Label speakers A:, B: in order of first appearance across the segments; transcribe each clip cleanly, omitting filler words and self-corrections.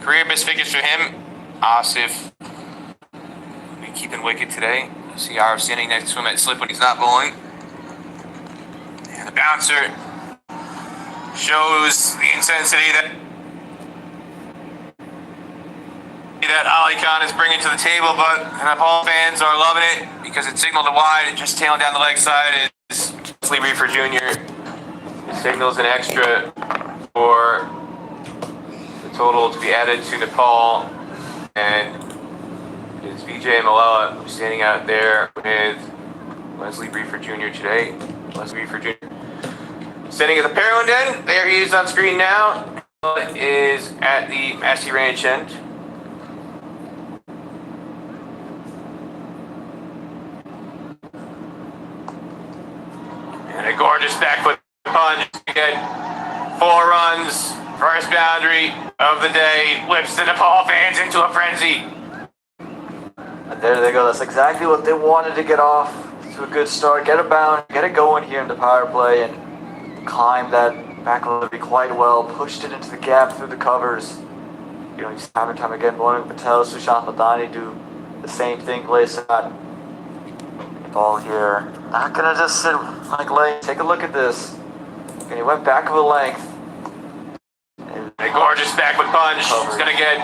A: Career best figures for him. Asif, we keeping wicket today. See Arif standing next to him at slip when he's not bowling. And the bouncer shows the intensity that Ali Khan is bringing to the table, but the Nepal fans are loving it because it signaled a wide, just tailing down the leg side is Leslie Reefer Jr. It signals an extra for the total to be added to Nepal, and it's Vijay Malala standing out there with Leslie Reefer Jr. today. Leslie Reefer Jr. Standing at the Pearland end, there he is on screen now, is at the Massey Ranch end. And a gorgeous backfoot punch to get 4 runs. First boundary of the day whips the Nepal fans into a frenzy.
B: And there they go. That's exactly what they wanted to get off to a good start. Get a bound, get it going here in the power play, and climb that back delivery quite well. Pushed it into the gap through the covers. You know, he's time and time again. Moin Patel, Sushant Madani do the same thing. Place that ball here. Not gonna just sit like length. Take a look at this. And he went back of a length.
A: A gorgeous backwood punch. He's gonna get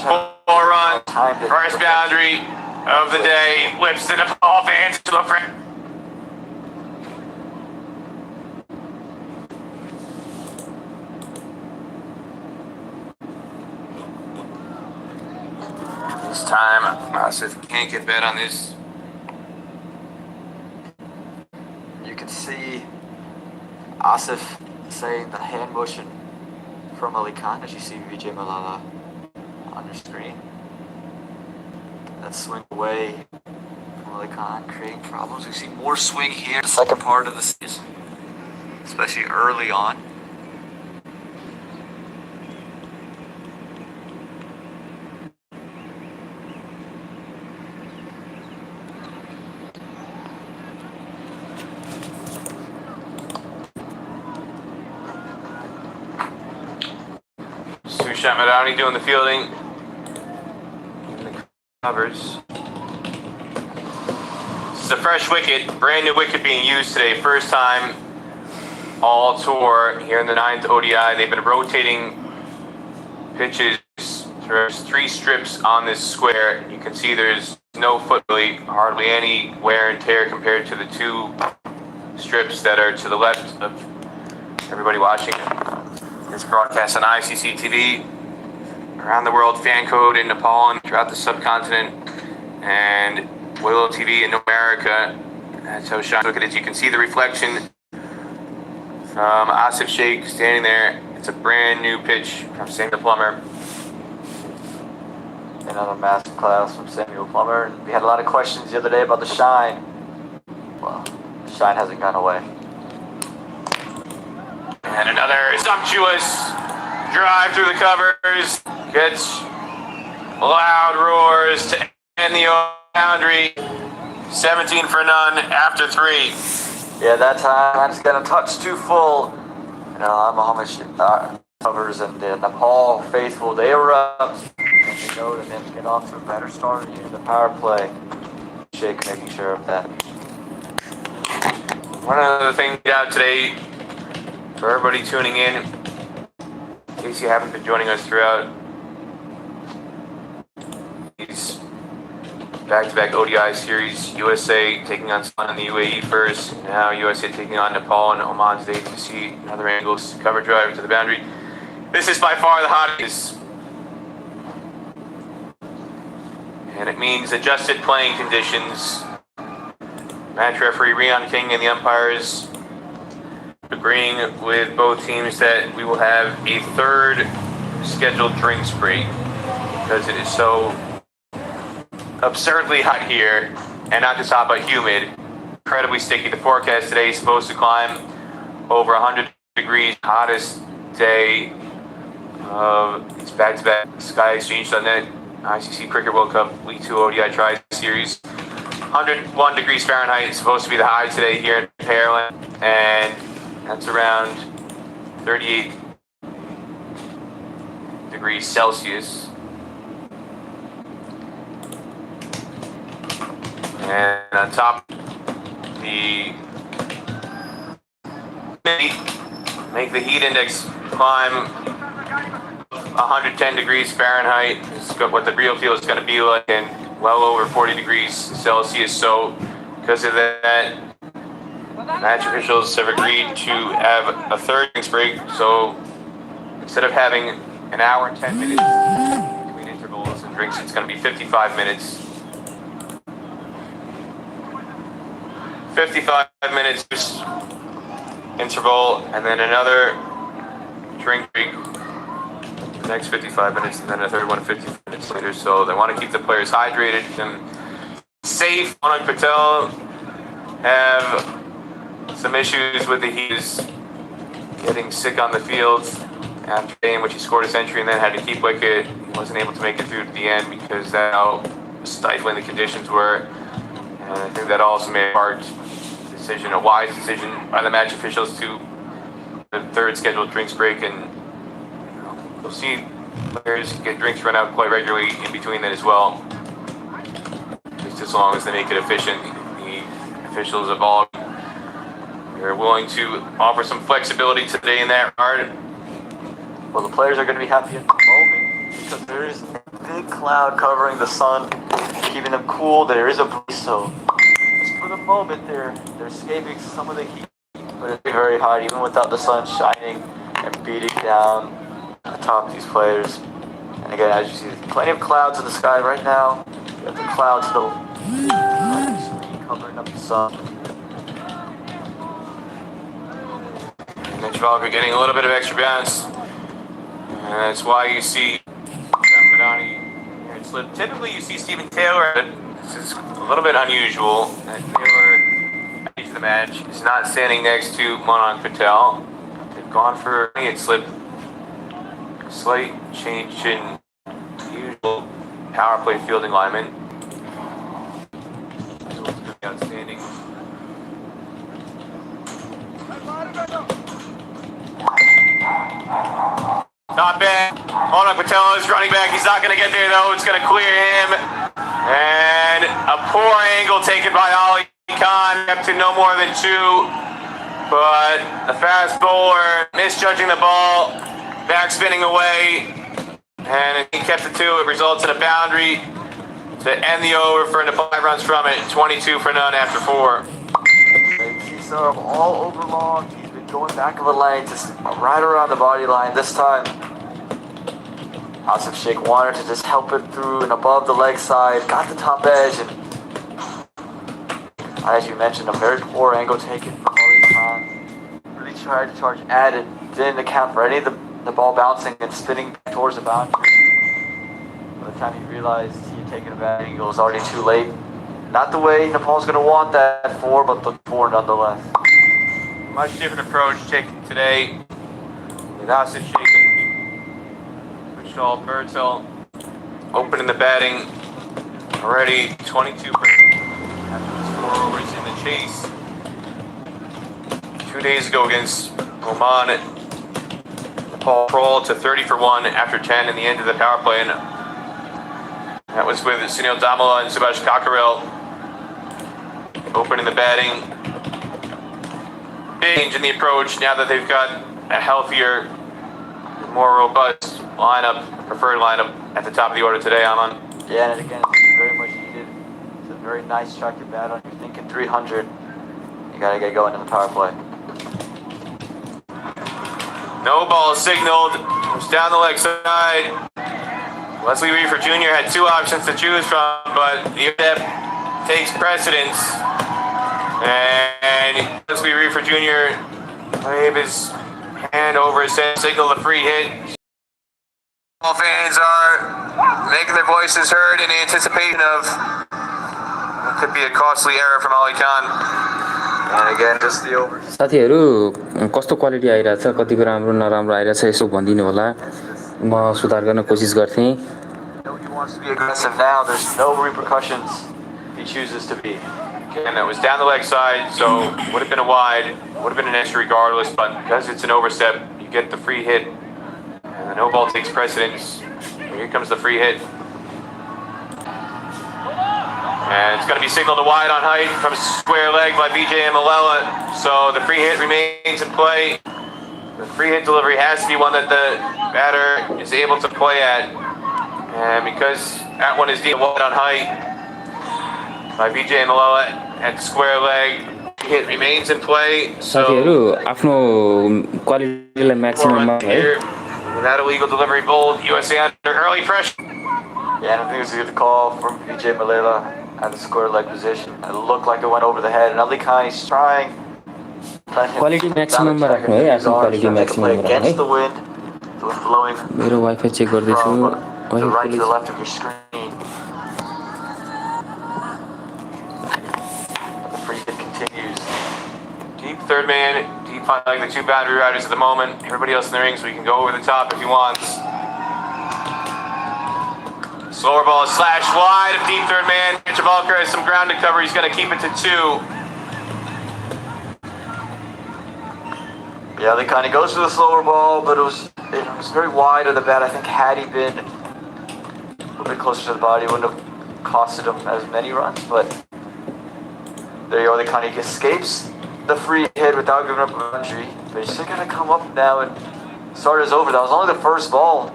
A: 4 runs. First boundary of the day whips the Nepal fans into a frenzy. This time, Asif can't get bet on this.
B: You can see Asif saying the hand motion from Ali Khan as you see Vijay Malala on your screen. That swing away from Ali Khan creating problems. We see more swing here. The second part of the season, especially early on.
A: Sushant Madani doing the fielding. The covers. This is a fresh wicket, brand new wicket being used today. First time all tour here in the 9th ODI. They've been rotating pitches. There's 3 strips on this square. You can see there's no foot, really, hardly any wear and tear compared to the 2 strips that are to the left of everybody watching. It's broadcast on ICC TV, around the world fan code in Nepal and throughout the subcontinent, and Willow TV in America. That's how Sean took it. As you can see the reflection from Asif Sheikh standing there. It's a brand new pitch from Samuel Plummer.
B: Another massive class from Samuel Plummer. We had a lot of questions the other day about the shine. Well, the shine hasn't gone away.
A: And another sumptuous drive through the covers. Gets loud roars to end the boundary. 17 for none after 3.
B: Yeah, that time it's going to touch too full. You know, Mohammed covers and the Nepal faithful, they erupt. And they go to then get off to a better start in the power play. Sheikh making sure of that.
A: One other thing out today, for everybody tuning in case you haven't been joining us throughout these back-to-back ODI series, USA taking on Sun in the UAE first, now USA taking on Nepal and Oman today to see another angles cover drive to the boundary. This is by far the hottest, and it means adjusted playing conditions. Match referee Rian King and the umpires agreeing with both teams that we will have a third scheduled drinks break because it is so absurdly hot here, and not just hot but humid, incredibly sticky. The forecast today is supposed to climb over 100 degrees, hottest day of it's back-to-back SkyExchange.net ICC Cricket World Cup League 2 ODI Tri-Series. 101 degrees Fahrenheit is supposed to be the high today here in Pearland, and that's around 38 degrees Celsius. And on top, make the heat index climb 110 degrees Fahrenheit. Is what the real feel is going to be like, and well over 40 degrees Celsius. So because of that, match officials have agreed to have a third drinks break. So instead of having an hour and 10 minutes between intervals and drinks, it's going to be 55 minutes. 55 minutes interval, and then another drink break the next 55 minutes, and then a third one 50 minutes later. So they want to keep the players hydrated and safe. Manan Patel have some issues with the heat, is getting sick on the field after the game, which he scored a century and then had to keep wicket. He wasn't able to make it through to the end because that's how stifling the conditions were. And I think that also made a wise decision by the match officials to the third scheduled drinks break, and you'll see players get drinks run out quite regularly in between that as well. Just as long as they make it efficient, the officials have all are willing to offer some flexibility today in that regard.
B: Well, the players are going to be happy at the moment because there is a big cloud covering the sun, keeping them cool. There is a breeze, so for the moment they're escaping some of the heat, but it's very hot even without the sun shining and beating down the top of these players. And again, as you see, plenty of clouds in the sky right now. You have the clouds still covering up the sun.
A: And Trafalgar getting a little bit of extra bounce, and that's why you see Madani here in slip. Typically you see Stephen Taylor. This is a little bit unusual that Taylor, at the match, is not standing next to Manan Patel. They've gone for a slip. A slight change in usual power play fielding alignment. Outstanding. Not bad. Manan Patel is running back. He's not going to get there though. It's going to clear him. And a poor angle taken by Ali Khan, up to no more than 2. But the fast bowler misjudging the ball, backspinning away, and he kept it 2. It results in a boundary to end the over for Nepal 5 runs from it. 22 for none after 4.
B: He's all over long. He's been going back of the leg, just right around the body line. This time, Asif Sheikh wanted to just help it through and above the leg side, got the top edge, and as you mentioned, a very poor angle taken from Ali Khan. Really tried to charge at it, didn't account for any of the ball bouncing and spinning towards the boundary. By the time he realized he had taken a bad angle, it was already too late. Not the way Nepal's going to want that 4, but the 4 nonetheless.
A: Much different approach taken today with Asif Sheikh and Vishal Bertel opening the batting. Already 22% after his 4 overs in the chase. 2 days ago against Oman, Nepal crawled to 30 for 1 after 10 in the end of the power play, and that was with Sunil Damala and Subhash Kakarel opening the batting. Change in the approach now that they've got a healthier, more robust preferred lineup at the top of the order today, Aman.
B: Yeah, and again, it's very much needed. It's a very nice track to bat on. You're thinking 300. You gotta get going in the power play.
A: No ball signaled. It's down the leg side. Leslie Reefer Jr. had 2 options to choose from, but the UDEP takes precedence. And Leslie Reefer Jr. wave his hand over his head, signal the free hit. All fans are making their voices heard in anticipation of what could be a costly error from Ali Khan. And again, just the over.
C: साथीहरु कस्तो quality आइराछ, कतिको राम्रो नराम्रो आइराछ यसो भनिदिनु होला, म सुधार गर्न कोसिस गर्थे.
B: He wants to be aggressive now. There's no repercussions if he chooses to be.
A: And that was down the leg side, so would have been a wide, would have been an extra regardless, but because it's an overstep, you get the free hit. And The no ball takes precedence. Here comes the free hit. And it's going to be signaled to wide on height from square leg by BJ Malela. So the free hit remains in play. The free hit delivery has to be one that the batter is able to play at. And because that one is deemed wide on height by BJ Malela at square leg, hit remains in play.
C: साथीहरू आफ्नो क्वालिटीलाई म्याक्सिमममा है
A: Without illegal delivery bowled, USA under early pressure.
B: Yeah, I don't think it was a good call from BJ Malela at the square leg position. It looked like it went over the head, and Ali Khan is trying.
C: Quality म्याक्सिमममा राख्नु है आफ्नो quality म्याक्सिमममा राख्नु
B: against the wind, the wind blowing
C: मेरो wifi check गर्दैछु
B: from the right to the left of your screen. The free hit continues.
A: Deep third man, deep like the two boundary riders at the moment. Everybody else in the ring, so we can go over the top if he wants. Slower ball is slashed wide of deep third man. Chavalkar has some ground to cover. He's going to keep it to 2.
B: Yeah, they kind of goes for the slower ball, but it was very wide of the bat. I think had he been a little bit closer to the body, it wouldn't have costed him as many runs. But there you go. They kind of escapes the free hit without giving up a boundary. But he's still going to come up now and start his over. That was only the first ball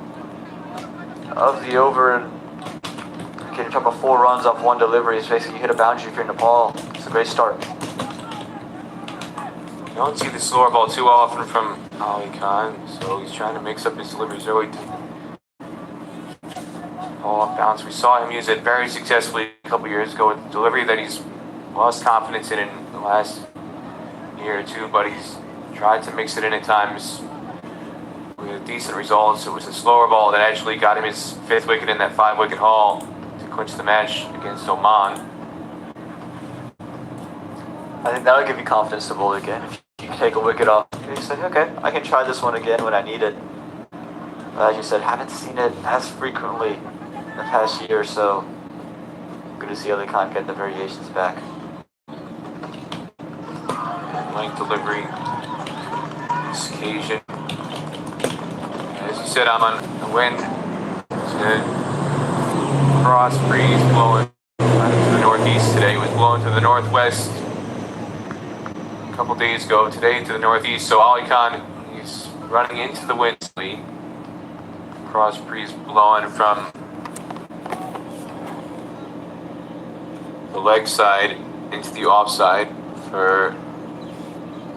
B: of the over, and you're talking about 4 runs off 1 delivery. It's basically hit a boundary for Nepal. It's a great start.
A: You don't see the slower ball too often from Ali Khan, so he's trying to mix up his deliveries early. Ball off bounce. We saw him use it very successfully a couple years ago with delivery that he's lost confidence in the last year or two, but he's tried to mix it in at times with decent results. It was a slower ball that actually got him his 5th wicket in that 5-wicket haul to clinch the match against Oman.
B: I think that'll give you confidence to bowl again. If you can take a wicket off, you say, okay, I can try this one again when I need it. But as you said, haven't seen it as frequently in the past year or so. Good to see Ali Khan get the variations back.
A: Length delivery. This occasion. As you said, I'm on the wind. It's a cross breeze blowing to the northeast today. It was blowing to the northwest a couple days ago. Today to the northeast. So Ali Khan, he's running into the wind. Cross breeze blowing from the leg side into the offside for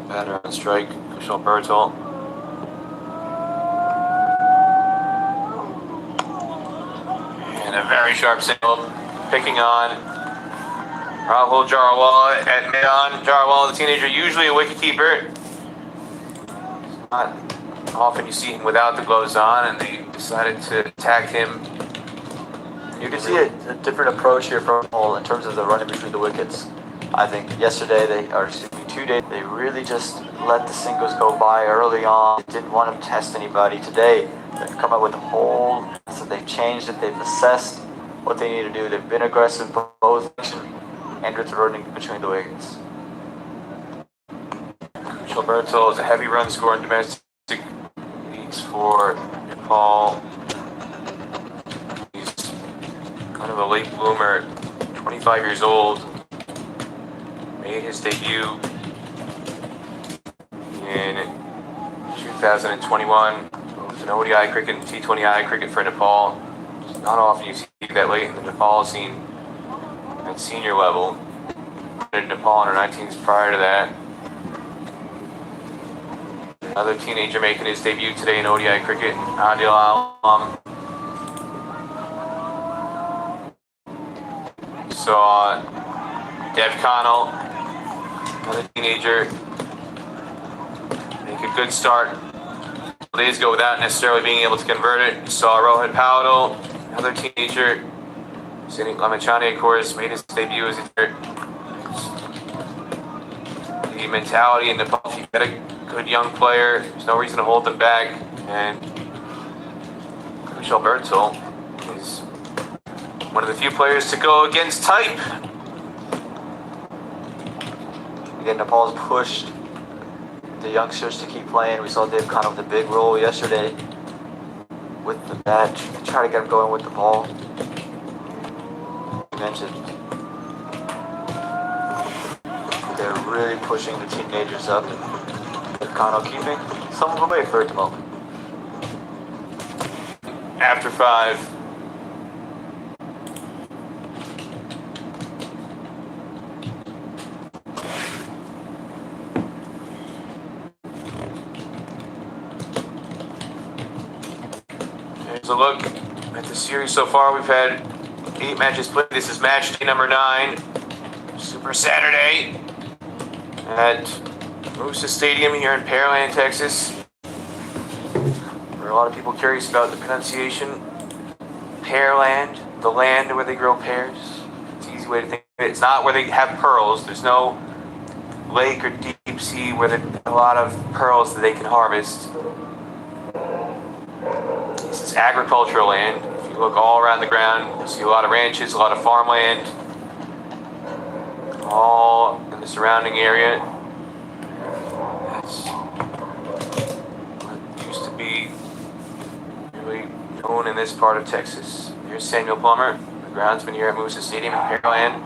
A: batter on strike, Kushal Bertel. And a very sharp single, picking on Rahul Jarwal at mid-on. Jarwal, the teenager, usually a wicketkeeper. Not often you see him without the gloves on, and they decided to attack him.
B: You can see a different approach here from Paul in terms of the running between the wickets. I think yesterday, 2 days, they really just let the singles go by early on. They didn't want to test anybody. Today, they've come up with a whole, so they've changed it, they've assessed what they need to do. They've been aggressive both and with running between the wickets.
A: Kushal Bertel is a heavy run scorer in domestic leagues for Nepal. He's kind of a late bloomer, 25 years old. Made his debut in 2021. It was an ODI cricket and T20I cricket for Nepal. It's not often you see that late in the Nepal scene at senior level. In Nepal under 19s prior to that. Another teenager making his debut today in ODI cricket, Adil Alam. Saw Dev Connell, another teenager, make a good start days ago without necessarily being able to convert it. You saw Rohit Paudel, another teenager. Sidney Lamachani, of course, made his debut as a the mentality in Nepal. If you get a good young player, there's no reason to hold them back. And Kushal Bertel is one of the few players to go against type.
B: Again, Nepal's pushed the youngsters to keep playing. We saw Dave Khan with a big role yesterday. with the match. Try to get him going with the ball. You mentioned they're really pushing the teenagers up, and Kano keeping some of them away for the moment.
A: After 5. Here's a look at the series so far. We've had 8 matches played. This is match day number 9. Super Saturday at Moosa Stadium here in Pearland, Texas. For a lot of people curious about the pronunciation, Pearland, the land where they grow pears. It's an easy way to think of it. It's not where they have pearls. There's no lake or deep sea where there's a lot of pearls that they can harvest. This is agricultural land. If you look all around the ground, you'll see a lot of ranches, a lot of farmland, all in the surrounding area. That's what used to be really known in this part of Texas. Here's Samuel Plummer, the groundsman here at Moosa Stadium in Pearland.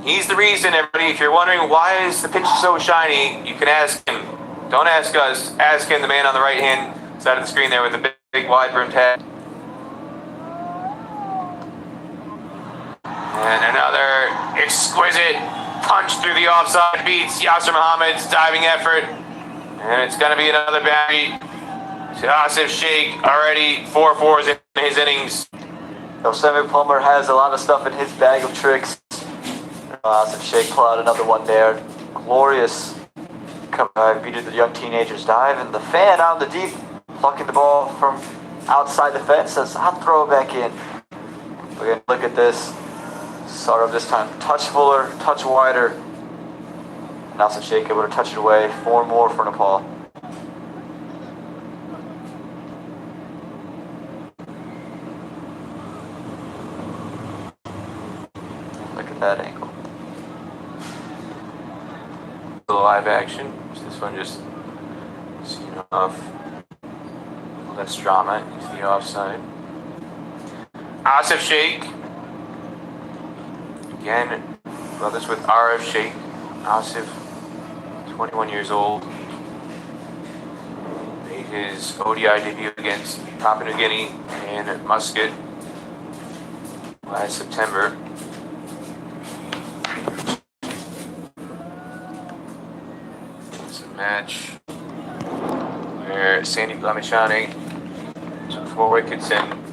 A: He's the reason, everybody. If you're wondering why is the pitch so shiny, you can ask him. Don't ask us. Ask him, the man on the right-hand side of the screen there with the big wide-brimmed hat. And another exquisite punch through the offside beats Yasser Muhammad's diving effort. And it's going to be another boundary to Asif Sheikh. Already 4 4s in his innings.
B: Samuel Plummer has a lot of stuff in his bag of tricks. Asif Sheikh pulled out another one there. Glorious comeback, beating the young teenagers dive. And the fan out in the deep, plucking the ball from outside the fence, says, I'll throw it back in. We're going to look at this. Sort of this time, touch fuller, touch wider. And Asif Sheikh able to touch it away. 4 more for Nepal. Look at that angle.
A: The live action. This one just seen off. Less drama into the offside. Asif Sheikh. Again, brothers with Arif Sheikh. Asif, 21 years old. Made his ODI debut against Papua New Guinea in Muscat last September. It's a match where Sandy Blamishani took 4 wickets, and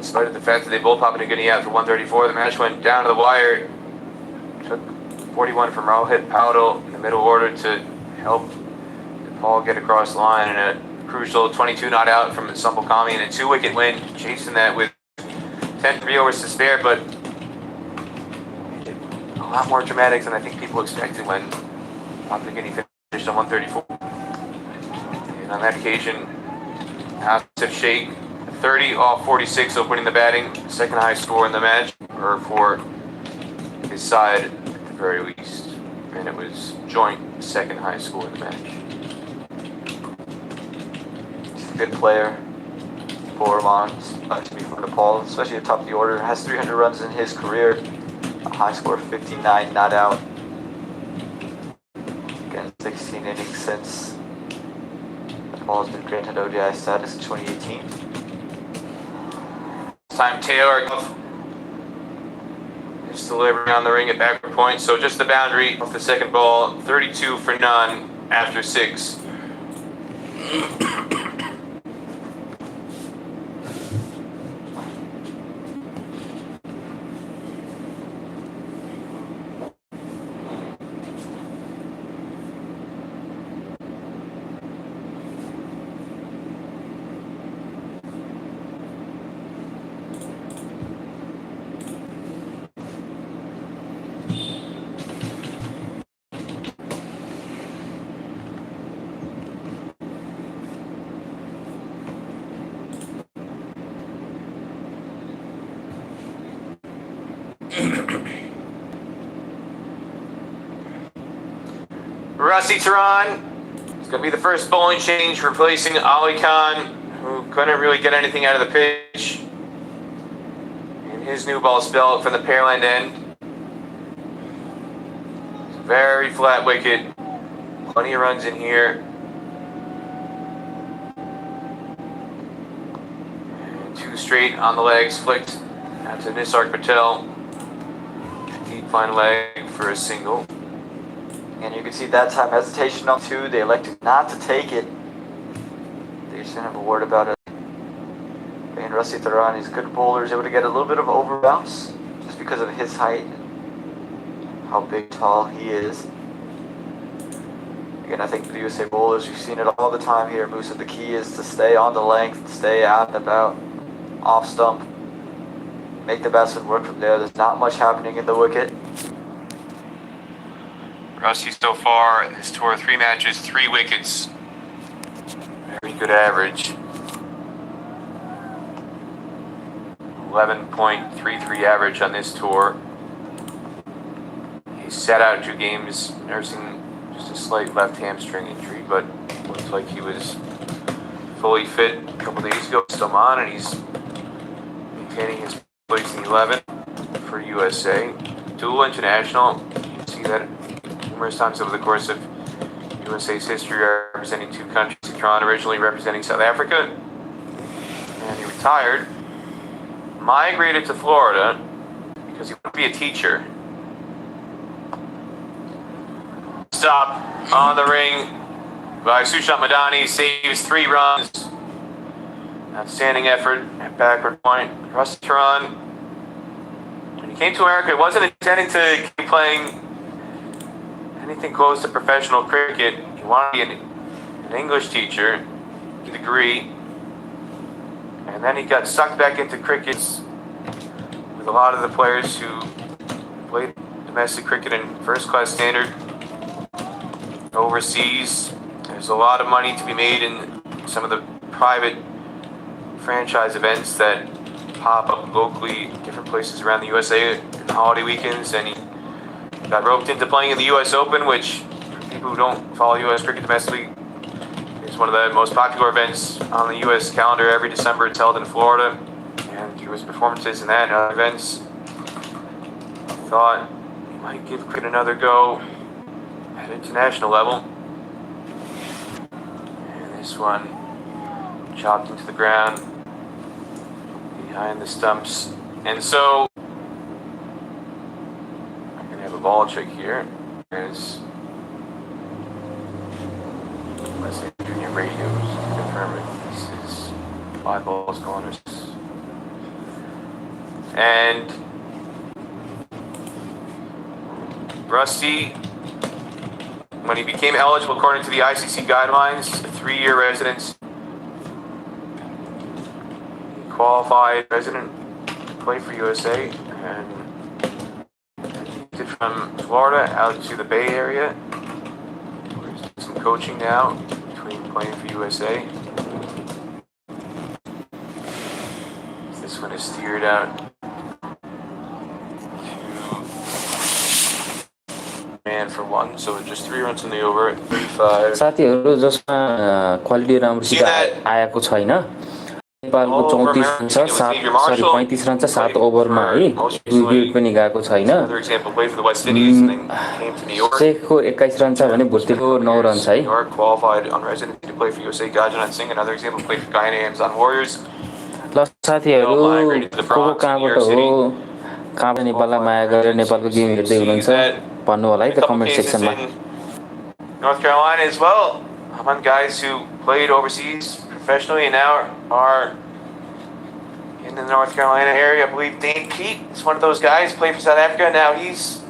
A: despite the fact that they bowled Papua New Guinea out for 134, the match went down to the wire. Took 41 from Rohit Paudel in the middle order to help Nepal get across the line, and a crucial 22 not out from Sumbul Kami, and a 2-wicket win, chasing that with 10 free overs to spare, but a lot more dramatic than I think people expected when Papua New Guinea finished on 134. And on that occasion, Asif Sheikh 30 off 46, opening the batting, second high score in the match, or for his side at the very least. And it was joint second high score in the match.
B: He's a good player. Borman, to be for Nepal, especially at the top of the order. Has 300 runs in his career. A high score of 59 not out. Again, 16 innings since Nepal has been granted ODI status in 2018.
A: Time Taylor is delivering on the ring at backward point, so just the boundary off the second ball. 32 for none after 6. Rusty Tehran going to be the first bowling change, replacing Ali Khan, who couldn't really get anything out of the pitch. And his new ball spell from the Pearland end. Very flat wicket. Plenty of runs in here. And 2 straight on the legs, flicked out to Nisarg Patel. Deep fine leg for a single.
B: And you can see that time hesitation on 2. They elected not to take it. They just didn't have a word about it. And Rusty Theran, he's a good bowler, is able to get a little bit of over bounce just because of his height, how big, tall he is. Again, I think the USA bowlers, you've seen it all the time here. Musa, the key is to stay on the length, stay out and about, off stump, make the batsman work from there. There's not much happening in the wicket.
A: Rusty so far in this tour, 3 matches, 3 wickets. Very good average. 11.33 average on this tour. He sat out 2 games, nursing just a slight left hamstring injury, but looks like he was fully fit a couple days ago. Still on, and he's maintaining his place in the 11 for USA. Dual international. You can see that numerous times over the course of USA's history, representing 2 countries. Theran originally representing South Africa, and he retired. Migrated to Florida because he wanted to be a teacher. Stop on the ring by Sushant Madani, saves 3 runs. Outstanding effort at backward point. Rusty Theran, when he came to America, he wasn't intending to keep playing anything close to professional cricket. He wanted to be an English teacher, a degree. And then he got sucked back into cricket with a lot of the players who played domestic cricket in first-class standard overseas. There's a lot of money to be made in some of the private franchise events that pop up locally in different places around the USA in the holiday weekends. And he got roped into playing in the US Open, which, for people who don't follow US cricket domestically, is one of the most popular events on the U.S. calendar. Every December it's held in Florida, and there was performances in that and other events. Thought he might give cricket another go at international level. And this one chopped into the ground behind the stumps. And so I'm going to have a ball trick here. There's Junior radios to confirm if this is 5 balls corners. And Rusty, when he became eligible according to the ICC guidelines, a 3-year residence, he qualified resident to play for USA, and he did from Florida out to the Bay Area. Some coaching now between playing for USA. This one is steered out to man for 1, so just 3 runs in the over at 35.
C: साथीहरु जसमा quality राम्रोसित आएको छैन नेपालको 34 run छ 35 run छ 7 ओभरमा है wicket पनि गएको छैन शेखको 21 रन छ भने भुत्तेको 9 रन छ है ल साथीहरु को कहाँबाट हो कहाँ नेपाललाई माया गरेर नेपालको गेम हेर्दै हुनुहुन्छ भन्नु होला है त comment सेक्सनमा
A: North Carolina as well, among guys who played overseas professionally and now are in the North Carolina area. I believe Dane Pete is one of those guys, played for South Africa. Now he's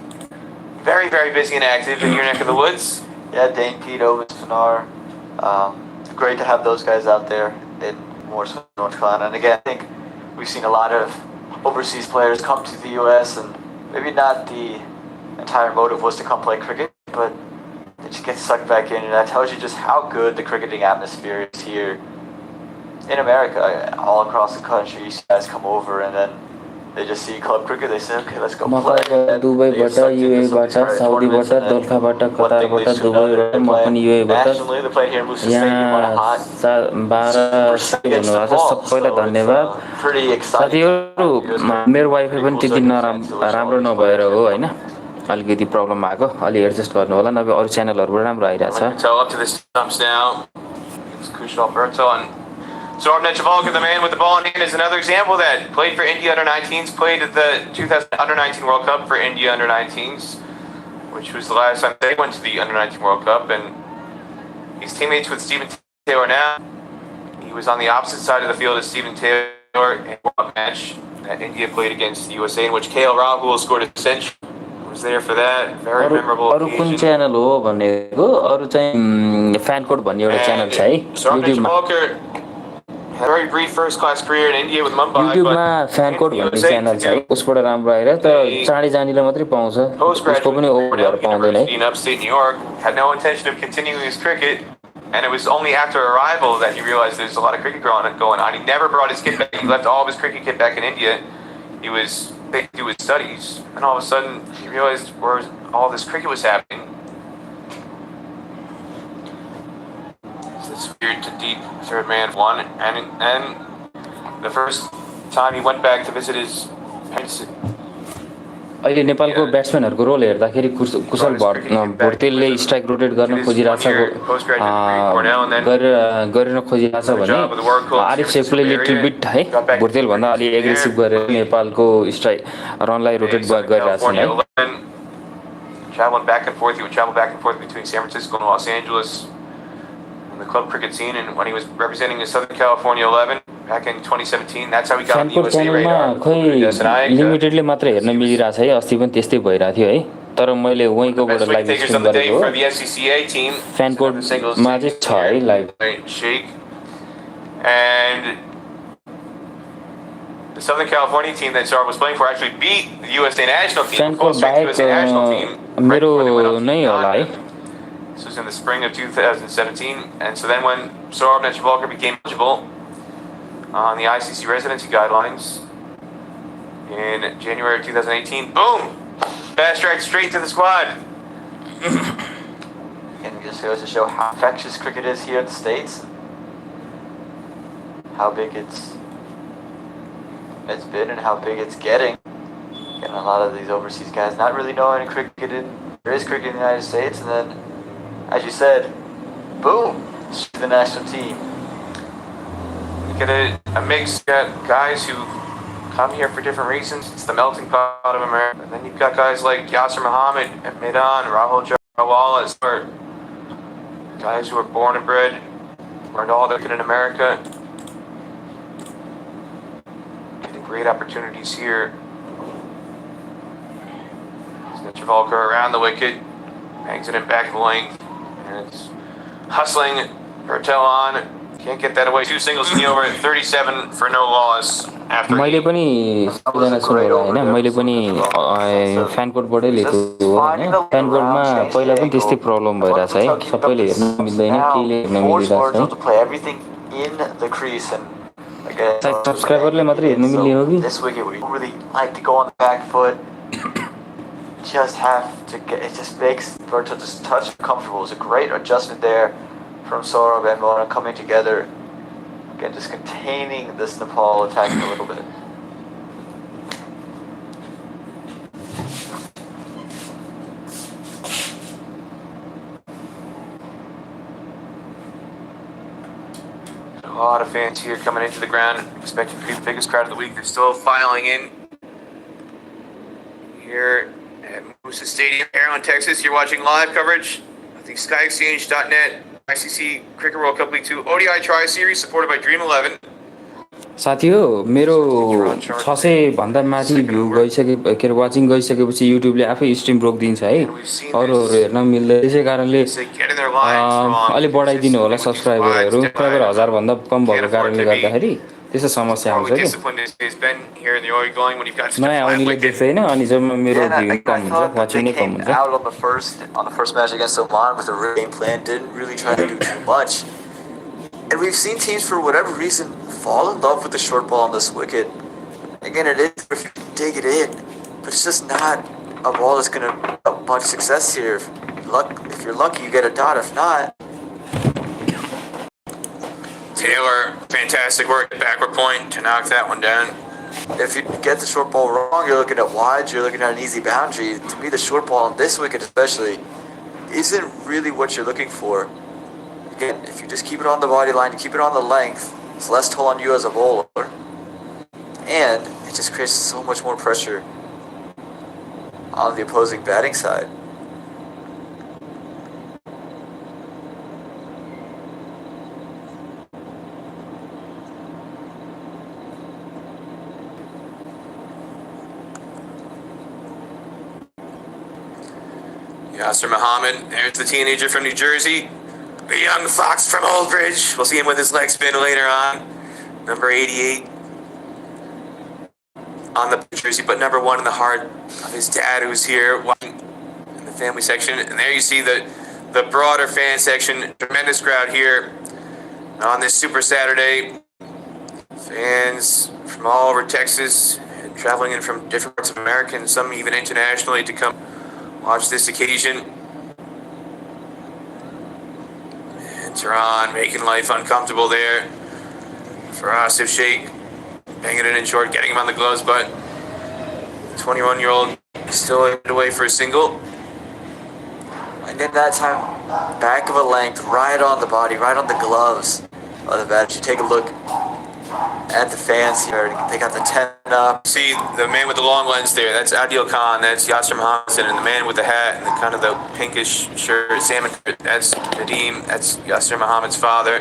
A: very, very busy and active in your neck of the woods.
B: Yeah, Dane Pete, Owen Spooner. Great to have those guys out there in North Carolina. And again, I think we've seen a lot of overseas players come to the U.S. and maybe not the entire motive was to come play cricket, but they just get sucked back in, and that tells you just how good the cricketing atmosphere is here in America, all across the country. You guys come over, and then They just see club cricket, they say, okay, let's go
C: मकवानबाट
B: play.
C: दुबईबाट युएबाट साउदीबाट दोलखाबाट कतारबाट दुबईबाट मकवान युएबाट यहाँ 12 हुनुभएको छ सबैलाई धन्यवाद साथीहरू मेरो wifi पनि त्यति राम्रो नभएर हो होइन अलिकति प्रब्लम भएको अलि एडजस्ट गर्नु होला नभए अरू च्यानलहरुबाट राम्रो आइरहेछ
A: Saurabh Netravalkar, the man with the ball in hand, is another example that played for India under-19s, played at the 2000 under-19 World Cup for India under-19s, which was the last time they went to the under-19 World Cup, and he's teammates with Stephen Taylor now. He was on the opposite side of the field as Stephen Taylor in a match that India played against the USA, in which KL Rahul scored a century. Was there for that very memorable occasion.
C: कुन channel हो भनेको अरु चाहिँ fan code भन्ने एउटा channel छ है
A: युट्युबमा very brief first class career in India with Mumbai.
C: युट्युबमा फ्यान कोड भन्ने च्यानल छ है उसबाट राम्रो आएर तर चाँडै जानीले मात्रै पाउँछ उसको पनि ओभर भएर पाउँदैन है
A: in upstate New York had no intention of continuing his cricket, and it was only after arrival that he realized there's a lot of cricket going on. He never brought his kit back. He left all of his cricket kit back in India. He was to do his studies, and all of a sudden he realized where all this cricket was happening. This weird to deep third man one, and the first time he went back to visit his parents.
C: अहिले नेपालको ब्याट्सम्यानहरुको role हेर्दाखेरि कुशल भोर्तेलले strike rotate गर्न खोजिरहेछ गरेर खोजिरहेछ भने Arif सेफले little bit है भोर्तेल भन्दा अलि aggressive गरेर नेपालको स्ट्राइक रनलाई रोटेट गरिरहेछ है
A: Traveling back and forth, he would travel back and forth between San Francisco and Los Angeles in the club cricket scene, and when he was representing the Southern California 11 back in 2017, that's how he got on the USA radar.
C: लिमिटेडले मात्र हेर्न मिलिरहेछ है अस्ति पनि त्यस्तै भइरहेको थियो है तर मैले वहीँकोबाट लाइभ स्ट्रिम गरेको हो फ्यान कोडमा चाहिँ छ है live
A: and the Southern California team that Saurabh was playing for actually beat the USA national team, full strength USA national team.
C: मेरो नै होला है.
A: This was in the spring of 2017, and so then when Saurabh Netravalkar became eligible on the ICC residency guidelines in January of 2018, boom, fast track straight to the squad.
B: And it just goes to show how infectious cricket is here in the States, how big it's been and how big it's getting. And a lot of these overseas guys not really knowing cricket. There is cricket in the United States, and then, as you said, boom, the national team.
A: You get a mix. You got guys who come here for different reasons. It's the melting pot of America. And then you've got guys like Yasir Muhammad, Midan, Rahul Jawala, or guys who are born and bred, learned all their cricket in America. Getting great opportunities here. Netravalkar around the wicket, hangs it in back of the length, and it's hustling Patel on. Can't get that away. 2 singles in the over, 37 for no loss after.
C: मैले पनि सबैजना सुनेर हैन मैले पनि fan कोडबाटै लिएको हो हैन fan कोडमा पहिला पनि त्यस्तै प्रब्लम भइराछ है सबैले हेर्न मिल्दैन केले हेर्न मिलिरहेछ है सब्स्क्राइबरले मात्रै हेर्न मिल्ने हो कि
B: this wicket we really like to go on the back foot. Just have to get it, just makes Berto just touch comfortable. It's a great adjustment there from Saurabh and Mona coming together. Again, just containing this Nepal attack a little bit.
A: A lot of fans here coming into the ground, expecting to be the biggest crowd of the week. They're still filing in here at Moosa Stadium, Maryland, Texas. You're watching live coverage of the SkyExchange.net ICC Cricket World Cup League 2 ODI Tri-Series supported by Dream 11.
C: साथी हो मेरो 600 भन्दा माथि view गइसके के watching गइसकेपछि युट्युबले आफै stream रोकिदिन्छ है अरूहरु हेर्न मिल्दैन त्यसै कारणले अलि बढाइदिनु होला सब्स्क्राइबरहरु सब्स्क्राइबर 1000 भन्दा कम भएको कारणले गर्दाखेरि त्यस्तो समस्या आउँछ के नयाँ आउनेले देख्दैन अनि जब मेरो भ्यू कम हुन्छ वाचिङ नै कम हुन्छ
B: on the first match against Oman with a real game plan, didn't really try to do too much. And we've seen teams for whatever reason fall in love with the short ball on this wicket. Again, it is dig it in, but it's just not a ball that's going to have much success here. If you're lucky, you get a dot. If not,
A: Taylor, fantastic work at backward point to knock that one down.
B: if you get the short ball wrong, you're looking at wides, you're looking at an easy boundary. To me, the short ball on this wicket especially isn't really what you're looking for. Again, if you just keep it on the body line, you keep it on the length, it's less toll on you as a bowler. And it just creates so much more pressure on the opposing batting side.
A: Yasser Muhammad, there's the teenager from New Jersey. The young fox from Old Bridge. We'll see him with his leg spin later on. Number 88 on the jersey, but number 1 in the heart of his dad, who's here watching in the family section. And there you see the broader fan section. Tremendous crowd here on this Super Saturday. Fans from all over Texas and traveling in from different parts of America and some even internationally to come watch this occasion. And Tehran making life uncomfortable there for Asif Sheikh. Banging it in short, getting him on the gloves, but the 21-year-old still away for a single.
B: And then that time, back of a length, right on the body, right on the gloves of the bat. You take a look at the fans here. They got the 10 up.
A: See the man with the long lens there. That's Adil Khan. That's Yasser Muhammad, and the man with the hat and the kind of the pinkish shirt, salmon. That's Nadeem. That's Yasser Muhammad's father.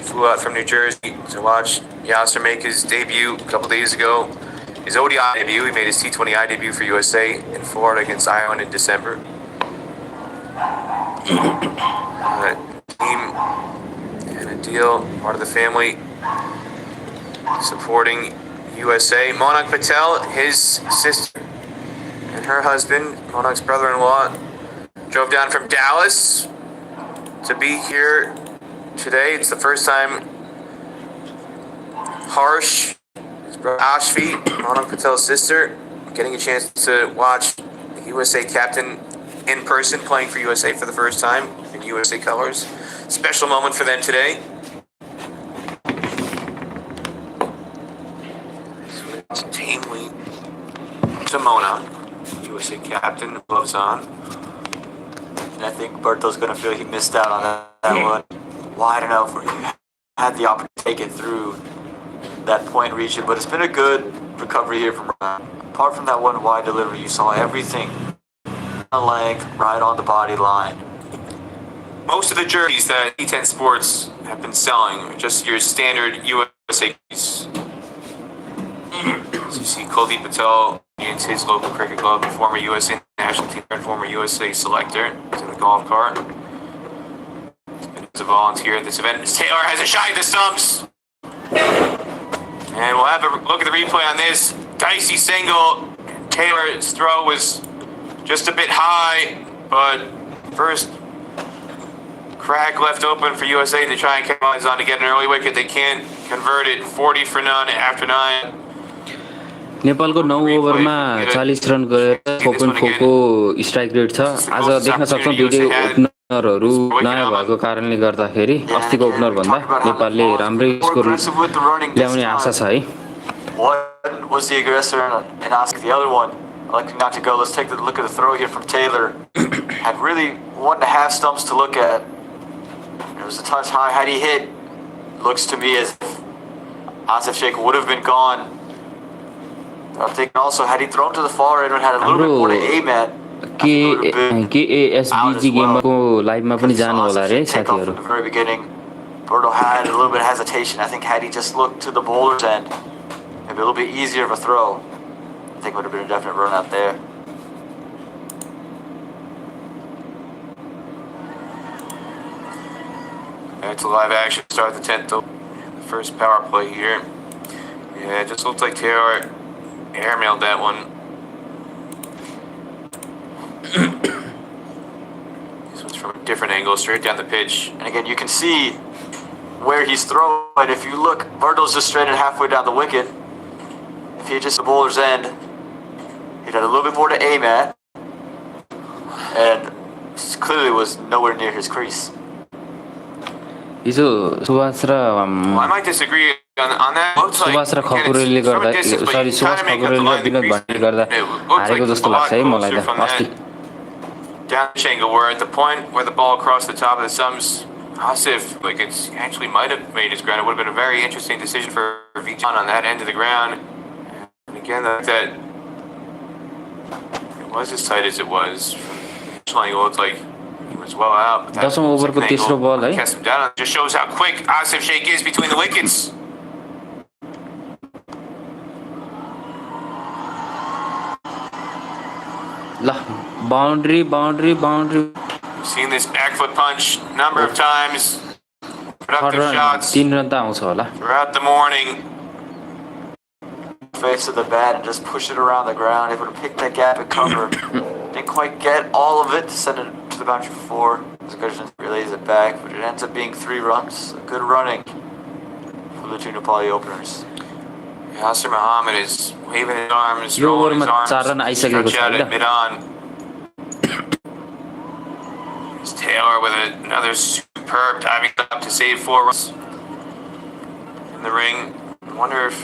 A: Flew out from New Jersey to watch Yasser make his debut a couple days ago. His ODI debut. He made his T20I debut for USA in Florida against Ireland in December. Team and Adil, part of the family, supporting USA. Monarch Patel, his sister, and her husband, Monarch's brother-in-law, drove down from Dallas to be here today. It's the first time Harsh, his brother Ashfi, Monarch Patel's sister, getting a chance to watch the USA captain in person playing for USA for the first time in USA colors. Special moment for them today. Tamely to Mona, USA captain, gloves on.
B: And I think Berto's going to feel he missed out on that one. Wide enough where he had the opportunity to take it through that point region. But it's been a good recovery here from Ryan. Apart from that one wide delivery, you saw everything on length, right on the body line.
A: Most of the jerseys that E10 Sports have been selling are just your standard USA piece. So you see Kuldeep Patel against his local cricket club, former USA national team and former USA selector. He's in the golf cart. As a volunteer at this event, Taylor has a shot at the stumps. And we'll have a look at the replay on this. Dicey single. Taylor's throw was just a bit high, but first crack left open for USA to try and capitalize on to get an early wicket. They can't convert it. 40 for none after 9.
C: नेपालको 9 ओभरमा 40 run गरेर 4.4 को strike rate छ। आज देख्न सक्छौं दुईटै ओपनरहरू नयाँ भएको कारणले गर्दाखेरि अस्तिको ओपनर भन्दा नेपालले राम्रै स्कोर ल्याउने आशा छ है।
B: One was the aggressor and ask the other one. Electing not to go. Let's take a look at the throw here from Taylor. Had really 1.5 stumps to look at. It was a touch high. Had he hit, looks to me as if Asif Sheikh would have been gone. I'm thinking also, had he thrown to the far end and had a little bit more to aim at,
C: KASBG गेमको लाइभमा पनि जानु होला रे साथीहरु।
B: From the very beginning, Berto had a little bit of hesitation. I think had he just looked to the bowler's end, maybe a little bit easier of a throw, I think it would have been a definite run out there.
A: It's a live action start the 10th. The first power play here. Yeah, it just looked like Taylor airmailed that one. This one's from a different angle, straight down the pitch.
B: And again, you can see where he's throwing. But if you look, Berto's just straight at halfway down the wicket. If he just the bowler's end, He had a little bit more to aim at, and clearly was nowhere near his crease.
C: हिजो सुभाष र
A: I might disagree on that. Looks like
C: Subhash र खकुरेलले गर्दा सरी सुभाष खकुरेल र विनोद भण्डारीले गर्दा हारेको जस्तो लाग्छ है मलाई त अस्ति
A: down angle where at the point where the ball crossed the top of the stumps, Asif, like it's actually might have made his ground. It would have been a very interesting decision for Vijan on that end of the ground. And again, that it was as tight as it was. From it looked like he was well out.
C: दशौं ओभरको तेस्रो बल है
A: Cast him down. Just shows how quick Asif Sheikh is between the wickets.
C: ल boundary boundary boundary
A: We've seen this back foot punch number of times. Productive shots
C: 3 run त आउँछ होला
A: throughout the morning.
B: Face of the bat and just push it around the ground, able to pick that gap and cover. Didn't quite get all of it to send it to the boundary for 4. Zakarshan relays it back, but it ends up being 3 runs. Good running for the two Nepali openers.
A: Yasir Muhammad is waving his arms,
C: यो
A: rolling his
C: ओभरमा
A: arms,
C: 4 run आइसकेको
A: stretch
C: छ
A: out
C: हैन
A: at mid-on. It's Taylor with another superb diving up to save 4 runs in the ring. I wonder if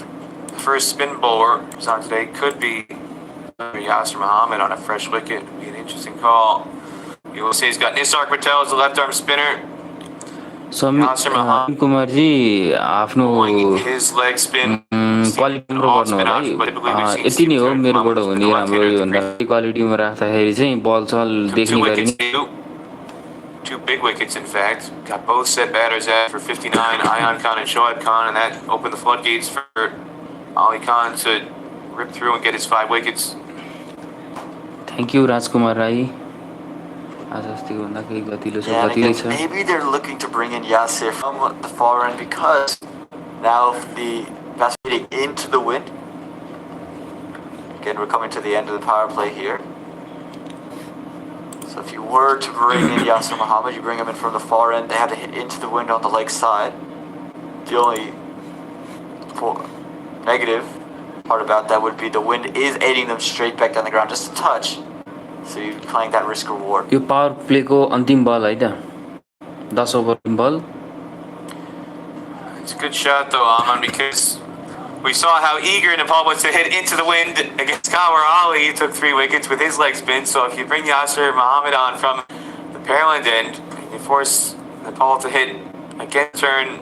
A: the first spin bowler who's on today could be Yasir Muhammad on a fresh wicket. It'd be an interesting call. You will see he's got Nisar Patel as the left arm spinner.
C: Samir Kumar ji आफ्नो
A: His leg spin.
C: Quality राम्रो गर्नु होला है यति नै हो मेरोबाट हुने राम्रो यो भन्दा क्वालिटीमा राख्दाखेरि चाहिँ बल चल देख्ने गरी
A: Two big wickets, in fact. Got both set batters at for 59, Ayan Khan and Shoaib Khan, and that opened the floodgates for Ali Khan to rip through and get his 5 wickets.
C: Thank you, Rajkumar Rai.
B: Maybe they're looking to bring in Yasir from the far end because now the bats are getting into the wind. Again, we're coming to the end of the power play here. So if you were to bring in Yasir Muhammad, you bring him in from the far end. They have to hit into the wind on the leg side. The only negative part about that would be the wind is aiding them straight back down the ground just a touch. So you're playing that risk reward.
C: यो power प्लेको अन्तिम ball है त 10 over बल.
A: It's a good shot though, Aman, because we saw how eager Nepal was to hit into the wind against Kamar Ali. He took 3 wickets with his leg spin. So if you bring Yasir Muhammad on from the Pearland end, you force Nepal to hit again, turn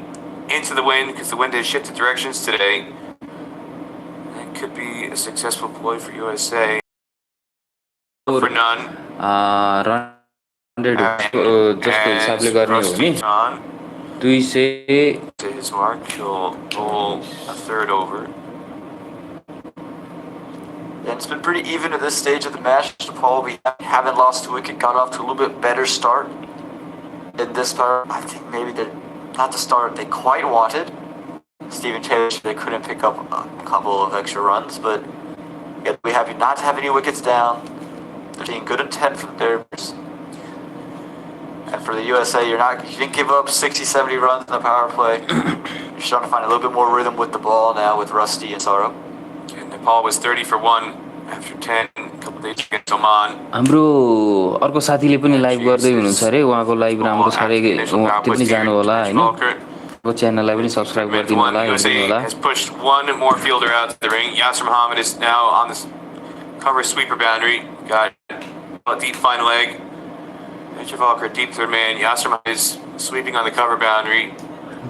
A: into the wind because the wind has shifted directions today. That could be a successful ploy for USA. For none.
C: जस्तो हिसाबले गर्ने हो नि 200
A: to his mark. He'll bowl a 3rd over.
B: And it's been pretty even at this stage of the match. Nepal, we haven't lost a wicket, got off to a little bit better start in this part. I think maybe they're not the start they quite wanted. Stephen Taylor, they couldn't pick up a couple of extra runs, but we're happy not to have any wickets down. They're taking good intent from their players. And for the USA, you didn't give up 60, 70 runs in the power play. You're starting to find a little bit more rhythm with the ball now with Rusty and Saro.
A: And Nepal was 30 for 1 after 10 a couple days against Oman.
C: हाम्रो अर्को साथीले पनि live गर्दै हुनुहुन्छ अरे उहाँको live राम्रो छ अरे त्यो पनि जानु होला हैन को च्यानललाई पनि सब्स्क्राइब गरिदिनु होला हेर्दिनु होला.
A: Has pushed one more fielder out to the ring. Yasir Muhammad is now on the cover sweeper boundary. Got a deep fine leg. Echevalker deep third man. Yasir Muhammad is sweeping on the cover boundary.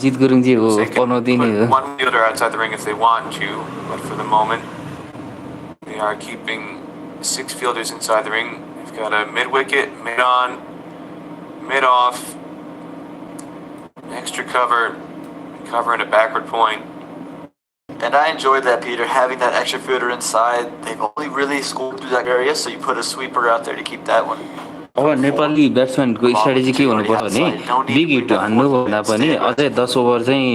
C: जित गुरुङ जी हो पनौती नै हो.
A: One fielder outside the ring if they want to, but for the moment they are keeping 6 fielders inside the ring. They've got a mid wicket, mid on, mid off, extra cover, and a backward point.
B: And I enjoyed that, Peter, having that extra fielder inside. They've only really scored through that area, so you put a sweeper out there to keep that one.
C: अब Nepali ब्याट्सम्यानको strategy के हुनुपर्छ भने big hit हान्नु भन्दा पनि अझै 10 over चाहिँ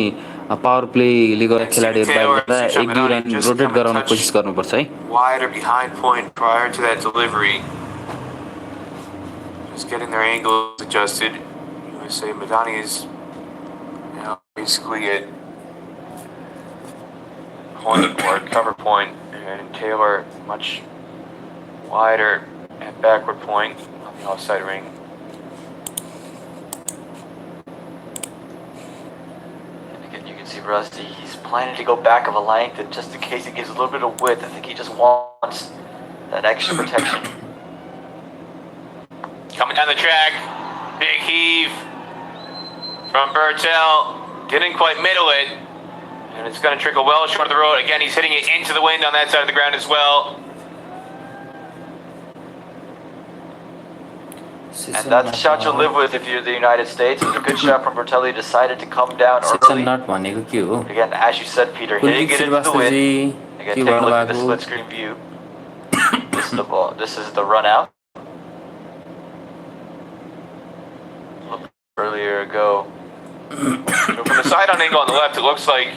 C: power प्लेले गर्दा खेलाडीहरु बाहिर जाँदा 1-2 रन रोटेट गराउन कोसिस गर्नुपर्छ है.
A: Wide or behind point prior to that delivery. Just getting their angles adjusted. USA Madani is now basically at point or cover point, and Taylor much wider and backward point on the offside ring.
B: And again, you can see Rusty, he's planning to go back of a length, and just in case he gives a little bit of width, I think he just wants that extra protection.
A: Coming down the track, big heave from Bertel. Didn't quite middle it, and it's going to trickle well short of the road. Again, he's hitting it into the wind on that side of the ground as well.
B: And that's a shot you'll live with if you're the United States. It was a good shot from Bertel. He decided to come down early. Again, as you said, Peter, hitting it into the wind. Again, take a look at the split screen view. This is the ball. This is the run out. Look earlier ago.
A: So from the side on angle on the left, it looks like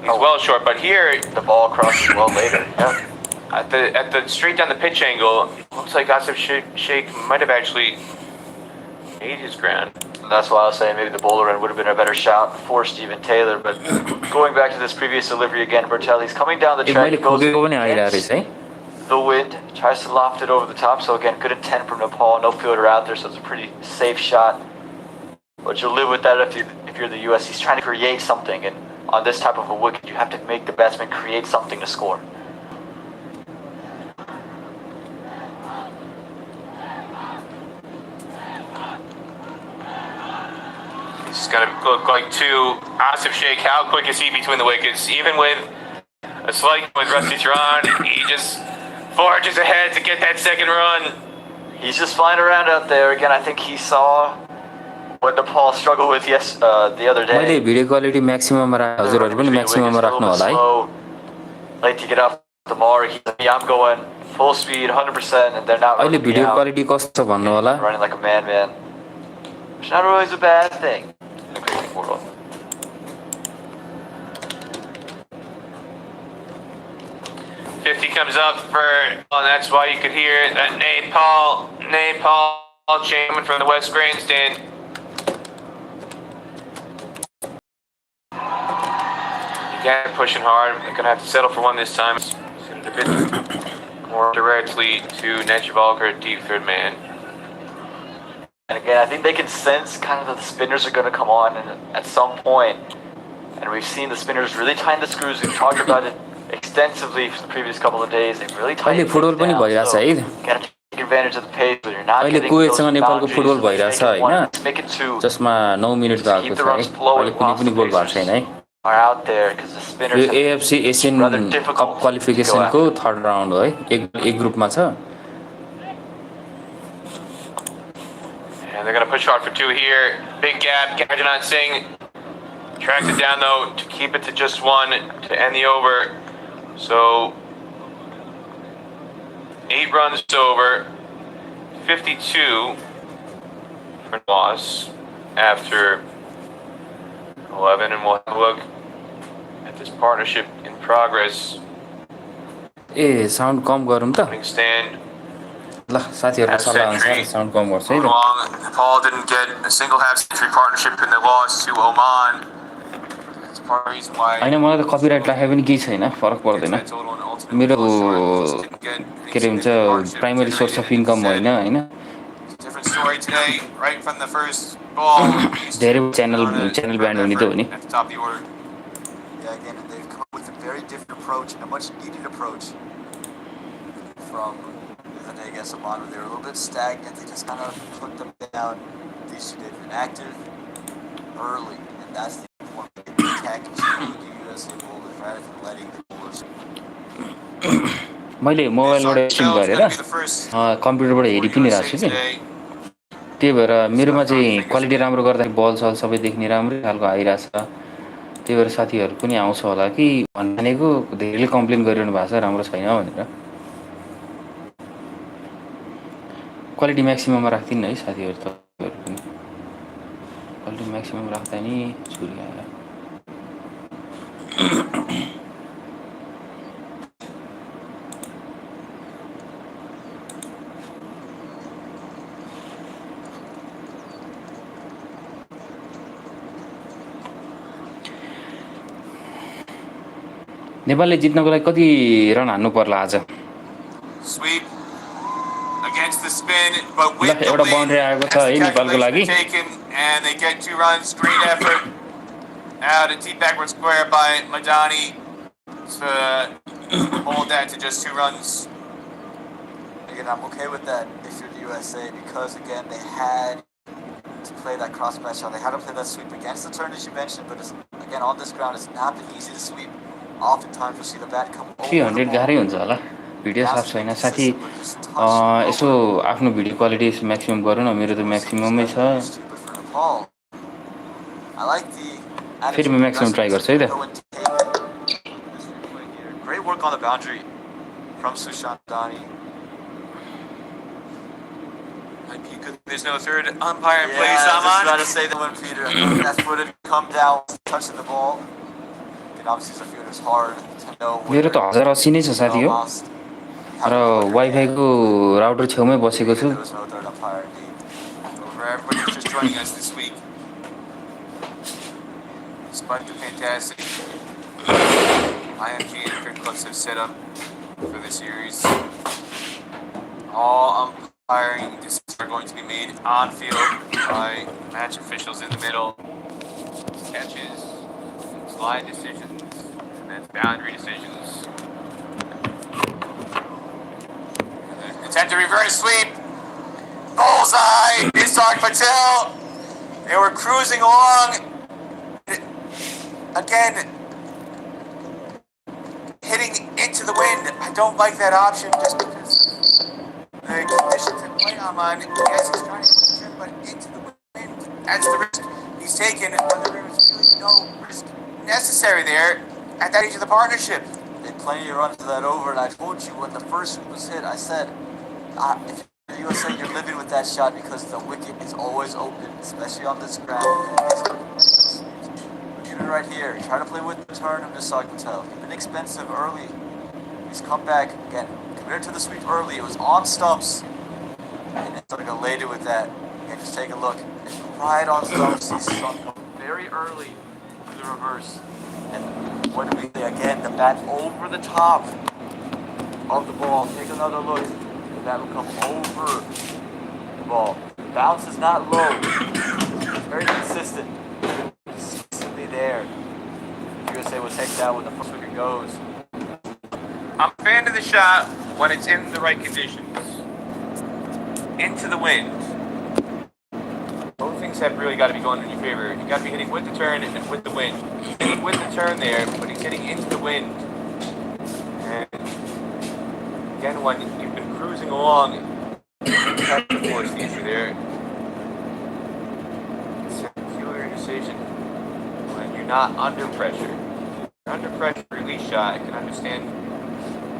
A: he's well short, but here
B: the ball crosses well later. Yeah.
A: At the straight down the pitch angle, it looks like Asif Sheikh might have actually made his ground.
B: And that's why I was saying maybe the bowler end would have been a better shot for Stephen Taylor. But going back to this previous delivery again, Bertel, he's coming down the track, goes against the wind, tries to loft it over the top. So again, good intent from Nepal, no fielder out there, so it's a pretty safe shot. But you'll live with that if you're the US. He's trying to create something, and on this type of a wicket, you have to make the batsman create something to score.
A: It's going to look like two. Asif Sheikh, how quick is he between the wickets? Even with a slight with Rusty Tehran, he just forges ahead to get that second run.
B: He's just flying around out there. Again, I think he saw what Nepal struggled with the other day.
C: मैले video quality म्याक्सिमममा हजुरहरु पनि म्याक्सिमममा राख्नु होला है.
B: Like to get off the mark. I'm going full speed 100% and they're not
C: अहिले video quality कस्तो भन्नु होला.
B: Running like a madman. Which not always a bad thing in the cricket world.
A: .50 comes up for, and that's why you could hear that Nepal chant from the West Grandstand. Again, pushing hard. They're going to have to settle for one this time. Send it a bit more directly to Nechavalkar, deep third man.
B: And again, I think they can sense kind of that the spinners are going to come on at some point. And we've seen the spinners really tighten the screws. We've talked about it extensively for the previous couple of days. They've really tightened
C: football पनि भइराछ है.
B: Gotta take advantage of the pace, but you're not
C: अहिले
B: getting
C: कुवेतसँग नेपालको football भइराछ हैन.
B: Make it two.
C: जसमा 9 minute भएको छ है. अहिले कुनै पनि गोल भएको छैन है.
B: Are out there because the spinners
C: यो AFC एशियन कप क्वालिफिकेसनको थर्ड राउन्ड हो है. एक ग्रुपमा छ.
A: And they're going to push hard for two here. Big gap. Gajanath Singh tracks it down, though, to keep it to just one to end the over. So, 8 runs over. 52 for loss after 11. And we'll have a look at this partnership in progress.
C: Sound कम गरौँ त.
A: Stand.
C: ल साथीहरुको सल्लाह अनुसार sound कम गर्छु है.
A: Nepal didn't get a single half-century partnership in the loss to Oman. That's part of the reason why.
C: हैन मलाई त copyright राखे पनि केही छैन, फरक पर्दैन. मेरो के रे हुन्छ प्राइमरी सोर्स अफ इन्कम होइन हैन.
A: Different story today, right from the first ball.
C: धेरै च्यानल ब्यान्ड हुने त हो नि.
A: At the top of the order.
B: Yeah, again, they've come up with a very different approach and a much needed approach from the day against Oman. They were a little bit stagnant. They just kind of put them down. These two did active early, and that's the important thing. Attack the USA bowlers rather than letting the bowlers.
C: मैले मोबाइलबाट stream गरेर कम्प्युटरबाट हेरि पनि राख्छु के. त्यही भएर मेरोमा चाहिँ क्वालिटी राम्रो गर्दाखेरि बल सल सबै देख्ने राम्रै खालको आइराछ. त्यही भएर साथीहरु पनि आउँछ होला कि भनेको धेरैले कम्प्लेन गरिरहनु भएको छ राम्रो छैन भनेर. क्वालिटी म्याक्सिमममा राख्दिन है साथीहरु त पनि. क्वालिटी म्याक्सिमम राख्दा नि छुरी आयो. नेपालले जित्नको लागि कति रन हान्नु पर्ला आज?
A: sweep against the spin, but
C: ल
A: with the
C: एउटा
A: wind,
C: बाउन्ड्री आएको छ
A: as
C: है
A: the
C: नेपालको लागि
A: calculations are taken, and they get 2 runs. Great effort out at deep backward square by Madani to hold that to just 2 runs.
B: Again, I'm okay with that if you're the USA because, again, they had to play that cross-match shot. They had to play that sweep against the turn, as you mentioned, but again, on this ground, it's not been easy to sweep. Oftentimes, you'll see the bat come over
C: 300
B: the ball.
C: गाह्रै हुन्छ होला video साफ छैन साथी यसो आफ्नो video quality maximum गरौँ न मेरो त म्याक्सिममै छ फेरि म म्याक्सिमम ट्राई गर्छु है त
B: Great work on the boundary from Sushant Dani.
A: Might be good. There's no third umpire in place.
B: I was just trying to say that when Peter, that's what it come down, touching the ball. And obviously, the fielder's hard to know.
C: मेरो त 1080 नै छ साथी हो र wifi को router छेउमै बसेको छु
A: Everybody's just joining us this week. Despite the fantastic IMG and Cricket Clubs have set up for this series, all umpiring decisions are going to be made on field by match officials in the middle. Catches, slide decisions, and then boundary decisions. Attempt to reverse sweep. Bullseye! Ishaq Patel! They were cruising along. Again, hitting into the wind. I don't like that option just because the conditions in play I'm on. Yes, he's trying to put the trim, but into the wind. That's the risk he's taken. But there was really no risk necessary there at that age of the partnership.
B: They plenty of runs to that over, and I told you when the first was hit, I said, if you're USA, you're living with that shot because the wicket is always open, especially on this ground. Look at it right here. Try to play with the turn of Ishaq Patel. He's been expensive early. He's come back again. Compared to the sweep early, it was on stumps, and it's sort of elated with that. Again, just take a look. It's right on stumps. He's sunk very early to the reverse. And what do we see? Again, the bat over the top of the ball. Take another look. The bat will come over the ball. The bounce is not low. It's very consistent. Consistently there. USA will take that when the first wicket goes.
A: I'm a fan of the shot when it's in the right conditions. Into the wind. Both things have really got to be going in your favor. You got to be hitting with the turn and with the wind. He's hitting with the turn there, but he's hitting into the wind. And again, when you've been cruising along, that's the force the issue there. It's a peculiar decision when you're not under pressure. You're under pressure release shot. I can understand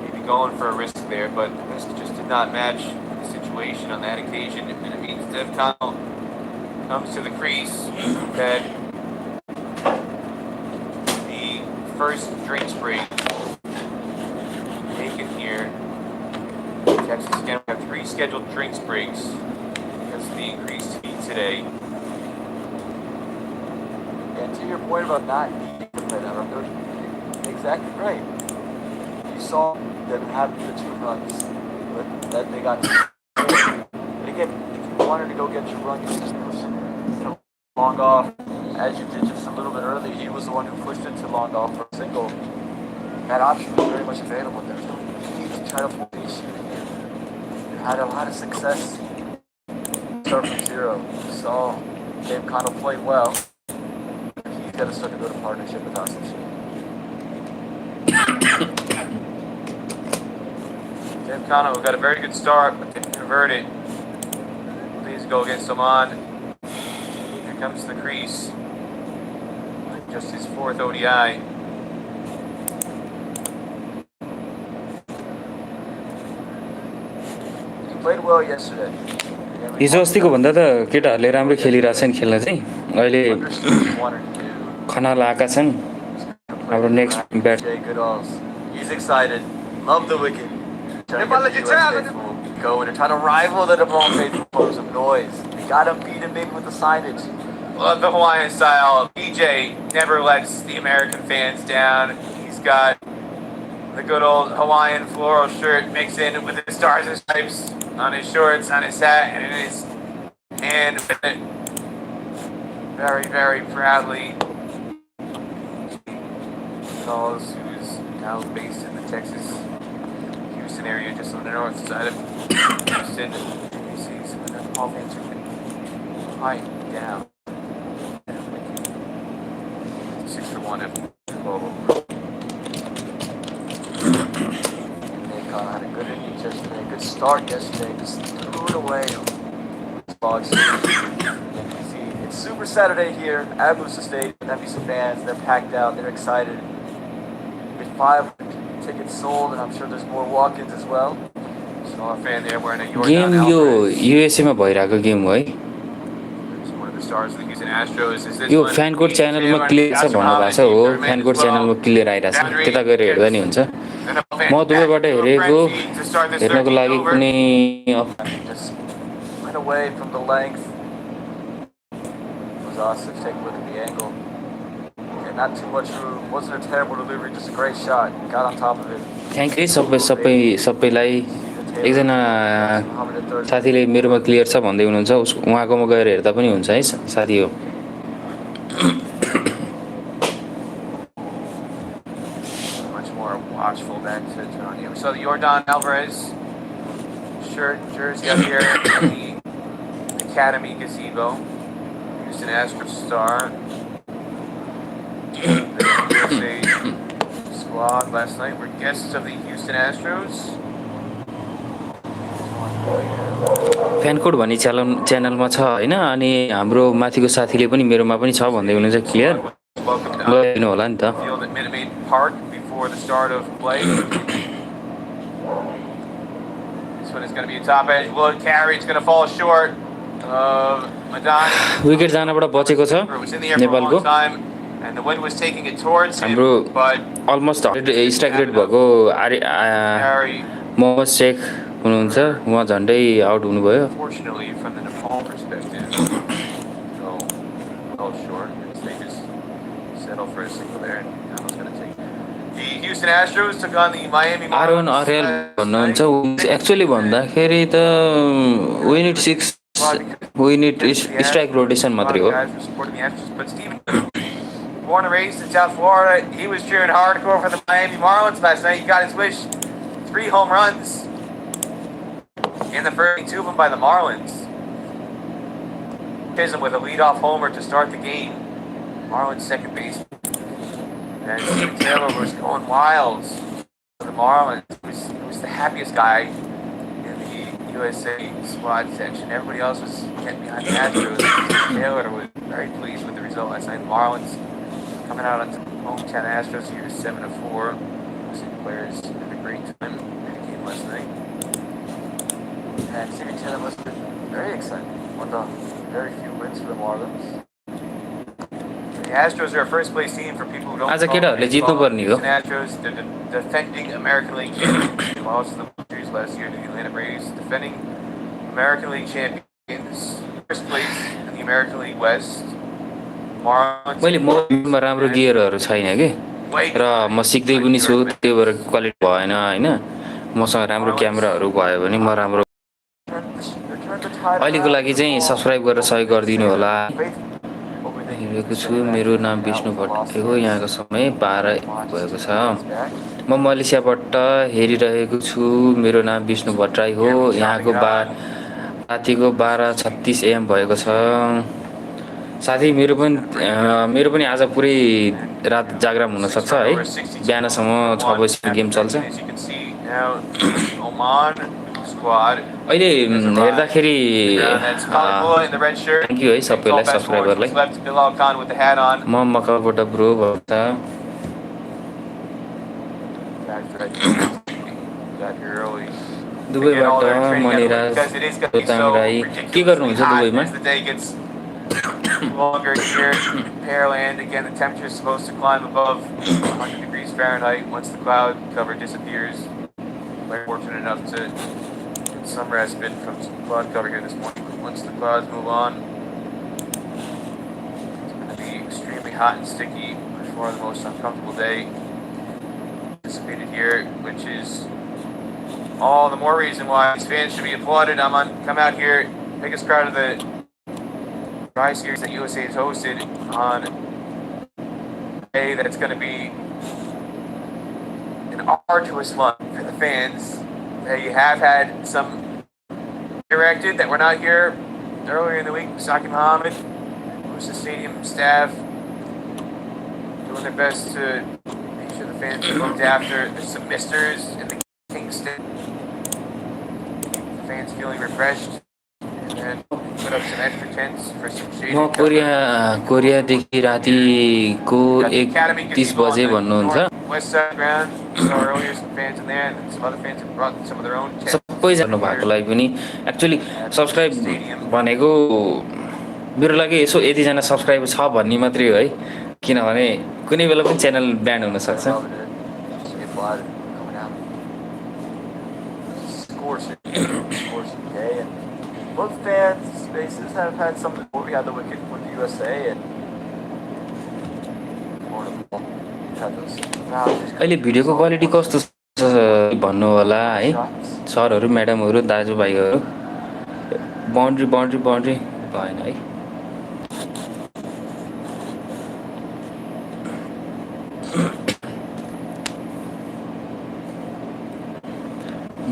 A: maybe going for a risk there, but the risk just did not match the situation on that occasion, and it means Dev Connell comes to the crease that the first drinks break taken here. Texas again, we have 3 scheduled drinks breaks because of the increased heat today.
B: And to your point about not needing to play that run, they're exactly right. You saw them have the 2 runs, but that they got. But again, if you wanted to go get your run, you just push it long off, as you did just a little bit earlier. He was the one who pushed it to long off for a single. That option was very much available. There's no need to try to force shooting it. You had a lot of success. Start from 0. You saw Dave Connell play well. He's got to start to go to partnership with us.
A: Dave Connell got a very good start, but didn't convert it. Please go against Oman. Comes to the crease. Just his 4th ODI.
B: He played well yesterday.
C: हिजो अस्तिको भन्दा त केटाहरूले राम्रो खेलिरहेछन् खेल्न चाहिँ अहिले खनाल आएका छन् हाम्रो next bat
B: He's excited. Love the wicket. Nepal go and try to rival the Nepal faithful for some noise. You gotta beat him in with the signage.
A: Love the Hawaiian style. PJ never lets the American fans down. He's got the good old Hawaiian floral shirt mixed in with the stars and stripes on his shorts, on his hat, and in his hand with it. Very, very proudly. Charles, who's now based in the Texas, Houston area, just on the north side of Houston. You see some of the Hall fans are getting high down. 6-1 if global.
B: Had a good innings yesterday, good start yesterday, just threw it away. It's Super Saturday here at Booster Stadium. NBC fans, they're packed out, they're excited. With 5 tickets sold, and I'm sure there's more walk-ins as well.
A: Saw a fan there wearing a
C: game
A: Jordan
C: yo
A: Alvarez.
C: USA मा भइरहेको game हो है
A: He's one of the stars of the Houston Astros. Is this
C: yo
A: one
C: fan code च्यानलमा clear छ भन्नुभएको छ हो fan code च्यानलमा क्लियर आइरहेछ त्यता गएर हेर्दा नि हुन्छ म दुबईबाट हेरेको हेर्नको लागि कुनै
B: Just went away from the length. Was awesome. Take a look at the angle. Okay, not too much room. Wasn't a terrible delivery, just a great shot. Got on top of it.
C: Thank you सबैलाई एकजना साथीले मेरोमा clear छ भन्दै हुनुहुन्छ उहाँकोमा गएर हेर्दा पनि हुन्छ है साथी हो
A: much more watchful back to John here. So the Jordan Alvarez shirt, jersey up here at the Academy Gazebo. Houston Astros star. The USA squad last night were guests of the Houston Astros.
C: Fan code भन्ने च्यानलमा छ होइन अनि हाम्रो माथिको साथीले पनि मेरोमा पनि छ भन्दै हुनुहुन्छ क्लियर गइनु होला नि त
A: Field at Minute Maid Park before the start of play. This one is going to be a top edge wood carry. It's going to fall short of Madani.
C: Wicket जानबाट बचेको छ
A: It was in the air for a
C: नेपालको
A: long time, and the wind was taking it towards him.
C: हाम्रो
A: But
C: almost 100 strike rate भएको
A: Harry,
C: Mohammad Sheikh हुनुहुन्छ उहाँ झन्डै out हुनुभयो
A: fortunately, from the Nepal perspective, fell short. They just settled for a single there, and that was going to take. The Houston Astros took on the Miami
C: Aron
A: Marlins.
C: Aryal भन्नुहुन्छ actually भन्दाखेरि त we need 6 we need strike rotation मात्रै हो
A: Guys were supporting the Astros, but Steven, born and raised in South Florida, he was cheering hardcore for the Miami Marlins last night. He got his wish. 3 home runs in the first, 2 of them by the Marlins. Chisholm with a leadoff homer to start the game. Marlins second base. And Steven Taylor was going wild for the Marlins. He was the happiest guy in the USA squad section. Everybody else was getting behind the Astros. Taylor was very pleased with the result last night. The Marlins coming out on hometown Astros here 7-4. Players had a great time in the game last night.
B: And Steven Taylor must have been very excited. One of the very few wins for the Marlins.
A: The Astros are a first place team for people who don't
C: आज केटाहरूले जित्नुपर्ने हो
A: The Astros, the defending American League champions. They lost the World Series last year to the Atlanta Braves. Defending American League champions. First place in the American League West. Marlins.
C: मैले मोबाइलमा राम्रो गियरहरू छैन कि र म सिक्दै पनि छु त्यो भएर क्वालिटी भएन होइन मसँग राम्रो क्यामेराहरू भयो भने म राम्रो अहिलेको लागि चाहिँ सब्सक्राइब गरेर सहयोग गरिदिनु होला हेरेको छु मेरो नाम विष्णु भट्टराई हो यहाँको समय 12 भएको छ म मलेसियाबाट हेरिरहेको छु मेरो नाम विष्णु भट्टराई हो यहाँको रातिको 12:36 AM भएको छ साथी मेरो पनि आज पुरै रात जागराम हुन सक्छ है बिहानसम्म 6 बजेसम्म गेम चल्छ अहिले हेर्दाखेरि थ्याङ्क यू है सबैलाई सब्सक्राइबरलाई म मकवाबाट ब्रो भन्छ दुबईबाट मनिरा रोताङ राई के गर्नुहुन्छ दुबईमा
A: Longer here in Pearland. Again, the temperature is supposed to climb above 100 degrees Fahrenheit once the cloud cover disappears. We're fortunate enough to get some respite from some cloud cover here this morning. But once the clouds move on, it's going to be extremely hot and sticky. By far the most uncomfortable day anticipated here. here, which is all the more reason why these fans should be applauded. Come out here, biggest crowd of the Tri Series that USA has hosted on a day that's going to be an arduous month for the fans. You have had some directed that were not here earlier in the week. Saki Muhammad, who's the stadium staff, doing their best to make sure the fans are looked after. There's some misters in the Kingston. The fans feeling refreshed. And then put up some extra tents for some shade.
C: म कोरियादेखि रातिको 1:30 बजे भन्नुहुन्छ
A: West side ground. Saw earlier some fans in there, and some other fans have brought some of their own tents.
C: सबै जानु भएकोलाई पनि actually subscribe भनेको मेरो लागि यसो यतिजना सब्स्क्राइबर छ भन्ने मात्रै हो है, किनभने कुनै बेला पनि च्यानल ब्यान हुन सक्छ।
B: Both fans' spaces have had some. We had the wicket for the USA and
C: अहिले भिडियोको क्वालिटी कस्तो छ भन्नु होला है सरहरू, म्याडमहरू, दाजुभाइहरू। बाउन्ड्री बाउन्ड्री बाउन्ड्री भएन है।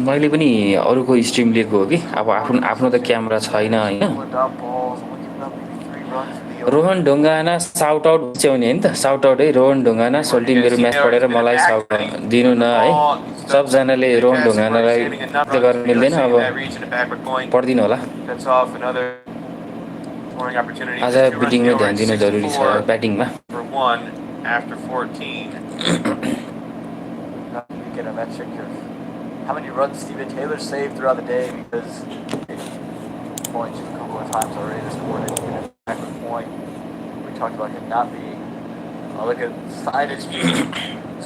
C: मैले पनि अरूको स्ट्रिम लिएको हो कि, अब आफ्नो त क्यामेरा छैन हैन। रोहन ढुङ्गाना साउट आउट च्याउने हैन त, साउट आउट है रोहन ढुङ्गाना। सोल्टी मेरो म्याच पढेर मलाई साउट दिनु न है। सबजनाले रोहन ढुङ्गानालाई त गर्न मिल्दैन, अब पढ्दिनु होला। आज ब्याटिङमै ध्यान दिनु जरुरी छ, ब्याटिङमा।
B: How many runs Steven Taylor saved throughout the day, because points a couple of times already this morning. Back to the point, we talked about him not being. Oh, look at signage.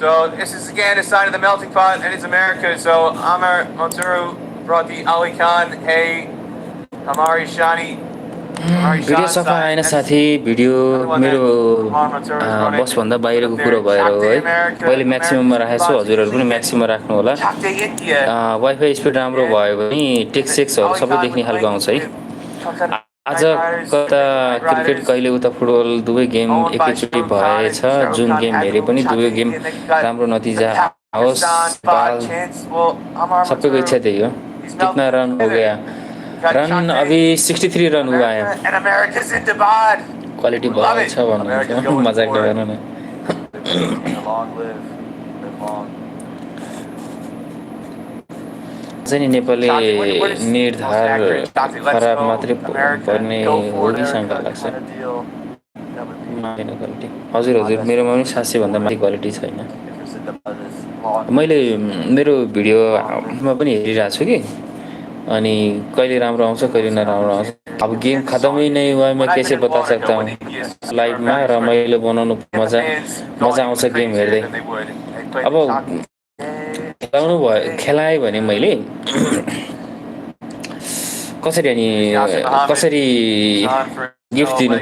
A: So this is again a sign of the melting pot, and it's America. So Amar Mansuru brought the Ali Khan, hey, Amari Shani.
C: Video सफा आएन साथी, video मेरो बसभन्दा बाहिरको कुरो भएर हो है। मैले म्याक्सिमममा राखेको छु, हजुरहरू पनि म्याक्सिमममा राख्नु होला। वाइफाई स्पिड राम्रो भयो भने टेक्सहरू सबै देख्ने खालको आउँछ है। आज कता क्रिकेट कहिले उता फुटबल दुवै गेम एकैचोटि भएछ। जुन गेम हेरे पनि दुवै गेम राम्रो नतिजा आओस्। सबैको इच्छा त्यही हो। कितना रन हो गया? रन अभी 63 रन हुआ है। क्वालिटी बहुत छ भन्नुहुन्छ, मजाक गर्नु न। चाहिँ नेपाली निर्धार खराब मात्रै पर्ने हो कि शङ्का लाग्छ। हजुर मेरोमा पनि 700 भन्दा माथि क्वालिटी छैन। मैले मेरो भिडियोमा पनि हेरिरहेको छु कि, अनि कहिले राम्रो आउँछ कहिले नराम्रो आउँछ। अब गेम खत्मै नै हुआ मैं कैसे बता सकता हूँ। लाइभमा रमाइलो बनाउनु मजा आउँछ गेम हेर्दै। अब खेलाउनु भयो, खेलाएँ भने मैले कसरी गिफ्ट दिनु।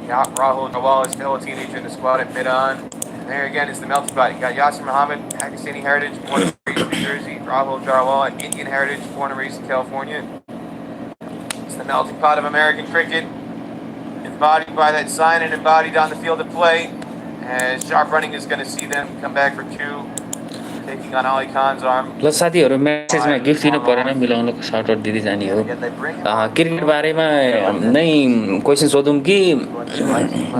A: Rahul Nawal is still a teenager in the squad at mid-on. There again is the melting pot. You got Yasir Muhammad, Pakistani heritage, born and raised in New Jersey. Rahul Jarwal, Indian heritage, born and raised in California. It's the melting pot of American cricket, embodied by that sign and embodied on the field of play. As sharp running is going to see them come back for two, taking on Ali Khan's arm.
C: ल साथीहरु, मेसेजमा gift दिनु परेन, मिलाउनको sort out दिदी जानी हो। Cricket बारेमा नै question सोधौं कि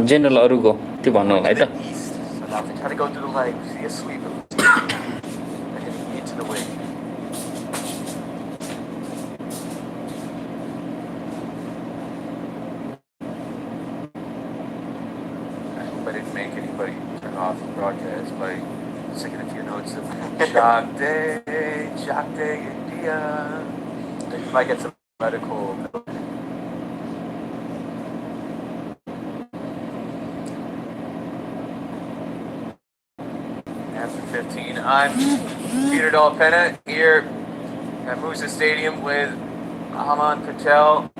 C: जेनरल अरुको त्यो भन्नु होला है त।
A: I didn't make anybody turn off the broadcast by singing a few notes of Chakde, India.
B: You might get some medical.
A: After 15, I'm Peter Dalpena here at Musa Stadium with Haman Patel.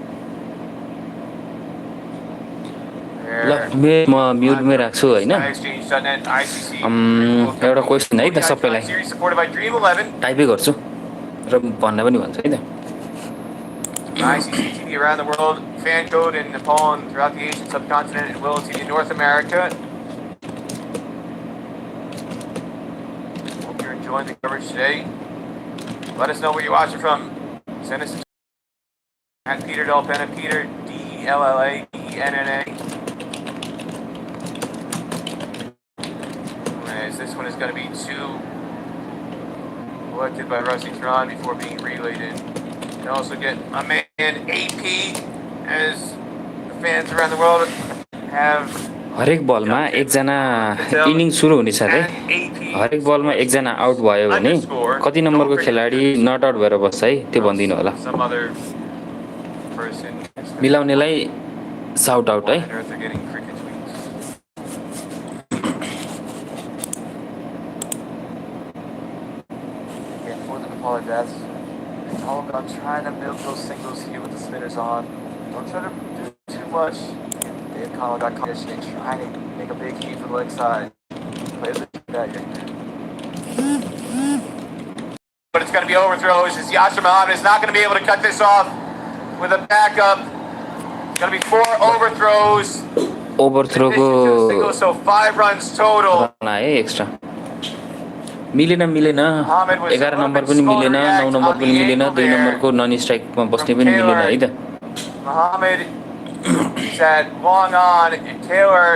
C: ल म म्युटमै राख्छु होइन एउटा question है त सबैलाई टाइपै गर्छु र भन्न पनि भन्छु है त
A: ICC TV around the world, fan code in Nepal and throughout the Asian subcontinent, and Willow TV in North America. Hope you're enjoying the coverage today. Let us know where you're watching from. Send us at Peter Delpenna, Peter DELLADENNA. As this one is going to be two collected by Rusty Tron before being relayed in. You can also get my man AP, as the fans around the world have.
C: हरेक बलमा एकजना inning सुरु हुने साथै हरेक बलमा एकजना out भयो भने कति नम्बरको खेलाडी नट आउट भएर बस्छ है त्यो भनिदिनु होला मिलाउनेलाई साउट आउट है
B: It's all about trying to milk those singles here with the spinners on. Don't try to do too much. Dave Connell got conditioning, trying to make a big heat for the leg side. Play the that you're
A: But it's going to be overthrows as Yasser Muhammad is not going to be able to cut this off with a backup. It's going to be 4 overthrows.
C: Overthrow
A: so 5 runs total.
C: Extra. मिलेन 11 number पनि मिलेन 9 number पनि मिलेन 2 नम्बरको none स्ट्राइकमा बस्ने पनि मिलेन है त
A: Muhammad is at long on and Taylor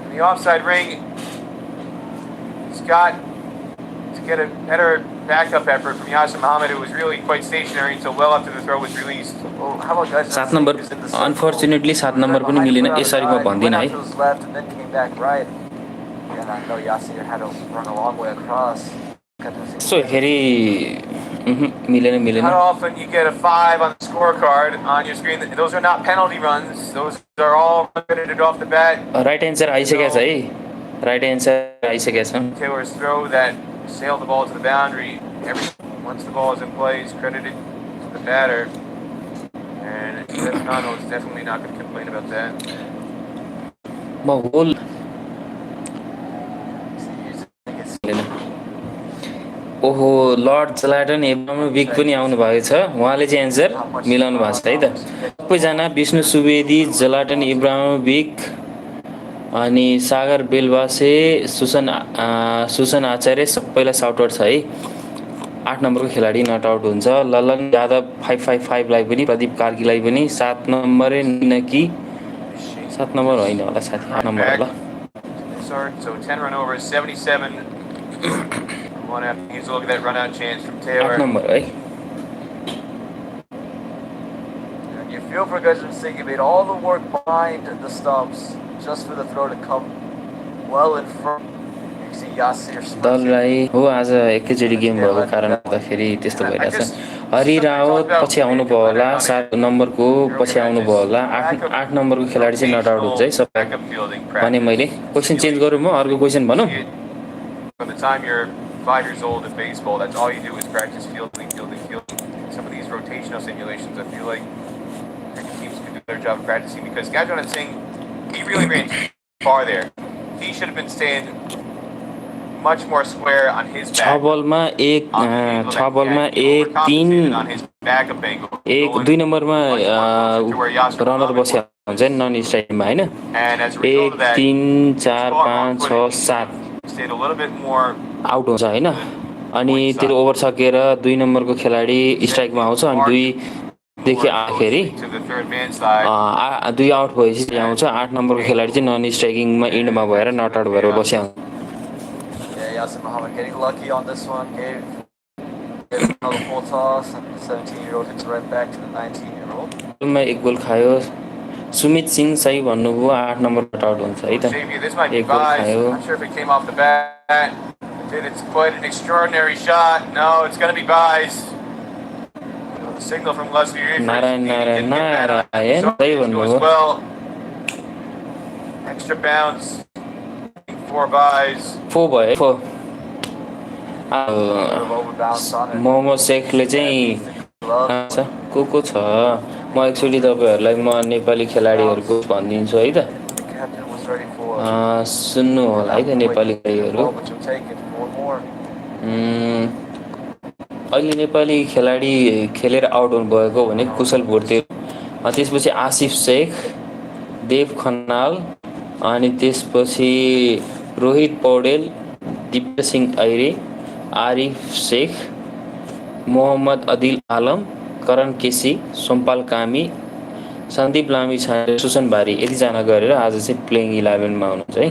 A: in the offside ring. He's got to get a better backup effort from Yasser Muhammad, who was really quite stationary until well after the throw was released.
B: Well, how about guys?
C: 7 number unfortunately 7 number पनि मिलेन यसरी म भन्दिन है
B: And I know Yasser had to run a long way across.
C: So हेरी मिलेन
A: How often you get a 5 on the scorecard on your screen? Those are not penalty runs. Those are all credited off the bat.
C: Right answer आइसकेको छ है right answer आइसकेको छ
A: Taylor's throw that sailed the ball to the boundary. Once the ball is in play, is credited to the batter. And Stefano is definitely not going to complain about that.
C: म होल ओहो lord Zlatan Ibrahimovic पनि आउनु भएको छ उहाँले चाहिँ answer मिलाउनु भएको छ है त सबैजना विष्णु सुवेदी जलाटन इब्राहिमोभिच अनि सागर बेलवासे सुसन आचार्य सबैलाई साउट आउट छ है 8 नम्बरको खेलाडी नट आउट हुन्छ ललन यादव 555 लाई पनि प्रदीप कार्कीलाई पनि 7 नम्बरै नकी 7 नम्बर होइन होला साथी 8 नम्बर होला
A: So 10 run over 77. One after he's a look at that run out chance from Taylor.
C: 8 number, right?
B: And you feel for guys in sync, he made all the work behind the stumps just for the throw to come well in front. You see Yasser.
C: दललाई हो आज एकैचोटि game भएको कारणले गर्दाखेरि त्यस्तो भइरहेछ हरि रावत पछि आउनु भयो होला 7 नम्बरको पछि आउनु भयो होला 8 नम्बरको खेलाडी चाहिँ नट आउट हुन्छ है सबै भने मैले क्वेशन चेन्ज गरौँ म अर्को क्वेशन भनौँ
A: From the time you're 5 years old in baseball, that's all you do is practice fielding. Some of these rotational simulations, I feel like cricket teams could do a better job of practicing because Gajran Singh, he really ran far there. He should have been staying much more square on his back.
C: 6 बलमा 1 3 1 2 नम्बरमा runner बस्या हुन्छ नि none स्ट्राइकमा हैन 1 3 4 5 6 7 out हुन्छ हैन अनि त्यो over सकेर 2 नम्बरको खेलाडी स्ट्राइकमा आउँछ अनि 2 देखि आखेरि 2 आउट भएपछि आउँछ 8 नम्बरको खेलाडी चाहिँ नन स्ट्राइकिङमा एन्डमा भएर नट आउट भएर बस्या
B: Yasser Muhammad getting lucky on this one, gave another full toss, and the 17-year-old hits right back to the 19-year-old.
C: मा एक गोल खायो सुमित सिंह सही भन्नुभयो 8 नम्बर नट आउट हुन्छ है त एक गोल खायो
A: I'm sure if it came off the bat. It's quite an extraordinary shot. No, it's going to be buys. The signal from Leslie.
C: Narayan सही भन्नुभयो
A: well. Extra bounce. 4 buys.
C: 4 भयो मोमो शेखले चाहिँ को छ म एक्चुअली तपाईहरुलाई म नेपाली खेलाडीहरुको भनिदिन्छु है त सुन्नु होला है त नेपाली खेलाडीहरू। अहिले नेपाली खेलाडी खेलेर आउट हुनुभएको भने कुशल भुर्ते, त्यसपछि आसिफ शेख, देव खनाल, अनि त्यसपछि रोहित पौडेल, दिव्य सिंह ऐरे, आरिफ शेख, मोहम्मद अदिल आलम, करण केसी, सोमपाल कामी, सन्दीप लामी छाने, सुसन बारी, यतिजना गरेर आज चाहिँ प्लेइङ 11मा हुनुहुन्छ है।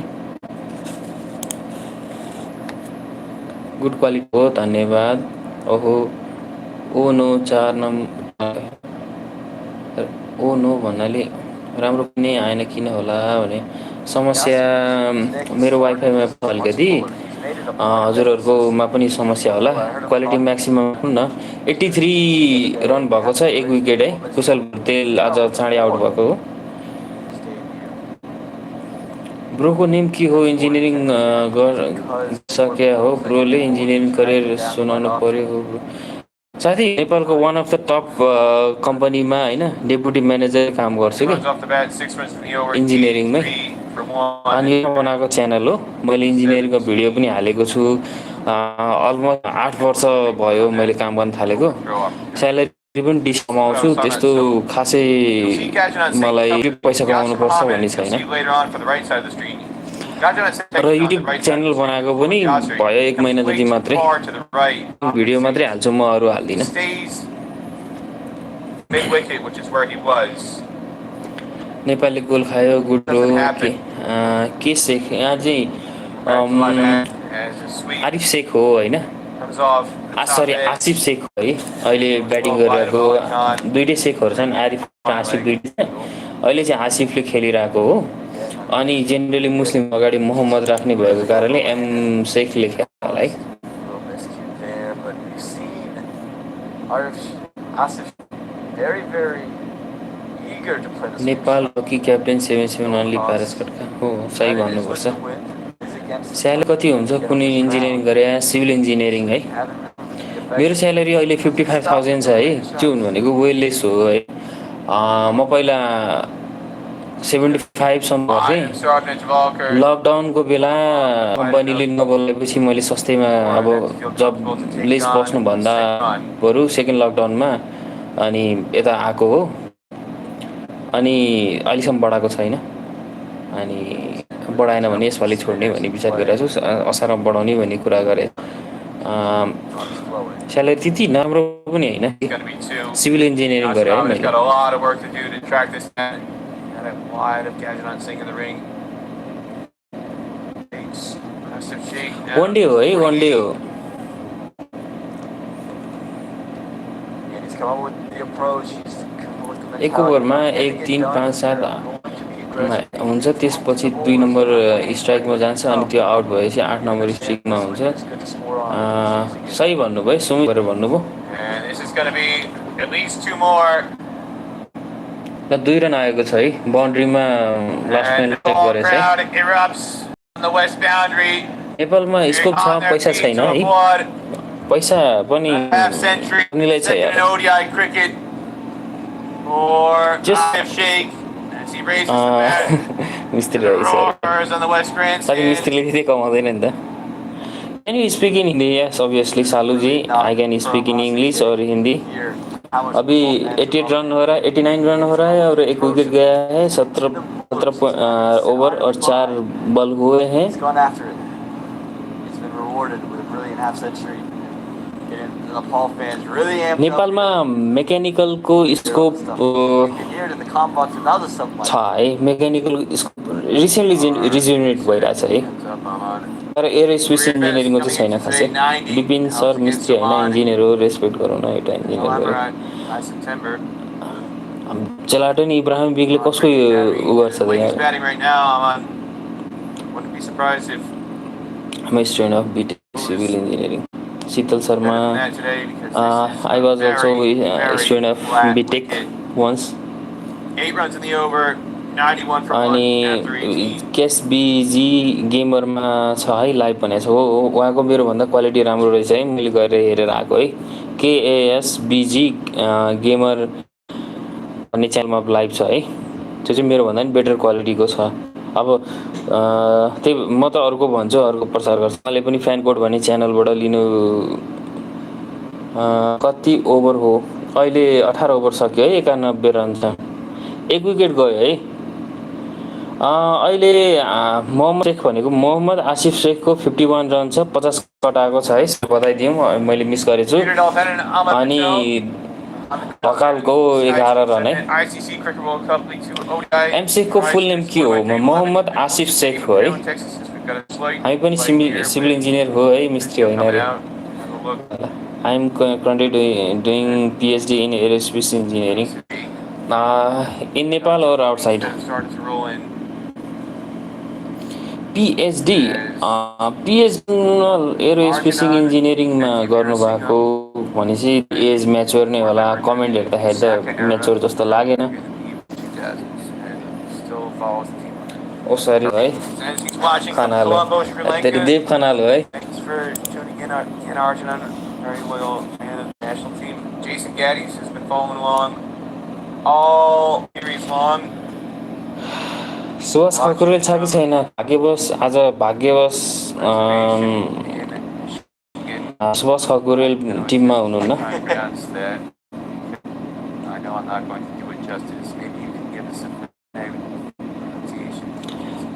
C: गुड क्वालिटी हो, धन्यवाद। ओहो, oh no 4 number, oh no भन्नाले राम्रो पनि आएन किन होला भने समस्या मेरो वाइफाईमा अलिकति हजुरहरूकोमा पनि समस्या होला। क्वालिटी म्याक्सिमम न 83 रन भएको छ, 1 विकेट है। कुशल भुर्तेल आज चाँडै आउट भएको हो। ब्रोको नेम के हो? इन्जिनियरिङ गरिसक्या हो ब्रोले, इन्जिनियरिङ करियर सुनाउनु पर्यो हो ब्रो। साथी नेपालको वान अफ द टप कम्पनीमा होइन डेपुटी म्यानेजर काम गर्छु कि इन्जिनियरिङमै, अनि बनाएको च्यानल हो। मैले इन्जिनियरिङको भिडियो पनि हालेको छु। अलमोस्ट 8 वर्ष भयो मैले काम गर्न थालेको। स्यालेरी पनि डिस कमाउँछु, त्यस्तो खासै मलाई पैसा कमाउनुपर्छ भन्ने छैन। र युट्युब च्यानल बनाएको पनि भयो 1 महिना जति मात्रै, भिडियो मात्रै हाल्छु म, अरू हाल्दिनँ। नेपाली गोल खायो, गुड हो। के शेख यहाँ चाहिँ आरिफ शेख हो होइन, सरी आसिफ शेख हो है। अहिले ब्याटिङ गरिरहेको दुईटै शेखहरू छन्, आरिफ र आसिफ दुईटै। अहिले चाहिँ आसिफले खेलिरहेको हो, अनि जेनरली मुस्लिम अगाडि मोहम्मद राख्ने भएको कारणले एम शेख लेख्या होला है। नेपाल हकी क्याप्टेन 77 अन्ली पारस खड्का हो, सही भन्नुपर्छ। स्यालेरी कति हुन्छ कुनै इन्जिनियरिङ गरे? सिभिल इन्जिनियरिङ है। मेरो स्यालेरी अहिले 55,000 छ है। त्यो भनेको वेललेस हो है। म पहिला 75 सम्म गर्थेँ। लकडाउनको बेला कम्पनीले नबोलाएपछि मैले सस्तैमा अब जबलेस बस्नुभन्दा बरु सेकेन्ड लकडाउनमा अनि यता आएको हो, अनि अहिलेसम्म बढाएको छैन। अनि बढाएन भने यसपालि छोड्ने भन्ने विचार गरिरहेको छु। असारमा बढाउने भन्ने कुरा गरेँ। स्यालेरी त्यति नराम्रो पनि होइन, सिभिल इन्जिनियरिङ गरेँ है मैले। वान डे हो है, वान डे हो। एक ओभरमा 1, 3, 5, 7 हुन्छ, त्यसपछि 2 नम्बर स्ट्राइकमा जान्छ, अनि त्यो आउट भएपछि 8 नम्बर स्ट्राइकमा हुन्छ। सही भन्नुभयो, सुमी गरेर भन्नुभयो। 2 रन आएको छ है, बाउन्ड्रीमा लास्ट मैन गरेछ है। नेपालमा स्कोप छ, पैसा छैन है। पैसा पनि उनीलाई छ यार। मिस्त्री रहेछ, साथी मिस्त्रीले त्यति कमाउँदैन नि त। Can you speak in Hindi? Yes, obviously, Salu ji. I can speak in English और हिंदी। अभी 88 रन हो रहा है, 89 रन हो रहा है और 1 विकेट गया है। 17 ओवर और 4 बॉल हुए हैं। नेपालमा मेकानिकलको स्कोप छ है। मेकानिकल स्कोप रिसेन्टली रिजुनेट भइरहेछ है, तर एरोस्पेस इन्जिनियरिङको चाहिँ छैन खासै। विपिन सर मिस्त्री होइन, इन्जिनियर हो, रेस्पेक्ट गरौँ न, एउटा इन्जिनियर हो। चलाटो नि इब्राहिम बिगले कसको उ गर्छ त यहाँ? I'm a student of BTech Civil Engineering. Sheetal Sharma. I was also a student of BTech once.
A: 8 runs in the over, 91 for one after 18.
C: केएसबीजी गेमरमा छ है, लाइभ भनेको छ हो। उहाँको मेरोभन्दा क्वालिटी राम्रो रहेछ है, मैले गरेर हेरेर आएको है। केएसबीजी गेमर भन्ने च्यानलमा लाइभ छ है, त्यो चाहिँ मेरोभन्दा पनि बेटर क्वालिटीको छ। अब त्यही म त अर्को भन्छु, अर्को प्रचार गर्छु। उहाँले पनि फ्यान कोड भन्ने च्यानलबाट लिनु। कति ओभर हो अहिले? 18 ओभर सक्यो है, 91 रन छ, 1 विकेट गयो है। अहिले मोहम्मद शेख भनेको मोहम्मद आसिफ शेखको 51 रन छ, 50 कटाएको छ है, बताइदिउँ, मैले मिस गरेछु। अनि ढकालको 11 रन है। एमसेखको फुल नेम के हो? मोहम्मद आसिफ शेख हो है। हामी पनि सिभिल इन्जिनियर हो है, मिस्त्री होइन अरे। I am currently doing PhD in aerospace engineering इन नेपाल और आउटसाइड। PhD एरोस्पेसिङ इन्जिनियरिङमा गर्नुभएको भनेपछि एज म्याच्योर नै होला। कमेन्ट हेर्दाखेरि त म्याच्योर जस्तो लागेन। ओ सरी है, खनाल तेरि देव खनाल है। सुवास खकुरेल छ कि छैन? भाग्यवश आज भाग्यवश सुवास खकुरेल टिममा हुनुहुन्न।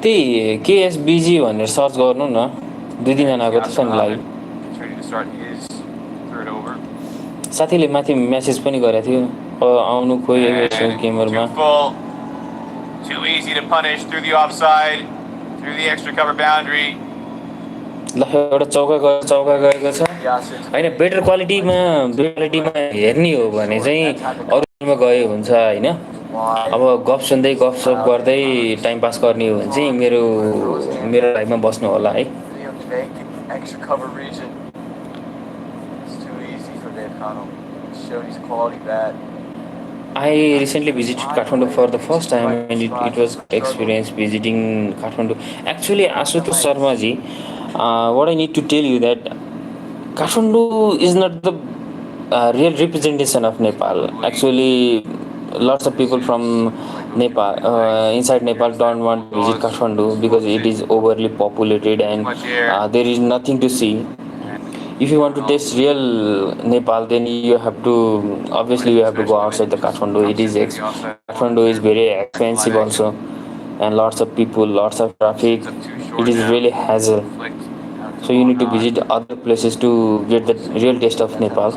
C: त्यही KSBG भनेर सर्च गर्नु न, 2-3जनाको त छ नि लाइभ। साथीले माथि मेसेज पनि गरेको थियो, आउनु खोइ गेमरमा।
A: Too easy to punish through the offside, through the extra cover boundary.
C: ल एउटा चौका गएको छ होइन। बेटर क्वालिटीमा हेर्ने हो भने चाहिँ अरूमा गयो हुन्छ होइन। अब गफ सुन्दै गफसफ गर्दै टाइम पास गर्ने हो भने चाहिँ मेरो लाइफमा बस्नु होला है। I recently visited Kathmandu for the first time and it was experience visiting Kathmandu. Actually, Ashutosh Sharma ji, what I need to tell you that Kathmandu is not the real representation of Nepal. Actually, lots of people from Nepal, inside Nepal don't want to visit Kathmandu because it is overly populated and there is nothing to see. If you want to taste real Nepal, then you have to go outside the Kathmandu. Kathmandu is very expensive also, and lots of people, lots of traffic. It is really hassle. So you need to visit other places to get the real taste of Nepal.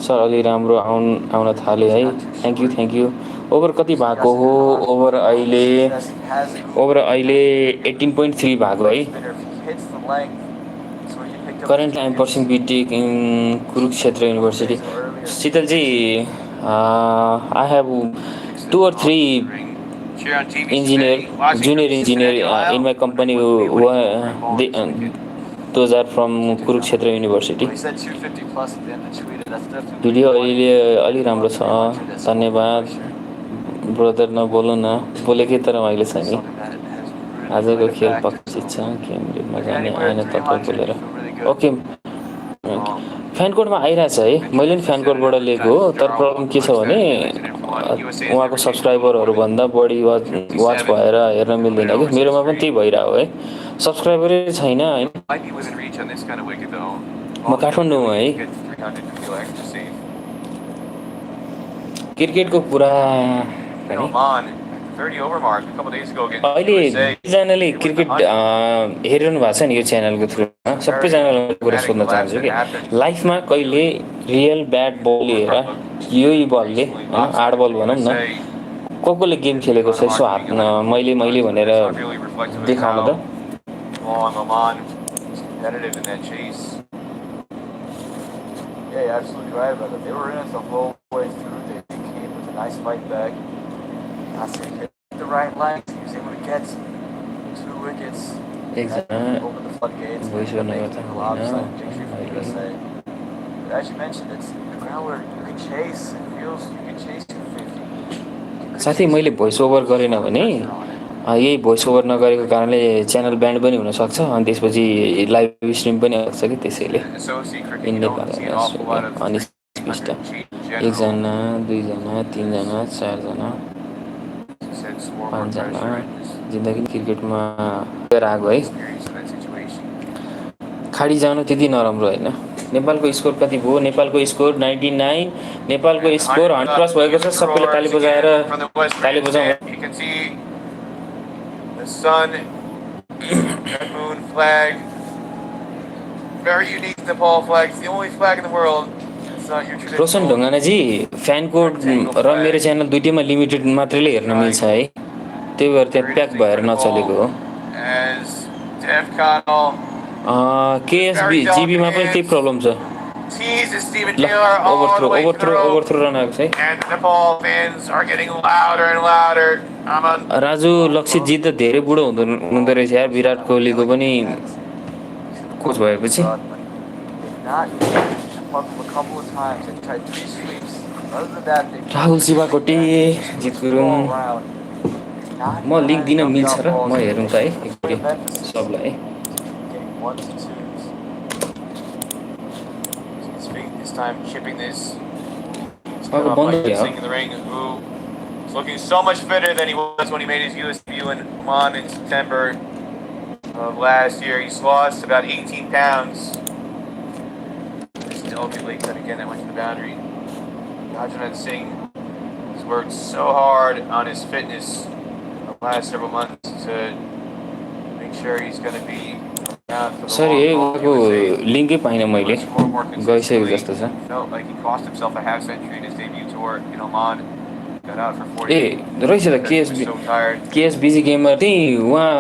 C: Sir अलि राम्रो आउन थाल्यो है। Thank you. Over कति भएको हो? Over अहिले 18.3 भएको है। Currently, I am pursuing BTech in Kurukshetra University. Shitalji, I have 2 or 3 junior engineer in my company. Those are from Kurukshetra University. Video अलि राम्रो छ, धन्यवाद। ब्रदर नबोल्नु न, बोलेकै तर मैले छ नि। आजको खेल पक्का छ, केन्द्रमा जाने आएन तपाईँ बोलेर। ओके, फ्यान कोडमा आइरहेछ है। मैले पनि फ्यान कोडबाट लिएको हो, तर प्रब्लम के छ भने उहाँको सब्सक्राइबरहरू भन्दा बढी वाच भएर हेर्न मिल्दैन कि। मेरोमा पनि त्यही भइरहेको है, सब्सक्राइबरै छैन होइन। म काठमाडौँमा है। क्रिकेटको कुरा अहिले दुईजनाले क्रिकेट हेरिरहनु भएको छ नि यो च्यानलको थ्रुमा। सबैजनालाई कुरा सोध्न चाहन्छु कि लाइफमा कहिले रियल ब्याट बल लिएर यही बलले होइन, आठ बल भनौँ न, कसले गेम खेलेको छ यसो हात मैले भनेर देखाउनु त।
B: Yeah, you're absolutely right about it. They were in it the whole way through. They came with a nice fight back. Nasir hit the right leg. He was able to get 2 wickets.
C: Exactly.
B: Open the floodgates. Making a lot of sign victory for the USA. But as you mentioned, it's the ground where you can chase. It feels you can chase 250.
C: साथी मैले voice over गरेन भने यही voice over नगरेको कारणले channel band पनि हुनसक्छ अनि त्यसपछि लाइभ स्ट्रिम पनि आउँछ कि त्यसैले। इन नेपाल अनि स्पिस्ट 1 जना 2 जना 3 जना 4 जना 5 जना जिन्दगी क्रिकेटमा आगो है
A: experience in that situation.
C: खाडी जानु त्यति नराम्रो होइन नेपालको स्कोर कति भयो नेपालको स्कोर 99 नेपालको स्कोर 100 क्रस भएको छ सबैले ताली बजाएर ताली बजाउँ
A: You can see the sun, red moon flag. Very unique Nepal flag. It's the only flag in the world. It's not your traditional.
C: Roshan Dhungana ji fan code र मेरो च्यानल दुईटैमा लिमिटेड मात्रैले हेर्न मिल्छ है त्यही भएर त्यहाँ प्याक भएर नचलेको हो
A: As Dev Connell
C: केएसबी जीबीमा पनि त्यही प्रब्लम छ
A: teases Steven Taylor all the way through.
C: Overthrow run आएको छ है
A: And the Nepal fans are getting louder and louder.
C: Raju लक्षित जित त धेरै बुढो हुँदो रहेछ यार विराट कोहलीको पनि कोच भएपछि राहुल शिवाकोटी जित गुरुङ म लिङ्क दिन मिल्छ र म हेरौँ त है एकचोटि सबलाई
A: This time chipping this.
C: अब बन्द भयो
A: In the ring, who is looking so much fitter than he was when he made his US debut in Oman in September of last year. He's lost about 18 pounds. Still too late cut again. That went to the boundary. Rajanath Singh has worked so hard on his fitness the last several months to make sure he's going to be around for the
C: सरी है
A: long
C: उहाँको
A: haul.
C: लिङ्कै पाइनँ मैले गइसकेको जस्तो छ
A: Felt like he cost himself a half century in his debut tour in Oman. Got out for 40.
C: ए रहेछ त केएसबिजी गेममा चाहिँ उहाँ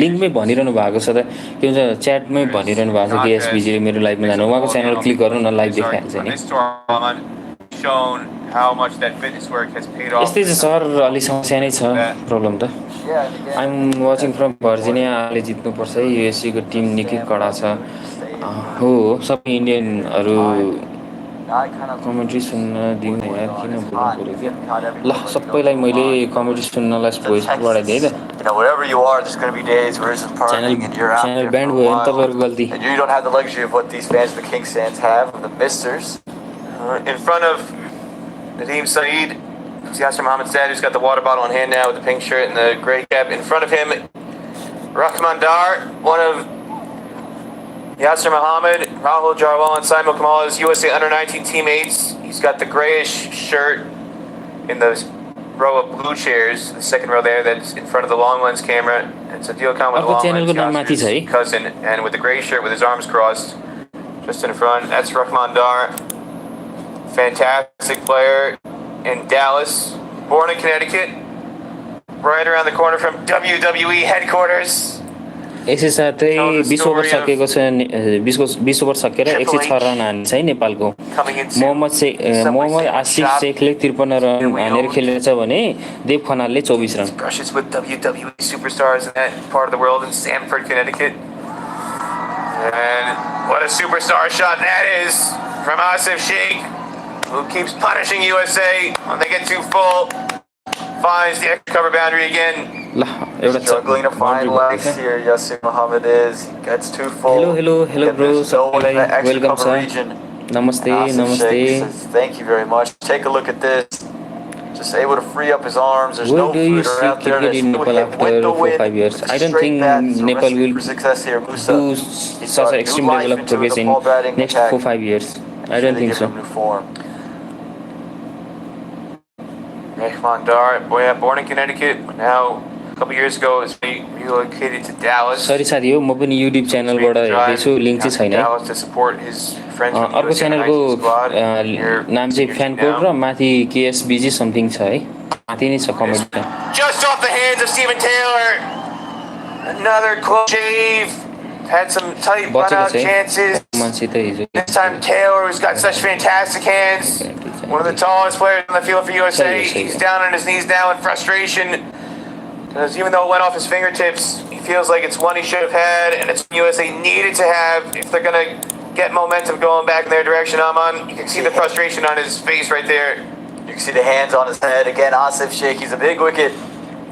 C: लिङ्कमै भनिरहनु भएको छ त के भन्छ च्याटमै भनिरहनु भएको छ केएसबिजीले मेरो लाइभमा जानु उहाँको च्यानल क्लिक गर्नु न लाइभ देखाइहाल्छ नि
A: Shown how much that fitness work has paid off.
C: यस्तै छ सर अलि समस्या नै छ प्रब्लम त आइएम वाचिङ फ्रम भर्जिनिया अहिले जित्नुपर्छ है युएससीको टिम निकै कडा छ हो सबै इन्डियनहरू कमेन्ट्री सुन्न दिउँ यार किन बोल्नु पऱ्यो क्या ल सबैलाई मैले कमेन्ट्री सुन्नलाई भोइस बढाइदिएँ है त च्यानल ब्यान्ड भयो भने तपाईँहरूको गल्ती
B: And you don't have the luxury of what these fans of the Kings fans have, the misters.
A: In front of Nadeem Saeed, it's Yasser Mohammed's dad who's got the water bottle in hand now with the pink shirt and the gray cap. In front of him, Rahman Dar, one of Yasser Mohammed, Rahul Jarwal, and Samuel Kamala's USA Under-19 teammates. He's got the grayish shirt in the row of blue chairs, the second row there that's in front of the long lens camera. It's a deal Khan with the long lens, Yasser's cousin, and with the gray shirt with his arms crossed just in front. That's Rahman Dar. Fantastic player in Dallas, born in Connecticut, right around the corner from WWE headquarters.
C: यसै साथै 20 over सकेको छ 20 over सकेर 106 run हान्छ है नेपालको Mohammad Asif शेखले 53 run हानेर खेलेको छ भने देव खनालले 24 run
A: Brushes with WWE superstars in that part of the world in Stamford, Connecticut. And what a superstar shot that is from Asif Sheikh, who keeps punishing USA when they get too full. Finds the extra cover boundary again.
B: Struggling to find legs here, Yasser Mohammed is. Gets too full.
C: Hello bro. Welcome sir. Namaste.
B: Says, thank you very much. Take a look at this. Just able to free up his arms. There's no footer out there.
C: Cricket in Nepal after 5 years. I don't think Nepal will do such an extreme level of progress in next 4-5 years. I don't think so.
A: Rahman Dar, born in Connecticut, now a couple years ago was relocated to Dallas.
C: Sorry साथी हो म पनि YouTube च्यानलबाट हेर्दैछु link चाहिँ छैन
A: Dallas to support his friends.
C: अर्को च्यानलको नाम चाहिँ फ्यान कोड र माथि KSBG समथिङ छ है माथि नै छ comment
A: Just off the hands of Steven Taylor. Another close shave. Had some tight run-out chances. This time Taylor, who's got such fantastic hands, one of the tallest players on the field for USA. He's down on his knees now in frustration. Because even though it went off his fingertips, he feels like it's one he should have had, and it's one USA needed to have if they're going to get momentum going back in their direction. Aman, you can see the frustration on his face right there.
B: You can see the hands on his head. Again, Asif Sheikh, he's a big wicket.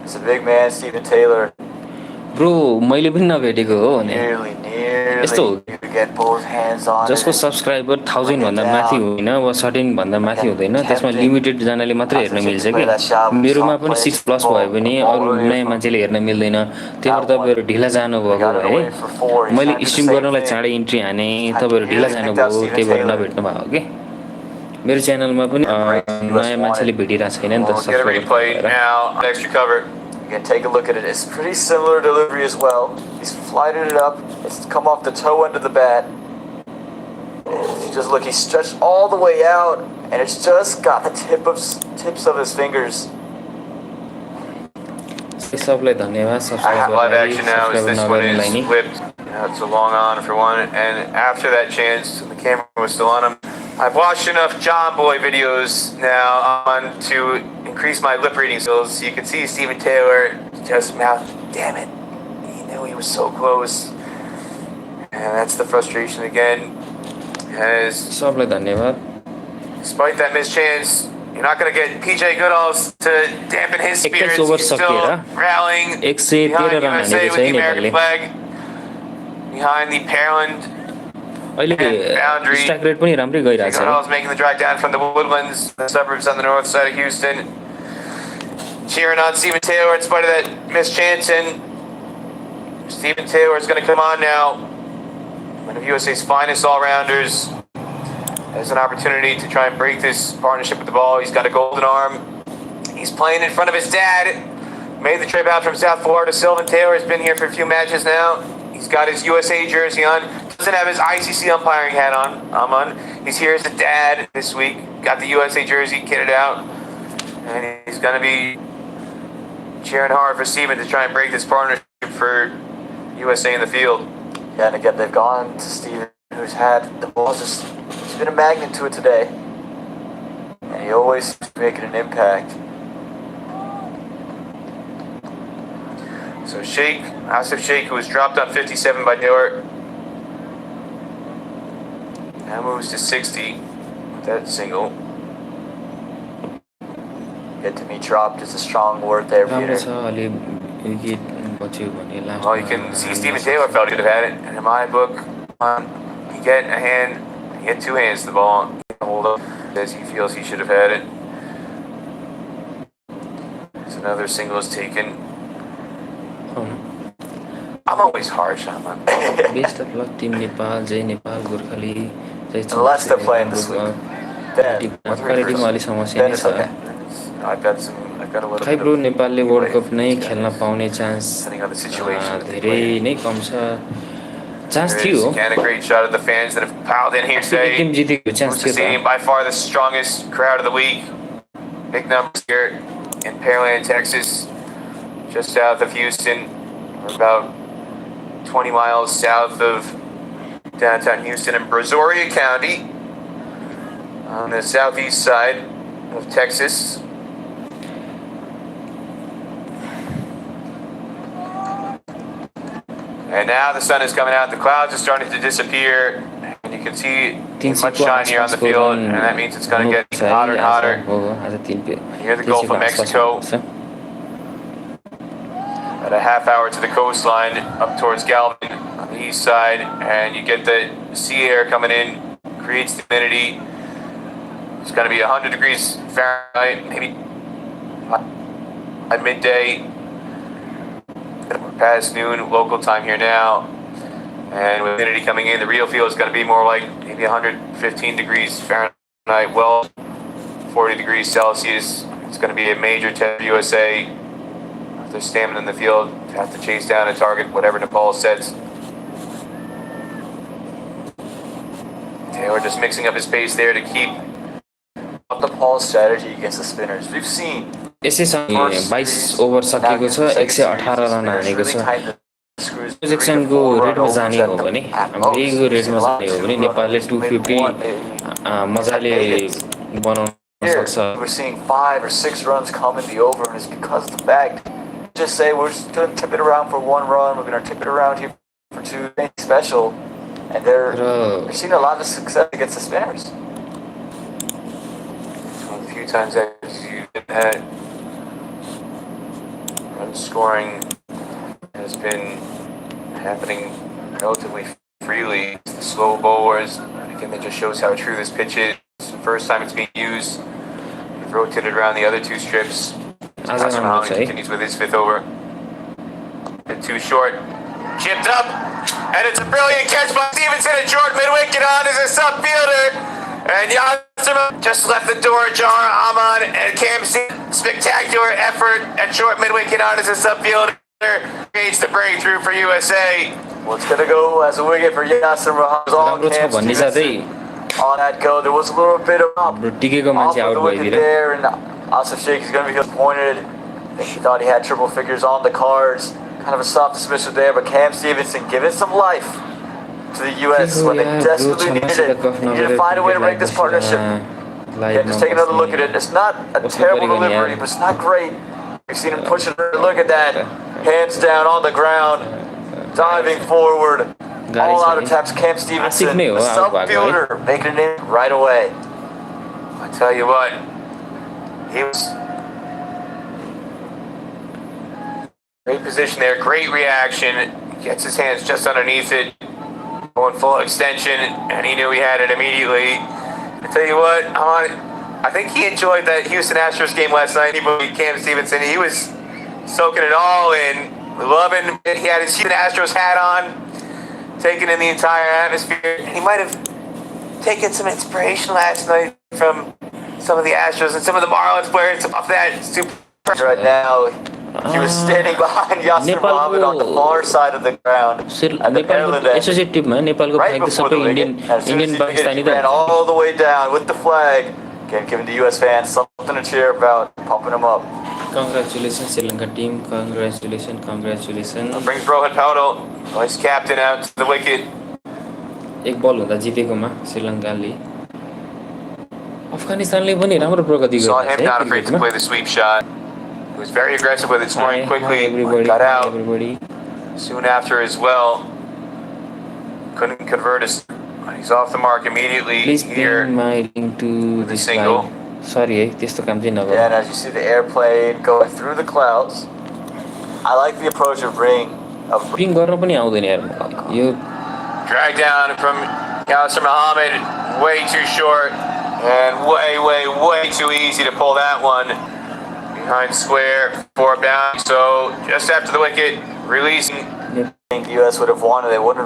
B: He's a big man, Steven Taylor.
C: Bro मैले पनि नभेटेको हो भने यस्तो हो जसको subscriber 1000 भन्दा माथि होइन वा 13 भन्दा माथि हुँदैन त्यसमा लिमिटेड जनाले मात्रै हेर्न मिल्छ कि मेरोमा पनि 6 प्लस भयो भने अरू नयाँ मान्छेले हेर्न मिल्दैन त्यही भएर तपाईँहरू ढिला जानुभएको भए मैले स्ट्रिम गर्नलाई चाँडै इन्ट्री हाने तपाईँहरू ढिला जानुभयो त्यही भएर नभेट्नु भएको हो कि मेरो च्यानलमा पनि नयाँ मान्छेले भेटिरहेको छैन नि त
B: subscriber Again, take a look at it. It's pretty similar delivery as well. He's flighted it up. It's come off the toe end of the bat. If you just look, he's stretched all the way out, and it's just got the tips of his fingers.
A: Live action now as this one is whipped. It's a long on for one, and after that chance, the camera was still on him. I've watched enough John Boy videos now on to increase my lip reading skills. You can see Steven Taylor just mouth, damn it, he knew he was so close. And that's the frustration again. Despite that missed chance, you're not going to get PJ Goodall to dampen his spirits. He's still rallying behind USA with the American flag, behind the Pearland boundary. Goodall's making the drive down from the woodlands, the suburbs on the north side of Houston. Cheering on Steven Taylor in spite of that missed chance, and Steven Taylor is going to come on now. One of USA's finest all-rounders has an opportunity to try and break this partnership with the ball. He's got a golden arm. He's playing in front of his dad. Made the trip out from South Florida. Sylvan Taylor has been here for a few matches now. He's got his USA jersey on. Doesn't have his ICC umpiring hat on. He's here as a dad this week. Got the USA jersey kitted out. And he's going to be cheering hard for Steven to try and break this partnership for USA in the field.
B: Yeah, and again, they've gone to Steven, who's had the ball he's been a magnet to it today. And he always seems to making an impact.
A: So Asif Sheikh, who was dropped on 57 by Taylor, now moves to 60 with that single.
B: Get to me dropped is a strong word there, Peter.
A: Well, you can see Steven Taylor felt he could have had it. And in my book, you get a hand, you get two hands to the ball, you can hold up as he feels he should have had it. There's another single is taken. I'm always harsh on them.
C: Best of luck, Team Nepal, Jai Nepal, Gurkhali.
B: Unless they're playing this week. Then it's okay. I've got a little
C: खै bro नेपालले world cup नै खेल्न पाउने chance धेरै नै कम छ chance थियो
A: and a great shot of the fans that have piled in here today.
C: Team जितेको चान्स थियो
A: Stadium by far the strongest crowd of the week. Big numbers here in Pearland, Texas, just south of Houston. We're about 20 miles south of downtown Houston in Brazoria County on the southeast side of Texas. And now the sun is coming out, the clouds are starting to disappear, and you can see much shine here on the field, and that means it's going to get hotter and hotter near the Gulf of Mexico. At a half hour to the coastline up towards Galvin on the east side, and you get the sea air coming in, creates the humidity. It's going to be 100 degrees Fahrenheit, maybe at midday. We're past noon local time here now, and with humidity coming in, the real feel is going to be more like maybe 115 degrees Fahrenheit, well, 40 degrees Celsius. It's going to be a major test for USA. Their stamina in the field, have to chase down and target whatever Nepal sets. Taylor just mixing up his pace there to keep
B: up Nepal's strategy against the spinners. We've seen
C: यसैसँग 22 over सकिएको छ 118 run हानेको छ प्रोजेक्सनको रेटमा जाने हो भने हाम्रो यहीको रेटमा जाने हो भने नेपालले 250 मजाले बनाउन सक्छ
B: we're seeing 5 or 6 runs come in the over, and it's because of the fact just say we're just going to tip it around for 1 run, we're going to tip it around here for 2, anything special, and they're seeing a lot of success against the spinners.
A: A few times that you've had run scoring has has been happening relatively freely. The slow bowlers, again, that just shows how true this pitch is. First time it's being used. We've rotated around the other two strips. Yasser Mohammed continues with his fifth over. Bit too short. Chipped up, and it's a brilliant catch by Stevenson at short mid-wicket on as a sub fielder. And Yasser just left the door ajar. Ahmad and Cam spectacular effort at short mid-wicket on as a sub fielder. Creates the breakthrough for USA.
B: Well, it's going to go as a wicket for Yasser Mohammed. All Cam Stevenson on that go. There was a little bit of off of the wicket there, and Asif Sheikh is going to be disappointed. I think he thought he had triple figures on the cards. Kind of a soft dismissal there, but Cam Stevenson giving some life to the U.S. when they desperately needed it. They needed to find a way to break this partnership. Yeah, just take another look at it. It's not a terrible delivery, but it's not great. You've seen him pushing. Look at that. Hands down on the ground. Diving forward. All out attempts. Cam Stevenson, the sub fielder, making it in right away.
A: I tell you what, he was great position there, great reaction. Gets his hands just underneath it, going full extension, and he knew he had it immediately. I tell you what, I think he enjoyed that Houston Astros game last night. He believed Cam Stevenson. He was soaking it all in, loving it. He had his Houston Astros hat on, taking in the entire atmosphere. He might have taken some inspiration last night from some of the Astros and some of the Marlins players off that super.
B: Right now, he was standing behind Yasser Mohammed on the far side of the ground. At the Maryland end. Right before the wicket, as soon as he ran all the way down with the flag. Again, giving the U.S. fans something to cheer about, pumping them up.
C: Congratulations, Sri Lanka team. Congratulations.
A: Brings Rohit Paudel, vice captain, out to the wicket.
C: एक बल हुँदा जितेकोमा श्रीलङ्काले अफगानिस्तानले पनि राम्रो प्रगति
A: Saw him not afraid to play the sweep shot. He was very aggressive with it, scoring quickly. Got out soon after as well. Couldn't convert us. He's off the mark immediately.
C: Please
A: here
C: bring my link to
A: the
C: this
A: single.
C: line. Sorry, त्यस्तो काम चाहिँ नगर.
B: Yeah, and as you see the airplane going through the clouds, I like the approach of
C: Bring गर्न पनि आउँदैन यार. यो
A: dragged down from Yasser Mohammed, way too short, and way too easy to pull that one behind square for a bounce. So just after the wicket, releasing.
B: I think the U.S. would have wanted. They would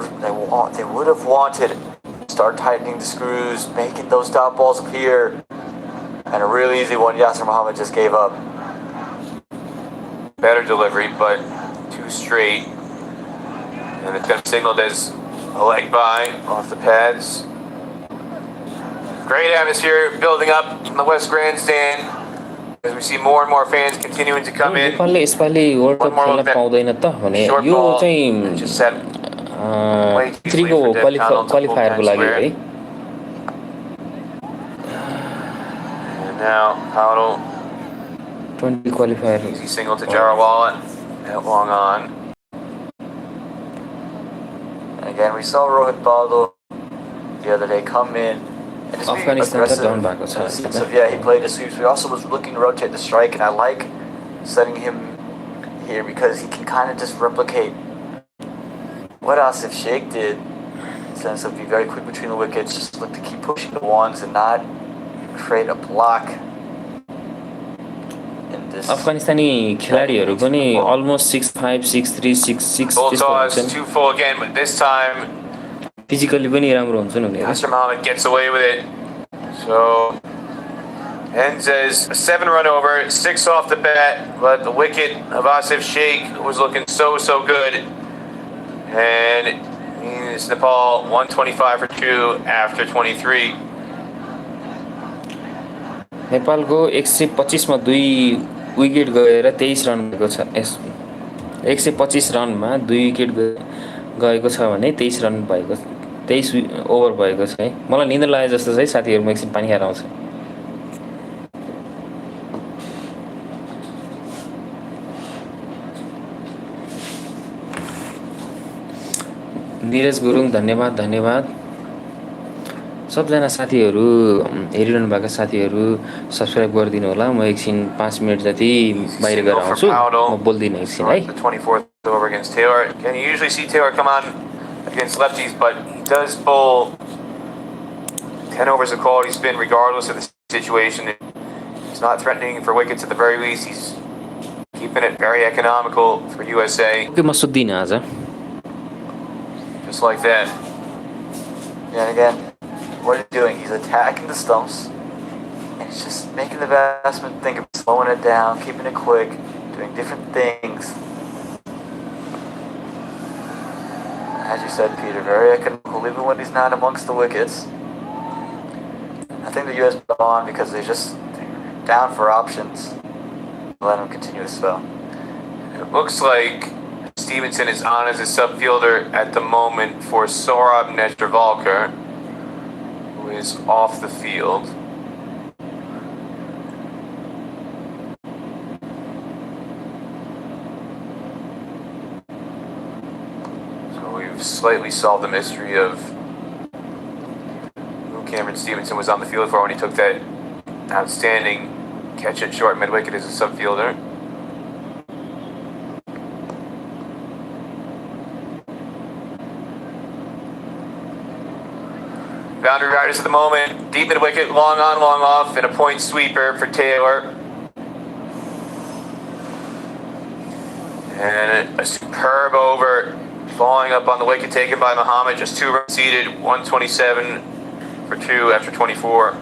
B: have wanted to start tightening the screws, making those dot balls appear, and a real easy one. Yasser Mohammed just gave up.
A: Better delivery, but too straight, and it's been signaled as a leg by off the pads. Great atmosphere building up in the West Grandstand as we see more and more fans continuing to come in.
C: नेपालले यसपालि world cup खेल्न पाउँदैन त भने यो चाहिँ
A: just set way too easily
C: थ्रीको
A: for Dev Connell to pull
C: क्वालिफायरको
A: down
C: लागि
A: square.
C: है
A: And now Paudel
C: 20 qualifier
A: easy single to Jarawala at long on.
B: And again, we saw Rohit Paudel the other day come in.
C: Afghanistan त down भएको छ.
B: So yeah, he played the sweeps. We also was looking to rotate the strike, and I like setting him here because he can kind of just replicate what Asif Sheikh did. In the sense of be very quick between the wickets, just look to keep pushing the ones and not create a block.
C: अफगानिस्तानी खेलाडीहरू पनि almost 6'5", 6'3", 6'6"
A: Full toss, too full again, but this time
C: physically पनि राम्रो हुन्छ नि उनीहरू.
A: Yasser Mohammed gets away with it. So ends as a 7-run over, 6 off the bat, but the wicket of Asif Sheikh was looking so good. And it's Nepal 125 for 2 after 23.
C: नेपालको 125 मा 2 wicket गएर 23 run भएको छ. 125 रनमा 2 wicket गएको छ भने 23 run भएको 23 over भएको छ है. मलाई निन्द्रा लागे जस्तो छ है साथीहरु, म एकछिन पानी खाएर आउँछु. नीरज गुरुङ धन्यवाद. सबजना साथीहरु हेरिरहनु भएको साथीहरु सब्स्क्राइब गरिदिनु होला. म एकछिन 5 मिनेट जति बाहिर गएर आउँछु. म बोल्दिन एकछिन है.
A: over against Taylor. And you usually see Taylor come on against lefties, but he does bowl 10 overs of quality spin regardless of the situation. He's not threatening for wickets at the very least. He's keeping it very economical for USA. Just like that.
B: And again, what he's doing, he's attacking the stumps. And he's just making the batsman think of slowing it down, keeping it quick, doing different things. As you said, Peter, very economical, even when he's not amongst the wickets. I think the US put on because they're just down for options. Let him continue his spell.
A: It looks like Stevenson is on as a subfielder at the moment for Saurabh Netravalkar, who is off the field. So we've slightly solved the mystery of who Cameron Stevenson was on the field for when he took that outstanding catch at short mid-wicket as a subfielder. Boundary riders at the moment, deep mid-wicket, long on, long off, and a point sweeper for Taylor. And a superb over, falling up on the wicket taken by Muhammad, just 2 runs seated, 127 for 2 after 24.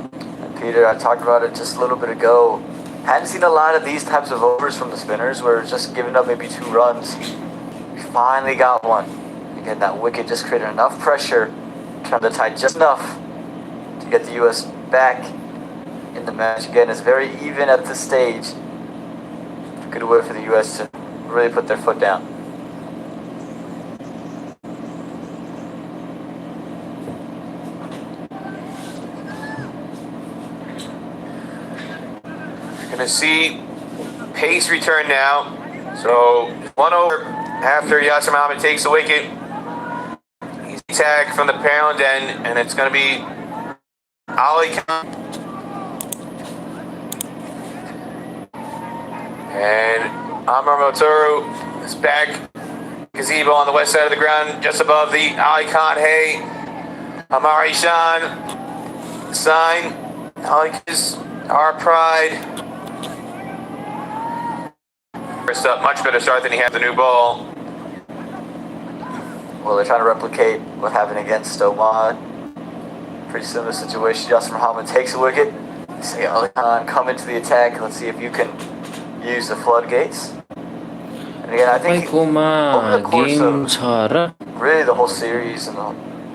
B: Peter, I talked about it just a little bit ago. Hadn't seen a lot of these types of overs from the spinners where it's just giving up maybe 2 runs. We finally got one. Again, that wicket just created enough pressure, turned the tide just enough to get the US back in the match. Again, it's very even at this stage. Good way for the US to really put their foot down.
A: Gonna see pace return now. So 1 over after Yasir Muhammad takes the wicket. He's attacked from the parallel end, and it's gonna be Ali Khan. And Amar Motoru is back. Gazebo on the west side of the ground, just above the Ali Khan Hay. Amar Ishan sign. Ali is our pride. First up, much better start than he had the new ball.
B: Well, they're trying to replicate what happened against Oman. Pretty similar situation. Yasir Muhammad takes a wicket. See Ali Khan come into the attack. Let's see if you can use the floodgates. And again, I think over the course of really the whole series, and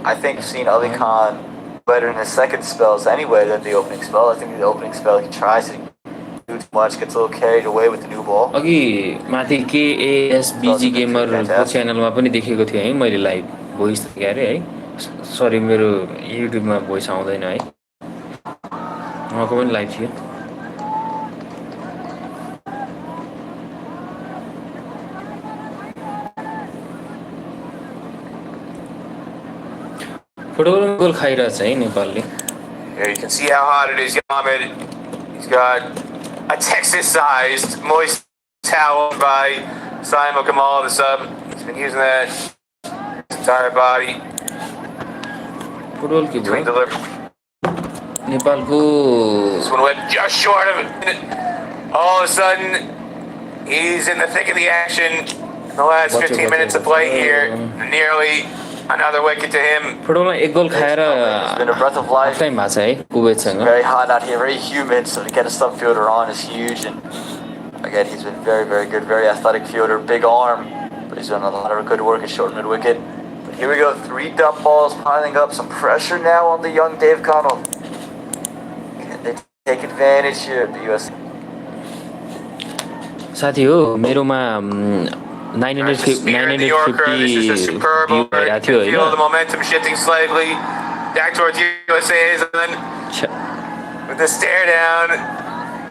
B: I think seen Ali Khan better in his second spells anyway than the opening spell. I think the opening spell he tries to do too much, gets a little carried away with the new ball.
C: अघि माथि KASBG गेमरको च्यानलमा पनि देखेको थिएँ है मैले live voice गरे है सरी मेरो युट्युबमा भोइस आउँदैन है उहाँको पनि लाइभ थियो फुटबलमा गोल खाइरहेछ है नेपालले.
A: Yeah, you can see how hot it is. Ahmed, he's got a Texas-sized moist towel by Simon Kamal, the sub. He's been using that his entire body.
C: Football के
A: Between
C: भयो नेपालको
A: this one went just short of it. All of a sudden, he's in the thick of the action. In the last 15 minutes of play here, nearly another wicket to him.
C: फुटबलमा एक गोल खाएर
B: It's been a breath of life.
C: Time भएको छ है कुवेतसँग.
B: Very hot out here, very humid, so to get a sub fielder on is huge. And again, he's been very, very good, very athletic fielder, big arm, but he's done a lot of good work at short mid wicket. But here we go, 3 dump balls piling up, some pressure now on the young Dave Connell. Can they take advantage here at the US?
A: Nice
C: साथी हो मेरोमा 950
A: feel the momentum shifting slightly back towards USA's, and then with the stare down,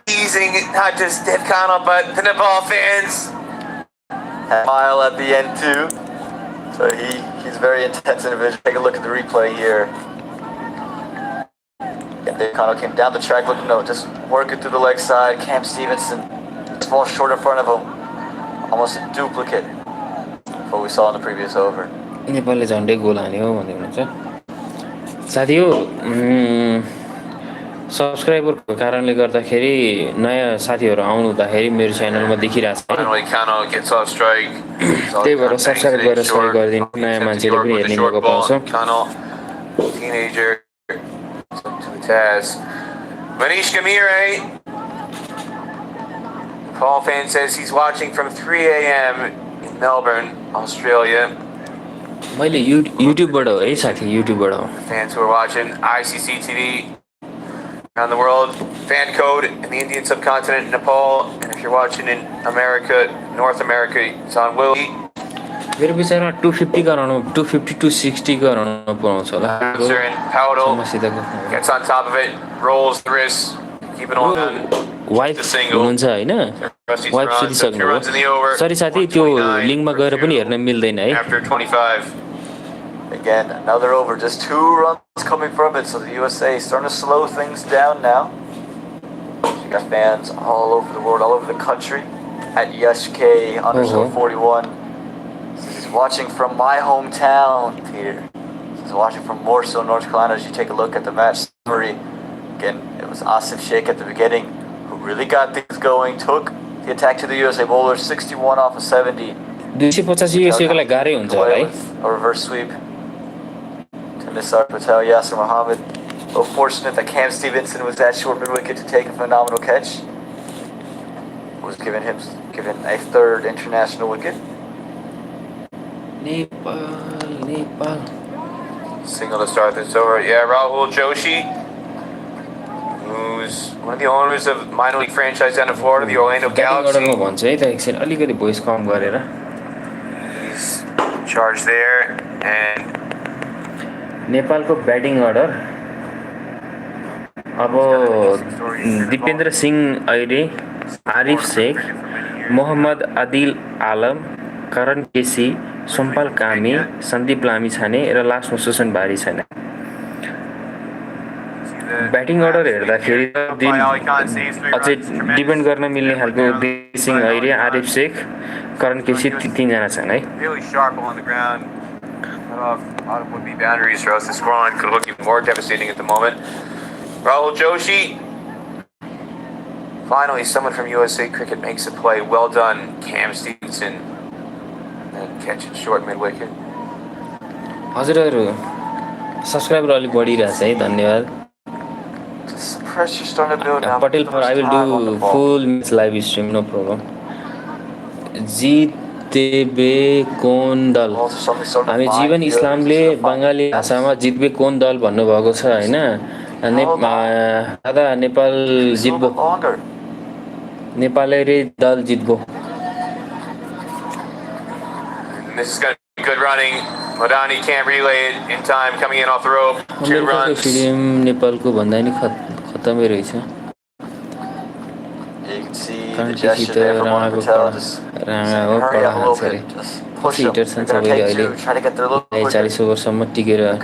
A: easing not just Dave Connell but the Nepal fans.
B: Mile at the end too, so he's very intense individual. Take a look at the replay here. And Dave Connell came down the track looking just working through the leg side. Cam Stevenson, ball short in front of him, almost a duplicate. what we saw in the previous over.
C: नेपालले झन्डै गोल हान्यो भन्दै हुनुहुन्छ साथी हो सब्सक्राइबरको कारणले गर्दाखेरि नयाँ साथीहरू आउनु हुँदाखेरि मेरो च्यानलमा देखिरहेछ त्यही भएर सब्सक्राइब गरेर सहयोग गरिदिनु नयाँ मान्छेले पनि हेर्ने मौका पाउँछ
A: Manish Gamire. Paul fan says he's watching from 3 a.m. in Melbourne, Australia.
C: मैले युट्युबबाट हो है साथी युट्युबबाट हो
A: Fans who are watching ICC TV around the world, fan code in the Indian subcontinent, Nepal, and if you're watching in America, North America, it's on Willie.
C: मेरो विचारमा 250 गराउनु 250 to 60 गराउनु पाउँछ होला
A: समस्याको gets on top of it, rolls the wrist, keep it on.
C: Wife हुनुहुन्छ हैन wife सुतिसक्नु सरी साथी त्यो लिङ्कमा गएर पनि हेर्न मिल्दैन है
A: After 25.
B: Again, another over, just 2 runs coming from it, so the USA is starting to slow things down now. You got fans all over the world, all over the country at YeshK_41. He's watching from my hometown, Peter. He's watching from Morso, North Carolina. As you take a look at the match summary, again, it was Asif Sheikh at the beginning who really got things going, took the attack to the USA bowler, 61 off of 70.
C: 250 USA को लागि गाह्रै हुन्छ होला है
B: A reverse sweep to Nisar Patel, Yasser Muhammad. So fortunate that Cam Stevenson was that short mid-wicket to take a phenomenal catch. Was given a 3rd international wicket.
C: Nepal.
A: Single to start this over. Yeah, Rahul Joshi, who's one of the owners of minor league franchise down in Florida, the Orlando Galaxy.
C: म भन्छु है त एकछिन अलिकति voice कम गरेर
A: He's in charge there, and
C: नेपालको batting order अब Dipendra Singh array Arif Sheikh Mohammad Adil आलम करण केसी सोमपाल कामी सन्दीप लामी छाने र लास्टमा सुसन भारी छैन ब्याटिङ अर्डर हेर्दाखेरि अझै डिपेन्ड गर्न मिल्ने खालको दिपेन्द्र सिंह ऐरे आरिफ शेख करण केसी 3जना छन् है
A: really sharp on the ground. Cut off a lot of would-be boundaries, or else the scoreline could look even more devastating at the moment. Rahul Joshi. Finally, someone from USA Cricket makes a play. Well done, Cam Stevenson. And catch it short mid-wicket.
C: हजुरहरू subscriber अलिक बढिरहेछ है धन्यवाद
B: Just some pressure starting to build now.
C: Patel for I will do full match live stream no problem जितबे कोन दल हामी जीवन इस्लामले बङ्गाली भाषामा जितबे कोन दल भन्नुभएको छ हैन दादा नेपाल जित्बो नेपालै रे दल जित्बो
A: This is going to be good running. Madani can't relay it in time, coming in off the rope. 2 runs.
C: Film नेपालको भन्दा नि खतमै रहेछ
B: You can see the gesture there from Mohan Patel. Just hurry up a little bit. Just push them. They're going to take 2, try to get there a little quicker.
C: 40 ओभरसम्म टिकेर हुन्छ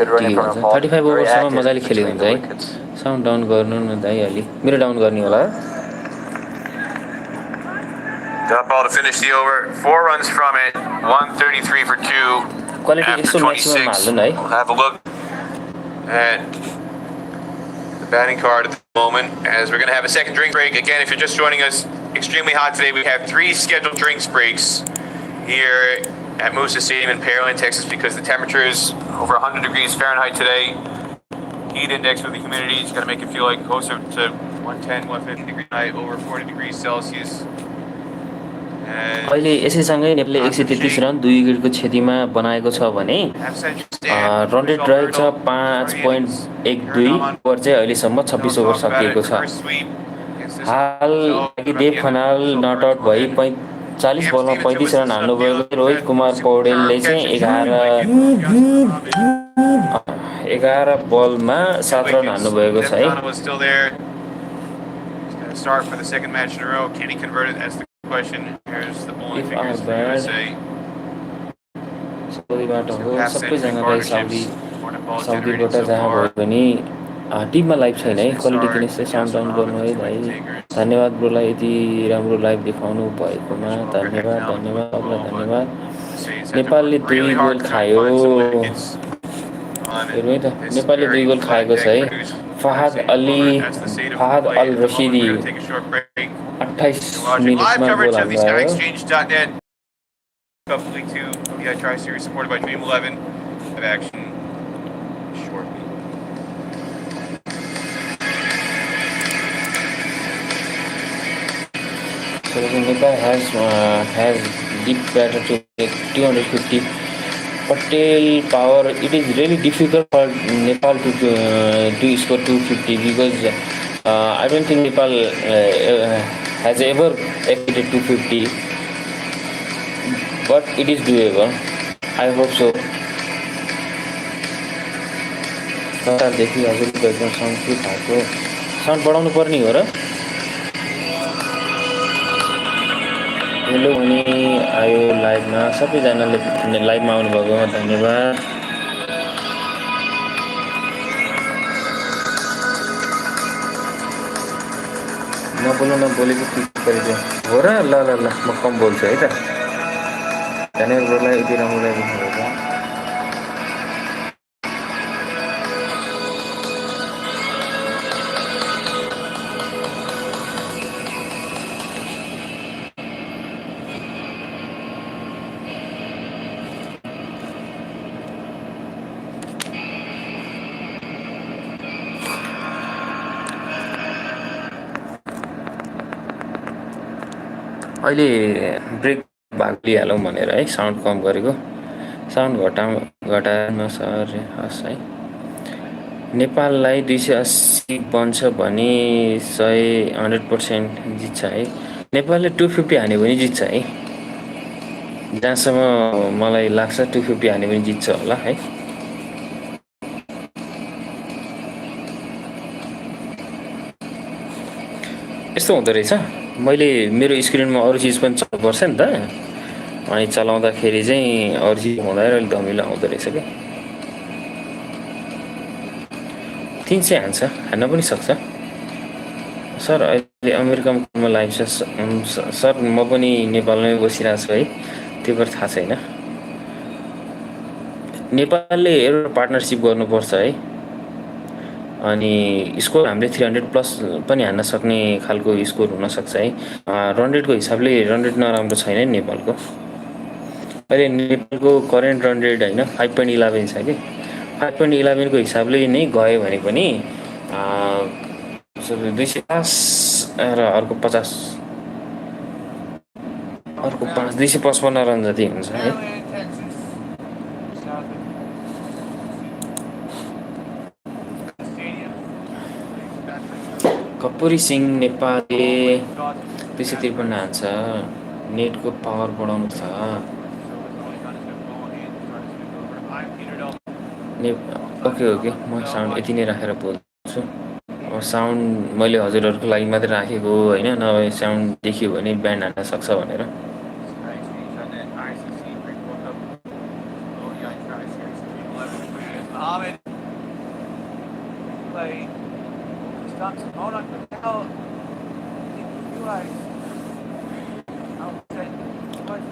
C: 35 ओभरसम्म मजाले खेलेको हुन्छ है sound down गर्नु न दाइ अलि मेरो down गर्ने होला
A: Dot ball to finish the over. 4 runs from it. 133 for 2.
C: Quality
A: After
C: Yesso maximum
A: 26.
C: हाल्नु न है
A: We'll have a look at the batting card at the moment as we're going to have a second drink break. Again, if you're just joining us, extremely hot today. We have 3 scheduled drinks breaks here at Moosa Stadium in Pearland, Texas, because the temperature is over 100 degrees Fahrenheit today. Heat index with the humidity is going to make it feel like closer to 110, 150 degrees Fahrenheit, over 40 degrees Celsius.
C: अहिले यसैसँगै नेपालले 133 run 2 विकेटको क्षतिमा बनाएको छ भने run rate रहेको छ 5.12 over चाहिँ अहिलेसम्म 26 over सकिएको छ हाल लागि देव खनाल नट आउट भई 40 बलमा 35 रन हाल्नुभएको रोहित कुमार पौडेलले चाहिँ 11 बलमा 7 रन हाल्नुभएको छ है
A: Start for the second match in a row. Can he convert it? That's the question. Here's the bowling figures for USA.
C: साउदीबाट हो सबैजनालाई साउदीबाट जहाँ भयो भने टिममा लाइभ छैन है क्वालिटी किन चाहिँ साउन्ड डाउन गर्नु है भाइ धन्यवाद ब्रोलाई यति राम्रो लाइभ देखाउनु भएकोमा धन्यवाद धन्यवाद नेपालले 2 गोल खायो। हेर्नु है त, नेपालले 2 गोल खाएको छ है। फहाद अल रसिदी 28 मिनेटमा गोल हाल्नु भयो।
A: Cup League 2 ODI Tri-Series supported by Dream 11 of action shortly.
C: So Nepal has deep batter to make 250. Patel power. It is really difficult for Nepal to score 250 because I don't think Nepal has ever exceeded 250. But it is doable. I hope so. देखि हजुरको एकदम sound के भएको sound बढाउनु पर्ने हो र। Hello अनि आयो लाइभमा सबैजनाले लाइभमा आउनुभएकोमा धन्यवाद। नबोलेको क्लिक गरिदियो हो र। ल ल ल म कम बोल्छु है त। धन्यवादलाई यति राम्रो लाग्नुभएको। अहिले ब्रेक भाग लिइहालौँ भनेर है साउन्ड कम गरेको। साउन्ड घटाउन सर हस् है। नेपाललाई 280 बन्छ भने 100% जित्छ है। नेपालले 250 हान्यो भने जित्छ है। जहाँसम्म मलाई लाग्छ 250 हान्यो भने जित्छ होला है। यस्तो हुँदो रहेछ। मैले मेरो स्क्रिनमा अरू चिज पनि चल्नुपर्छ नि त। अनि चलाउँदाखेरि चाहिँ अरू चिज हुँदा अलिक धमिलो आउँदो रहेछ क्या। 300 हान्छ, हान्न पनि सक्छ। सर अहिले अमेरिकामा लाइभ छ सर। म पनि नेपालमै बसिरहेको छु है। त्यो पनि थाहा छैन। नेपालले एउटा पार्टनरसिप गर्नुपर्छ है। अनि स्कोर हामीले 300+ पनि हान्न सक्ने खालको स्कोर हुनसक्छ है। रन रेटको हिसाबले रन रेट नराम्रो छैन नि नेपालको। अहिले नेपालको करेन्ट रन रेट होइन 5.11 छ कि। 5.11 को हिसाबले नै गयो भने पनि 250 र अर्को 50 अर्को 255 रन जति हुन्छ है। कपुरी सिंह नेपालले 253 हान्छ। नेटको पावर बढाउनु छ। ओके म साउन्ड यति नै राखेर बोल्छु। अब साउन्ड मैले हजुरहरूको लागि मात्रै राखेको होइन, नभए साउन्ड देखियो भने ब्यान्ड हान्न सक्छ भनेर।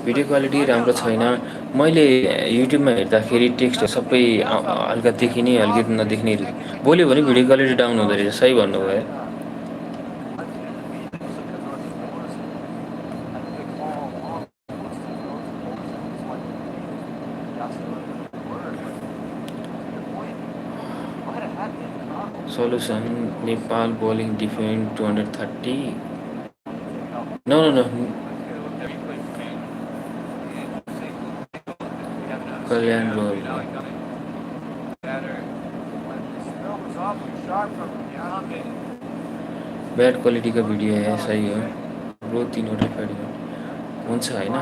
C: भिडियो क्वालिटी राम्रो छैन। मैले युट्युबमा हेर्दाखेरि टेक्स्ट सबै हल्का देखिने हल्का नदेख्ने बोल्यो भने भिडियो क्वालिटी डाउन हुँदो रहेछ। सही भन्नुभयो। Solution Nepal bowling defend 230. No. Kalyan roll. Bad quality का वीडियो है। सही हो। रो 3वटा वीडियो हुन्छ हैन।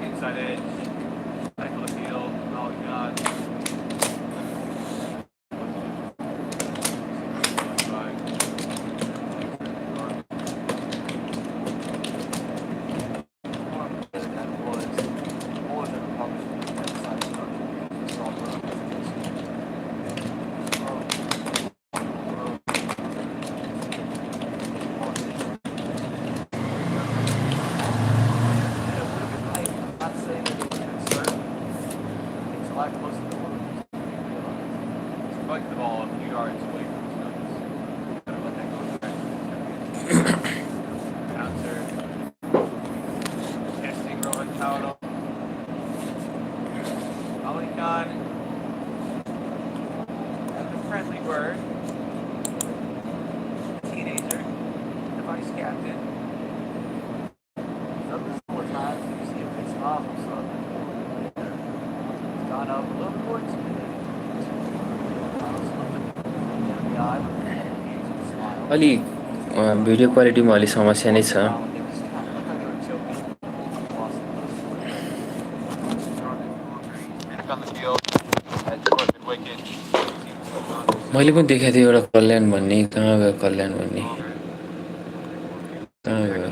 A: Inside edge, back of the field, oh god.
C: अलि भिडियो क्वालिटीमा अलि समस्या नै छ। मैले पनि देखेको थिएँ एउटा कल्याण भन्ने, कहाँ गयो कल्याण भन्ने, कहाँ गयो?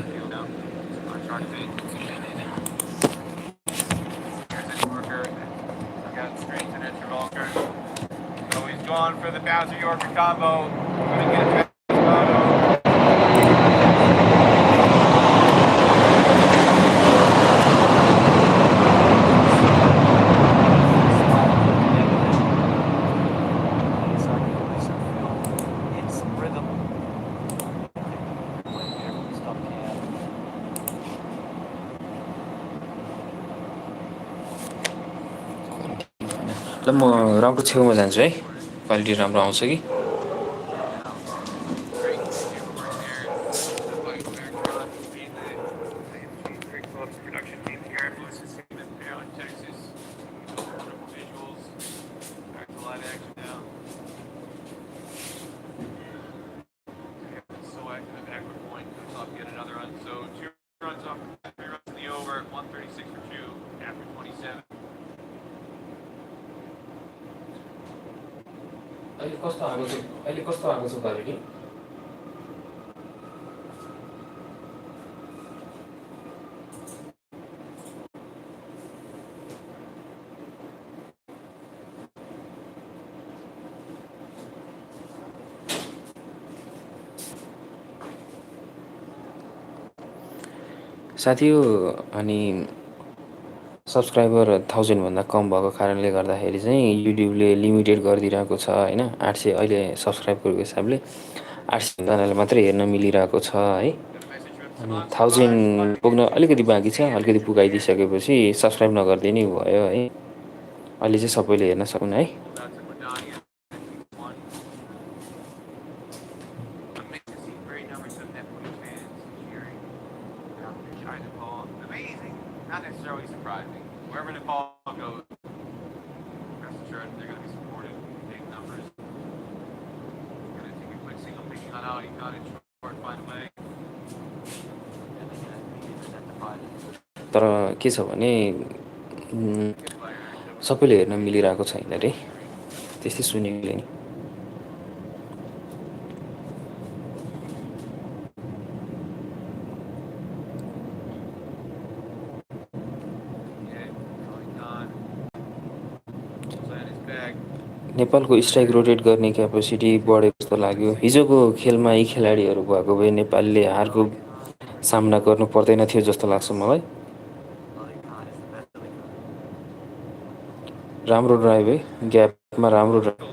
A: Gone for the Bowser Yorker combo. Gonna get a photo.
C: ल म राउटर छेउमा जान्छु है, क्वालिटी राम्रो आउँछ कि। अहिले कस्तो आएको छ, अहिले कस्तो आएको छ क्वालिटी? साथी हो अनि सब्सक्राइबर 1000भन्दा कम भएको कारणले गर्दाखेरि चाहिँ युट्युबले लिमिटेड गरिदिरहेको छ होइन। 800 अहिले सब्सक्राइबरको हिसाबले 800जनाले मात्रै हेर्न मिलिरहेको छ है। अनि 1000 पुग्न अलिकति बाँकी छ, अलिकति पुगाइदिइसकेपछि सब्सक्राइब नगरिदिने भयो है। अहिले चाहिँ सबैले हेर्न सक्नु है।
A: Not necessarily surprising. Wherever Nepal goes, rest assured they're going to be supported in big numbers. Going to take a quick single picking on out. He got it short, find a way.
C: तर के छ भने सबैले हेर्न मिलिरहेको छैन रे, त्यस्तै सुनेको नि। नेपालको स्ट्राइक रोटेट गर्ने क्यापेसिटी बढेको जस्तो लाग्यो। हिजोको खेलमा यी खेलाडीहरू भएको भए नेपालले हारको सामना गर्नु पर्दैन थियो जस्तो लाग्छ मलाई। राम्रो ड्राइभ है, ग्यापमा राम्रो ड्राइभ।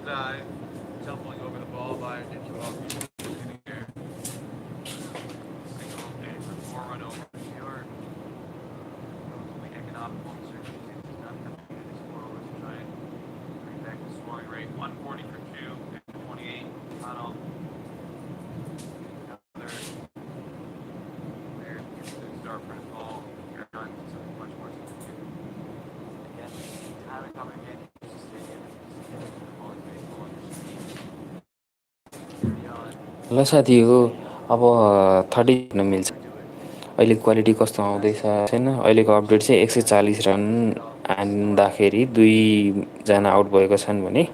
C: ल साथी हो, अब 30 हेर्न मिल्छ। अहिले क्वालिटी कस्तो आउँदैछ छैन। अहिलेको अपडेट चाहिँ 140 रन हान्दाखेरि 2जना आउट भएका छन् भने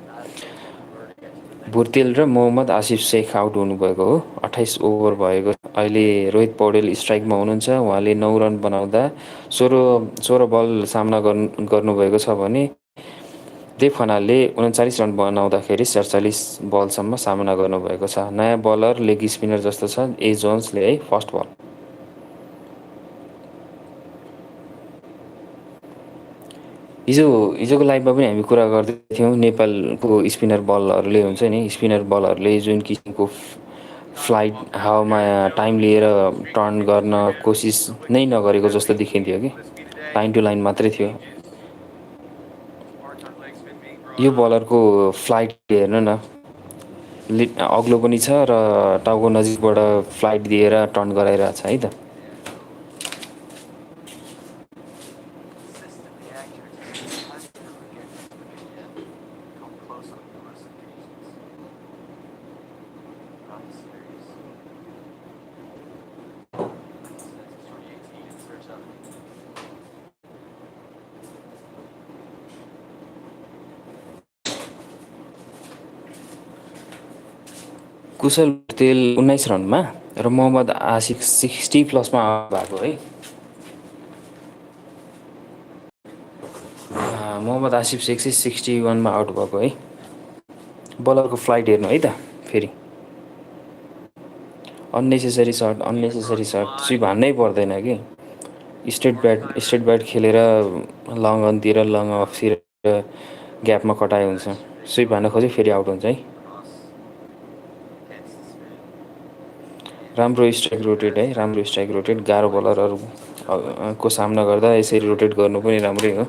C: बुर्तेल र मोहम्मद आसिफ शेख आउट हुनुभएको हो। 28 ओभर भएको। अहिले रोहित पौडेल स्ट्राइकमा हुनुहुन्छ। उहाँले 9 रन बनाउँदा 16 बल सामना गर्नुभएको छ भने देव खनालले 39 रन बनाउँदाखेरि 47 बलसम्म सामना गर्नुभएको छ। नयाँ बलर लेग स्पिनर जस्तो छ ए जोन्सले है। फर्स्ट बल हिजोको लाइभमा पनि हामी कुरा गर्दै थियौँ। नेपालको स्पिनर बलहरूले हुन्छ नि, स्पिनर बलहरूले जुन किसिमको फ्लाइट हावामा टाइम लिएर टर्न गर्न कोसिस नै नगरेको जस्तो देखिन्थ्यो कि लाइन टु लाइन मात्रै थियो। यो बलरको फ्लाइट हेर्नु न, अग्लो पनि छ र टाउको नजिकबाट फ्लाइट दिएर टर्न गराइरहेछ है त। कुशल पटेल 19 रनमा र मोहम्मद आसिफ 60 प्लसमा आउट भएको है। मोहम्मद आसिफ 61मा आउट भएको है। बलरको फ्लाइट हेर्नु है त फेरि। अननेसेसरी सर्ट सुई भन्नै पर्दैन कि। स्ट्रेट ब्याट खेलेर लङ अनतिर लङ अफतिर ग्यापमा कटाए हुन्छ। स्विप हान्न खोज्यो फेरि आउट हुन्छ है। राम्रो स्ट्राइक रोटेट है, राम्रो स्ट्राइक रोटेट। गाह्रो बलरहरूको सामना गर्दा यसरी रोटेट गर्नु पनि राम्रै हो।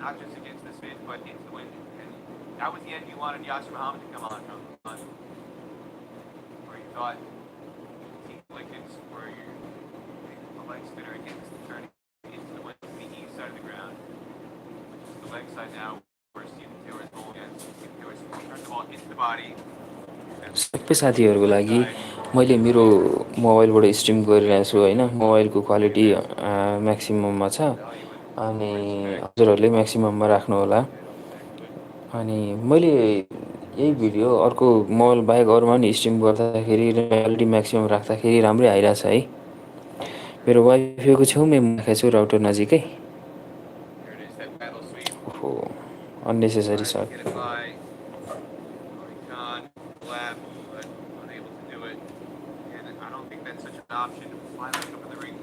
A: Not just against the Smith, but into the wind. And that was the end you wanted Yasir Muhammad to come on from. Where you thought Team Wickets were your leg spinner against the turning into the wind to the east side of the ground, which is the leg side now, where Stephen Taylor's goal against Stephen Taylor's turned the ball into the body.
C: सबै साथीहरूको लागि मैले मेरो मोबाइलबाट stream गरिरहेको छु होइन। मोबाइलको quality म्याक्सिमममा छ अनि हजुरहरूले म्याक्सिमममा राख्नु होला। अनि मैले यही भिडियो अर्को मोबाइल बाहेक अरूमा पनि स्ट्रिम गर्दाखेरि क्वालिटी म्याक्सिमम राख्दाखेरि राम्रै आइरहेछ है। मेरो वाइफाईको छेउमै राखेको छु राउटर नजिकै। ओहो unnecessary shirt.
A: Option to fly back up in the ring,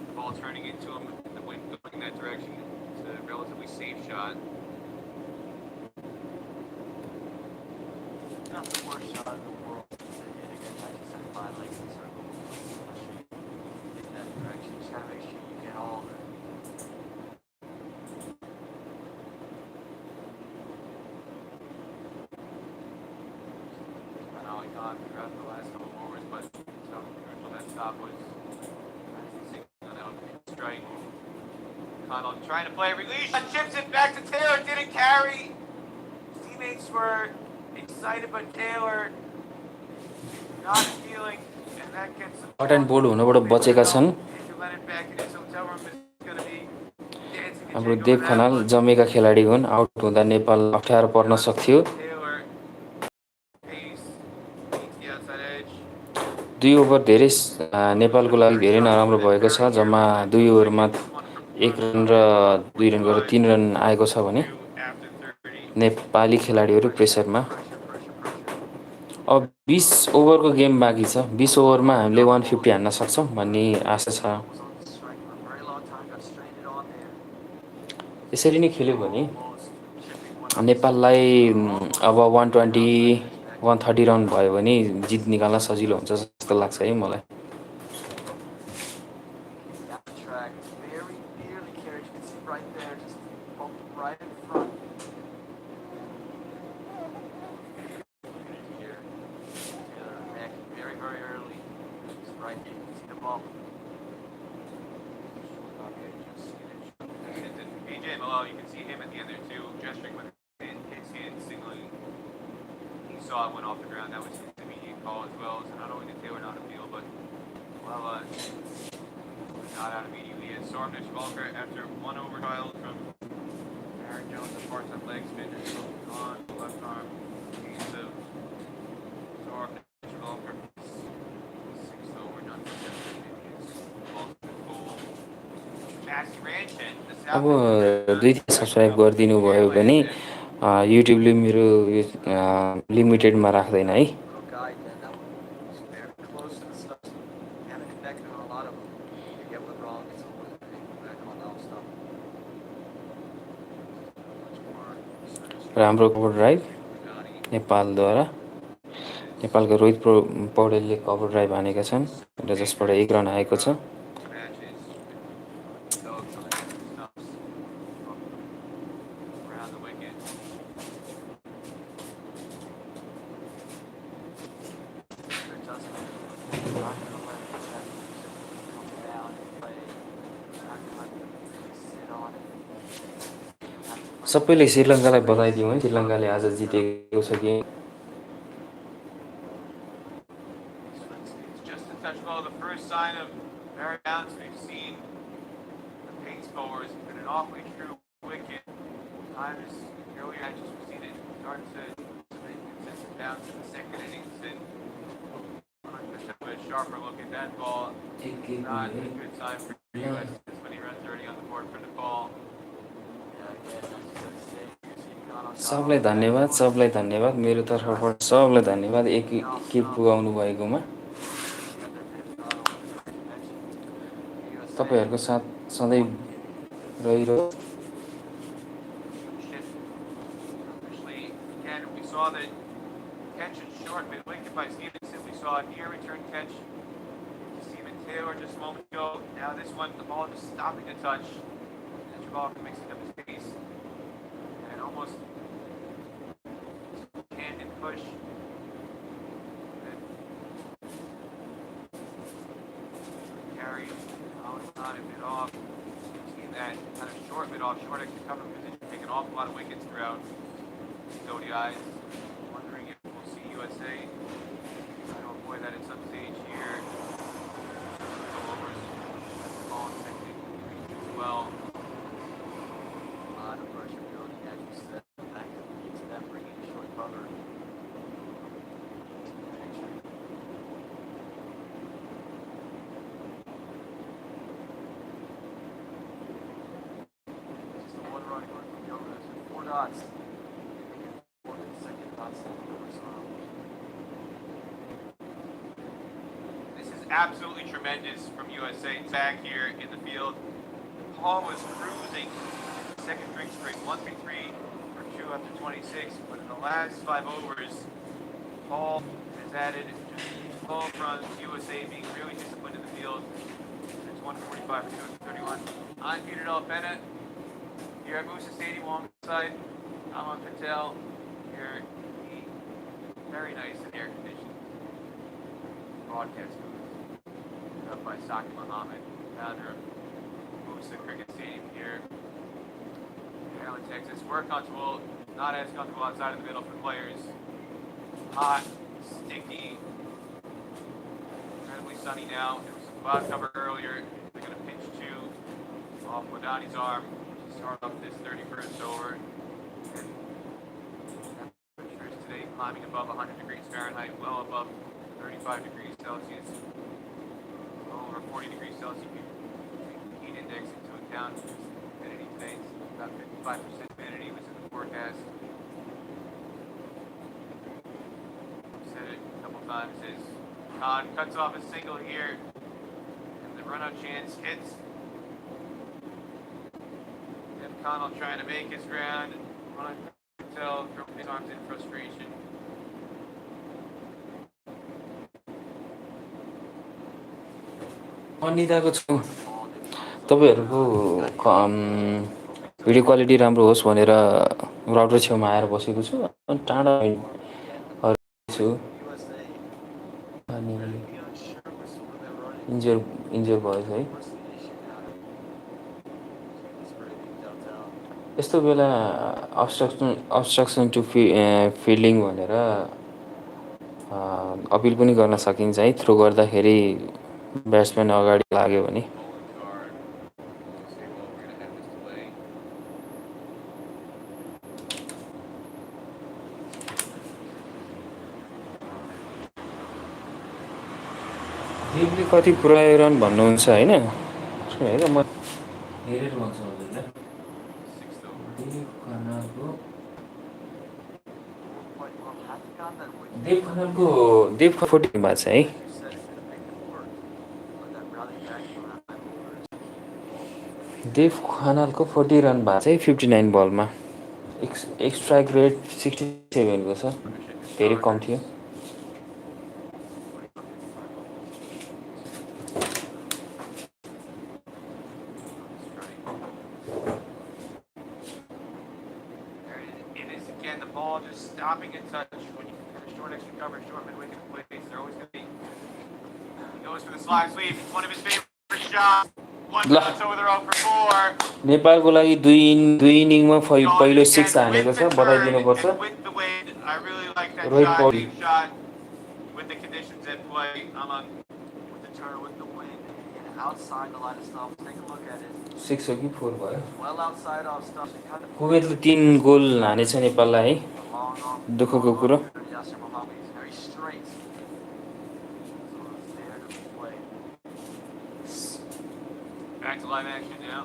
A: the ball turning into him, the wind going in that direction. It's a relatively safe shot.
B: Not the worst shot in the world to hit against 1975 legs in circle. In that direction, you just gotta make sure you get all of it.
A: I know he got throughout the last couple of overs, but so crucial that stop was strike. Connell trying to play a release. Chips it back to Taylor. Didn't carry. Teammates were excited, but Taylor not feeling, and that gets him.
C: Hit and bowled हुनबाट बचेका छन् हाम्रो देव Khanal. Jamaica खेलाडी हुन्। Out हुँदा नेपाल अप्ठ्यारो पर्न सक्थ्यो। 2 ओभर धेरै नेपालको लागि धेरै नराम्रो भएको छ। जम्मा 2 ओभरमा 1 रन र 2 रन गरेर 3 रन आएको छ भने नेपाली खेलाडीहरू प्रेसरमा। अब 20 ओभरको गेम बाँकी छ। 20 ओभरमा हामीले 150 हान्न सक्छौँ भन्ने आशा छ। यसरी नै खेल्यो भने नेपाललाई अब 120-130 रन भयो भने जित निकाल्न सजिलो हुन्छ जस्तो लाग्छ है मलाई।
A: You can see him at the end there too, gesturing with his hand signaling. He saw it went off the ground. That was his immediate call as well. So not only did Taylor not appeal, but well, not out immediately. As Sormish Walker, after 1 over trial from Aaron Jones, a part-time leg spin, on the left arm piece of Sormish Walker. 6 over, not
C: अब 2-3 subscribe गरिदिनु भयो भने युट्युबले मेरो लिमिटेडमा राख्दैन है। राम्रो cover drive नेपालद्वारा। नेपालको रोहित पौडेलले cover drive हानेका छन् र जसबाट 1 रन आएको छ। सबैले श्रीलङ्कालाई बधाई दिउँ है। श्रीलङ्काले आज जितेको छ game.
A: sign of very bounce. We've seen the pace forwards been an awfully true wicket. Times earlier, we've seen it start to make consistent bounce in the second innings, and just have a sharper look at that ball. Not a good sign for US. This many runs already on the board for Nepal.
C: सबलाई धन्यवाद मेरो तर्फबाट सबलाई धन्यवाद एक के पुगाउनु भएकोमा तपाईहरुको साथ सधैँ रहिरहोस्
A: Again, we saw the catch and short mid wicket by Stevenson. We saw a near return catch to Steven Taylor just a moment ago. Now this one, the ball just stopping to touch. And Jabal mixing up his pace and almost hand and push. Carry on a bit off. Seen that kind of short mid off, short extra cover position, taking an awful lot of wickets throughout these ODIs. Wondering if we'll see USA try to avoid that at some stage here. Overs, ball and second as well. A lot of pressure building, as you said. That could lead to them bringing short cover. Just the one run going from the overs with 4 dots. This is absolutely tremendous from USA. Back here in the field. Paul was cruising second drink string, 1-3 for 2 after 26, but in the last 5 overs, Paul has added 12 runs. USA being really disciplined in the field. It's 145 for 2 after 31. I'm Peter Del Pena here at Musa Stadium alongside Aman Patel here in the very nice and air conditioned broadcast booth up by Saki Muhammad, founder of Musa Cricket Stadium here in Allen, Texas. We're comfortable, not as comfortable outside of the middle for players. Hot, sticky, incredibly sunny now. There was some cloud cover earlier. They're going to pitch 2 off Wadani's arm to start off this 31st over. And temperatures today climbing above 100 degrees Fahrenheit, well above 35 degrees Celsius, over 40 degrees Celsius. Heat index into account. Humidity today is about 55% humidity was in the forecast. Said it a couple times as Khan cuts off a single here, and the run-out chance hits. Tim Connell trying to make his ground. Ron Patel throwing his arms in frustration.
C: अनिताको छु तपाईहरुको video quality राम्रो होस् भनेर router छेउमा आएर बसेको छु अनि टाढा छु अनि इन्जर भयो है यस्तो बेला obstruction to fielding भनेर अपिल पनि गर्न सकिन्छ है थ्रो गर्दाखेरि ब्याट्सम्यान अगाडि लाग्यो भने देवले कति पुऱ्यायो रन भन्नुहुन्छ हैन हेर म हेरेर भन्छु हजुरलाई देव 40 मा छ है देव खनालको 40 रन भएको चाहिँ 59 बलमा स्ट्राइक रेट 67 को छ धेरै कम थियो
A: Stopping in touch when you have a short extra cover, short mid wicket plays. They're always going to be. He goes for the slide sweep. It's one of his favorite shots. One shot over the rope for 4.
C: नेपालको लागि दुई इनिङमा पहिलो 6 हानेको छ बधाई दिनुपर्छ
A: I really like that shot. With the conditions at play, I'm on with the turn with the wind.
B: outside the line of stumps. Take a look at it.
C: 6 हो कि 4 भयो
B: Well outside off stumps. Kind of
C: कुवेतले 3 गोल हानेछ नेपाललाई है
B: a long off.
C: दुःखको कुरो
B: Yasser Mohammed is very straight. So it's there to be played.
A: Back to live action now.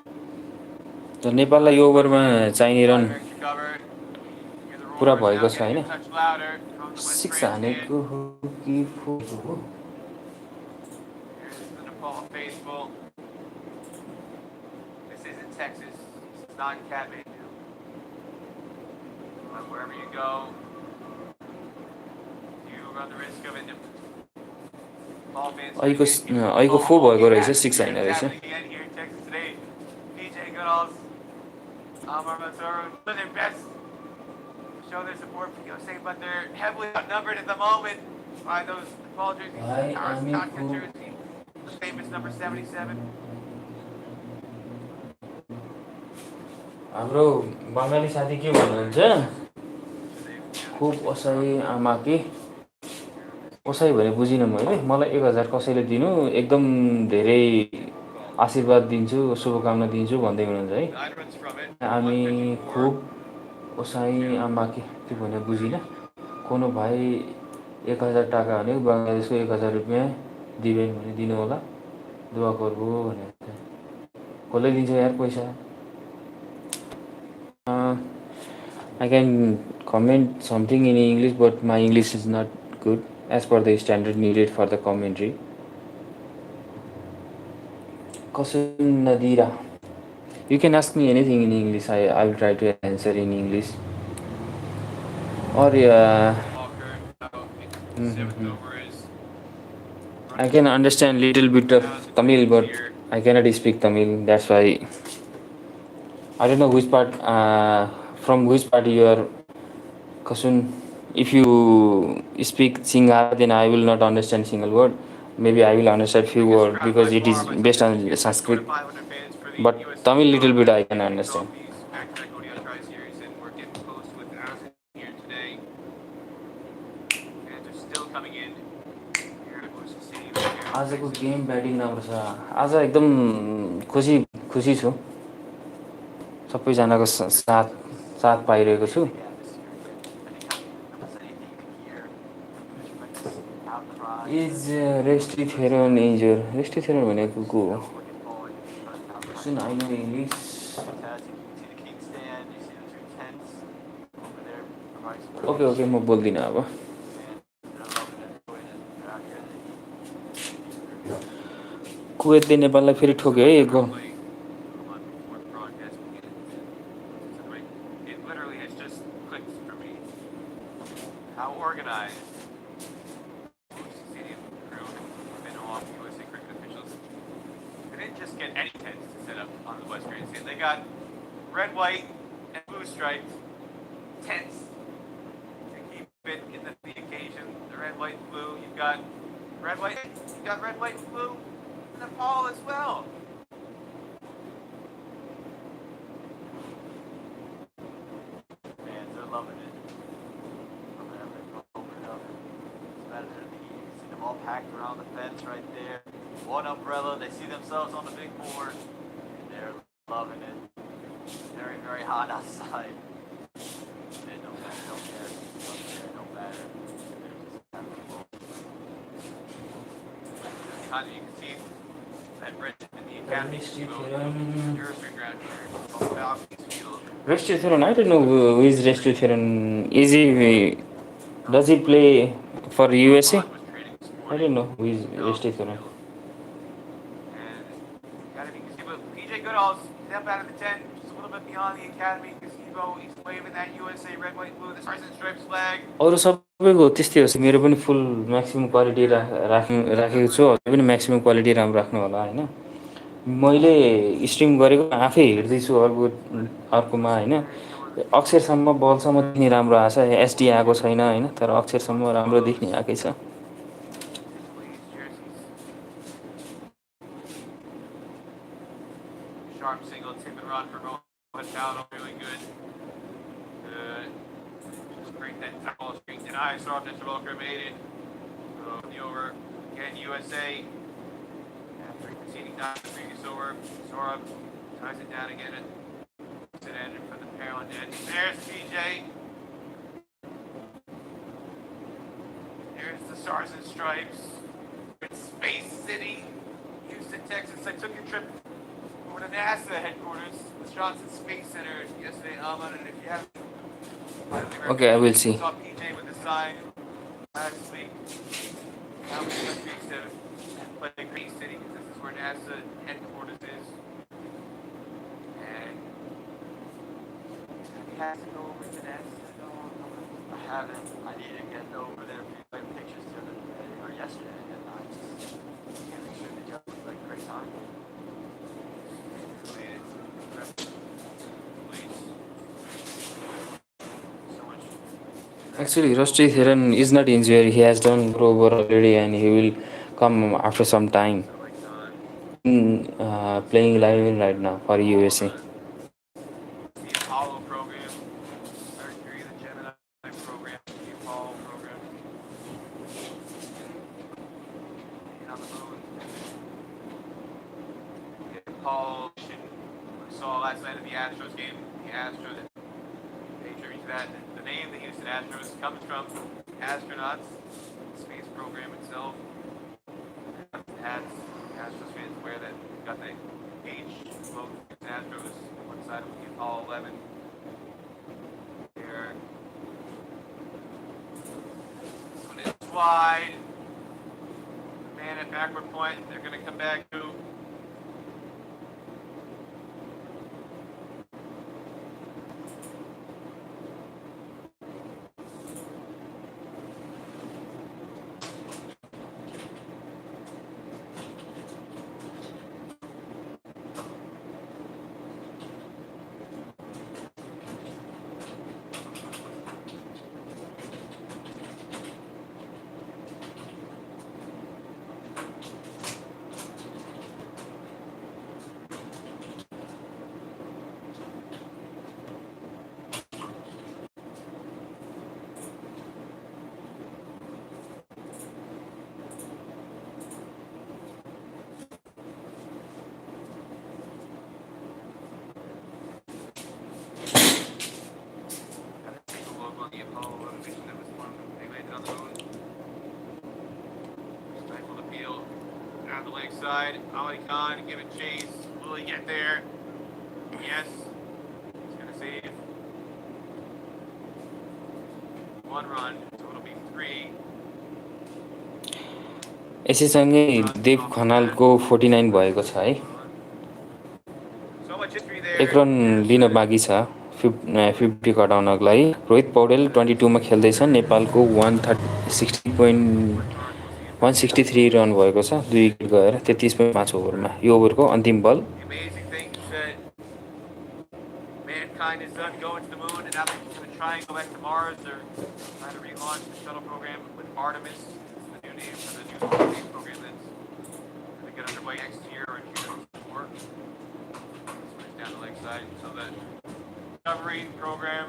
C: त नेपाललाई यो ओभरमा चाहिने run
A: Live action cover. Hear the
C: पुरा
A: roars
C: भएको
A: now
C: छ
A: getting
C: हैन
A: a touch louder from the
C: 6
A: West
C: हानेको हो कि 4 हो
A: Here's the Nepal faithful. This isn't Texas. This is not Kathmandu. But wherever you go, you run the risk of it.
C: अहिको 4 भएको रहेछ 6 हैन रहेछ
A: Again here in Texas today. PJ Goodall's Amar Mansur doing their best to show their support for USA, but they're heavily outnumbered at the moment by those Nepal jerseys. Not jersey, the famous number 77.
C: हाम्रो बङ्गाली साथी के भन्नुहुन्छ खुब असै आमा के कसै भने बुझिन मैले मलाई 1000 कसैले दिनु एकदम धेरै आशीर्वाद दिन्छु शुभकामना दिन्छु भन्दै हुनुहुन्छ है हामी खुब कसै आमा के भने बुझिन कोनो भाइ 1000 टाका भने बङ्गलादेशको 1000 रुपैयाँ दिबेन भने दिनु होला दुआ गर्बो भने कसले दिन्छ यार पैसा I can comment something in English, but my English is not good as per the standard needed for the commentary. Kasun Nadira. You can ask me anything in English. I will try to answer in English. Or I can understand little bit of Tamil, but I cannot speak Tamil. That's why I don't know which part. From which part you are, Kasun. If you speak Sinhala, then I will not understand single word. Maybe I will understand few words because it is based on Sanskrit. But Tamil little bit I can understand. आजको game batting राम्रो छ आज एकदम खुसी छु सबैजनाको साथ पाइरहेको छु इज रेस्टी थेरोन इन्जर रेस्टी थेरोन भनेको को हो सुन हैन इंग्लिश ओके म बोल्दिन अब कुवेतले नेपाललाई फेरि ठोक्यो है एक गोल
A: How organized stadium crew have been along USA cricket officials. They didn't just get any tents to set up on the West Grand Stand. They got red, white, and blue striped tents to keep it in the occasion. The red, white, and blue. You've got red, white, and blue in Nepal as well.
B: Fans are loving it. All packed around the fence right there. One umbrella. They see themselves on the big board. And they're loving it. Very, very hot outside. They don't care. Don't care. Don't matter.
A: You can see that red in the academy nursery ground here. Falcons Field.
C: Restu Theron, I don't know who is Restu Theron. Does he play for USA? I don't know who is Restu Theron.
A: PJ Goodall's step out of the tent, just a little bit beyond the academy gazebo. He's waving that USA red, white, blue, the Stars and Stripes flag.
C: अरु सबैको त्यस्तै हो मेरो पनि full maximum quality राखेको छु अझै पनि म्याक्सिमम क्वालिटी राम्रो राख्नु होला हैन मैले स्ट्रिम गरेको आफै हेर्दै छु अर्कोमा हैन अक्षरसम्म बलसम्म पनि राम्रो आछ एसडी आएको छैन हैन तर अक्षरसम्म राम्रो देख्ने आकै छ
A: Sharp single, tip and run for Mohamed Dowdle, really good. Just great that ball screen denied. Soft Walker made it. The over again, USA After conceding down the previous over, Sora ties it down again. It's an engine for the Maryland end. There's PJ. There's the Stars and Stripes. It's Space City, Houston, Texas. I took a trip over to NASA headquarters, the Johnson Space Center yesterday, Alman, and if you haven't,
C: Okay, I will see.
A: saw PJ with the sign last week. How many countries have played Space City? Because this is where NASA headquarters is. And he has to go over to NASA.
B: I haven't. I need to get over there. Like pictures the other day or yesterday, and I just can't make sure the job was like a great time.
C: Actually, Rusty Theron is not injured. He has done over already, and he will come after some time. Playing live right now for USA.
A: The Apollo program, Mercury, the Gemini program, the Apollo program, and on the moon. The Apollo mission we saw last night at the Astros game. The Astros pay tribute to that. The name the Houston Astros comes from astronauts, the space program itself. Hats, Astros fans wear that. Got the H, both Astros, one side of the Apollo 11. Here. This one is wide. Man at backward point. They're going to come back to. The Apollo 11 mission that was one they landed on the moon. Stifled appeal down the leg side. Ali Khan give it chase. Will he get there? Yes. He's going to save one run, so it'll be 3.
C: यसैसँगै देव खनालको 49 भएको छ है.
A: So much history there.
C: एक run लिन बाँकी छ 50 कटाउनको लागि. रोहित पौडेल 22 मा खेल्दैछ. नेपालको 163 run भएको छ. 2 विकेट गएर 33.5 ओभरमा. यो ओभरको अन्तिम बल.
A: Mankind has done going to the moon, and now they're going to try and go back to Mars. They're trying to relaunch the shuttle program with Artemis. It's the new name for the new space program that's going to get underway next year or 2004. Switch down the leg side. So the Discovery program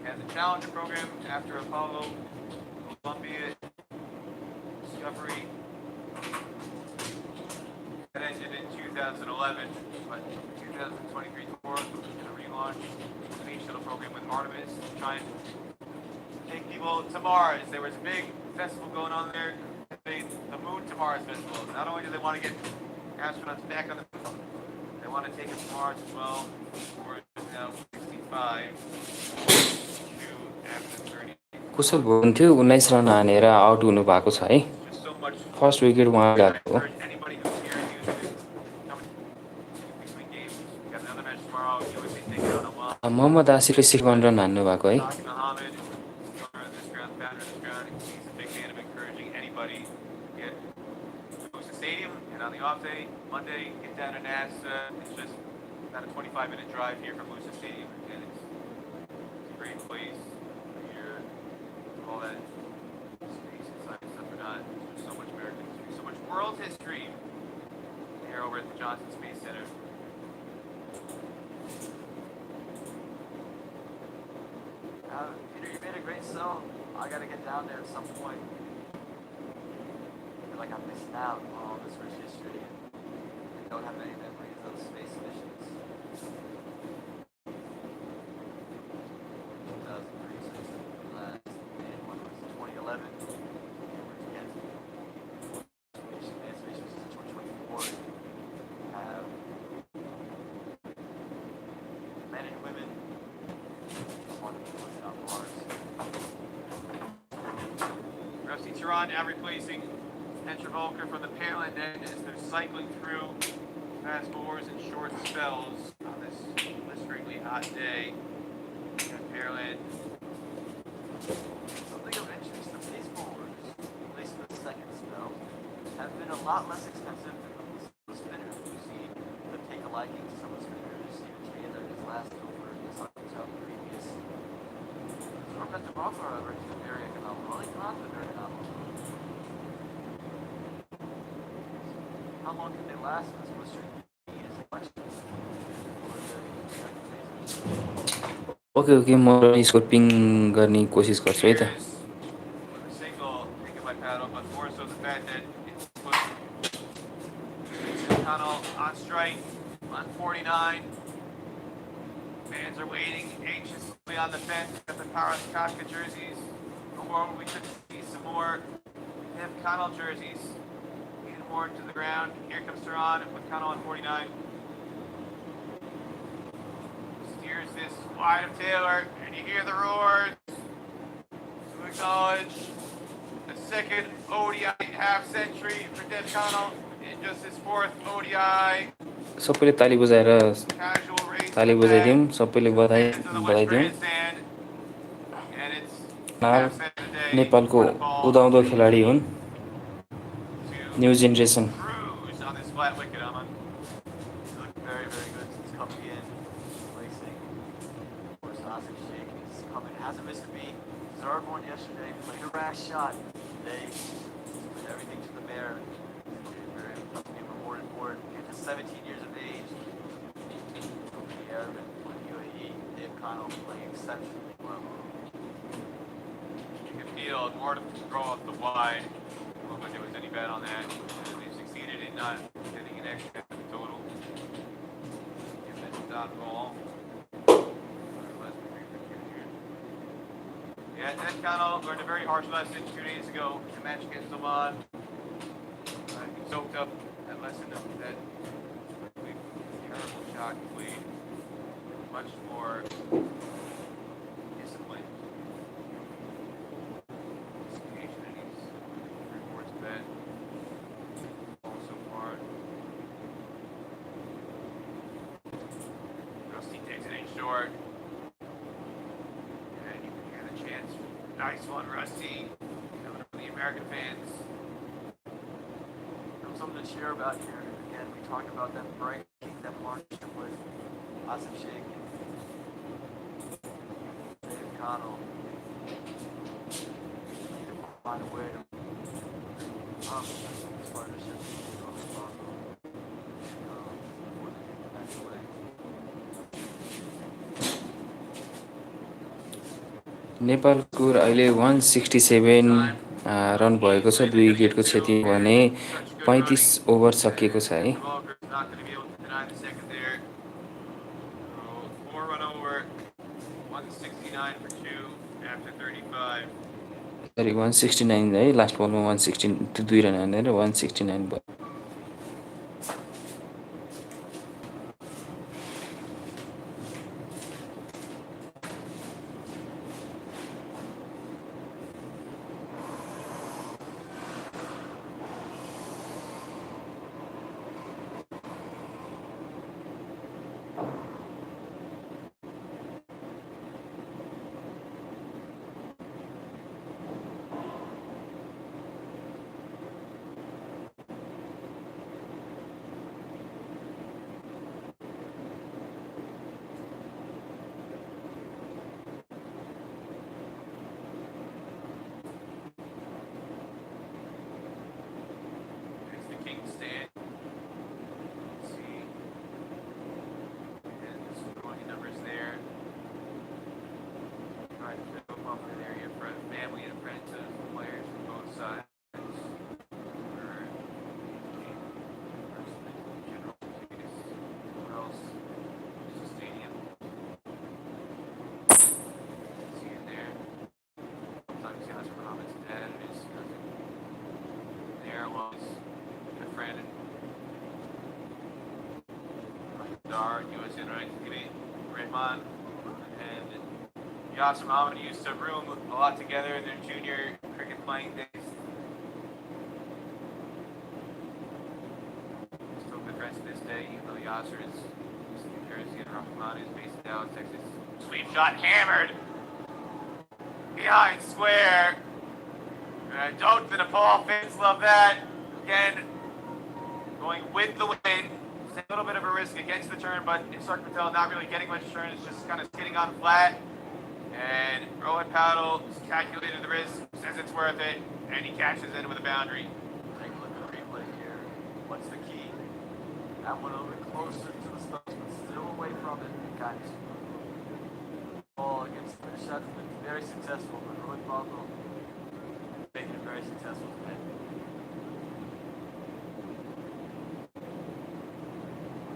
A: has a Challenger program after Apollo, Columbia, Discovery. That ended in 2011, but 2023 tour is going to relaunch the space shuttle program with Artemis to try and take people to Mars. There was a big festival going on there, the Moon to Mars Festival. Not only do they want to get astronauts back on the moon, they want to take them to Mars as well. For now 65 to after 30.
C: कुशल हुन्थ्यो. 19 run हानेर out हुनु भएको छ है. First wicket उहाँ गएको हो. Mohammad आसिफले 61 run हान्नु भएको है. On the off day, Monday, get down to NASA. It's just about a 25-minute drive here from Lucid Stadium, and it's a great place here. All that space and science stuff or not. There's so much American history, so much world history here over at the Johnson Space Center.
B: Peter, you made a great sell. I gotta get down there at some point. like I'm missing out on all this rich history and don't have any memories of those space missions. 2003, so it's the last, and one was 2011. Space missions in 2024 have men and women want to be living on Mars.
A: Rusty Tehran now replacing Petra Volker from the Pearland end as they're cycling through fast bores and short spells on this blisteringly hot day at Pearland.
B: Something of interest, the pace bowlers, at least in the second spell, have been a lot less expensive than the spinners. You see them take a liking to some of the spinners, even Taylor, his last over in the hotel previous. Or Petrov, however, is very economical. He's not very economical. How long can they last in this blistering heat is the question.
C: Okay म यसको पिङ गर्ने कोसिस गर्छु है त
A: With a single taken by paddle, but more so the fact that it's put tunnel on strike on 49. Fans are waiting anxiously on the fence at the Paris Kafka jerseys. Or we could see some more Tim Connell jerseys being worn to the ground. Here comes Tehran with Connell on 49. Steers this wide of Taylor, and you hear the roars to acknowledge the second ODI half century for Tim Connell in just his fourth ODI.
C: सबैले ताली बजाएर
A: Casual race
C: ताली
A: back
C: बजाइदिउँ सबैले बधाई
A: into the West
C: बधाइदिउँ
A: Grandstand. And it's
C: नाल
A: half set today.
C: नेपालको
A: One ball
C: उदाउँदो खेलाडी हुन्
A: to
C: new generation
A: cruise on this flat wicket, Aman.
B: He's looked very, very good since coming in, racing. Of course, Asif Sheikh is coming, hasn't missed a beat. Zarborn yesterday played a rash shot. Today, put everything to the bear. Very being rewarded for it. At just 17 years of age, the Arab and UAE, Dave Connell playing exceptionally well.
A: You can feel more to throw off the wide. I don't think there was any bet on that. They've succeeded in not hitting an extra total. Give that dot ball. Yeah, Ted Connell learned a very harsh lesson 2 days ago in the match against Oman. He soaked up that lesson of that terrible shot he played. Much more disciplined. Sophistication, and he's rewards bet. All so far. Rusty takes it in short. And you can hear the chants. Nice one, Rusty. Coming from the American fans.
B: There's something to cheer about here. Again, we talked about them breaking that partnership with Asif Sheikh and Dave Connell. Find a way to this partnership
C: नेपालको अहिले 167 run भएको छ 2 विकेटको क्षति भने 35 over सकिएको छ है सरी 169 है लास्ट बलमा 116 2 रन हानेर 169 भयो
A: star, USA Rahman and Yasser Mohammed used to room a lot together in their junior cricket playing days. Still good friends to this day, even though Yasser is New Jersey and Rahman is based in Dallas, Texas. Sweep shot hammered behind square. Don't the Nepal fans love that? Again, going with the wind. It's a little bit of a risk against the turn, but Sark Patel not really getting much turn. It's just kind of sitting on flat. And Rohit Paddle calculated the risk, says it's worth it, and he cashes in with a boundary.
B: Take a look at the replay here. What's the key? That one a little bit closer to the stumps, but still away from it. Got ball against the shot has been very successful, but Rohit Paddle making it very successful today.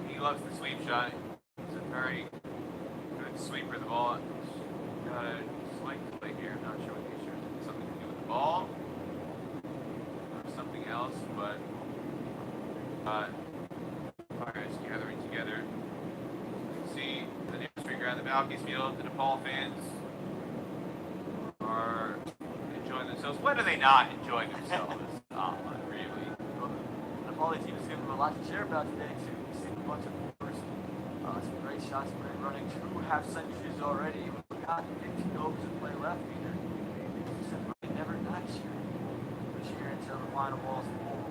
A: He loves the sweep shot. It's a very good sweeper of the ball. Got a slight play here. I'm not sure what the issue is. Something to do with the ball or something else, but players gathering together. You can see the near speaker on the Balconies field. The Nepal fans are enjoying themselves. When do they not enjoy themselves? Really.
B: The Nepali team is giving them a lot to cheer about today, too. We've seen a bunch of some great shots running 2 half centuries already. We got 15 overs to play left either. Really never not cheering. We're cheering until the final ball's full.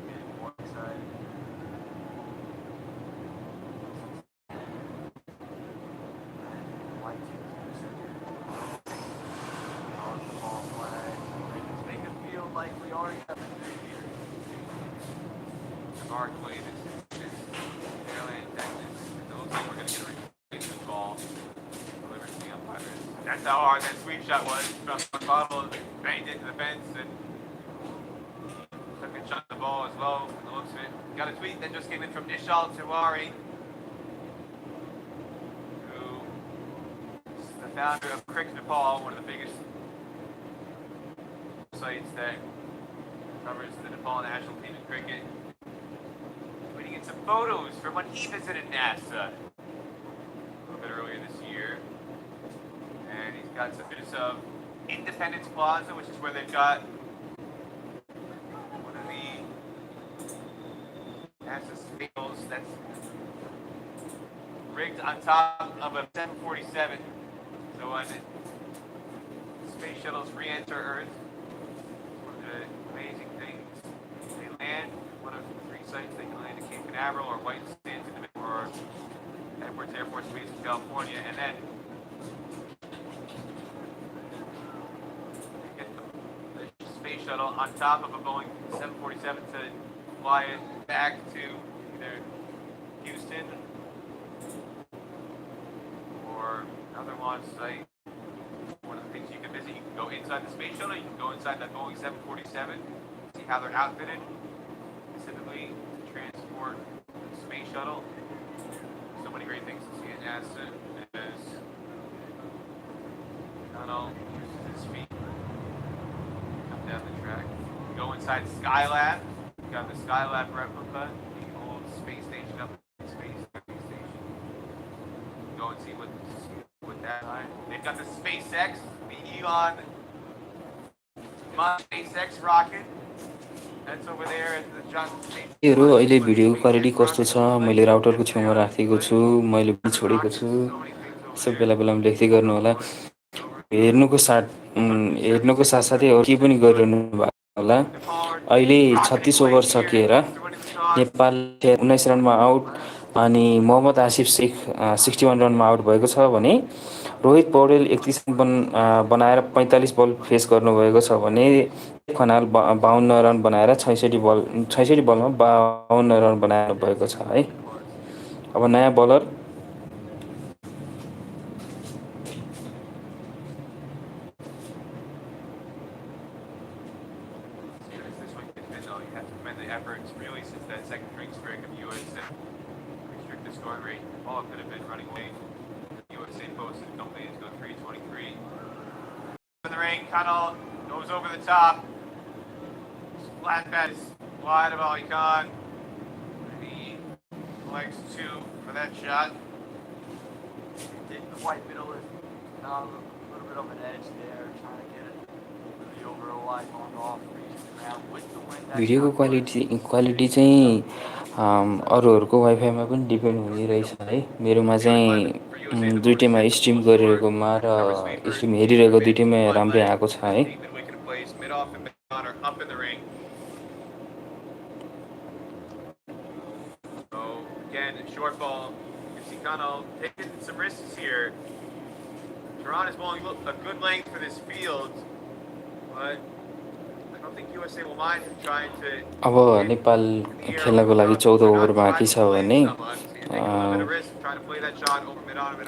B: Getting more excited. White team's gonna sit here. The ball flag. Make it feel like we already have a good here.
A: Barkley, this Maryland, Texas. It looks like we're going to get a replacement ball delivered to the umpires. That's how hard that sweep shot was from Bottle, banged into the fence and took a shot at the ball as well. From the looks of it. Got a tweet that just came in from Nishal Tiwari, who is the founder of Cricket Nepal, one of the biggest sites that covers the Nepal national team in cricket. Some photos from when he visited NASA a little bit earlier this year. And he's got some pictures of Independence Plaza, which is where they've got one of the NASA spaceships that's rigged on top of a 747. So when space shuttles re-enter Earth, it's one of the amazing things. They land one of 3 sites they can land at Cape Canaveral or White Sands or Edwards Air Force Base in California, and then they get the space shuttle on top of a Boeing 747 to fly it back to either Houston or another launch site. One of the things you can visit, you can go inside the space shuttle, you can go inside that Boeing 747, see how they're outfitted, specifically to transport the space shuttle. So many great things to see at NASA as Connell uses his feet come down the track. You go inside Skylab. You got the Skylab replica, the old space station up in space station. Go and see what that line. They've got the SpaceX, the Elon Musk SpaceX rocket. That's over there at the Johnson Space.
C: हेरौ अहिले भिडियोको quality कस्तो छ मैले राउटरको छेउमा राखेको छु मैले पनि छोडेको छु सब बेला बेलामा लेख्दै गर्नु होला हेर्नुको साथसाथै अरू के पनि गरिरहनु भएको होला अहिले 36 ओभर सकिएर नेपाल 19 रनमा आउट अनि मोहम्मद आसिफ शेख 61 रनमा आउट भएको छ भने रोहित पौडेल 31 रन बनाएर 45 बल फेस गर्नुभएको छ भने खनाल 52 रन बनाएर 66 बलमा 52 रन बनाएर भएको छ है। अब नयाँ blur
A: The ring, Connell goes over the top. Flat bat is wide of Ali Khan. He collects two for that shot.
B: Didn't quite middle it. Found a little bit of an edge there, trying to get it really over a wide long off, reaching the ground with the wind.
C: भिडियोको quality चाहिँ अरूहरूको वाइफाईमा पनि depend हुने रहेछ है। मेरोमा चाहिँ दुइटैमा stream गरिरहेकोमा र stream हेरिरहेको दुइटैमा राम्रै आएको छ है।
A: Again, short ball. Sikano taking some risks here. Tehran is bowling a good length for this field, but I don't think USA will mind him trying to.
C: अब नेपाल खेल्नको लागि 14 ओभर बाँकी छ भने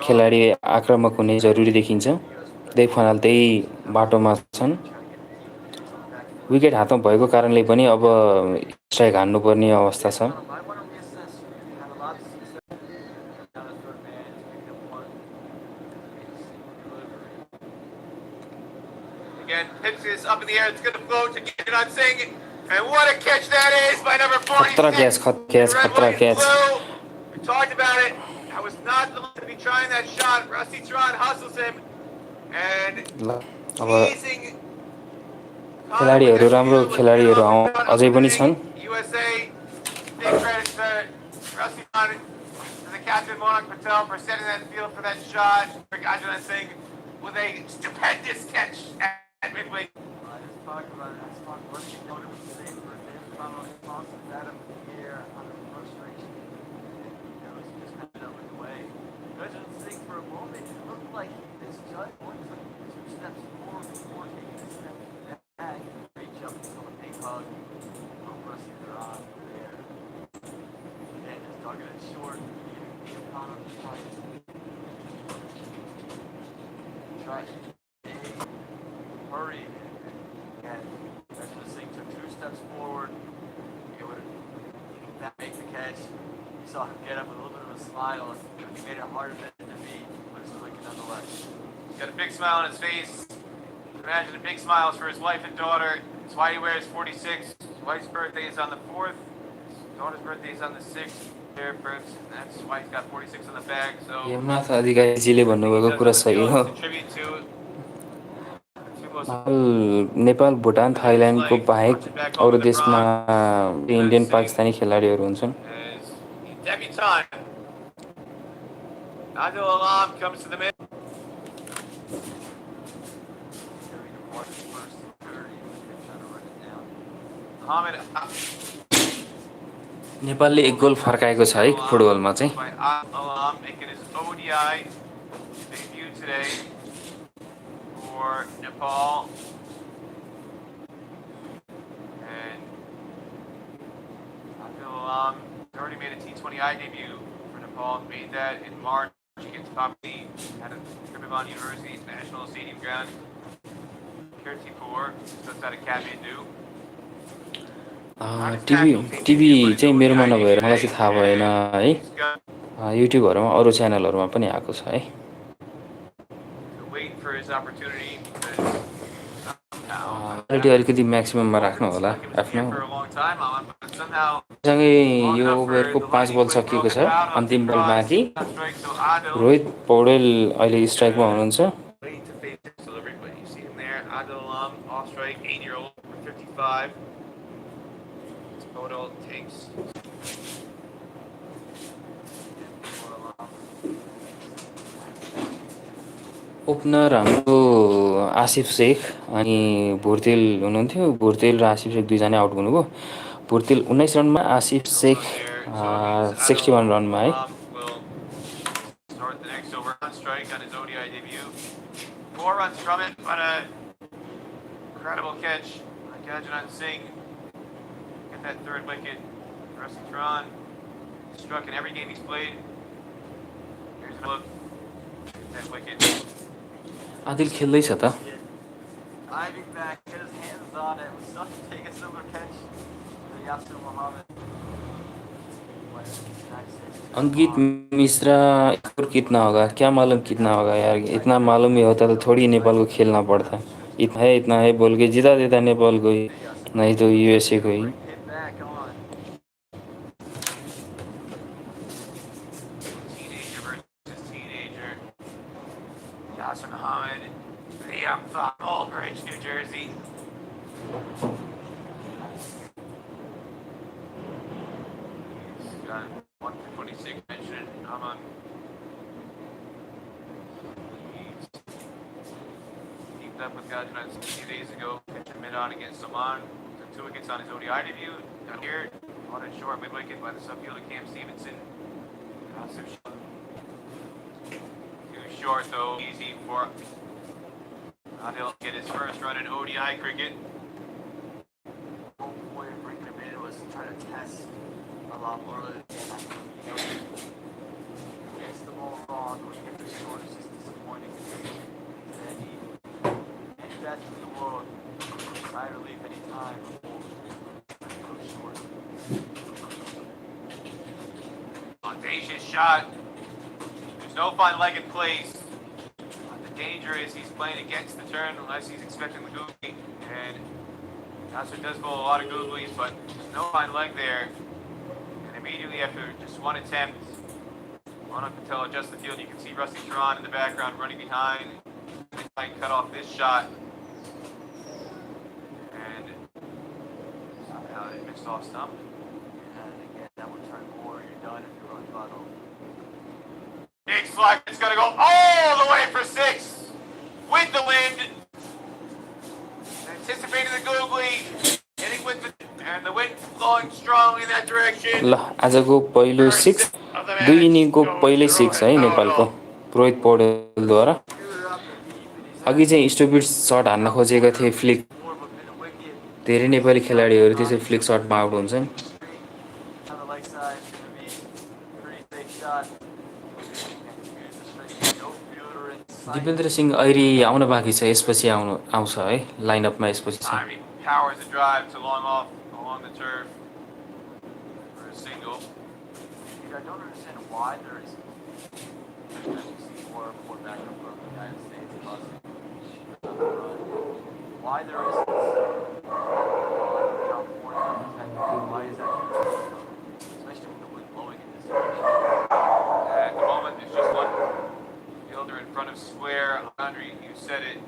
C: खेलाडी आक्रामक हुने जरुरी देखिन्छ। देखफनाल त्यही बाटोमा छन्। विकेट हातमा भएको कारणले पनि अब स्ट्राइक हान्नुपर्ने अवस्था छ।
A: Again, pitch is up in the air. It's going to float to get it on Singh. And what a catch that is by number 46.
C: खतरा catch.
A: We talked about it. That was not the one to be trying that shot. Rusty Tron hustles him. And teasing.
C: खेलाडीहरु राम्रो खेलाडीहरु अझै पनि छन्।
A: USA, big credit to Rusty Tron and the captain Monak Patel for setting that field for that shot. Gajran Singh with a stupendous catch at midway.
B: Let's talk about it. Let's talk what you know was safe for him. Found tosses at him in the air out of frustration. He just kind of went away. Gajran Singh for a moment, it looked like this judge took 2 steps forward before taking a step back. Reach up to a big hug. Rusty Tehran there. And just dug it short. Try hurry. And Gajran Singh took 2 steps forward. It would that make the catch. You saw him get up with a little bit of a smile. He made it harder than to be, but it's looking nonetheless.
A: He's got a big smile on his face. Imagine the big smiles for his wife and daughter. That's why he wears 46. His wife's birthday is on the 4th. His daughter's birthday is on the 6th. That's why he's got 46 on the bag. So
C: Yamnath अधिकारीजीले भन्नुभएको कुरा सही हो। नेपाल, भुटान, थाइल्यान्डको बाहेक अरू देशमा Indian Pakistani खेलाडीहरू हुन्छन्।
A: Adil Alam comes to the mid.
C: नेपालले एक गोल फर्काएको छ है फुटबलमा चाहिँ।
A: Alam making his ODI debut today for Nepal. And Adil Alam already made a T20I debut for Nepal. Made that in March against Papua at Tribhuvan University's National Stadium ground. Kirtipur, so it's out of Kathmandu.
C: TV चाहिँ मेरोमा नभएर मलाई चाहिँ थाहा भएन है। युट्युबहरुमा अरू च्यानलहरुमा पनि आएको छ है। क्वालिटी अलिकति म्याक्सिमममा राख्नु होला आफ्नो। सँगै यो ओभरको 5 बल सकिएको छ, अन्तिम बल बाँकी। रोहित पौडेल अहिले स्ट्राइकमा हुनुहुन्छ। ओपनर हाम्रो आसिफ शेख अनि भुर्तेल हुनुहुन्थ्यो। भुर्तेल र आसिफ शेख दुईजना आउट हुनुभयो। भुर्तेल 19 रनमा, आसिफ शेख 61 रनमा है।
A: Gajran Singh get that third wicket. Rusty Tron struck in every game he's played. Here's a look. That wicket.
C: Adil खेल्दैछ त।
B: Diving back, get his hands on it. Was such to take a similar catch to Yasir Mohammed.
C: Ankit Mishra score कितना होगा? क्या मालूम कितना होगा यार। इतना मालूम ही होता तो थोड़ी नेपाल को खेलना पड़ता। इतना है बोल के जिता देता नेपाल को ही, नहीं तो यूएसए को ही।
A: Hassan Muhammad, from Old Bridge, New Jersey. He's got 126 mentioned. Aman. He's teamed up with Gajran a few days ago, pitching mid-on against Oman. Took 2 wickets on his ODI debut. Down here, on a short mid-wicket by the subfielder Cam Stevenson. Too short though, easy for Adil to get his first run in ODI cricket.
B: Whole point of bringing him in was to try to test a lot more of it. Gets the ball wrong, when he hits the short, it's just disappointing. And any bats in the world, side relief anytime. Short.
A: Audacious shot. There's no fine leg in place. The danger is he's playing against the turn unless he's expecting the googly. And Nasser does bowl a lot of googlies, but there's no fine leg there. And immediately after just one attempt, Monak Patel adjusts the field. You can see Rusty Sharon in the background running behind. Try and cut off this shot. And somehow it missed off stump.
B: And again, that would turn more, you're done if you're on bottle.
A: Big slug, it's gonna go all the way for 6 with the wind. Anticipating the googly, hitting with the, and the wind blowing strongly in that direction.
C: ल आजको पहिलो 6 दुई इनिङको पहिलो 6 है नेपालको रोहित पौडेलद्वारा अघि चाहिँ stupid shut हान्न खोजेका थिए फ्लिक धेरै नेपाली खेलाडीहरू त्यसै फ्लिक शटमा आउट हुन्छन्
B: On the leg side, it's going to be a pretty safe shot. No fielder in sight.
C: Dipendra Singh Airee आउन बाँकी छ यसपछि आउँछ है लाइनअपमा यसपछि छ
A: He powers the drive to long off along the turf for a single.
B: I don't understand why there is more backup from the United States why there isn't why is that especially with the wind blowing in this direction.
A: At the moment, there's just one fielder in front of square. Andre, you said it.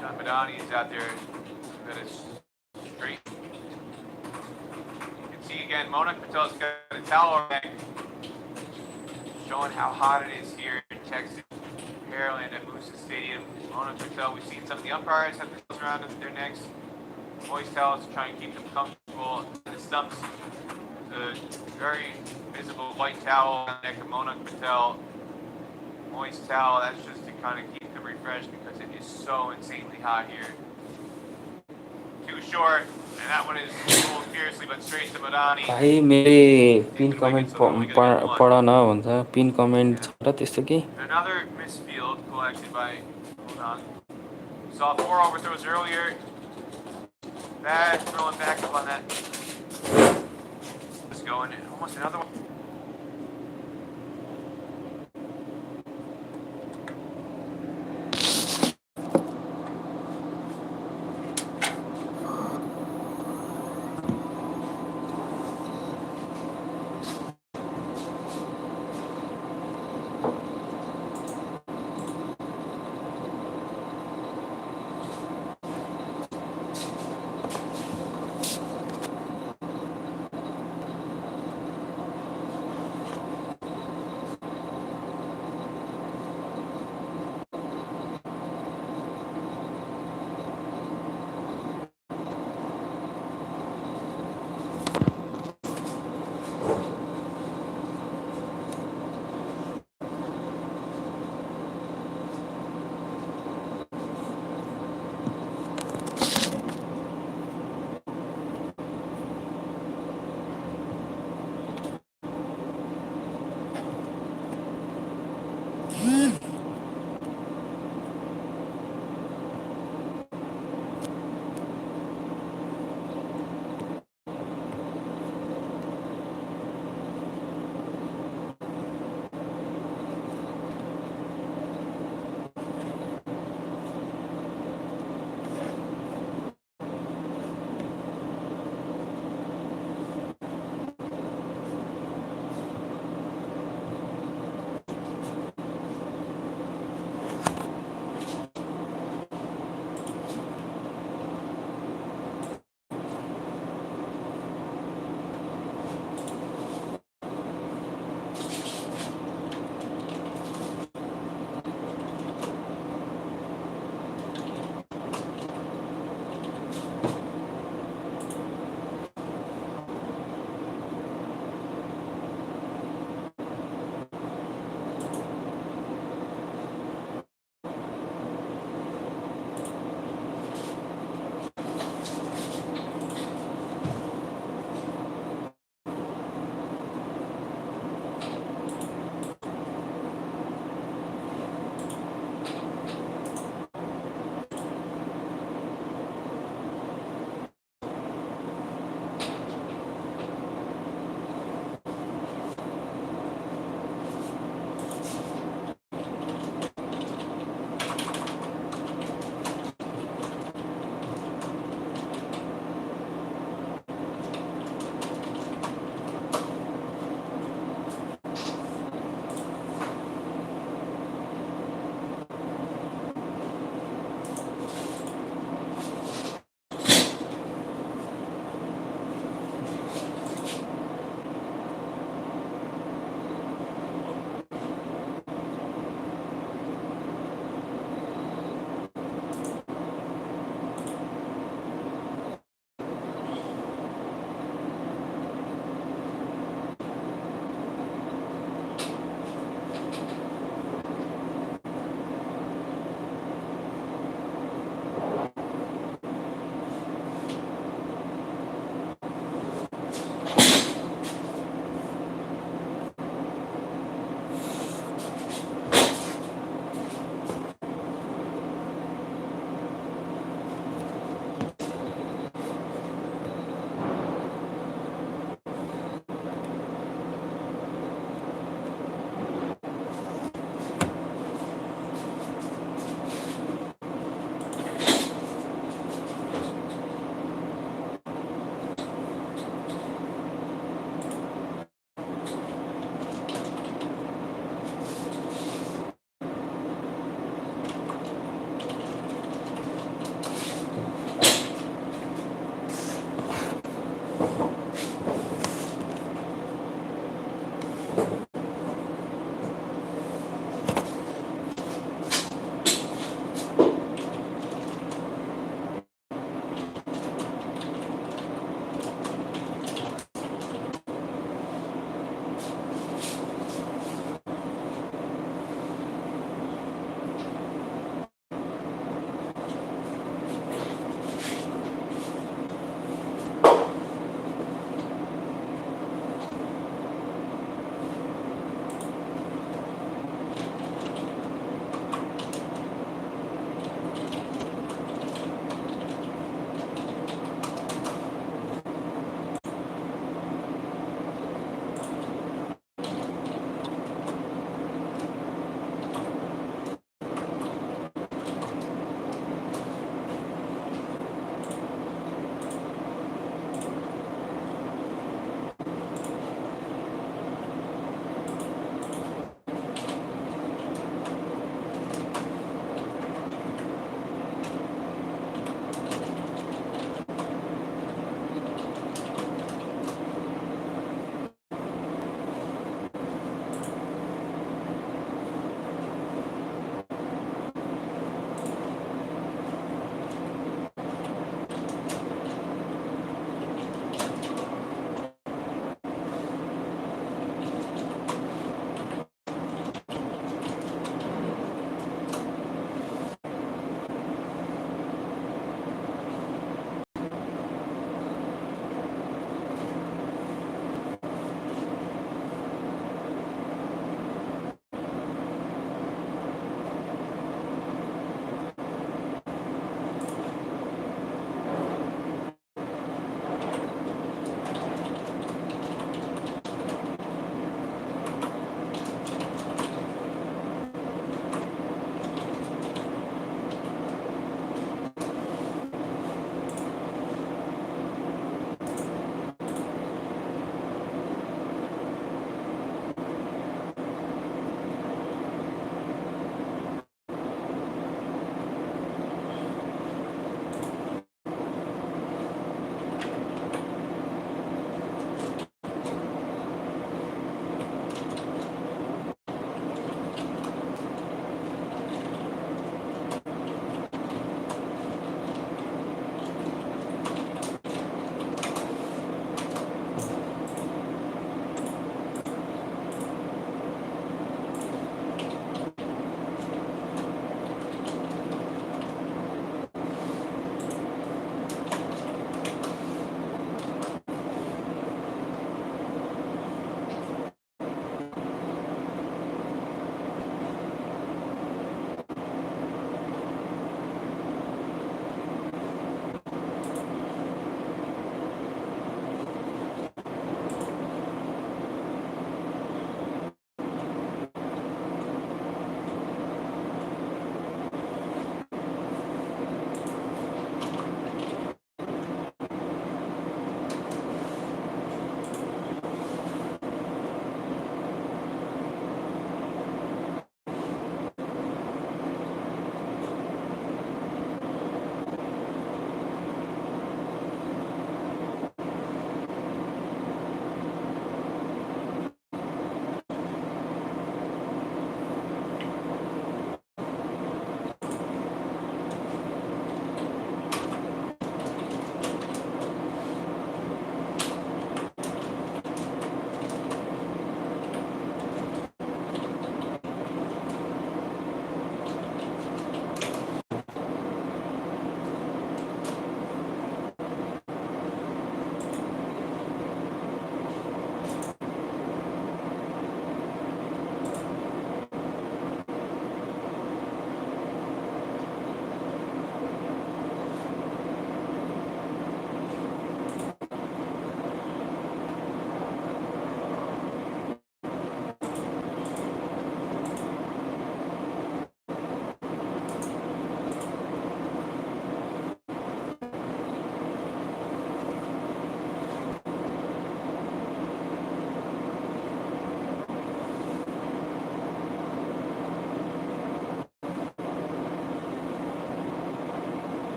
A: John Madani is out there. That is straight. You can see again, Monak Patel's got a towel bag showing how hot it is here in Texas. Maryland at Moose's Stadium. Monak Patel, we've seen some of the umpires have towels around their necks. Moist towels to try and keep them comfortable. The stumps, the very visible white towel on the neck of Monak Patel. Moist towel, that's just to kind of keep them refreshed because it is so insanely hot here. Too short, and that one is pulled fiercely but straight to Madani.
C: भाइ मैले pin comment पढ न भन्छ pin comment छ र त्यस्तो के
A: Another misfield collected by Monak. Saw 4 overthrows earlier. Bad throwing back up on that. Just going almost another one.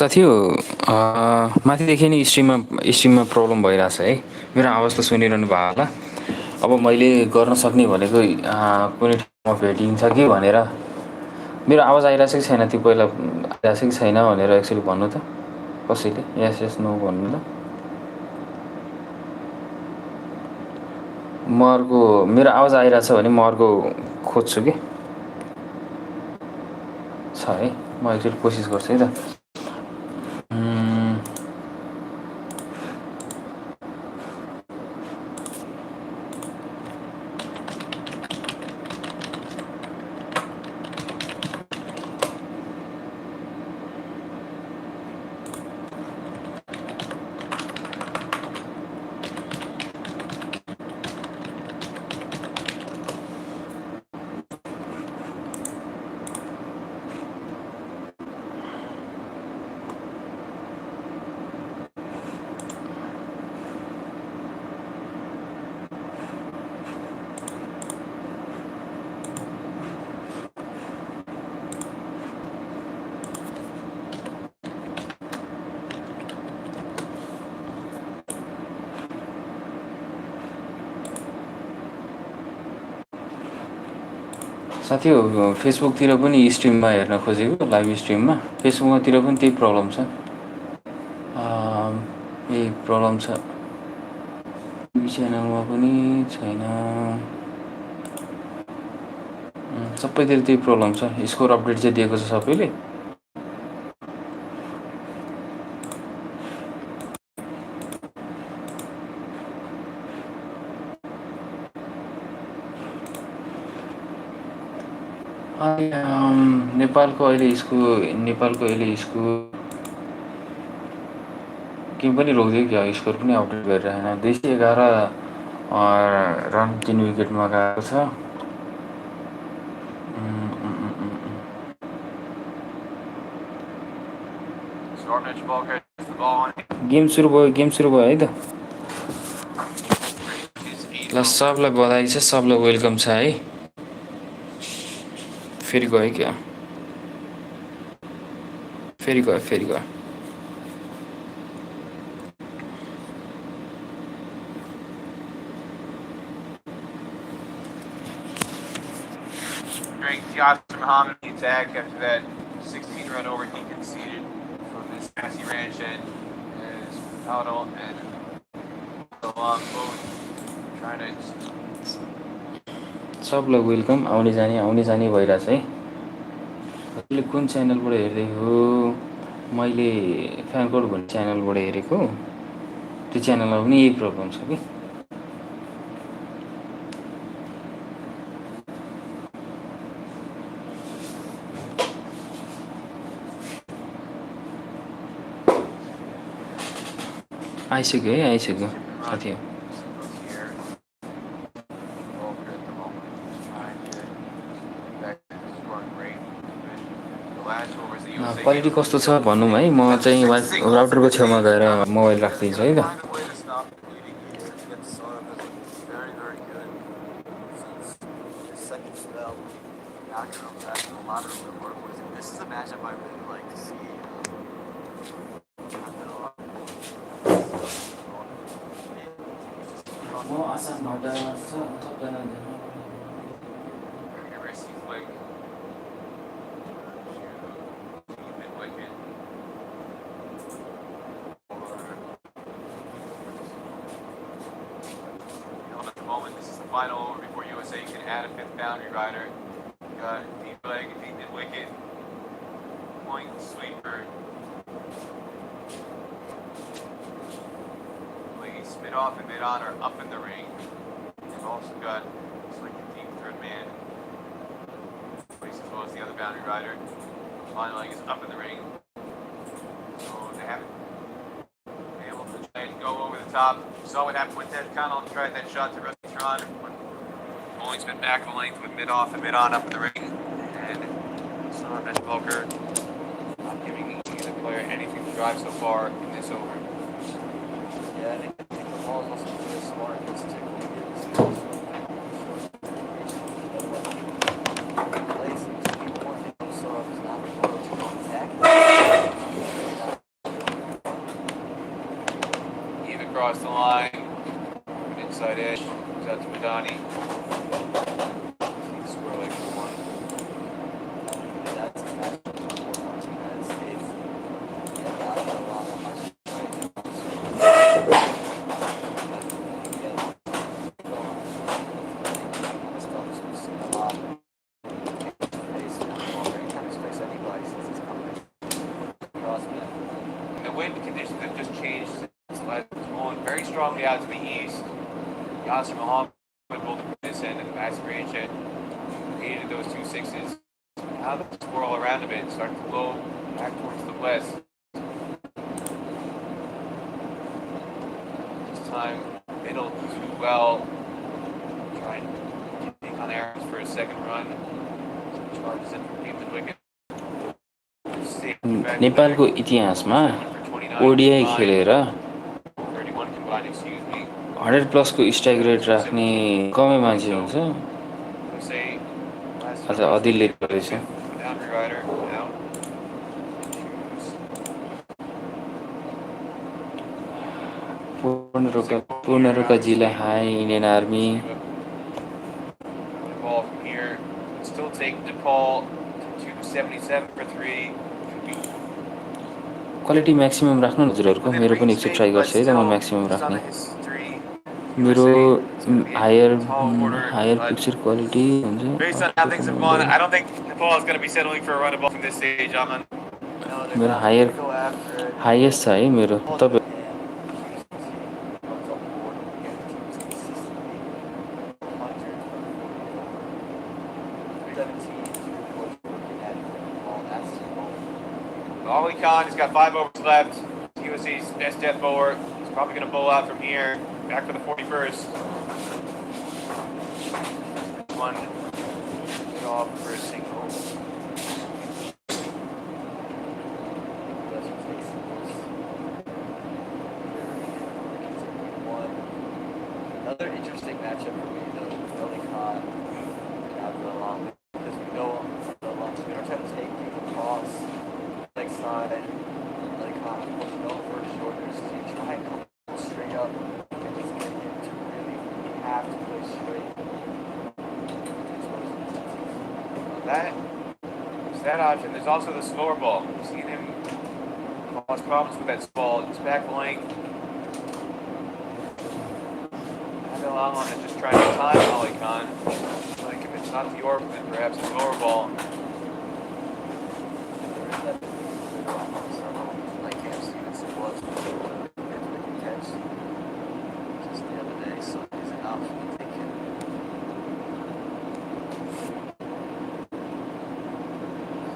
C: साथी हो माथिदेखि नै स्ट्रिममा प्रब्लम भइरहेछ है। मेरो आवाज त सुनिरहनु भयो होला। अब मैले गर्न सक्ने भनेको कुनै ठाउँमा भेटिन्छ कि भनेर। मेरो आवाज आइरहेछ कि छैन त्यो पहिला आइरहेछ कि छैन भनेर एक्चुअली भन्नु त कसैले यस यस नो भन्नु त। म अर्को मेरो आवाज आइरहेछ भने म अर्को खोज्छु कि छ है। म एकचोटि कोसिस गर्छु है त। साथी हो फेसबुकतिर पनि स्ट्रिममा हेर्न खोजेको लाइभ स्ट्रिममा फेसबुकतिर पनि त्यही प्रब्लम छ। यही प्रब्लम छ। टिभी च्यानलमा पनि छैन। सबैतिर त्यही प्रब्लम छ। स्कोर अपडेट चाहिँ दिएको छ सबैले। नेपालको अहिले स्कोर केही पनि रोकिदियो क्या। स्कोर पनि अपडेट गरिरहेन। 211 रन 3 विकेटमा गएको छ। गेम सुरु भयो है त। ल सबलाई बधाई छ, सबलाई वेलकम छ है। फेरि गयो क्या, फेरि गयो।
A: Yasir Muhammad the attack after that 16-run over he conceded from this Massey Ranch and as Auto and along both trying to.
C: सबलाई वेलकम। आउने जाने भइरहेछ है। अहिले कुन च्यानलबाट हेर्दै हो? मैले फ्यानकोड भन्ने च्यानलबाट हेरेको। त्यो च्यानलमा पनि यही प्रब्लम छ कि। आइसक्यो साथी। क्वालिटी कस्तो छ भनौँ है। म चाहिँ राउटरको छेउमा गएर मोबाइल राखिदिन्छु है त। म आसामबाट सबजना
A: This is the final over before USA can add a fifth boundary rider. Got deep leg, deep wicket, point sweeper. Mid off and mid on are up in the ring. They've also got like a deep third man. As well as the other boundary rider. Final leg is up in the ring. So they haven't been able to try and go over the top. Saw what happened with Ted Connell to try that shot to Tron. Only spin back a length with mid off and mid on up in the ring. And Son Mitch Volker not giving either player anything to drive so far in this over.
B: Yeah, I think the ball is also really smart. It's
A: across the line. Inside edge. Goes out to Madani. Square leg for one.
B: That's a match for the United States. Yeah, that's a lot of much.
A: The wind conditions have just changed. It's blowing very strongly out to the east. Yasser Muhammad pulled this end and Masquerade created those 2-6s. Now the swirl around a bit, starting to blow back towards the west. This time, middle too well. Trying to take on arrows for a second run. Charges in from deep mid wicket.
C: नेपालको इतिहासमा ODI खेलेर
A: 31 combined, excuse me.
C: 100+ strike rate राख्ने कमै मान्छे हुन्छ आज अदिलले गरेछ पूर्ण जिल्ला high Indian army
A: ball from here. Still take the call to 277 for 3.
C: Quality maximum राख्नु हजुरहरूको मेरो पनि एकचोटि ट्राई गर्छु है त म म्याक्सिमम राख्ने मेरो हायर पिक्चर क्वालिटी हुन्छ
A: Based on how things have gone, I don't think Nepal is going to be settling for a run above from this stage, Aman.
C: मेरो हाइएस्ट छ है मेरो तपाईँ
A: Ali Khan has got 5 overs left. USA's best death bowler. He's probably going to bowl out from here. Back for the 41st. One get off for a single.
B: Another interesting matchup for me though, Ali Khan and Abdul Alam, because we go along, so we don't try to take people across leg side, Ali Khan pushing over shoulders to try and come straight up and just get him to really have to play straight.
A: There's that option. There's also the slower ball. We've seen him cause problems with that ball. His back length. Long on it, just trying to time Ali Khan. Like if it's not the orb, then perhaps a lower ball.
B: Like Cam Stevenson was catch just the other day, so he's an option to take him.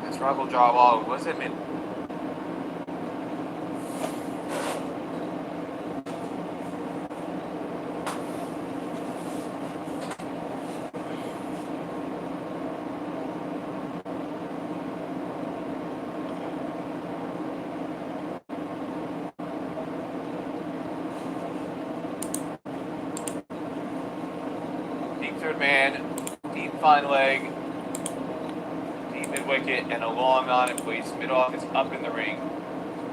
A: That's Ruggle draw ball. Was it mid? Third man, deep fine leg, deep mid wicket, and a long on it place. Mid off is up in the ring.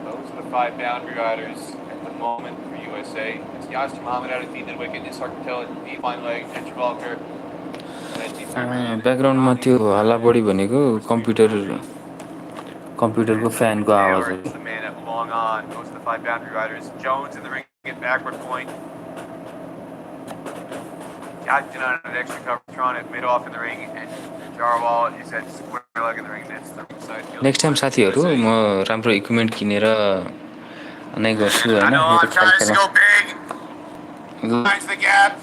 A: Those are the 5 boundary riders at the moment for USA. It's Yasser Muhammad out at deep mid wicket, Ishaq Patel at deep fine leg, and Travalkar.
C: ब्याकग्राउन्डमा त्यो हल्ला बढी भनेको कम्प्युटरको फ्यानको आवाज हो
A: The man at long on. Those are the 5 boundary riders. Jones in the ring at backward point. Captain on an extra cover, throwing it mid off in the ring, and Jarwal is at square leg in the ring. That's the side field.
C: Next time साथीहरु म राम्रो equipment किनेर नै गर्छु हैन मेरो
A: tries to go big. Finds the gap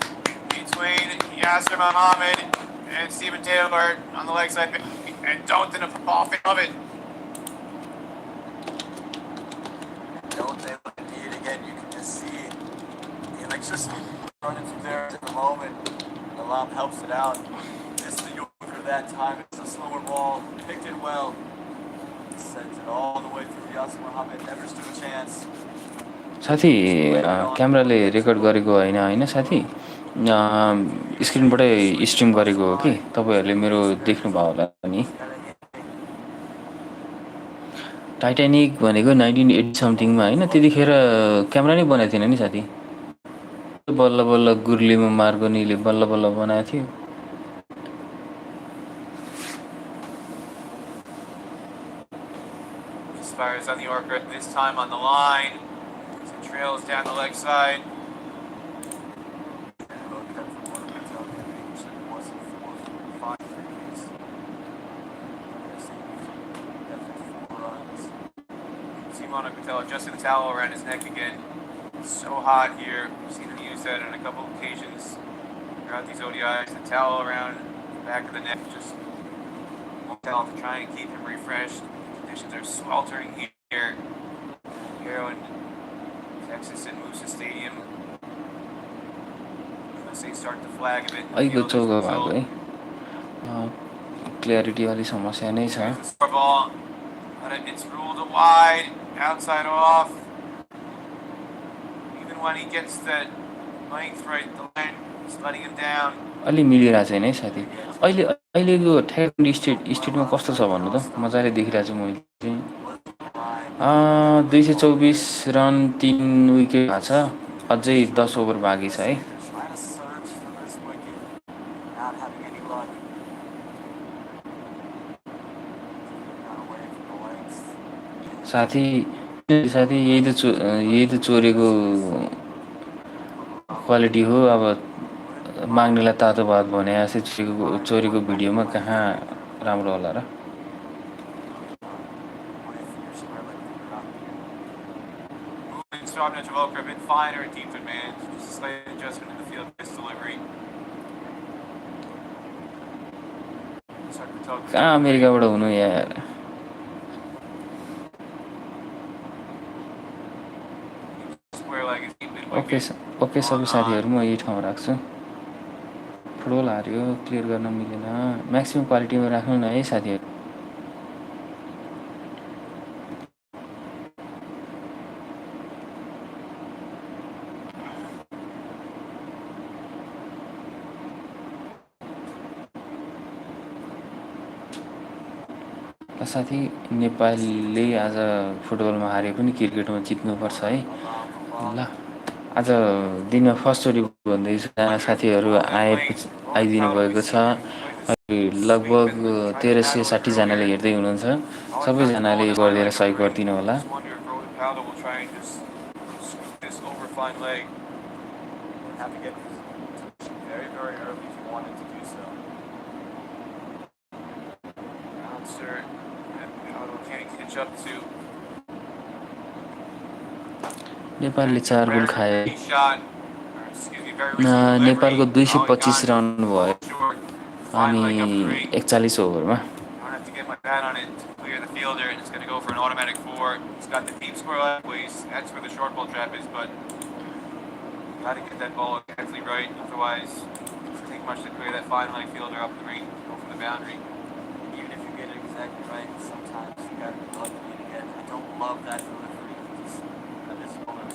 A: between Yasser Muhammad and Stephen Taylor on the leg side, and don't in a off of it.
B: Don't Taylor indeed again. You can just see the electricity running through there at the moment. Alam helps it out. Missed the Yorker that time. It's a slower ball. Picked it well. Sends it all the way through Yasser Muhammad. Never stood a chance.
C: साथी क्यामेराले record गरेको हैन साथी स्क्रिनबाटै stream गरेको हो कि तपाईहरुले मेरो देख्नु भयो होला नि टाइटानिक भनेको 1980 समथिङमा हैन त्यतिखेर क्यामेरा नै बनाएको थिएन नि साथी बल्ल बल्ल गुर्लीमा मार्गनीले बल्ल बल्ल बनाएको थियो।
A: Misfires on the Orca, this time on the line. Some trails down the leg side. Simona Patel adjusting the towel around his neck again. It's so hot here. We've seen him use that on a couple of occasions throughout these ODIs. The towel around the back of the neck, just to try and keep him refreshed. Conditions are sweltering here in Texas and Moosa Stadium. Unless they start to flag a bit.
C: अहिलेको चौका भएको है, clarity अलि समस्या नै छ।
A: Ball, but it's ruled wide, outside off. Even when he gets the length right, the line is letting him down.
C: अलि मिलिरहेको छैन है साथी। अहिलेको ठ्याक्क स्टेटमा कस्तो छ भन्नु त, मजाले देखिरहेको छु मैले चाहिँ। 224 रन 3 विकेट भएको छ, अझै 10 ओभर बाँकी छ है। साथी यही त चोरेको क्वालिटी हो। अब माग्नेलाई तातो भात भने जस्तै चोरेको भिडियोमा कहाँ राम्रो होला र। कहाँ अमेरिकाबाट हुनु यार। ओके सबै साथीहरू, म यही ठाउँमा राख्छु। फुटबल हार्यो, क्लियर गर्न मिलेन। म्याक्सिमम क्वालिटीमा राख्नु न है साथीहरू। साथी, नेपालले आज फुटबलमा हारे पनि क्रिकेटमा जित्नुपर्छ है। ल, आज दिनमा फर्स्टचोटि भन्दैछु, साथीहरू आइदिनु भएको छ। लगभग 1360 जनाले हेर्दै हुनुहुन्छ। सबैजनाले गरिदिएर सहयोग गरिदिनु होला। नेपालले 4 गोल खायो। नेपालको 225 रन भयो अनि 41 ओभरमा।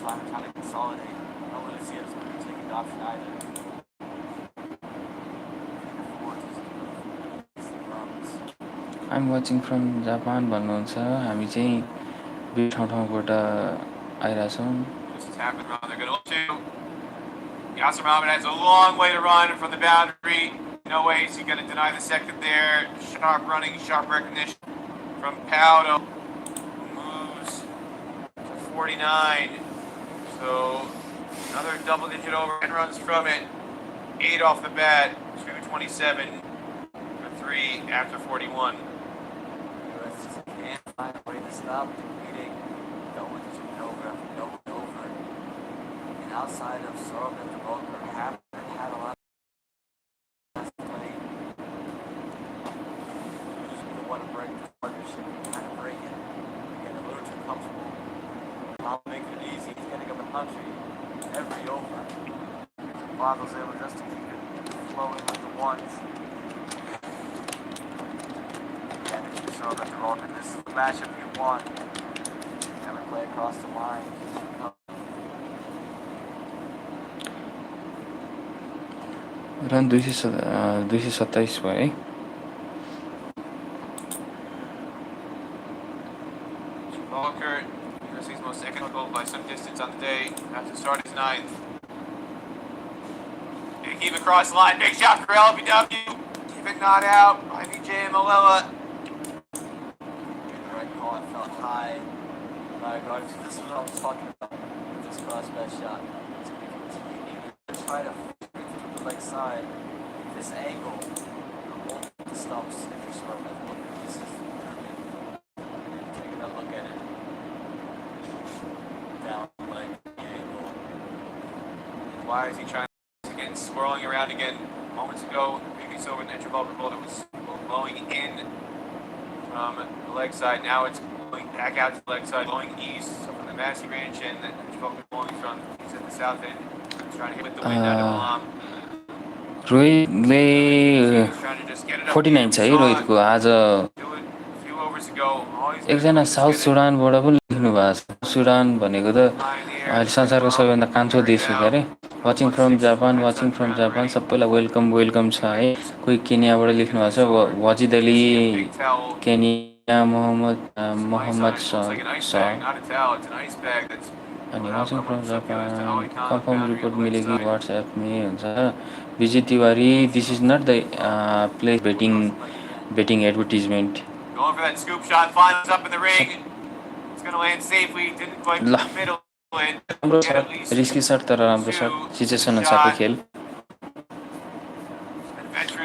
B: Time to kind of consolidate. I don't really see it as a taking option either.
C: I'm watching from Japan भन्नुहुन्छ। हामी चाहिँ दुई ठाउँबाट आइरहेछौँ।
A: Yasser Mohammed has a long way to run from the boundary. No way is he going to deny the second there. Sharp running, sharp recognition from Paudo. Moves to 49. So another double-digit over and runs from it. 8 off the bat, 227 for 3 after 41.
B: US just can't find a way to stop competing. Going over after going over. And outside of Sorb and the Volker, haven't had a lot of play. Just want to break the partnership and kind of break it. Get a little too comfortable. I'll make it easy. He's getting up the country every over. Boggle's able just to keep it flowing with the ones. And if you saw that they're all in this matchup you want. Never play across the line.
C: Run 227 भयो है।
A: Walker, USC's most technical by some distance on the day, has to start his 9th. keep across the line. Big shot for LBW. Keep it not out by BJ Malella.
B: Right call, it felt high. This is what I was talking about with this crossback shot. You try to the leg side. This angle, hold the stumps if you're smart. This is taking a look at it. Down leg angle.
A: Why is he trying to get swirling around again? Moments ago, previous over the Travolta roll, it was blowing in from the leg side. Now it's going back out to the leg side, blowing east. So from the Massey Ranch and the Travolta blowing from he's at the south end. He's trying to hit with the wind out of Malam.
C: रोहितले 49 छ है रोहितको आज एकजना south सुडानबाट पनि लेख्नु भएको छ Sudan भनेको त अहिले संसारको सबैभन्दा कान्छो देश हो अरे वाचिङ फ्रम जापान सबैलाई वेलकम छ है कोही केनियाबाट लेख्नु भएको छ वाजिद अली केनिया मोहम्मद अनि watching from Japan confirm report मिलेगी व्हाट्सएप में हुन्छ Vijay Tiwari this is not the place betting advertisement.
A: Going for that scoop shot, finds up in the ring. It's going to land safely. Didn't quite middle it.
C: राम्रो shut risky shut तर राम्रो shut situation अनुसारको खेल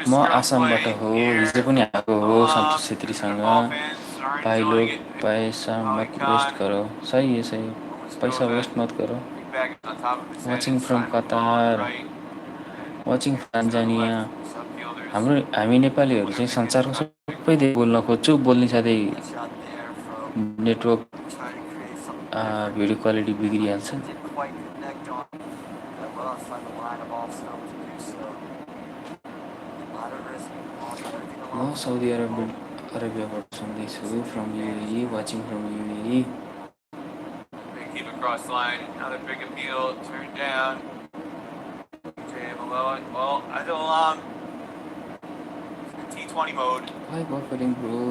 C: म आसामबाट हो हिजो पनि आएको हो सन्तोष छेत्रीसँग पैसा मत वेस्ट करो सही है पैसा वेस्ट मत करो वाचिङ फ्रम कतार वाचिङ तान्जानिया हामी नेपालीहरू चाहिँ संसारको सबै देश बोल्न खोज्छौँ बोल्ने साथै नेटवर्क भिडियो क्वालिटी बिग्रिहाल्छ म साउदी अरेबियाबाट सुन्दैछु from UAE watching from UAE
A: keep across line another big appeal turned down well Adil T20 mode
C: Hi buffering bro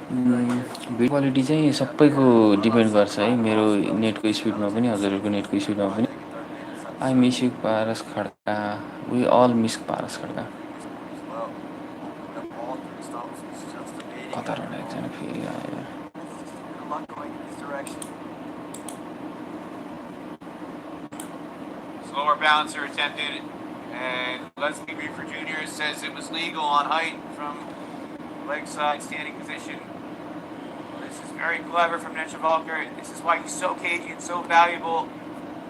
C: video quality चाहिँ सबैको डिपेन्ड गर्छ है मेरो नेटको स्पिडमा पनि हजुरहरूको नेटको स्पिडमा पनि I miss you Paras Khadka we all miss Paras Khadka कताबाट एकजना फेरि आयो
A: slower bouncer attempted and Leslie Reefer Jr. says it was legal on height from leg side standing position. This is very clever from Nesha Volker. This is why he's so cagey and so valuable.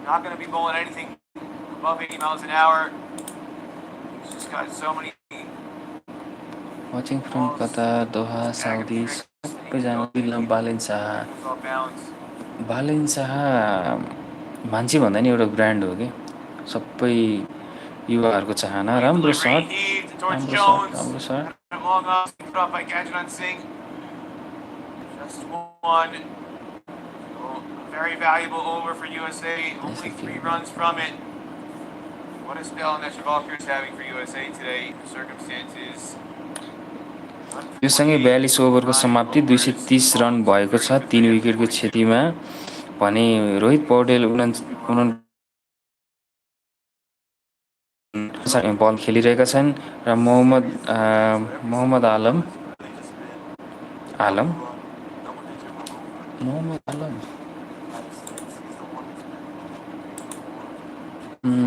A: Not going to be bowling anything above 80 miles an hour. He's just got so many.
C: Watching from Qatar, Doha, Saudi, सबैजना William Balen Shah मान्छे भन्दा नि एउटा brand हो कि सबै युवाहरूको चाहना राम्रो shut
A: Just one very valuable over for USA. Only 3 runs from it. What a spell Nesha Volker is having for USA today. The circumstances.
C: यो सँगै 42 ओभरको समाप्ति 230 रन भएको छ 3 विकेटको क्षतिमा भने रोहित पौडेल बल खेलिरहेका छन् र मोहम्मद आलम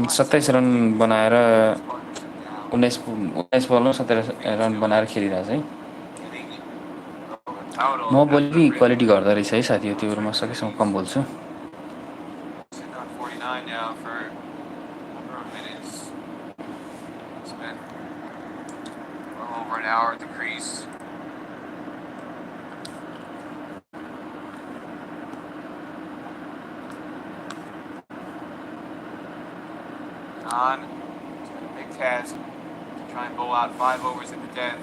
C: 27 रन बनाएर 19 बलमा 17 रन बनाएर खेलिरहेछ है म बोली क्वालिटी घट्दो रहेछ है साथी त्यो बेला म सकेसम्म कम बोल्छु
A: over an hour at the crease. Big task to try and bowl out 5 overs in the death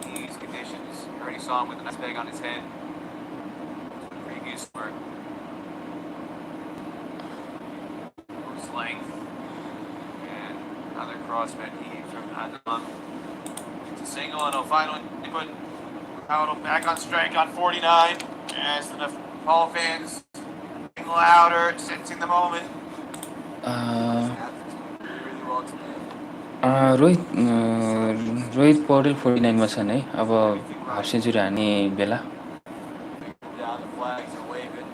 A: in these conditions. You already saw him with a nice bag on his head. The previous work. Post length. And another crossman heave from Adnan. It's a single and a final input. Powell back on strike on 49. As the Nepal fans getting louder, sensing the moment.
C: Rohit Paudel 49 मा छन् है अब half century हान्ने बेला
B: Down the flags are waving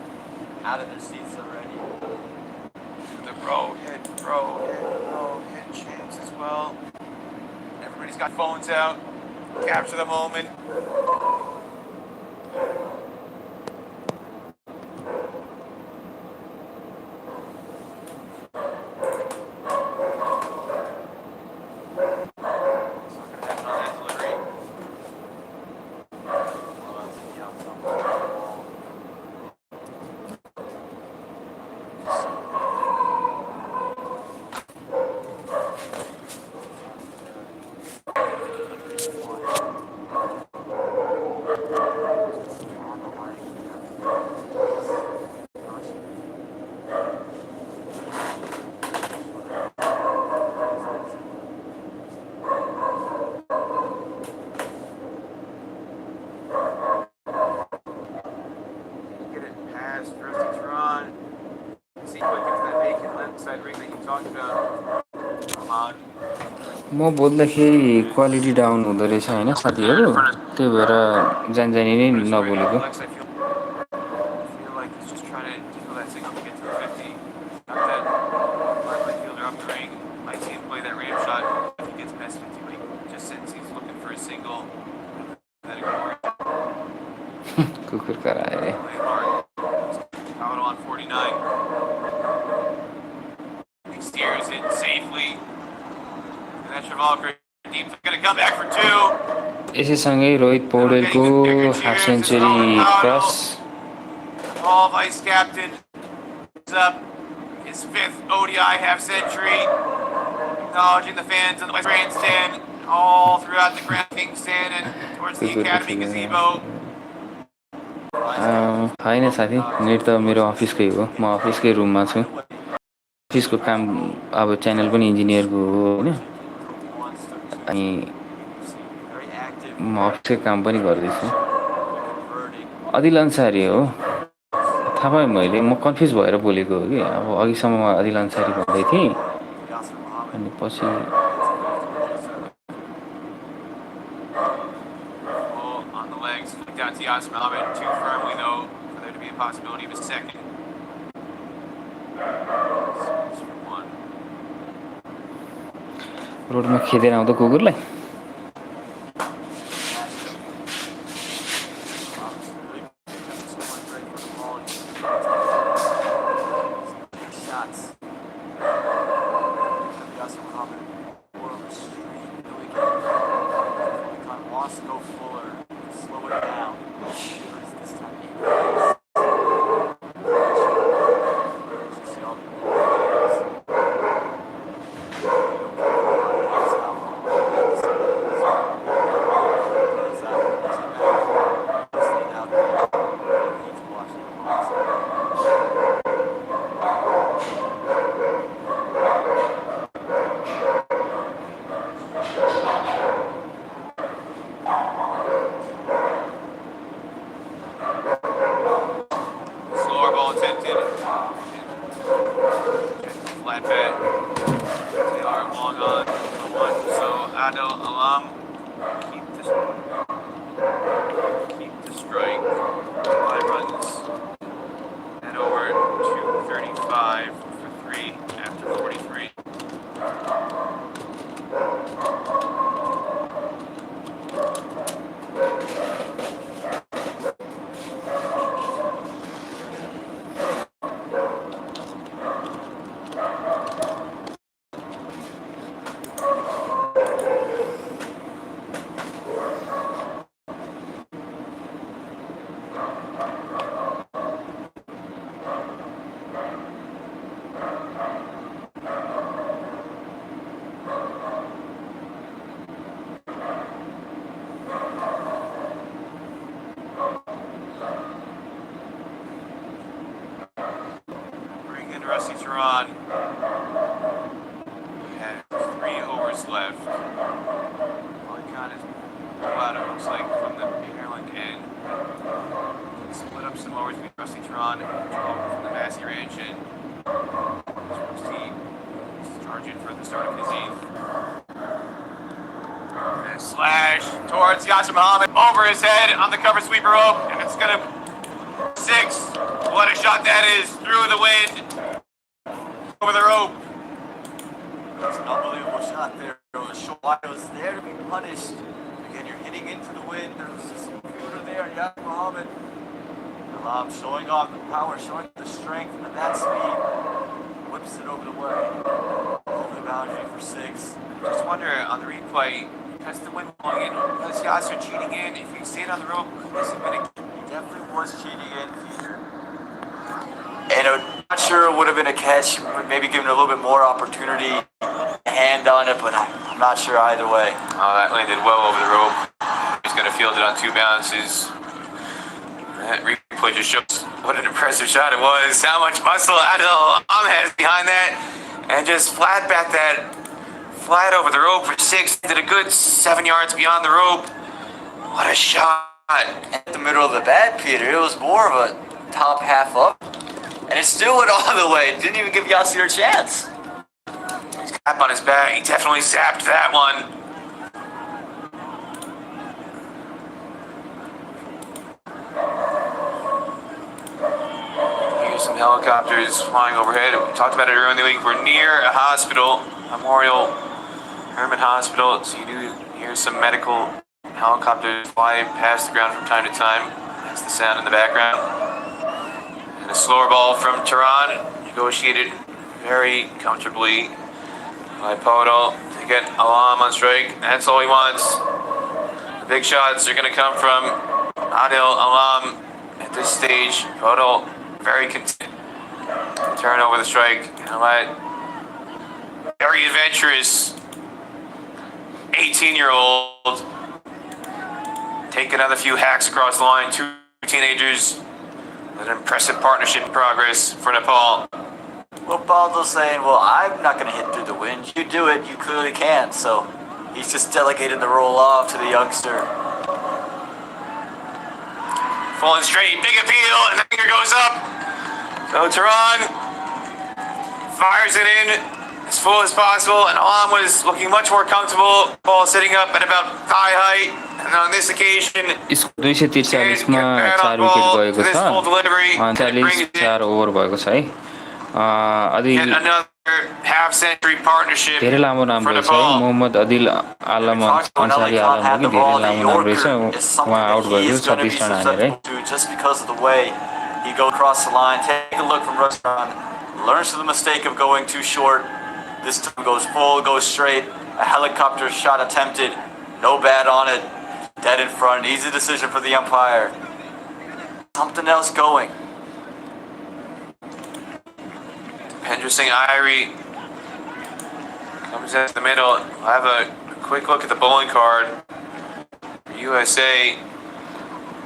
B: out of their seats already.
A: The bro hit chance as well. Everybody's got phones out. Capture the moment.
C: म बोल्दाखेरि quality down हुँदो रहेछ होइन साथीहरू त्यही भएर जानी नै नबोलेको कुकुर कराए
A: Steers it safely. And that's Travolta deep. Going to come back for two.
C: यसैसँगै रोहित पौडेलको half century cross
A: All vice captain is up his fifth ODI half century. Acknowledging the fans in the West Grandstand all throughout the Grand Kingston and towards the Academy gazebo.
C: होइन साथी net त मेरो अफिसकै हो म अफिसकै रुममा छु अफिसको काम अब च्यानल पनि इन्जिनियरको हो होइन अनि म अफिसकै काम पनि गर्दैछु अदिल अन्सारी हो थाहा पाएँ मैले म कन्फ्युज भएर बोलेको हो कि अब अघिसम्म अदिल अन्सारी भन्दै थिएँ अनि पछि
A: On the legs, flicked out to Yasser Mohammed too firmly though for there to be a possibility of a second.
C: रोडमा खेदेर आउँदा कुकुरलाई
A: Keep the strike. 5 runs. And over 235 for 3 after 43. Ron had 3 overs left. All he got is Colorado, looks like, from the Maryland end. Split up some overs between Rusty Tron and Joel from the Massey Ranch, and Rusty is charging for the start of his 8th. slash towards Yasser Muhammad over his head on the cover sweeper rope, and it's gonna 6. What a shot that is through the wind over the rope.
B: That's an unbelievable shot there. It was short. It was there to be punished. Again, you're hitting into the wind. There's just a computer there, and Yasser Muhammad showing off the power, showing the strength, and that speed. Whips it over the way. Over the boundary for 6.
A: Just wonder on the replay, because the wind blowing in, was Yasser cheating in? If he stayed on the rope, could this have been a...
B: He definitely was cheating in, Peter. And I'm not sure it would have been a catch, maybe given a little bit more opportunity to hand on it, but I'm not sure either way.
A: Oh, that landed well over the rope. He's going to field it on 2 bounces. That replay just shows what an impressive shot it was. How much muscle Adil has behind that. And just flat back that flat over the rope for 6. Did a good 7 yards beyond the rope. What a shot.
B: At the middle of the bat, Peter, it was more of a top half up. And it still went all the way. It didn't even give Yasser a chance.
A: Tap on his back. He definitely zapped that one. Here's some helicopters flying overhead. We talked about it earlier in the week. We're near a hospital, Memorial Hermann Hospital. So you do hear some medical helicopters fly past the ground from time to time. That's the sound in the background. And a slower ball from Tehran, negotiated very comfortably by Podol to get Alam on strike. That's all he wants. The big shots are going to come from Adil Alam at this stage. Podol very content. Turn over the strike and let very adventurous 18-year-old take another few hacks across the line. 2 teenagers. An impressive partnership progress for Nepal.
B: Well, Baldo's saying, well, I'm not going to hit through the wind. You do it, you clearly can. So he's just delegated the roll off to the youngster.
A: Falling straight, big appeal, and the finger goes up. So Tehran fires it in as full as possible, and Alam was looking much more comfortable. Ball sitting up at about thigh height, and on this occasion,
C: 243 मा 4 wicket गएको छ 39 4 over भएको छ है अदिल धेरै लामो नाम रहेछ है मोहम्मद अदिल आलम अन्सारी आलम हो कि धेरै लामो नाम रहेछ उहाँ आउट भयो 36 रन हानेर है
B: just because of the way he goes across the line. Take a look from Ruslan. Learns from the mistake of going too short. This time goes full, goes straight. A helicopter shot attempted. No bat on it. Dead in front. Easy decision for the umpire. Something else going.
A: Pendra Singh Irie comes into the middle. We'll have a quick look at the bowling card. USA.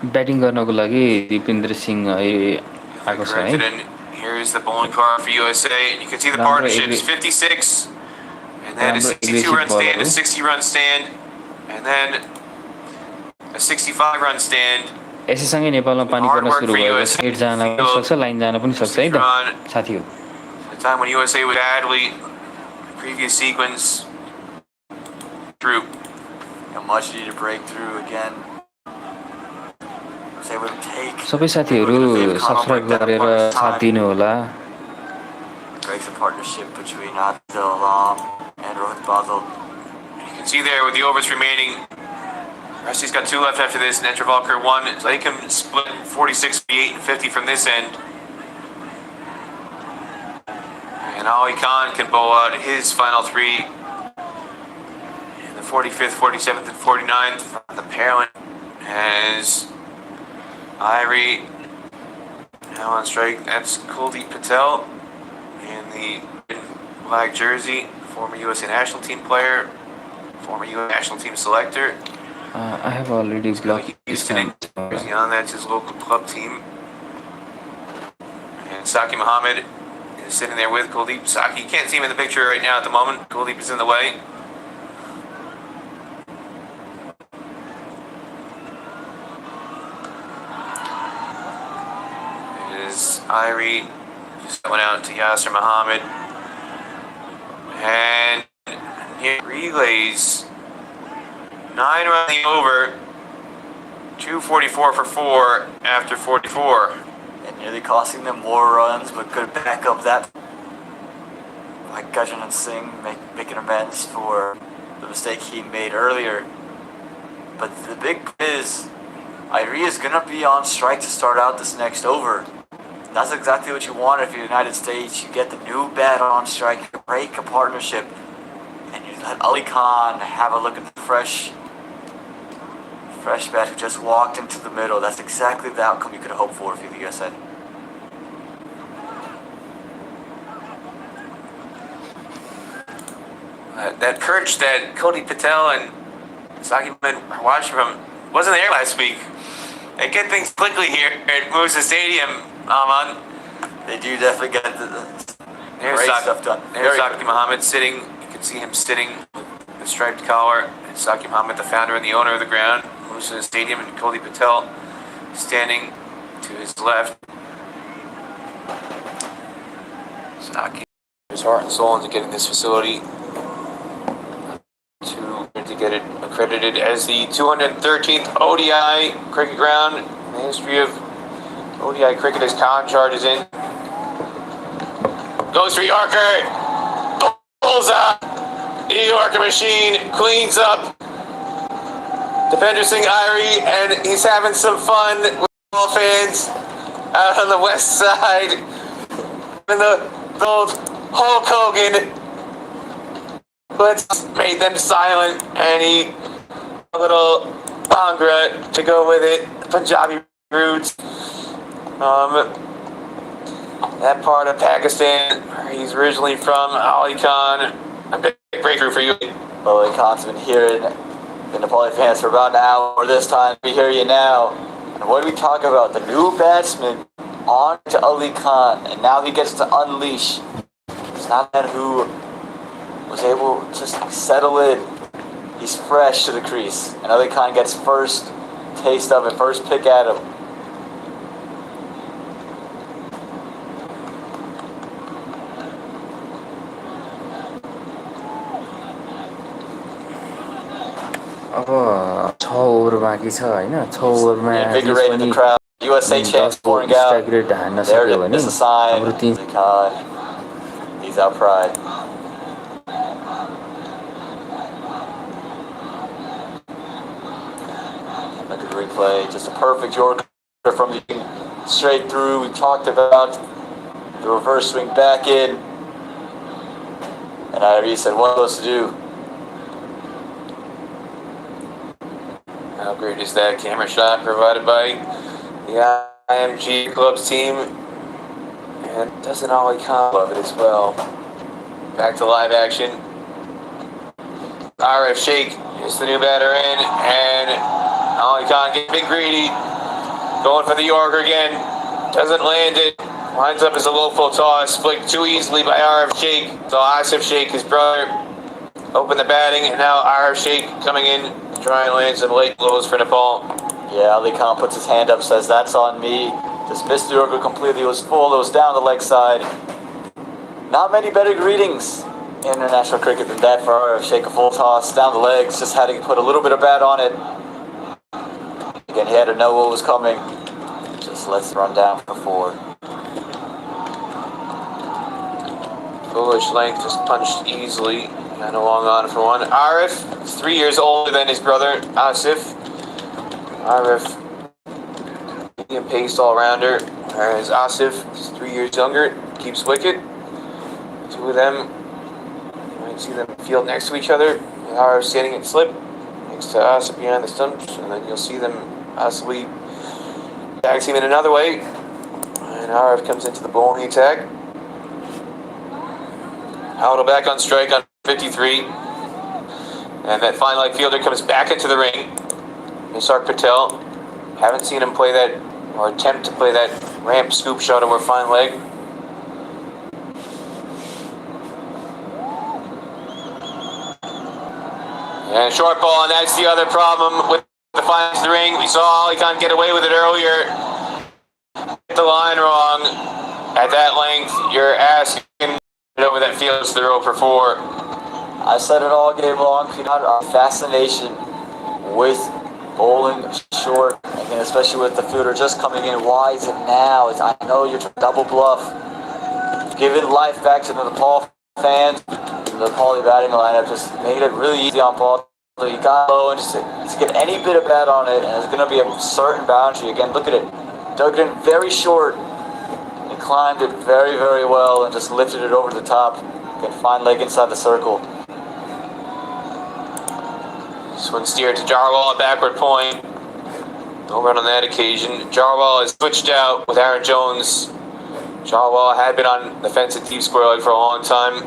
C: Batting गर्नको लागि दिपेन्द्र सिंह आएको छ है
A: Here is the bowling card for USA. And you can see the partnerships 56, and then a 62-run stand, a 60-run stand, and then a 65-run stand.
C: यसैसँगै नेपालमा पानी पर्न सुरु भएको छ 8 जान पनि सक्छ लाइन जान पनि सक्छ है त साथीहरु
A: The time when USA was badly previous sequence through
B: a much needed breakthrough again.
C: सबै साथीहरु सब्स्क्राइब गरेर साथ दिनु होला
B: Breaks the partnership between Adil Alam and Rohit Badal.
A: You can see there with the overs remaining, Rusty's got 2 left after this, and Travalkar 1. So they can split 46, 58, and 50 from this end. And Ali Khan can bowl out his final 3 in the 45th, 47th, and 49th. The parent has Irie now on strike. That's Kuldeep Patel in the black jersey, former USA national team player, former USA national team selector.
C: I have already blocked
A: Houston jersey on. That's his local club team. And Saki Muhammad is sitting there with Kuldeep. Saki, you can't see him in the picture right now at the moment. Kuldeep is in the way. Irie just went out to Yasser Muhammad, and he relays 9 running over. 244 for 4 after 44.
B: And nearly costing them more runs, but good back up that by Gajan and Singh making amends for the mistake he made earlier. But the big is, Irie is going to be on strike to start out this next over. And that's exactly what you want if you're the United States. You get the new bat on strike, you break a partnership, and you let Ali Khan have a look at the fresh bat who just walked into the middle. That's exactly the outcome you could hope for if you're the USA.
A: That perch that Cody Patel and Sakiman are watching from wasn't there last week. They get things quickly here at Musa Stadium, Aman.
B: They do definitely get the great stuff done.
A: There's Saki Muhammad sitting. You can see him sitting with the striped collar. And Saki Muhammad, the founder and the owner of the ground, Musa Stadium, and Cody Patel standing to his left. Saki, his heart and soul into getting this facility to get it accredited as the 213th ODI cricket ground in the history of ODI cricket as Khan charges in. Goes for Yorker. Bullseye. Yorker machine cleans up. Defender Singh Irie, and he's having some fun with all fans out on the west side. And the old Hulk Hogan made them silent, and he a little bhangra to go with it. Punjabi roots. That part of Pakistan where he's originally from. Ali Khan, a big breakthrough for you.
B: Well, Ali Khan's been hearing the Nepali fans for about an hour this time. We hear you now. And what do we talk about? The new batsman on to Ali Khan, and now he gets to unleash. It's not that who was able to just settle in. He's fresh to the crease, and Ali Khan gets first taste of it, first pick at him.
C: अब 6 over बाँकी छ हैन 6 ओभरमा
B: Invigorating the crowd. USA champs pouring out.
C: Strike rate हान्न
B: There
C: सक्यो भने
B: is a sign.
C: हाम्रो 3
B: Ali Khan, he's out pride. Look at the replay, just a perfect Yorker from the straight through. We talked about the reverse swing back in, and Irie said, "What else to do?"
A: How great is that camera shot provided by the IMG Clubs team? And doesn't Ali Khan love it as well? Back to live action. RF Sheikh is the new batter in, and Ali Khan gets big greedy. Going for the Yorker again. Doesn't land it. Lines up as a low full toss. Flicked too easily by RF Sheikh. So Asif Sheikh, his brother, opened the batting, and now RF Sheikh coming in. Try and land some late blows for Nepal.
B: Yeah, Ali Khan puts his hand up, says, "That's on me." Just missed the Yorker completely. It was full. It was down the leg side. Not many better greetings in international cricket than that for RF Sheikh. A full toss down the legs. Just had to put a little bit of bat on it. Again, he had to know what was coming. Just let's run down for 4.
A: Foolish length just punched easily. And a long on for 1. Arif is 3 years older than his brother, Asif. Arif, medium paced all-rounder, whereas Asif is 3 years younger, keeps wicket. 2 of them, you might see them field next to each other. Arif standing at slip next to Asif behind the stumps, and then you'll see them possibly tag team in another way. And Arif comes into the bowling attack. Howell back on strike on 53. And that fine leg fielder comes back into the ring. Nisark Patel. Haven't seen him play that, or attempt to play that ramp scoop shot over fine leg. And short ball, and that's the other problem with the fine to the ring. We saw Ali Khan get away with it earlier. Hit the line wrong. At that length, you're asking over that field to the row for 4.
B: I said it all game long. A fascination with bowling short, and especially with the fielder just coming in. Why is it now? I know you're trying to double bluff. Giving life back to the Nepal fans. The Nepali batting lineup just made it really easy on ball. So you got low and just get any bit of bat on it, and it's going to be a certain boundary. Again, look at it. Dug it in very short and climbed it very, very well and just lifted it over the top. Again, fine leg inside the circle.
A: Swing steer to Jarwal at backward point. No run on that occasion. Jarwal has switched out with Aaron Jones. Jarwal had been on the fence at deep square leg for a long time.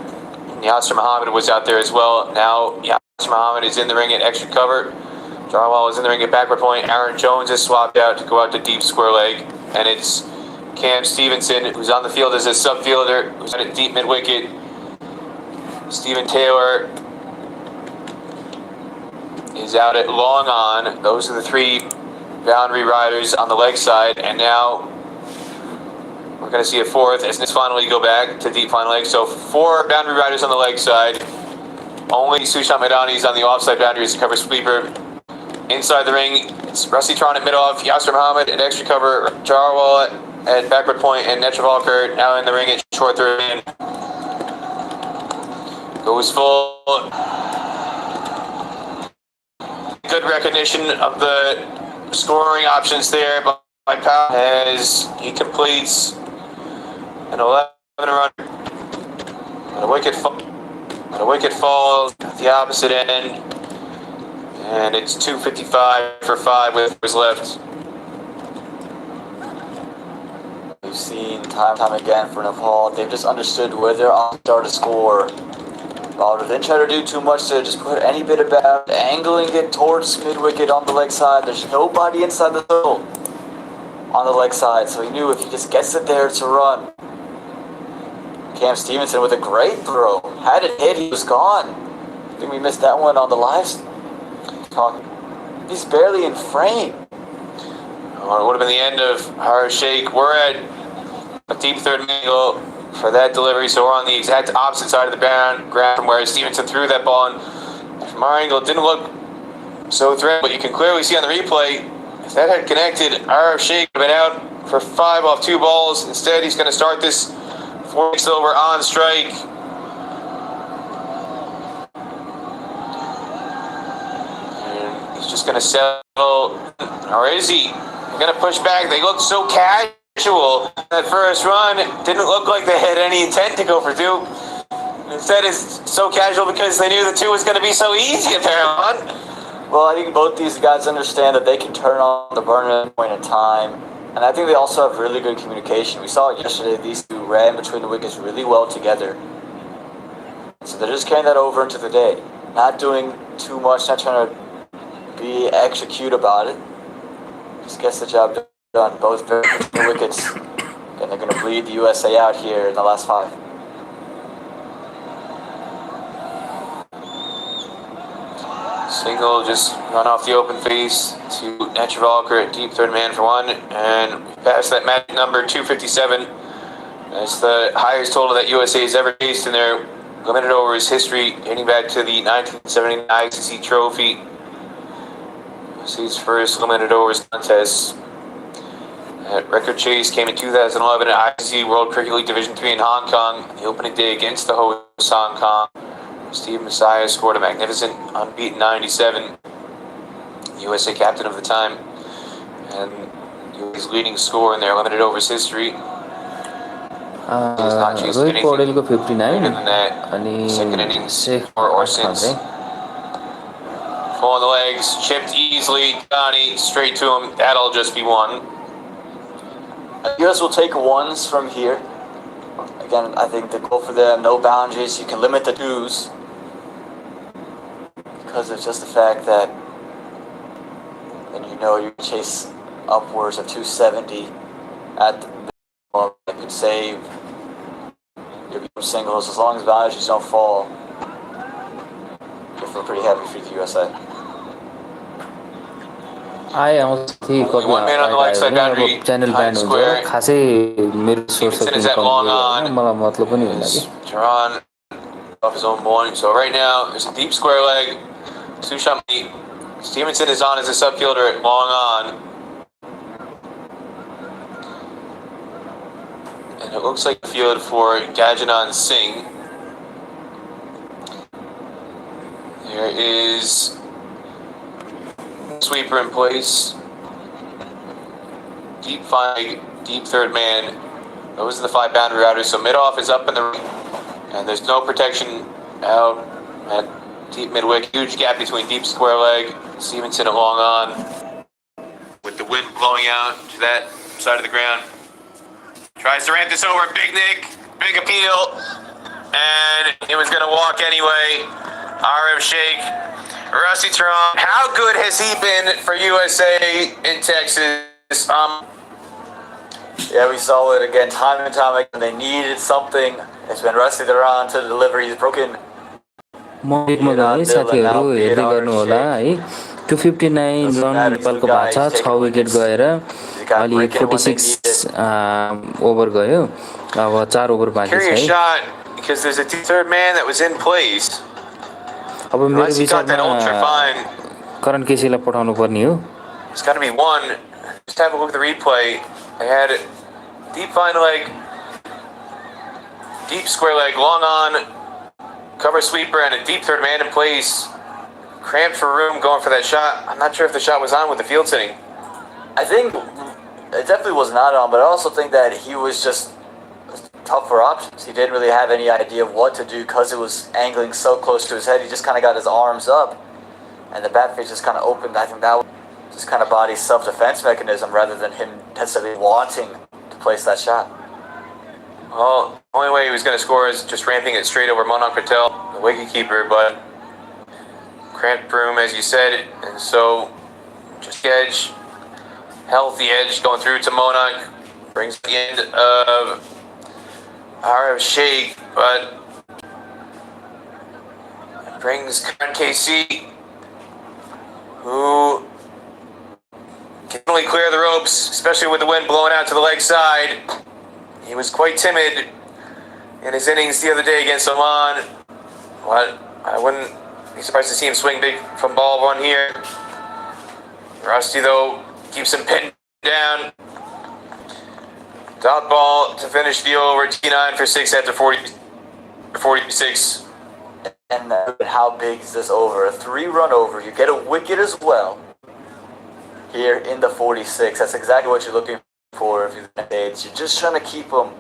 A: Yasser Muhammad was out there as well. Now Yasser Muhammad is in the ring at extra cover. Jarwal is in the ring at backward point. Aaron Jones is swapped out to go out to deep square leg. And it's Cam Stevenson, who's on the field as a sub-fielder, who's at deep mid-wicket. Stephen Taylor is out at long on. Those are the three boundary riders on the leg side. And now we're going to see a fourth as this finally go back to deep fine leg. So 4 boundary riders on the leg side. Only Sushant Maidani is on the offside boundary as a cover sweeper. Inside the ring, it's Rusty Tron at mid-off, Yasser Muhammad at extra cover, Jarwal at backward point, and Netravalkar now in the ring at short third man. Goes full. Good recognition of the scoring options there by Powell as he completes an 11-run. And a wicket falls at the opposite end. And it's 2:55 for 5 with what's left.
B: We've seen time and time again for Nepal, they've just understood where their options are to score. Rather than try to do too much to just put any bit of bat, angling it towards mid-wicket on the leg side. There's nobody inside the circle on the leg side, so he knew if he just gets it there, it's a run. Cam Stevenson with a great throw. Had it hit, he was gone. I think we missed that one on the live talk. He's barely in frame.
A: Well, it would have been the end of our shake. We're at a deep third angle for that delivery, so we're on the exact opposite side of the ground from where Stevenson threw that ball. And from our angle, it didn't look so threatening, but you can clearly see on the replay, if that had connected, our shake would have been out for 5 off 2 balls. Instead, he's going to start this 4 over on strike. And he's just going to settle, or is he? They're going to push back. They look so casual. That first run didn't look like they had any intent to go for 2. Instead, it's so casual because they knew the 2 was going to be so easy apparently.
B: Well, I think both these guys understand that they can turn on the burner at any point in time. And I think they also have really good communication. We saw it yesterday. These 2 ran between the wickets really well together. So they're just carrying that over into the day. Not doing too much, not trying to be extra cute about it. Just gets the job done. Both very good wickets. And they're going to bleed the USA out here in the last 5.
A: Single just run off the open face to Netravalkar at deep third man for 1, and we passed that magic number 257. That's the highest total that USA has ever faced in their limited overs history, dating back to the 1979 ICC Trophy. USA's first limited overs contest. That record chase came in 2011 at ICC World Cricket League Division 3 in Hong Kong, the opening day against the host Hong Kong. Steve Messiah scored a magnificent unbeaten 97. USA captain of the time, and USA's leading scorer in their limited overs history.
C: Rohit पौडेलको 59 अनि
A: second innings
C: Sheikh
A: or since. Full on the legs, chipped easily. Donnie straight to him. That'll just be 1.
B: US will take 1s from here. Again, I think the goal for them, no boundaries. You can limit the 2s. Because of just the fact that then you know you chase upwards of 270 at the ball. It could save your singles as long as boundaries don't fall. I feel pretty happy for the USA.
C: I honestly कभी अब channel band हुन्छ खासै मेरो source of income मलाई मतलब पनि होइन कि
A: Tehran off his own bowling. So right now there's a deep square leg. Sushant Stevenson is on as a sub fielder at long on. And it looks like a field for Gajanan Singh. There is sweeper in place. Deep flag, deep third man. Those are the 5 boundary routers. So mid-off is up in the ring. And there's no protection out at deep mid-wick. Huge gap between deep square leg. Stevenson at long on. With the wind blowing out to that side of the ground. Tries to ramp this over. Big Nick. Big appeal. And he was going to walk anyway. RF Sheikh. Rusty Tehran. How good has he been for USA in Texas?
B: Yeah, we saw it again time and time again. They needed something. It's been Rusty Tehran to deliver. He's broken.
C: साथीहरु हेर्दै गर्नु होला है 259 run नेपालको भाषा 6 wicket गएर अलि 46 over गयो अब 4 ओभर बाँकी छ
A: because there's a third man that was in place.
C: अब मेरो विचारमा करण केसीलाई पठाउनु पर्ने हो.
A: It's got to be one. Just have a look at the replay. They had it deep fine leg, deep square leg, long on, cover sweeper, and a deep third man in place. Cramped for room going for that shot. I'm not sure if the shot was on with the field sitting.
B: I think it definitely was not on, but I also think that he was just tough for options. He didn't really have any idea of what to do because it was angling so close to his head. He just kind of got his arms up, and the bat face just kind of opened. I think that was just kind of body's self-defense mechanism rather than him necessarily wanting to place that shot.
A: Well, the only way he was going to score is just ramping it straight over Monak Patel, the wicketkeeper, but cramped room, as you said, and so just edge, healthy edge going through to Monak, brings the end of RF Sheikh, but brings Karan KC, who can only clear the ropes, especially with the wind blowing out to the leg side. He was quite timid in his innings the other day against Oman, but I wouldn't be surprised to see him swing big from ball one here. Rusty, though, keeps him pinned down. Dot ball to finish the over. T9 for 6 after 46.
B: And how big is this over? A 3-run over. You get a wicket as well here in the 46. That's exactly what you're looking for if you're the States. You're just trying to keep them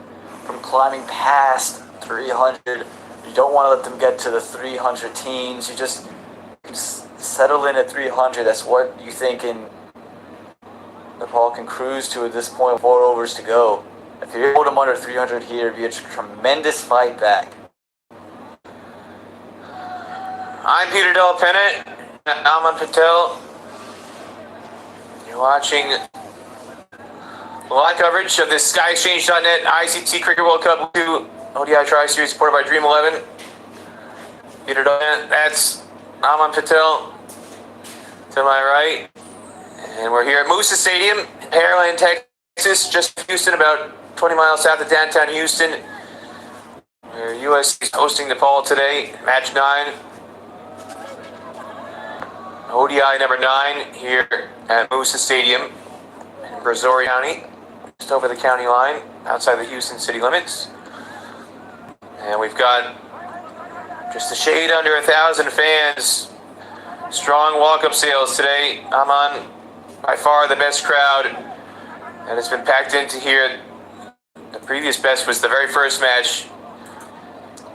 B: from climbing past 300. You don't want to let them get to the 300 teens. You just settle in at 300. That's what you think in Nepal can cruise to at this point. 4 overs to go. If you hold them under 300 here, it'd be a tremendous fight back.
A: I'm Peter Del Pennant. Aman Patel. You're watching live coverage of this SkyExchange.net ICT Cricket World Cup 2 ODI Tri-Series supported by Dream 11. Peter Del Pennant. That's Aman Patel to my right. And we're here at Moosa Stadium, Pearland, Texas, just Houston, about 20 miles south of downtown Houston, where U.S. is hosting Nepal today, match 9. ODI number 9 here at Moosa Stadium in Brazoria County, just over the county line, outside the Houston city limits. And we've got just a shade under 1,000 fans. Strong walk-up sales today. I'm on by far the best crowd, and it's been packed into here. The previous best was the very first match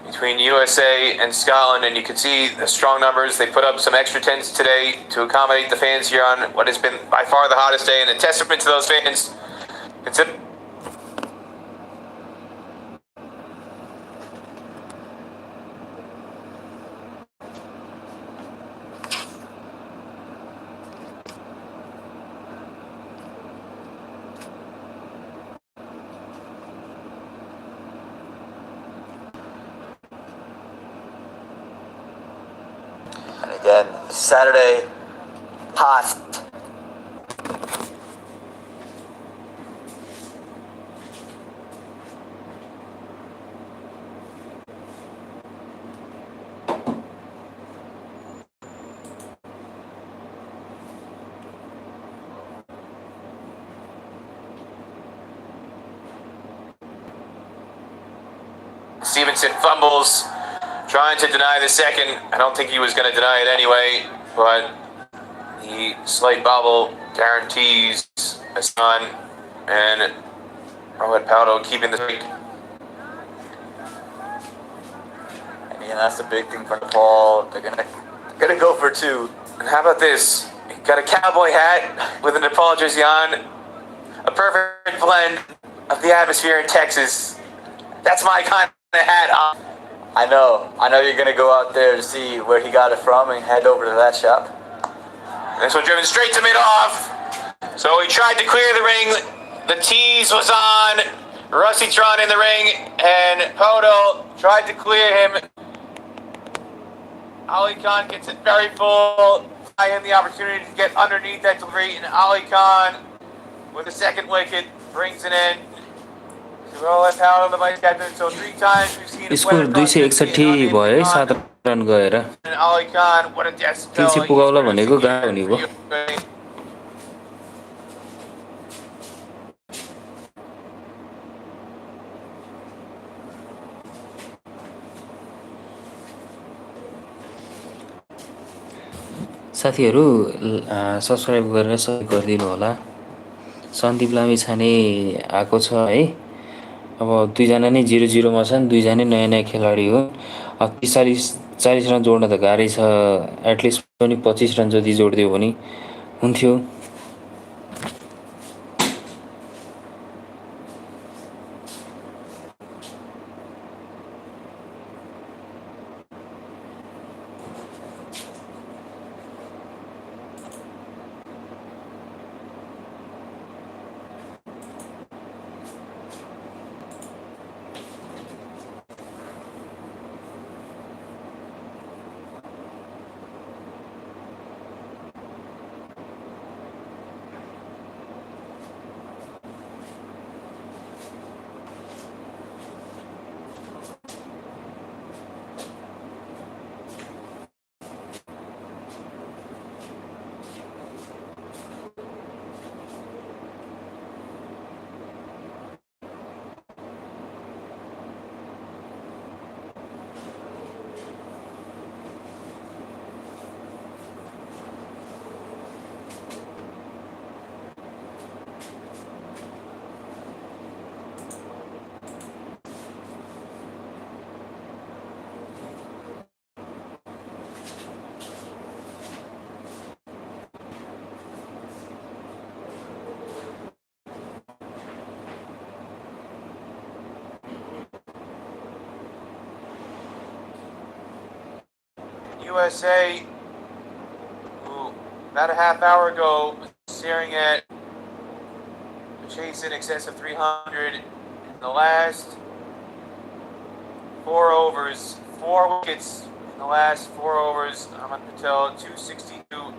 A: between USA and Scotland, and you can see the strong numbers. They put up some extra tents today to accommodate the fans here on what has been by far the hottest day, and a testament to those fans.
B: And again, Saturday, hot.
A: Stevenson fumbles, trying to deny the second. I don't think he was going to deny it anyway, but the slight bobble guarantees a son, and Rohit Paudo keeping the streak.
B: And that's the big thing for Nepal. They're gonna go for two.
A: And how about this? Got a cowboy hat with a Nepal jersey on. A perfect blend of the atmosphere in Texas. That's my kind of hat.
B: I know you're gonna go out there to see where he got it from and head over to that shop.
A: This one driven straight to mid-off. So he tried to clear the ring. The tease was on. Rusty Tron in the ring, and Poto tried to clear him. Ali Khan gets it very full. I had the opportunity to get underneath that delivery, and Ali Khan, with the second wicket, brings it in. Rohit Paudo, the vice captain. So 3 times we've seen
C: score 261 भयो है 7 run गएर
A: and Ali Khan, what a death spell.
C: 300 पुगाउला भनेको गाह्रो हुने भयो साथीहरु subscribe गरेर सहयोग गरिदिनु होला सन्दीप लामिछाने आको छ है अब 2 जना नै 0-0 मा छन् 2 जना नयाँ खेलाडी हो 40 रन जोड्न त गाह्रै छ एटलिस्ट पनि 25 रन जति जोड्दियो भने हुन्थ्यो
A: USA, who about a half hour ago was staring at a chase in excess of 300 in the last 4 overs, 4 wickets in the last 4 overs. Aman Patel 262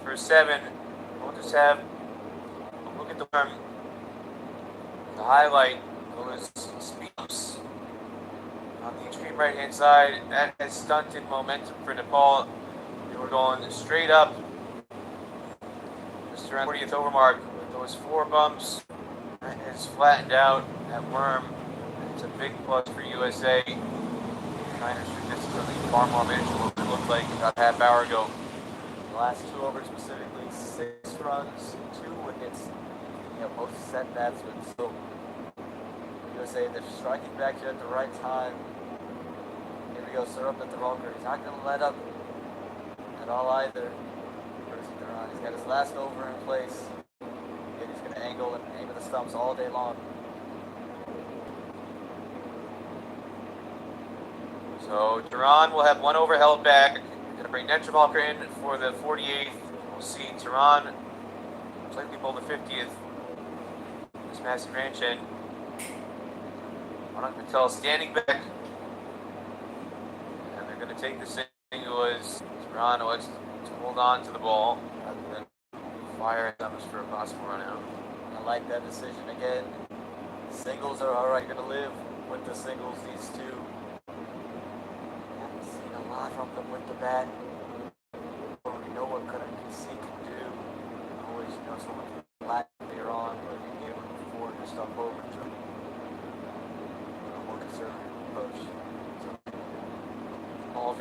A: for 7. We'll just have a look at the highlight those speed bumps on the extreme right-hand side. That has stunted momentum for Nepal. They were going straight up just around the 40th over mark with those 4 bumps. That has flattened out that worm. It's a big plus for USA. Trying to shoot this something far more manageable than it looked like about a half hour ago.
B: The last 2 overs specifically, 6 runs, 2 wickets. Most setbacks, but still, USA, they're striking back here at the right time. Here we go, Syrup at the rocker. He's not going to let up at all either. He's got his last over in place. And he's going to angle and aim at the stumps all day long.
A: So Tehran will have 1 over held back. Going to bring Netravalkar in for the 48th. We'll see Tehran slightly below the 50th. This massive ranch end. Anand Patel standing back. And they're going to take the single as Tehran wants to hold on to the ball rather than fire attempts for a possible run out.
B: I like that decision again. Singles are alright. You're going to live with the singles, these two. Haven't seen a lot from them with the bat. We know what kind of PC can do. Always, someone can lack later on, but being able to forward your stuff over to a more conservative approach.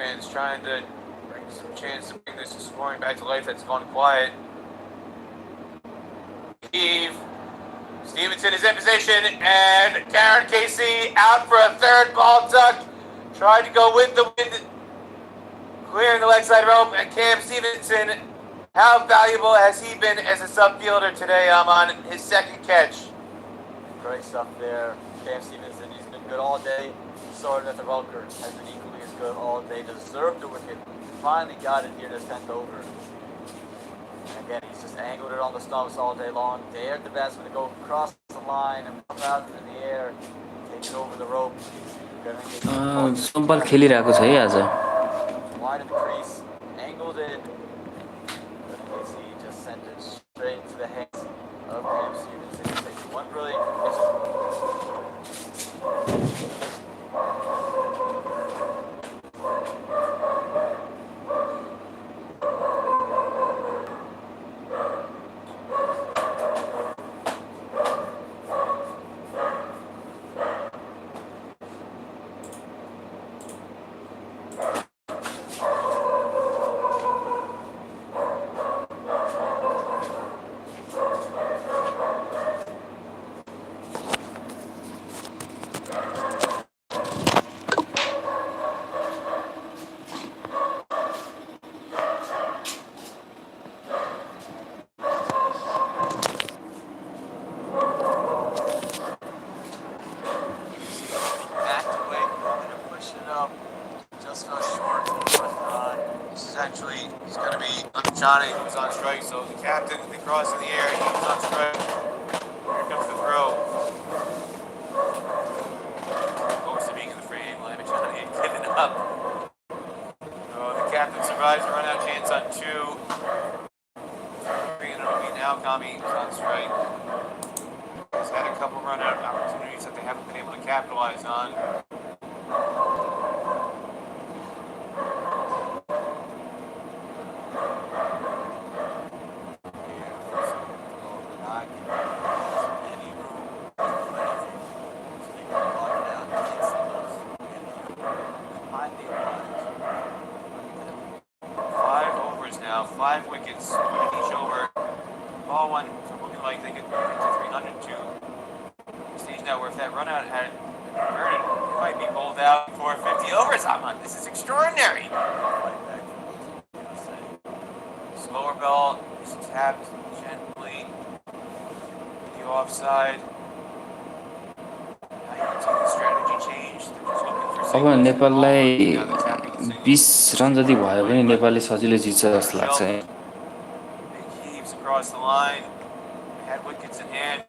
A: fans trying to bring some chance to bring this scoring back to life that's gone quiet. Stevenson is in position, and Karen Casey out for a third ball duck. Tried to go with the wind, clearing the leg side rope, and Cam Stevenson, how valuable has he been as a subfielder today on his second catch?
B: Great stuff there. Cam Stevenson, he's been good all day. Sorry that the Velker has been equally as good all day. Deserved the wicket. Finally got it here to 10th over. And again, he's just angled it on the stumps all day long. Dared the batsman to go across the line and pump out in the air. Take it over the rope.
C: Sample खेलिरहेको छ है आज
B: Wide in the crease, angled it. He just sent it straight to the hands of Cam Stevenson. Takes one brilliant.
A: He's going to be Johnny, who's on strike, so the captain, they cross in the air, he's on strike. Here comes the throw. Most of being in the frame, Johnny had given up. So the captain survives the run-out chance on 2. It'll be now Kami is on strike. He's had a couple run-out opportunities that they haven't been able to capitalize on. Now 5 wickets each over. Ball one, so looking like they could get to 302. Stage now where if that run out had been converted, it might be bowled out for 50 overs. This is extraordinary. Slower ball is tapped gently. The offside. Now you can see the strategy change. They're just looking for
C: अब नेपाललाई 20 run जति भयो भने नेपालले सजिलै जित्छ जस्तो लाग्छ है
A: Big heaves across the line. Had wickets in hand.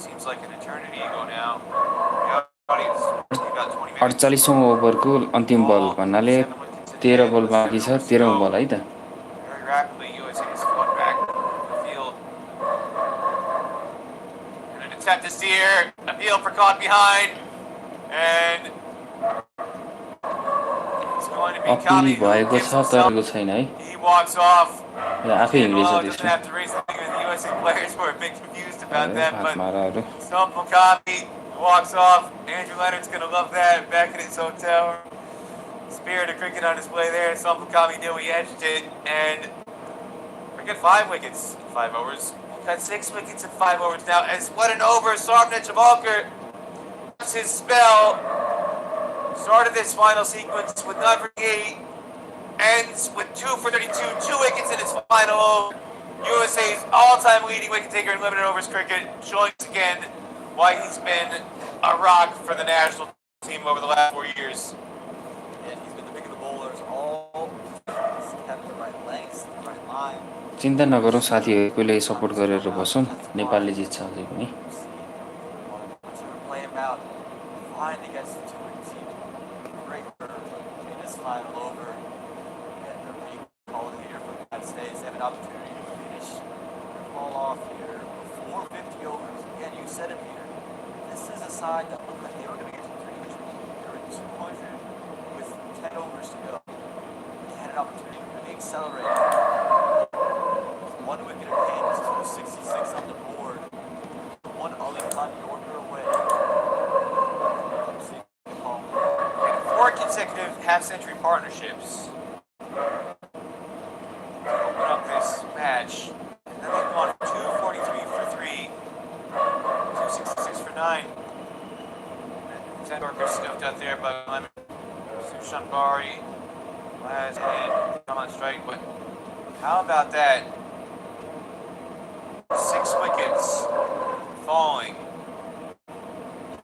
A: Seems like an eternity ago now. The audience got 20 minutes.
C: 48औं ओभरको अन्तिम बल भन्नाले 13 बल बाँकी छ 13औं बल है त
A: Very rapidly, USA is fought back to the field. And an attempt to steer. Appeal for caught behind. And it's going to be Kami who gives himself. He walks off. Doesn't have to raise the thing. The USA players were a bit confused about that, but Sampal Kami walks off. Andrew Leonard's going to love that back in his hotel. Spirit of cricket on display there. Sampal Kami knew he edged it, and we get 5 wickets in 5 overs. We've got 6 wickets in 5 overs now. As what an over! Sarvnet Chavalkar. That's his spell. Started this final sequence with 9 for 8. Ends with 2 for 32, 2 wickets in its final over. USA's all-time leading wicket taker in limited overs cricket, showing us again why he's been a rock for the national team over the last 4 years.
B: And he's been the pick of the bowlers, all kept the right lengths, the right line.
C: चिन्ता नगरौँ साथीहरु कोले support गरेर बसौँ नेपालले जित्छ अझै पनि
B: Play him out. Finally gets the 2 wickets. Great curve in his final over. And they're being called here for the United States. They have an opportunity to finish the ball off here before 50 overs. Again, you said it, Peter. This is a side that looked like they were going to get to 300. They were at 200 with 10 overs to go. They had an opportunity to really accelerate. 1 wicket in hand is 266 on the board. 1 Ali Khan Yorker away. 4 consecutive
A: consecutive half-century partnerships to open up this match. And then they've gone 243 for 3, 266 for 9. Ten Yorkers stuffed out there by Lemon. Sushanbari has a come on strike, but how about that? 6 wickets falling.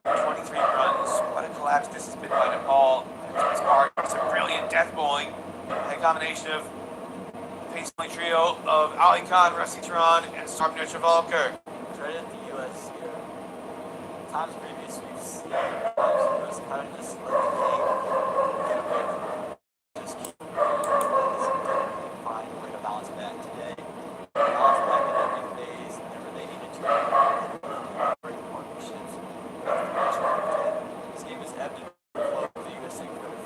A: 23 runs. What a collapse this has been by Nepal. It's a brilliant death bowling. A combination of pace bowling trio of Ali Khan, Rusty Tehran, and Sarvner Chavalkar.
B: Credit the U.S. here. Times previous we've seen the U.S. kind of just let the game get away from them. Just keep find a way to bounce back today. Bounce back in every phase, whenever they needed to. Great partnerships. This game is ebbed and flowed. The USA could have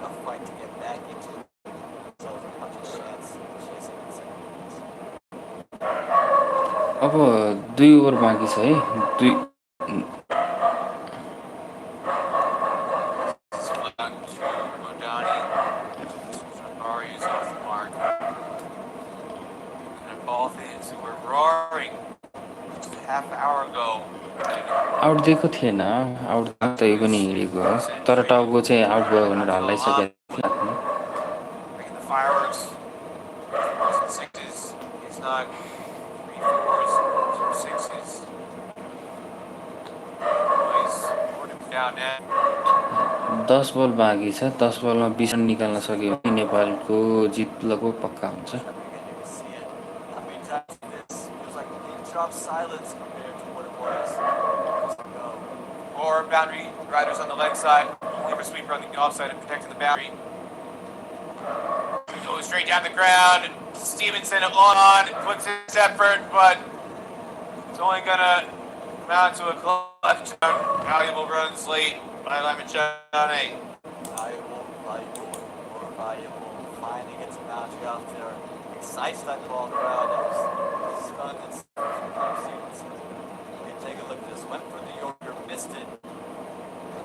B: a fight to get back into it. So there's a bunch of chance chasing and second.
C: अब 2 over बाँकी छ है 2 out दिएको थिएन out तै पनि हिँडेको तर टाउको चाहिँ आउट भयो भनेर हल्लाइसकेको थियो
A: Fireworks, sixes. It's not 3 4s, 2 6s. Boys, down now.
C: 10 बल बाँकी छ 10 बलमा 20 रन निकाल्न सक्यो भने नेपालको जित लगभग पक्का हुन्छ
A: Four boundary riders on the leg side, only sweeper on the offside and protecting the boundary. Goes straight down the ground. Stevenson on, puts his effort, but it's only gonna amount to a left turn. Valuable runs late by Lamachane.
B: Valuable. Finally gets a bounce out there. Excites that ball crowd. That was stunned and Stevenson. Take a look at this. Went for the Yorker, missed it.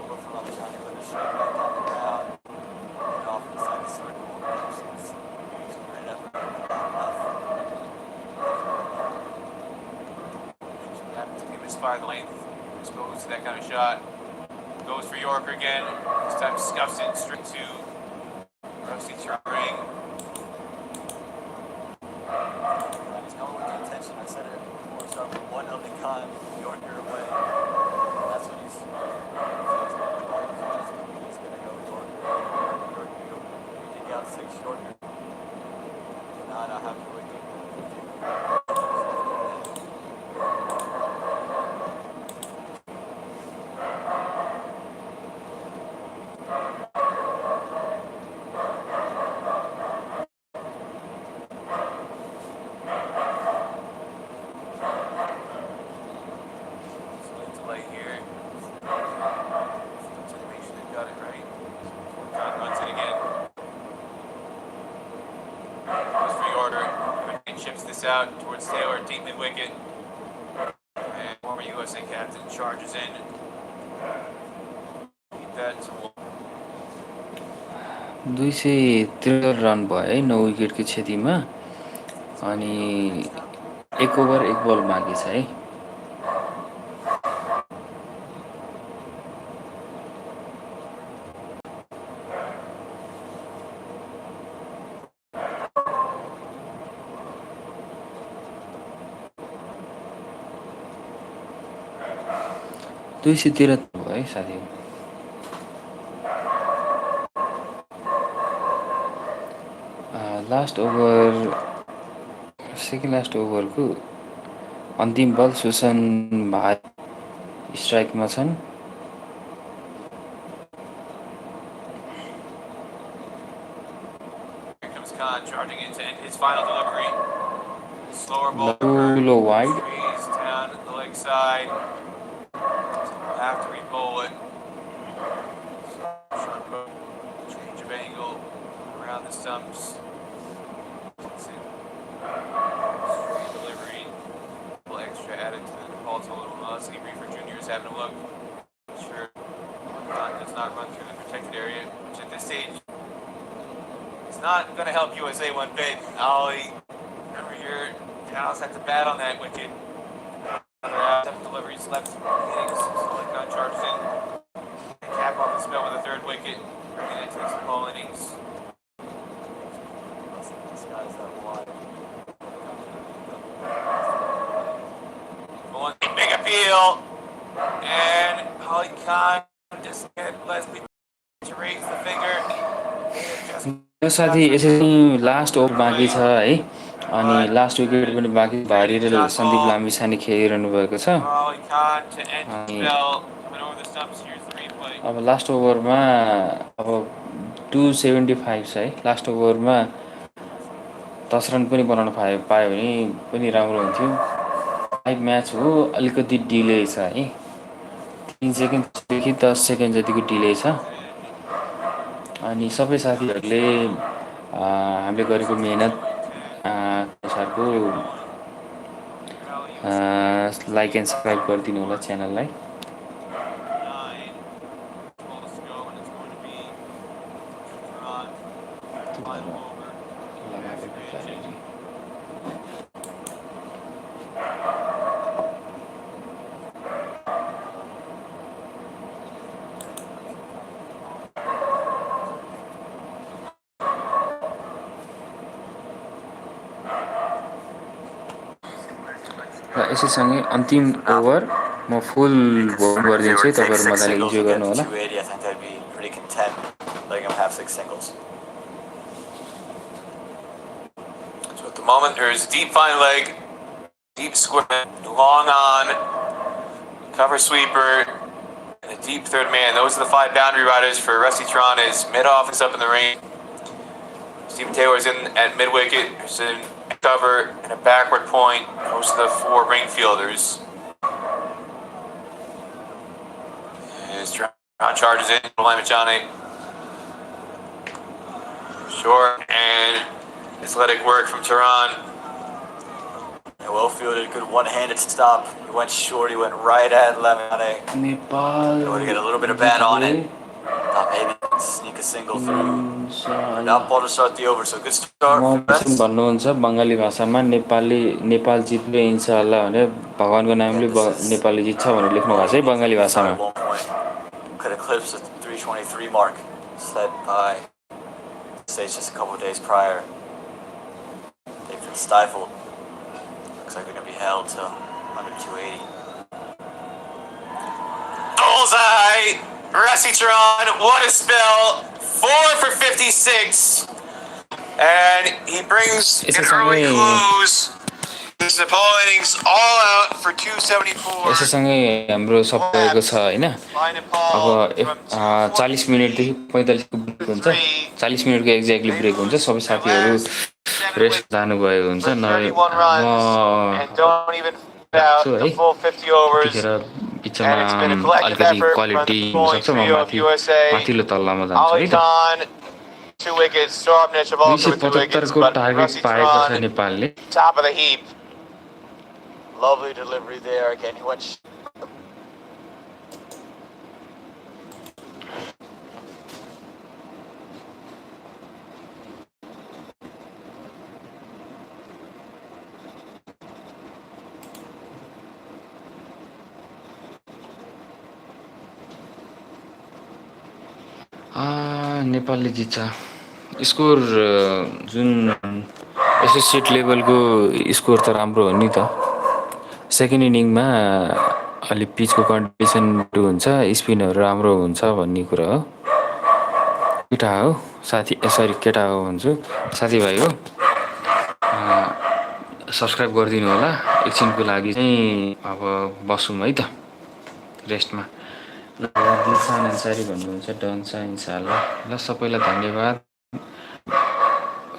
B: Over from Lamachane with a straight back down the ground. And off inside the circle. Great effort.
A: He misfired the length. Exposed to that kind of shot. Goes for Yorker again. This time scuffs it straight to Rusty Tehran.
B: He's going with the intention. I said it before. Start with one of the kind Yorker away. That's what he's going to go Yorker. He got 6 Yorker. Now I have to wait.
A: Out towards Taylor, deep mid wicket, and former USA captain charges in. Keep that to
C: 273 run भयो है 9 विकेटको क्षतिमा अनि 1 over 1 बल बाँकी छ है 213 भयो है साथी लास्ट ओभर सेकेन्ड लास्ट ओभरको अन्तिम बल सुसन भाइ स्ट्राइकमा छन्
A: Khan charging in to end his final delivery. Slower ball.
C: Low wide.
A: Down the leg side. We'll have to re-bowl it. Change of angle around the stumps. Straight delivery. A little extra added to the Nepal total. Leslie Reefer Jr. is having a look. Sure. Does not run through the protected area. advantage. It's not going to help USA one bit. Ollie, remember here, Dallas had to bat on that wicket. 7 deliveries left innings. So Lecon charges in. Cap off the spell with a third wicket. Bringing it to the whole innings.
B: This guy's that wide.
A: One big appeal. And Holly Khan just get Leslie to raise the finger.
C: साथी यसरी last over बाँकी छ है अनि last wicket पनि बाँकी भारी र सन्दीप लामिछाने खेलिरहनु भएको छ अनि अब लास्ट ओभरमा अब 275 छ है लास्ट ओभरमा 10 रन पनि बनाउन पायो भने पनि राम्रो हुन्थ्यो 5 म्याच हो अलिकति डिले छ है 3 सेकेन्डदेखि 10 सेकेन्ड जतिको डिले छ अनि सबै साथीहरूले हामीले गरेको मेहनत अनुसारको लाइक एन्ड सब्सक्राइब गरिदिनु होला च्यानललाई र यसैसँगै अन्तिम ओभर म फुल भोट गरिदिन्छु है तपाईँहरू मजाले इन्जोय गर्नु होला
A: So at the moment there's a deep fine leg, deep square, long on, cover sweeper, and a deep third man. Those are the 5 boundary riders for Rusty Tron. His mid-off is up in the ring. Stephen Taylor's in at mid-wicket. There's a cover and a backward point. Those are the 4 ring fielders. As Tron charges in, Lamachane. Short and athletic work from Tehran.
B: Well fielded, good one-handed stop. He went short, he went right at Lamane.
C: Nepal
B: Going to get a little bit of bat on it. Thought maybe he could sneak a single through. Not ball to start the over, so good start.
C: भन्नुहुन्छ बङ्गाली भाषामा नेपाल जित्ने इन्शाअल्लाह भने भगवानको नामले नेपालले जित्छ भनेर लेख्नु भएको छ है बङ्गाली भाषामा
B: Could eclipse the 323 mark set by States just a couple of days prior. They've been stifled. Looks like they're going to be held to under 280.
A: Bullseye! Rusty Tron, what a spell! 4 for 56. And he brings an early close. His Nepal innings all out for 274.
C: यसैसँगै हाम्रो सबैको छ हैन अब 40 मिनेटदेखि 45 break हुन्छ 40 मिनेटको exactly break हुन्छ सबै साथीहरू rest जानुभएको हुन्छ नभए so है त्यतिखेर बिचमा अलिकति क्वालिटी हुनसक्छ म माथिल्लो तल्लामा जान्छु है त
A: 2 wickets, Stormnich of also with 2 wickets, but Rusty Tron, top of the heap.
B: Lovely delivery there. Again, he went.
C: नेपालले जित्छ स्कोर जुन एसोसिएट लेभलको स्कोर त राम्रो हो नि त सेकेन्ड इनिङमा अलि पिचको कन्डिसन हुन्छ स्पिनहरू राम्रो हुन्छ भन्ने कुरा हो केटा हो केटा हो भन्छु साथीभाइ हो सब्सक्राइब गरिदिनु होला एकछिनको लागि चाहिँ अब बसौँ है त रेस्टमा दिलसान अन्सारी भन्नुहुन्छ डन्छ इन्शाअल्लाह ल सबैलाई धन्यवाद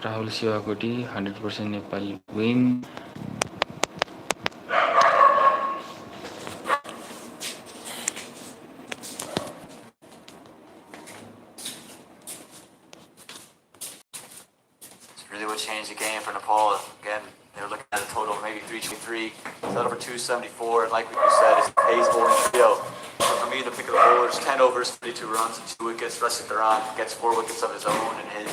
C: Rahul Shivakoti 100% Nepal win
B: Really would change the game for Nepal. Again, they were looking at a total of maybe 323, settled for 274, and like we said, it's a pace bowling trio. So for me, the pick of the bowlers, 10 overs, 32 runs, and 2 wickets. Rashid Duran gets 4 wickets of his own in his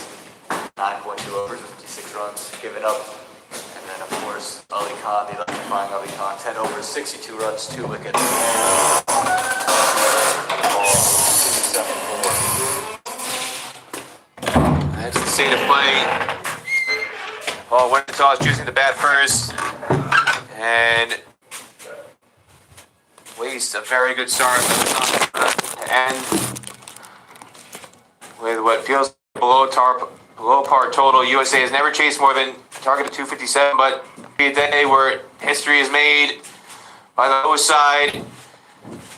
B: 9.2 overs with 56 runs given up. And then, of course, Ali Khan, the electrifying Ali Khan, 10 overs, 62 runs, 2 wickets.
A: That's the state of play. Paul Wintertall choosing the bat first. And waste a very good start. And with what feels below par total, USA has never chased more than a target of 257, but be a day where history is made by the low side.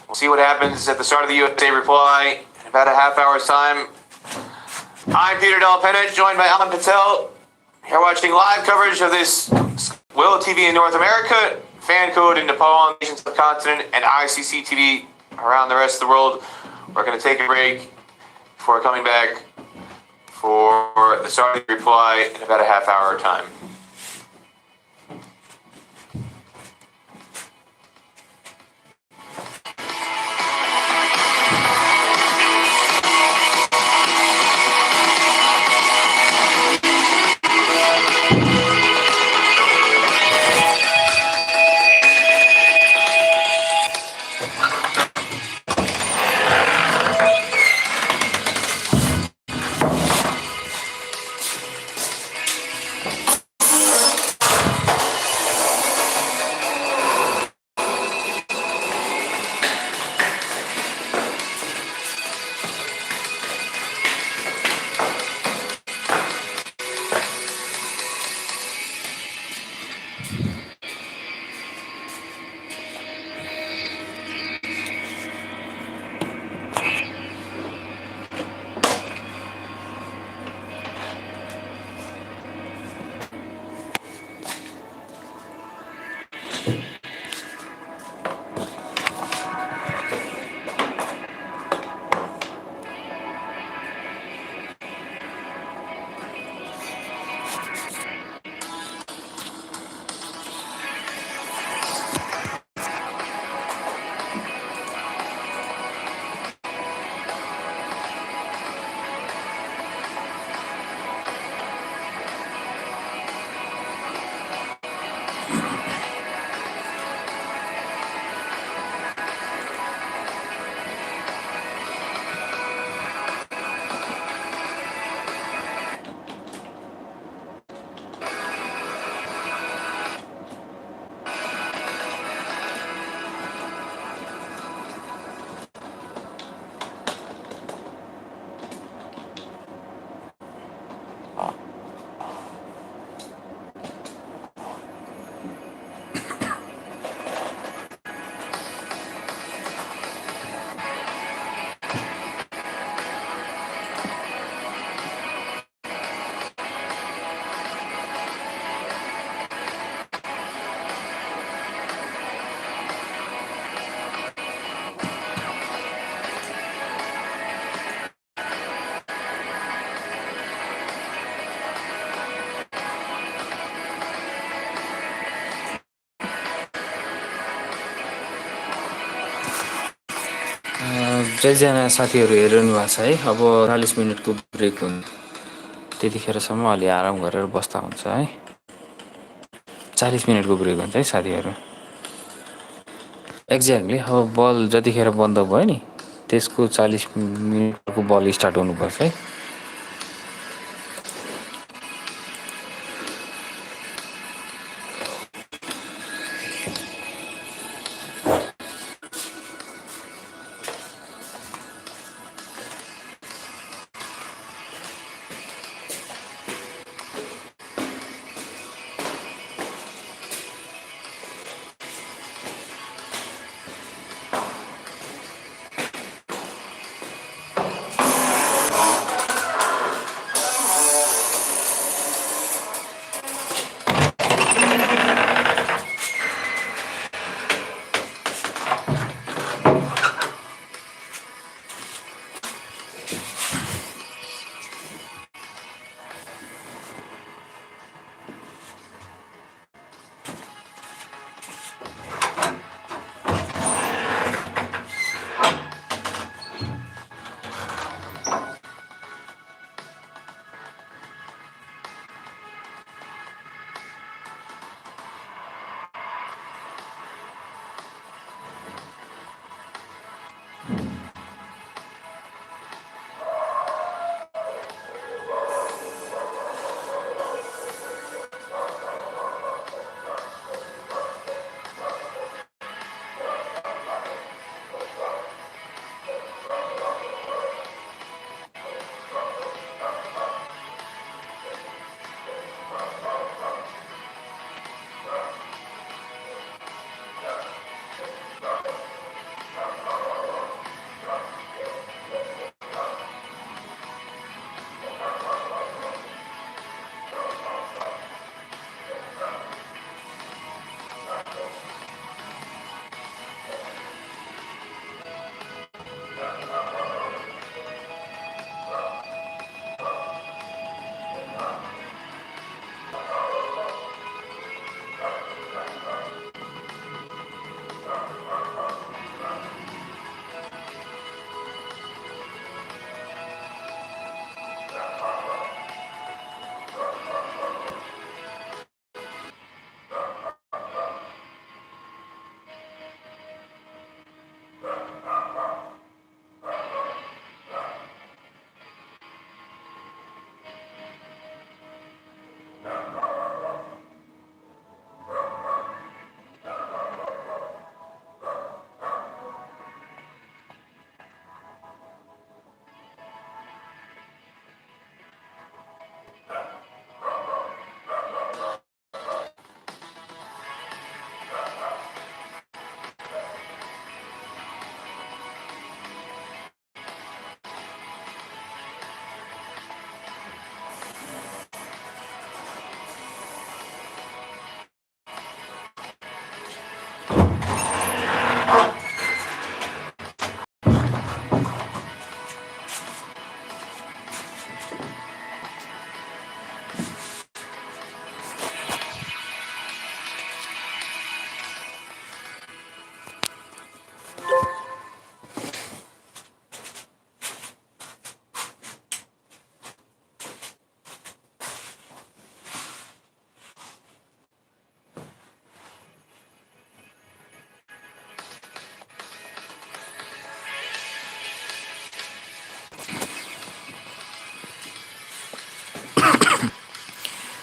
A: We'll see what happens at the start of the USA reply in about a half hour's time. I'm Peter Del Pennant, joined by Alan Patel. You're watching live coverage of this Willow TV in North America, Fan Code in Nepal, Nation Subcontinent, and ICC TV around the rest of the world. We're going to take a break before coming back for the start of the reply in about a half hour time.
C: जयजना साथीहरू हेरिरहनु भएको छ है। अब 40 मिनटको break हुन्छ, त्यतिखेरसम्म अलि आराम गरेर बस्दा हुन्छ है। 40 मिनटको ब्रेक हुन्छ है साथीहरू। एक्ज्याक्टली अब बल जतिखेर बन्द भयो नि त्यसको 40 मिनटको बल स्टार्ट हुनुपर्छ है।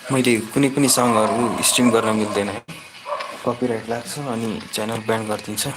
C: मैले कुनै पनि सङहरू स्ट्रिम गर्न मिल्दैन है, कपिराइट लाग्छ अनि च्यानल ब्यान गरिदिन्छ।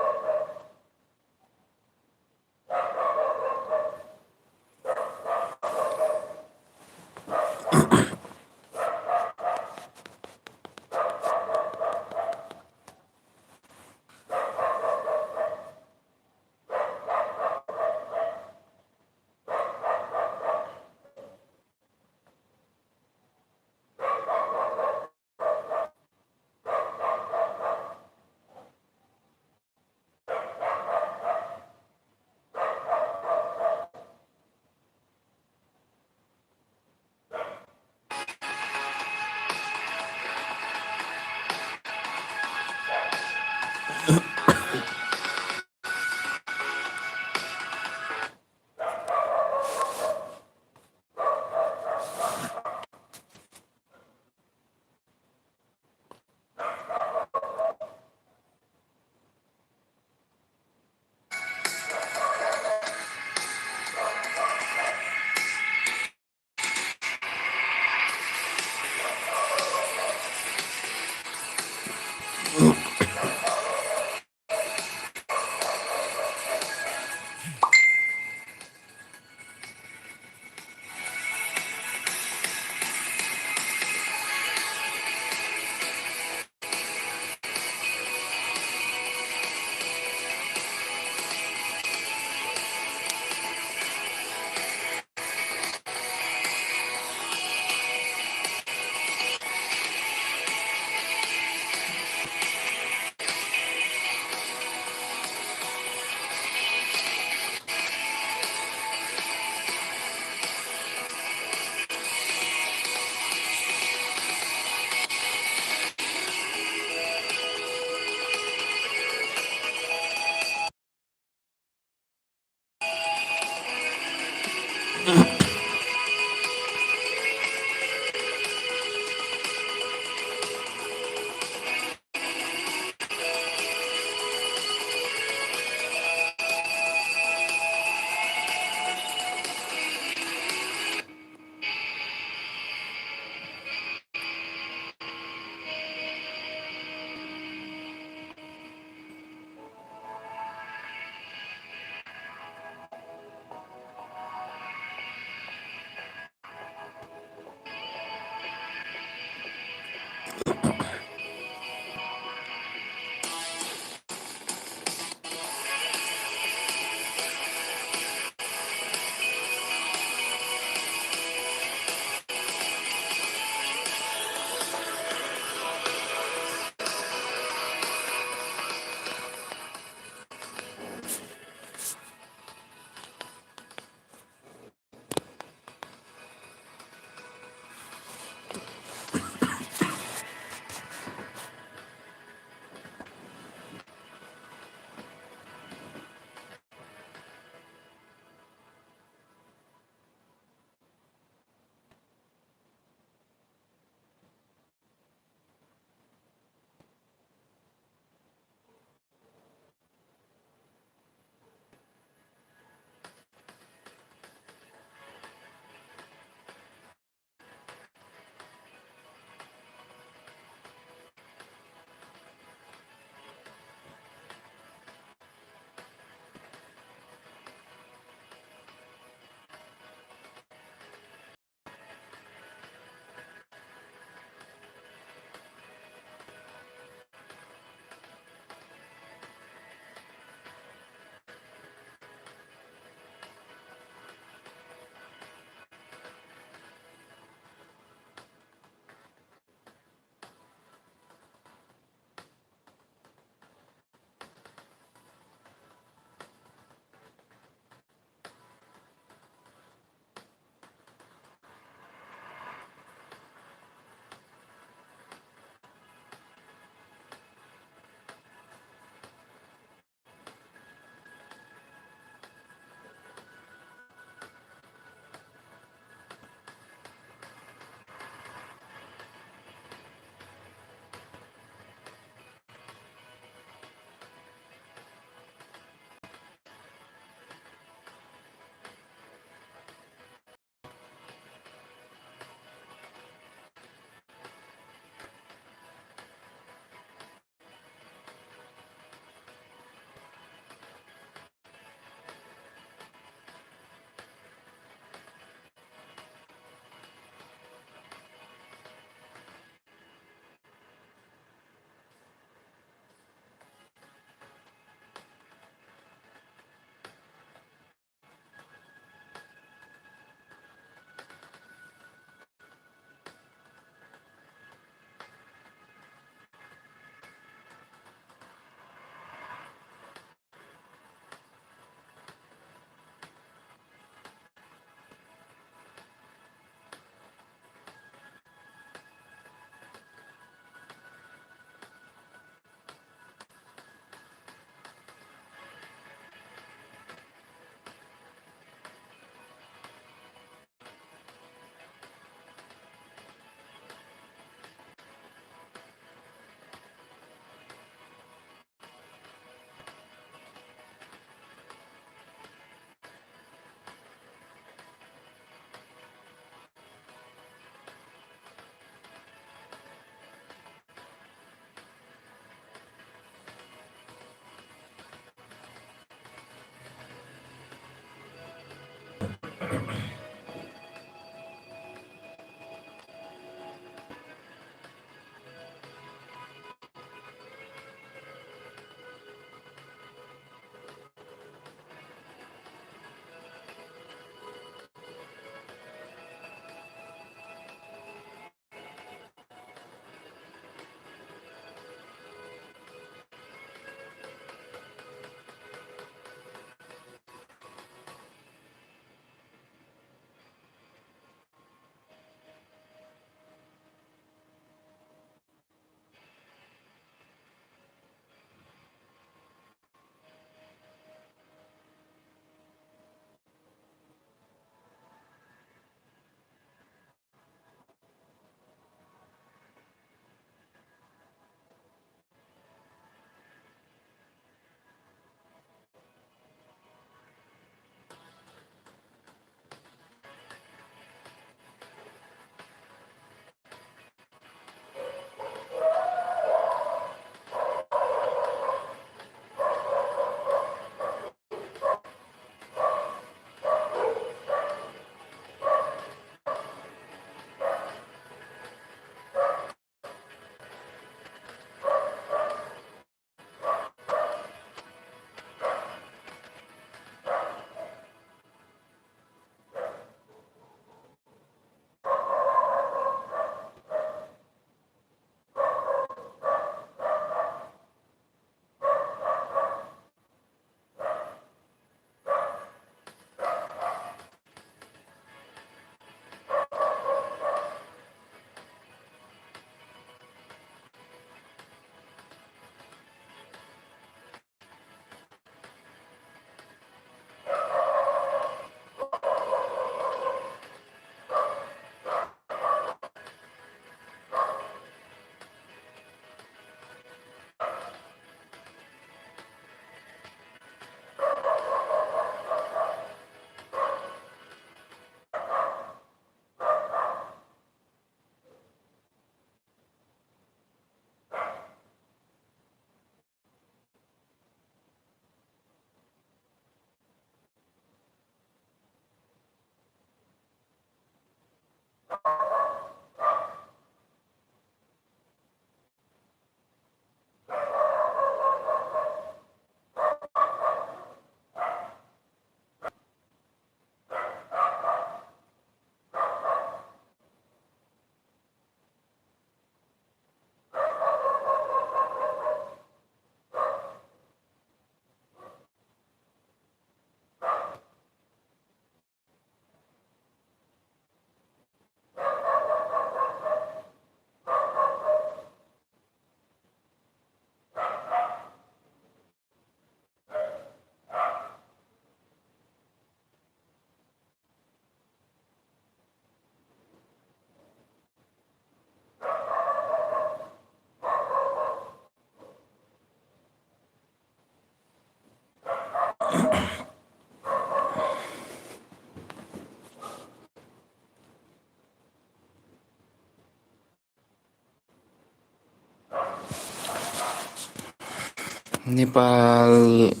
C: नेपालले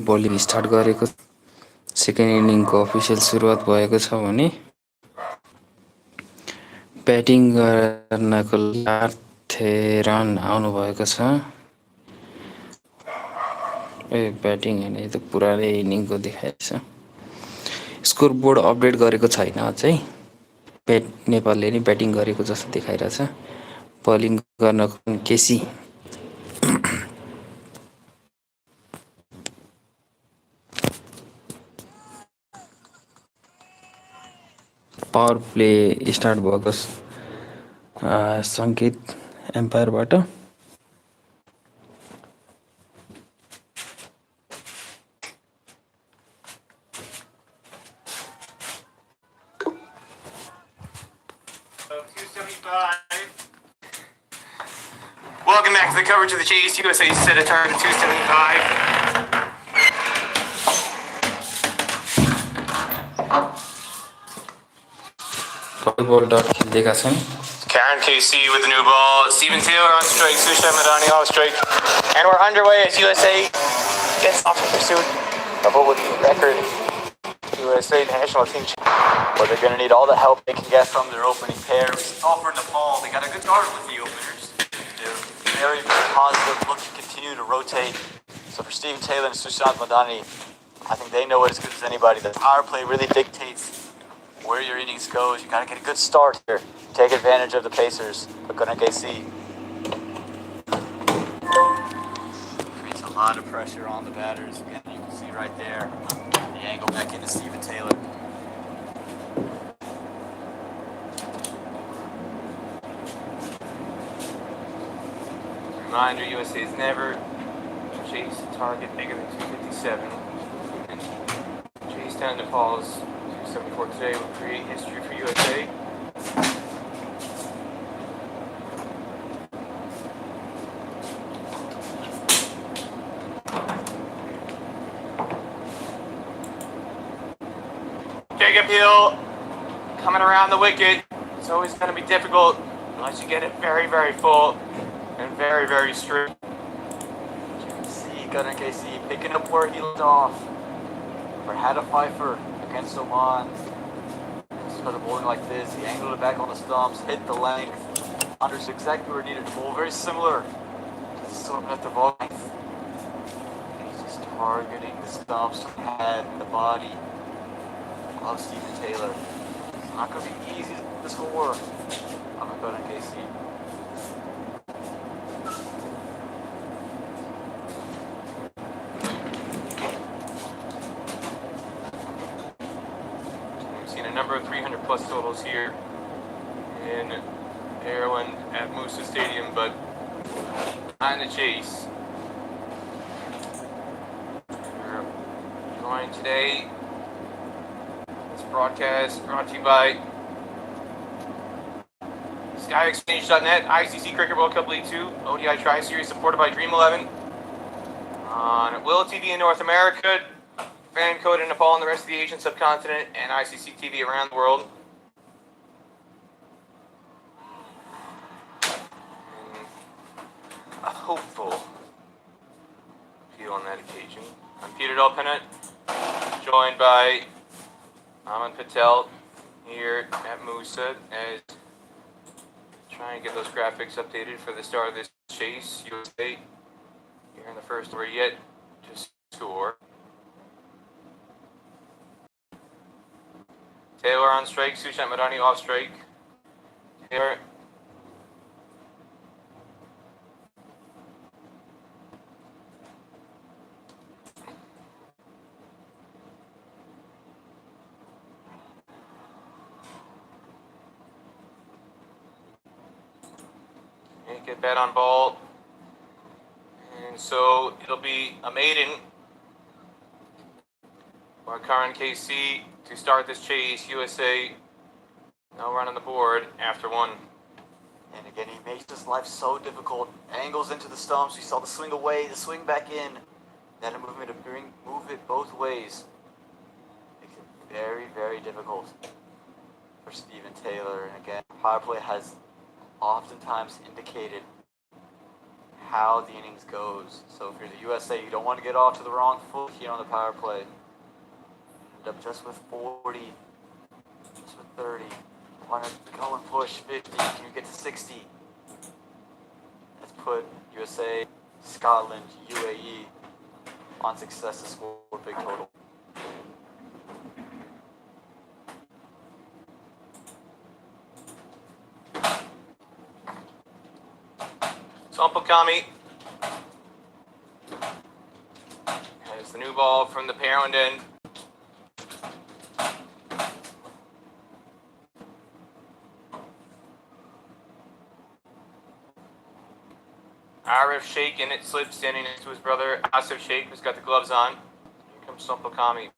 C: बलिङ स्टार्ट गरेको सेकेन्ड इनिङको अफिसियल सुरुवात भएको छ भने ब्याटिङ गर्नको 8 रन आउनुभएको छ। ब्याटिङ होइन, यो त पुरानै इनिङको देखाएको छ। स्कोर बोर्ड अपडेट गरेको छैन अझै। नेपालले नै ब्याटिङ गरेको जस्तो देखाइरहेछ। बलिङ गर्नको केसी पावर प्ले स्टार्ट भएको सङ्केत एम्पायरबाट।
A: Welcome back to the coverage of the chase. USA set a target 275.
C: बल डट खेल्दैका छन्।
A: Karen KC with the new ball. Steven Taylor on strike. Sushan Madani off strike. And we're underway as USA gets off in pursuit of what would be a record USA national team.
B: But they're going to need all the help they can get from their opening pair. We saw for Nepal, they got a good start with the openers. They're very, very positive, look to continue to rotate. So for Steven Taylor and Sushant Madani, I think they know it as good as anybody. The power play really dictates where your innings goes. You got to get a good start here. Take advantage of the Pacers. But going to KC. Creates a lot of pressure on the batters. Again, you can see right there the angle back into Steven Taylor.
A: Reminder, USA has never chased a target bigger than 257. And chase down Nepal's 274 today will create history for USA. Jacob Hill coming around the wicket. It's always going to be difficult unless you get it very, very full and very, very straight.
B: See Gunnar KC picking up where he left off. For Hada Pfeiffer against Oman. Instead of bowling like this, he angled it back on the stumps, hit the length, understood exactly where he needed to bowl. Very similar to the sort of the ball length. He's just targeting the stumps, the head, the body of Steven Taylor. It's not going to be easy. This will work. I'm going to go to KC.
A: Number of 300 plus totals here in Ireland at Musa Stadium, but on the chase. We're joined today. This broadcast brought to you by SkyExchange.net, ICC Cricket World Cup League 2, ODI Tri-Series supported by Dream 11 on Will TV in North America, Fan Code in Nepal and the rest of the Asian subcontinent, and ICC TV around the world. And a hopeful appeal on that occasion. I'm Peter Delpennant, joined by Aman Patel here at Musa as trying to get those graphics updated for the start of this chase. USA here in the first over yet to score. Taylor on strike, Sushant Madani off strike. Taylor. Get bat on ball. And so it'll be a maiden for Karan KC to start this chase. USA no run on the board after one.
B: And again, he makes this life so difficult. Angles into the stumps. You saw the swing away, the swing back in. Then a movement to move it both ways. Makes it very, very difficult for Steven Taylor. And again, power play has oftentimes indicated how the innings goes. So if you're the USA, you don't want to get off to the wrong foot here on the power play. End up just with 40, just with 30. Want to go and push 50? Can you get to 60? Let's put USA, Scotland, UAE on success to score a big total.
A: Sompokami has the new ball from the parent end. Arif Sheikh in it, slips standing next to his brother Asif Sheikh, who's got the gloves on. Here comes Sompokami.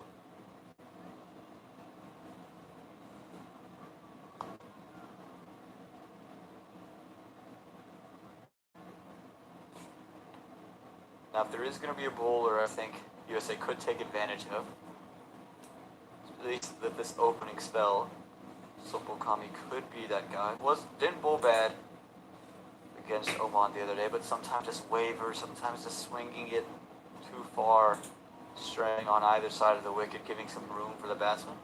B: Now, if there is going to be a bowler, I think USA could take advantage of, at least that this opening spell, Sompokami could be that guy. Didn't bowl bad against Oman the other day, but sometimes just wavers, sometimes just swinging it too far, straying on either side of the wicket, giving some room for the batsman.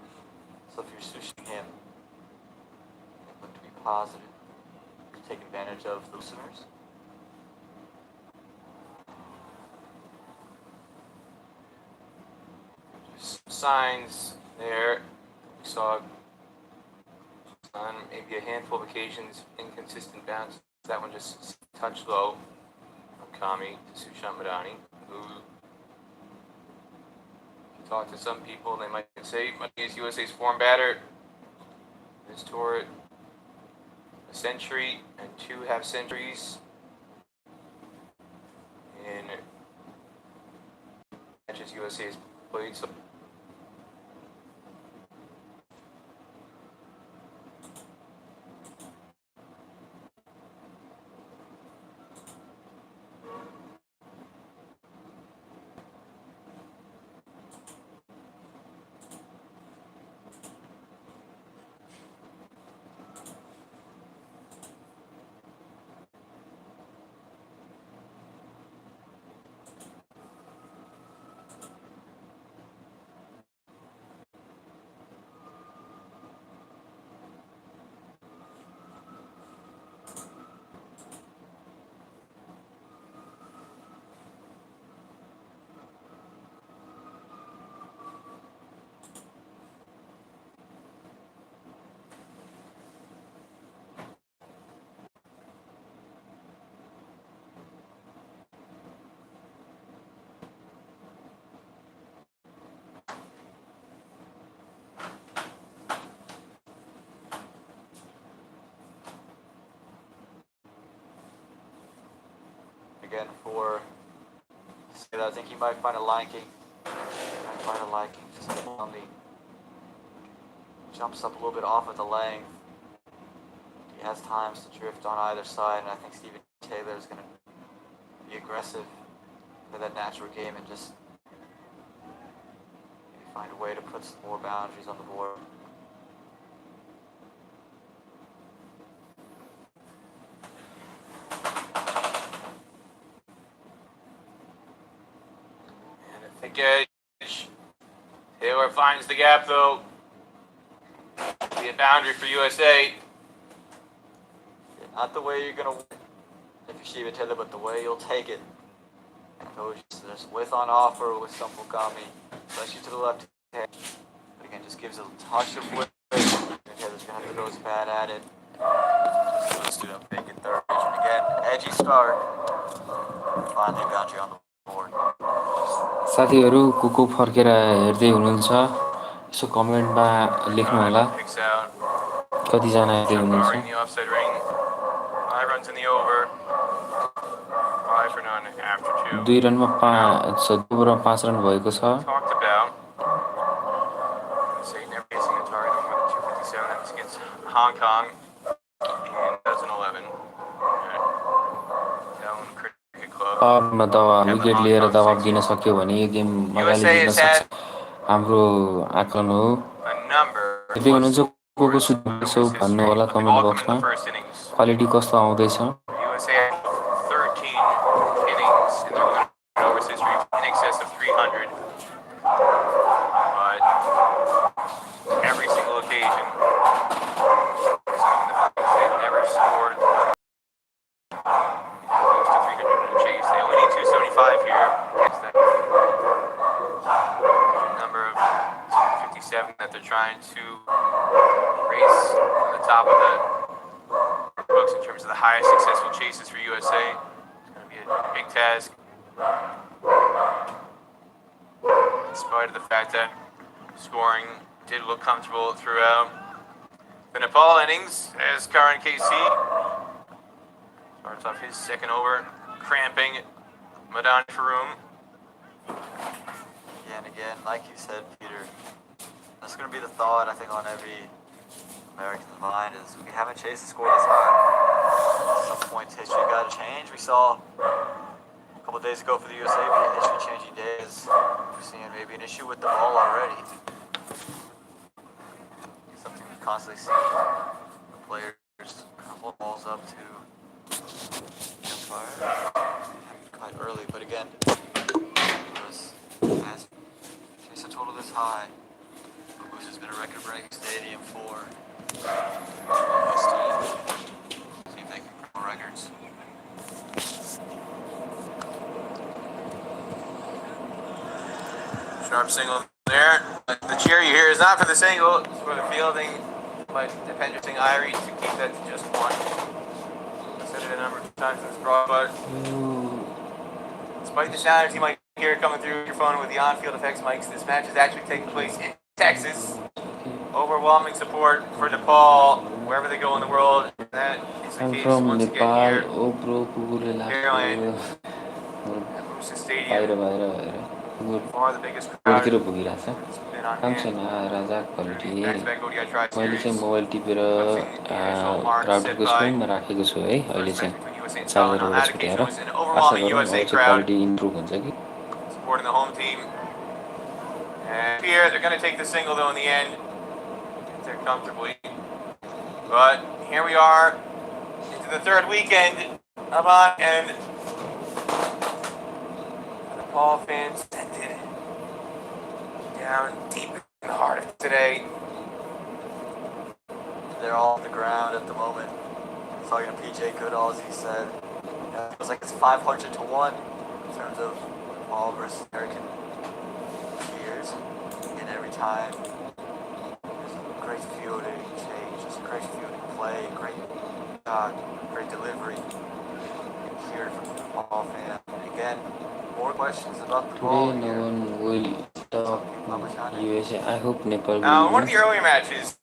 B: So if you're sushing him, look to be positive, take advantage of the listeners.
A: Signs there. We saw on maybe a handful of occasions inconsistent bounce. That one just touched low from Kami to Sushant Madani, who talk to some people, they might say he is USA's form batter. This tour a century and 2 half centuries in matches USA has played. So
B: again for I think he might find a liking. Just on the jumps up a little bit off of the length. He has times to drift on either side, and I think Stephen Taylor is going to be aggressive for that natural game and just maybe find a way to put some more boundaries on the board.
A: thick edge. Taylor finds the gap though. Be a boundary for USA.
B: Not the way you're gonna win if you're Stephen Taylor, but the way you'll take it. There's width on offer with Sompokami, especially to the left hand. But again, just gives a touch of width. Taylor's gonna have to go his bat at it. Let's do that big and third. Again, edgy start. Finally, boundary on the board.
C: साथीहरु को फर्केर हेर्दै हुनुहुन्छ यसो कमेन्टमा लेख्नु होला कति जना हेर्दै हुनुहुन्छ 2 रनमा 5 रन भएको छ
A: Hong Kong in 2011.
C: पावरमा दबाब विकेट लिएर दबाब दिन सक्यो भने यो गेम मजाले जित्न सक्छ हाम्रो आकलन हो हेर्दै हुनुहुन्छ को सुझाव भन्नु होला कमेन्ट बक्समा क्वालिटी कस्तो आउँदैछ
A: 7 that they're trying to race on the top of the books in terms of the highest successful chases for USA. It's going to be a big task. In spite of the fact that scoring did look comfortable throughout the Nepal innings, as Karan KC starts off his second over, cramping Madani Faroum.
B: And again, like you said, Peter, that's going to be the thought, I think, on every American's mind is we haven't chased the score this high. At some point, history got to change. We saw a couple of days ago for the USA be a history-changing day as we're seeing maybe an issue with the ball already. Something we've constantly seen. Players hold balls up to fire. Quite early, but again, as chase a total this high, Moose has been a record-breaking stadium for this team. See if they can break records.
A: Sharp single there. The cheer you hear is not for the single, it's for the fielding, but Dependrasing Irie to keep that to just one. I've said it a number of times in this broadcast. Despite the sound you might hear coming through your phone with the on-field effects mics, this match is actually taking place in Texas. Overwhelming support for Nepal wherever they go in the world. That is the
C: I'm
A: case
C: from
A: once
C: Nepal.
A: again here.
C: Oh bro, Pugule
A: Maryland, at Moosa Stadium. Far the biggest crowd.
C: पुगिरहेको छ
A: It's been on
C: काम
A: hand.
C: छैन राजा quality
A: Back-to-back ODI Tri
C: मैले चाहिँ
A: Series.
C: Mobile टिपेर
A: Eclipsing the initial mark set
C: राउटरको
A: by
C: छेउमा राखेको छु है अहिले
A: first match
C: चाहिँ
A: between USA and
C: charger
A: Scotland. On
C: एउटा
A: that
C: छुट्याएर
A: occasion, it was an
C: Asha
A: overwhelming
C: गरौँ
A: USA
C: अब चाहिँ
A: crowd
C: क्वालिटी इम्प्रुभ हुन्छ कि
A: supporting the home team. And here they're going to take the single though in the end. Get there comfortably. But here we are into the third weekend of on, and the Paul fans sending down deep in the heart of today.
B: They're all on the ground at the moment. Talking to PJ Goodall, as he said, it was like it's 500 to 1 in terms of Nepal versus American cheers. And every time, there's a great fielding change, just great fielding play, great shot, great delivery. Here from the Nepal fan. Again, more questions about the ball
C: today no
B: here.
C: one will talk USA. I hope Nepal
A: Now, in
C: will
A: one of
C: win.
A: the earlier matches,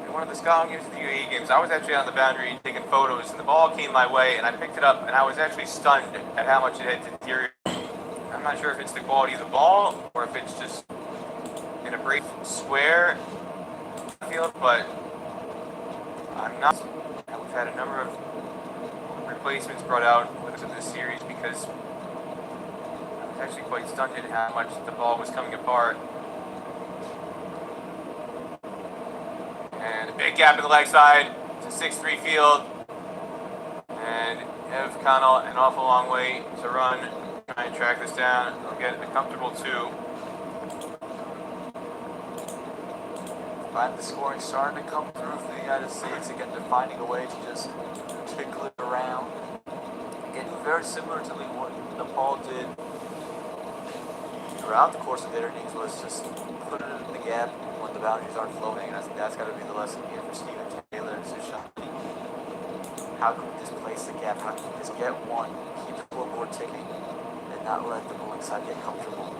A: in one of the Scotland games, the UAE games, I was actually on the boundary taking photos, and the ball came my way, and I picked it up, and I was actually stunned at how much it had deteriorated. I'm not sure if it's the quality of the ball, or if it's just in a brief square field, but I'm not. We've had a number of replacements brought out with this series because I was actually quite stunned at how much the ball was coming apart. And a big gap in the leg side. It's a 6-3 field. And Ev Connell, an awful long way to run. Try and track this down. He'll get a comfortable 2.
B: Find the scoring starting to come through for the United States. Again, they're finding a way to just tickle it around. Again, very similar to what Nepal did throughout the course of their innings, was just put it in the gap when the boundaries aren't floating. And I think that's got to be the lesson here for Stephen Taylor and Sushant. How can we displace the gap? How can we just get one, keep the scoreboard ticking, and not let the bowling side get comfortable?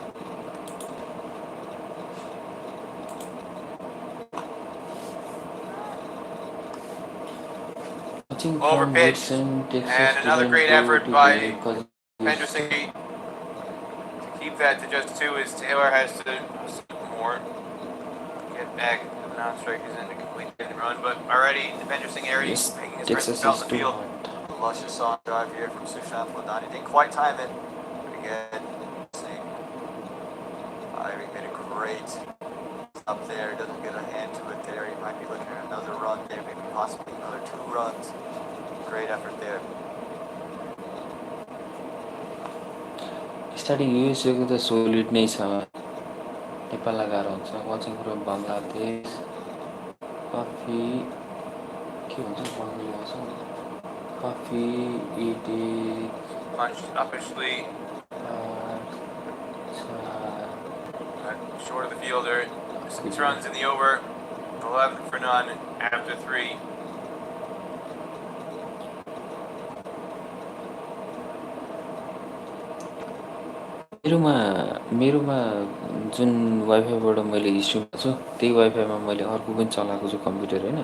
A: Overpitched, and another great effort by Henderson to keep that to just 2 as Taylor has to more get back to the non-strikers and to complete the run. But already, Henderson area making his presence out in the field.
B: Luscious song drive here from Sushant Ladani. Didn't quite time it, but again, Ivy made a great up there. Doesn't get a hand to it there. He might be looking at another run there, maybe possibly another 2 runs. Great effort there.
C: Starting USAको त solid नै छ नेपाललाई गाह्रो हुन्छ watching from Bangladesh coffee के भन्छ बङ्गलामा coffee it
A: Punched uppishly, short of the fielder. 6 runs in the over, 11 for none after 3.
C: मेरोमा जुन वाइफाईबाट मैले स्ट्रिम गर्छु त्यही वाइफाईमा मैले अर्को पनि चलाएको छु कम्प्युटर होइन,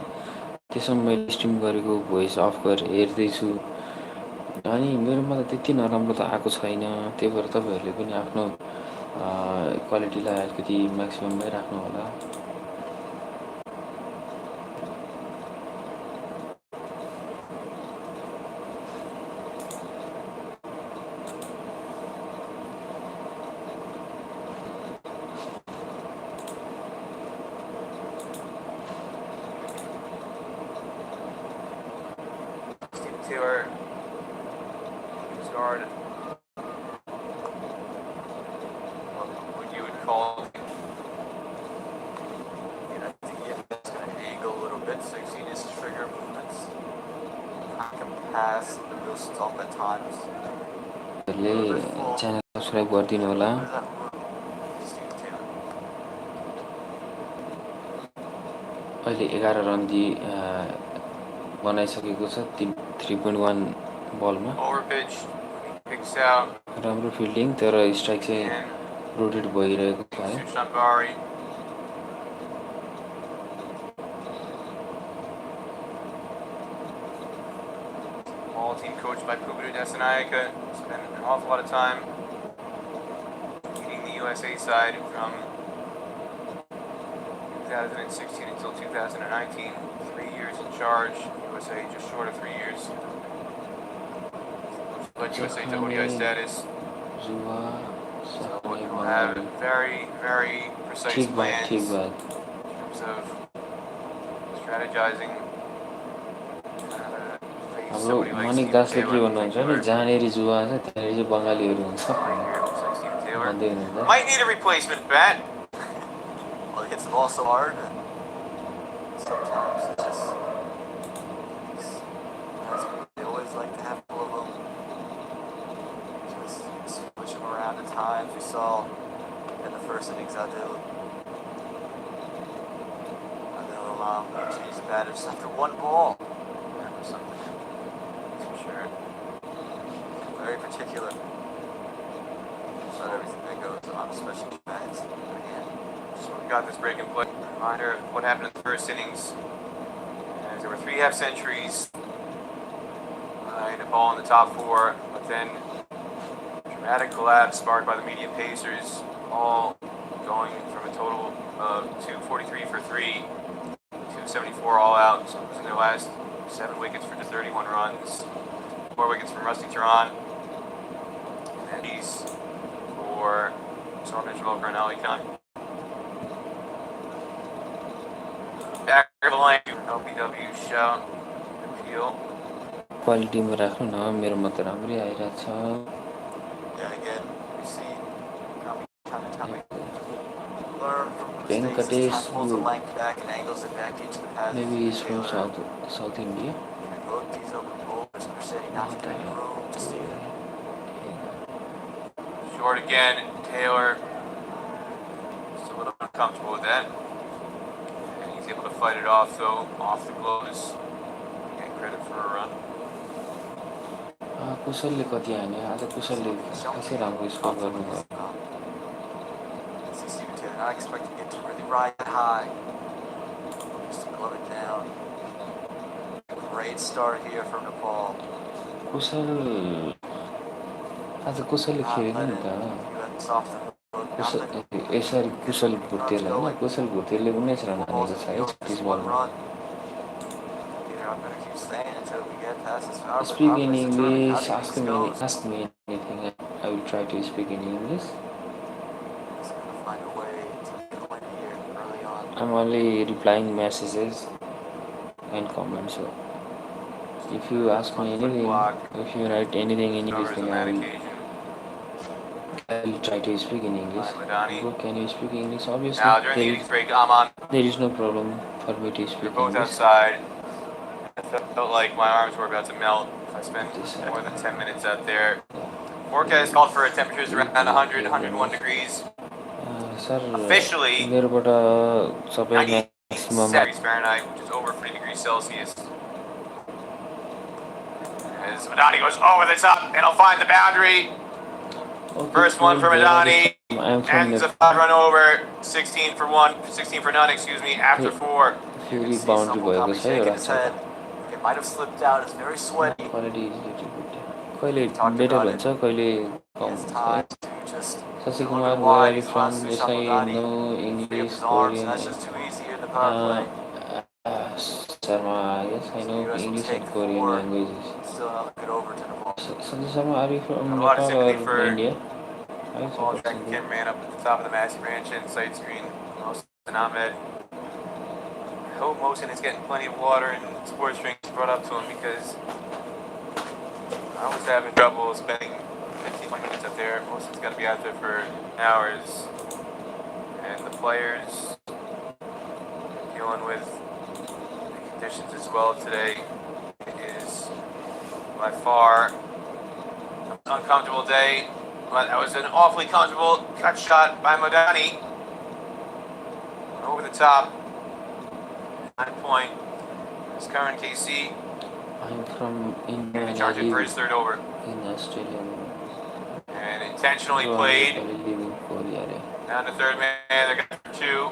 C: त्यसमा मैले स्ट्रिम गरेको भोइस अफ गरेर हेर्दैछु अनि मेरोमा त त्यति नराम्रो त आएको छैन। त्यही भएर तपाईँहरूले पनि आफ्नो क्वालिटीलाई अलिकति म्याक्सिमममै राख्नु होला।
A: Taylor, guard, what you would call.
B: And I think he's going to angle a little bit, so you've seen his trigger movements. I can pass, the wheels stop at times.
C: Channel subscribe गरिदिनु होला। अहिले 11 run बनाइसकेको छ 3.1 बलमा। राम्रो fielding, तर strike चाहिँ rotate भइरहेको छ है।
A: All team coached by Kubita Desanayaka. Spent an awful lot of time leading the USA side from 2016 until 2019. 3 years in charge. USA just short of 3 years. Led USA to ODI status. So we'll have very, very precise plans in terms of strategizing.
C: हाम्रो मनिक दासले के भन्नुहुन्छ भने जहाँनेरि जुवा छ त्यहाँनेरि चाहिँ बङ्गालीहरू हुन्छ भन्दै हुनुहुन्छ।
A: Might need a replacement bat.
B: Well, he hits the ball so hard, and sometimes it's just they always like to have all of them. Just switch them around at times. We saw in the first innings Adil Alam change the batters after one ball. Very particular about everything that goes on, especially bats.
A: So we got this break and play. Reminder of what happened in the first innings. There were 3 half centuries. Nepal in the top 4, but then dramatic collapse sparked by the medium pacers, all going from a total of 243 for 3, 274 all out, so losing their last 7 wickets for just 31 runs. 4 wickets from Rusty Tehran, and these for Sorman Shvalkar and Ali Khan. Back of the lane, LPW shout, appeal.
C: क्वालिटीमा राख्नु न, मेरोमा त राम्रै आइरहेको छ।
B: Yeah, again, we see coming. Learn from mistakes. This time pulls the length back and angles it back into the path.
C: Maybe he's from South India.
B: Look, these open bowlers are setting not to any room to see it.
A: Short again, Taylor. Just a little uncomfortable with that. And he's able to fight it off though, off the gloves. Get credit for a run.
C: कुशलले कति हान्यो आज? कुशलले खासै राम्रो score गर्नुभयो।
B: Not expecting it to really ride that high. Just to glove it down. Great start here from Nepal.
C: कुशल आज कुशलले खेलेन नि त। यसरी कुशल भुटेल होइन, कुशल भुटेलले 19 रन हानेको छ है 36 बलमा। Speak in English. Ask me anything. I will try to speak in English. I'm only replying messages and comments. So if you ask me anything, if you write anything in English, then I'll try to speak in English. Bro, can you speak English? Obviously,
A: now during the innings break,
C: there is no problem for me to speak
A: both
C: English.
A: Outside. I felt like my arms were about to melt if I spent more than 10 minutes out there. Forecast called for temperatures around 100, 101 degrees.
C: Sir
A: Officially,
C: मेरोबाट सबै
A: 97
C: म्याक्सिमममा
A: degrees Fahrenheit, which is over 40 degrees Celsius. As Madani goes over the top, and he'll find the boundary. First one for Madani. Ends a 5 run over. 16 for 1, 16 for none, excuse me, after 4.
C: फेरि boundary भएको छ एउटा
B: It might have slipped out. It's very sweaty.
C: Quality कहिले better हुन्छ कहिले कम
B: It's
C: हुन्छ
B: time to just
C: Shashi
B: a little
C: Kumar
B: bit wide.
C: Where
B: He
C: from
B: wants to
C: यसै
B: Shamadani.
C: No
B: Free up
C: English
B: his arms, and that's just too easy here in the power play.
C: Sharma yes I know
B: The US will
C: English
B: take
C: and Korean
B: 4.
C: Languages
B: Still another good over to Nepal.
C: Sanjay Sharma are you from
A: A lot of
C: Nepal
A: sympathy for
C: or India
A: Nepal tracking cameraman up at the top of the Massey Ranch and sight screen. Mohsen Ahmed. I hope Mohsen is getting plenty of water and sports drinks brought up to him, because I was having trouble spending 15 minutes up there. Mohsen's got to be out there for hours. And the players dealing with the conditions as well today. It is by far an uncomfortable day. But that was an awfully comfortable cut shot by Madani. Over the top. 9 point. His current KC.
C: I'm from India.
A: And charge it for his third over.
C: In Australia.
A: And intentionally played. Down to third man. They're going for 2.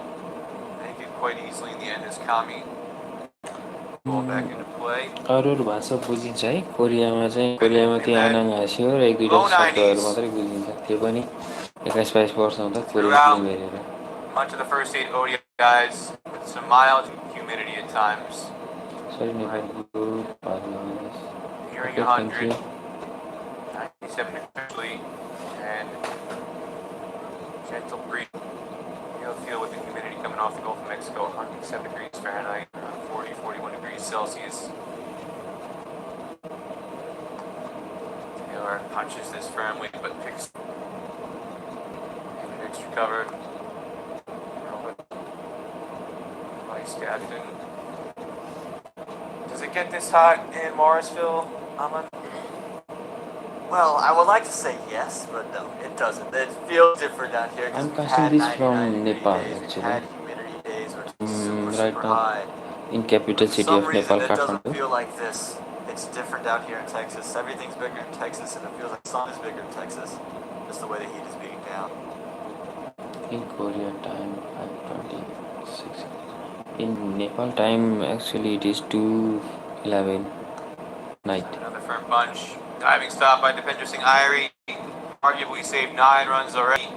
A: Make it quite easily in the end as Kami. Ball back into play.
C: अरू भाषा बुझिन्छ है कोरियामा चाहिँ कोरियामा त्यो आनाङ हाँस्यो र एक दुईवटा शब्दहरू मात्रै बुझिन्छ त्यो पनि 21-22 वर्ष हुँदा कोरियन फिल्म हेरेर
A: Much of the first 8 ODIs with some mild humidity at times.
C: Sorry, Nepal.
A: Nearing 100. 97 officially. And gentle breeze. You'll feel with the humidity coming off the Gulf of Mexico, 107 degrees Fahrenheit, 40, 41 degrees Celsius. Taylor punches this firmly, but picks extra cover. Vice captain. Does it get this hot in Morrisville, Aman?
B: Well, I would like to say yes, but no, it doesn't. It feels different down here.
C: I'm casting this from Nepal, actually.
B: Had humidity days where it's super,
C: right
B: super
C: now,
B: high.
C: in capital city of Nepal,
B: it doesn't
C: Kathmandu.
B: feel like this. It's different down here in Texas. Everything's bigger in Texas, and it feels like the sun is bigger in Texas. Just the way the heat is beating down.
C: In Korea time, 5:26. In Nepal time, actually, it is 2:11 night.
A: Another firm bunch. Diving stop by Depinder Singh Irie. Arguably saved 9 runs already.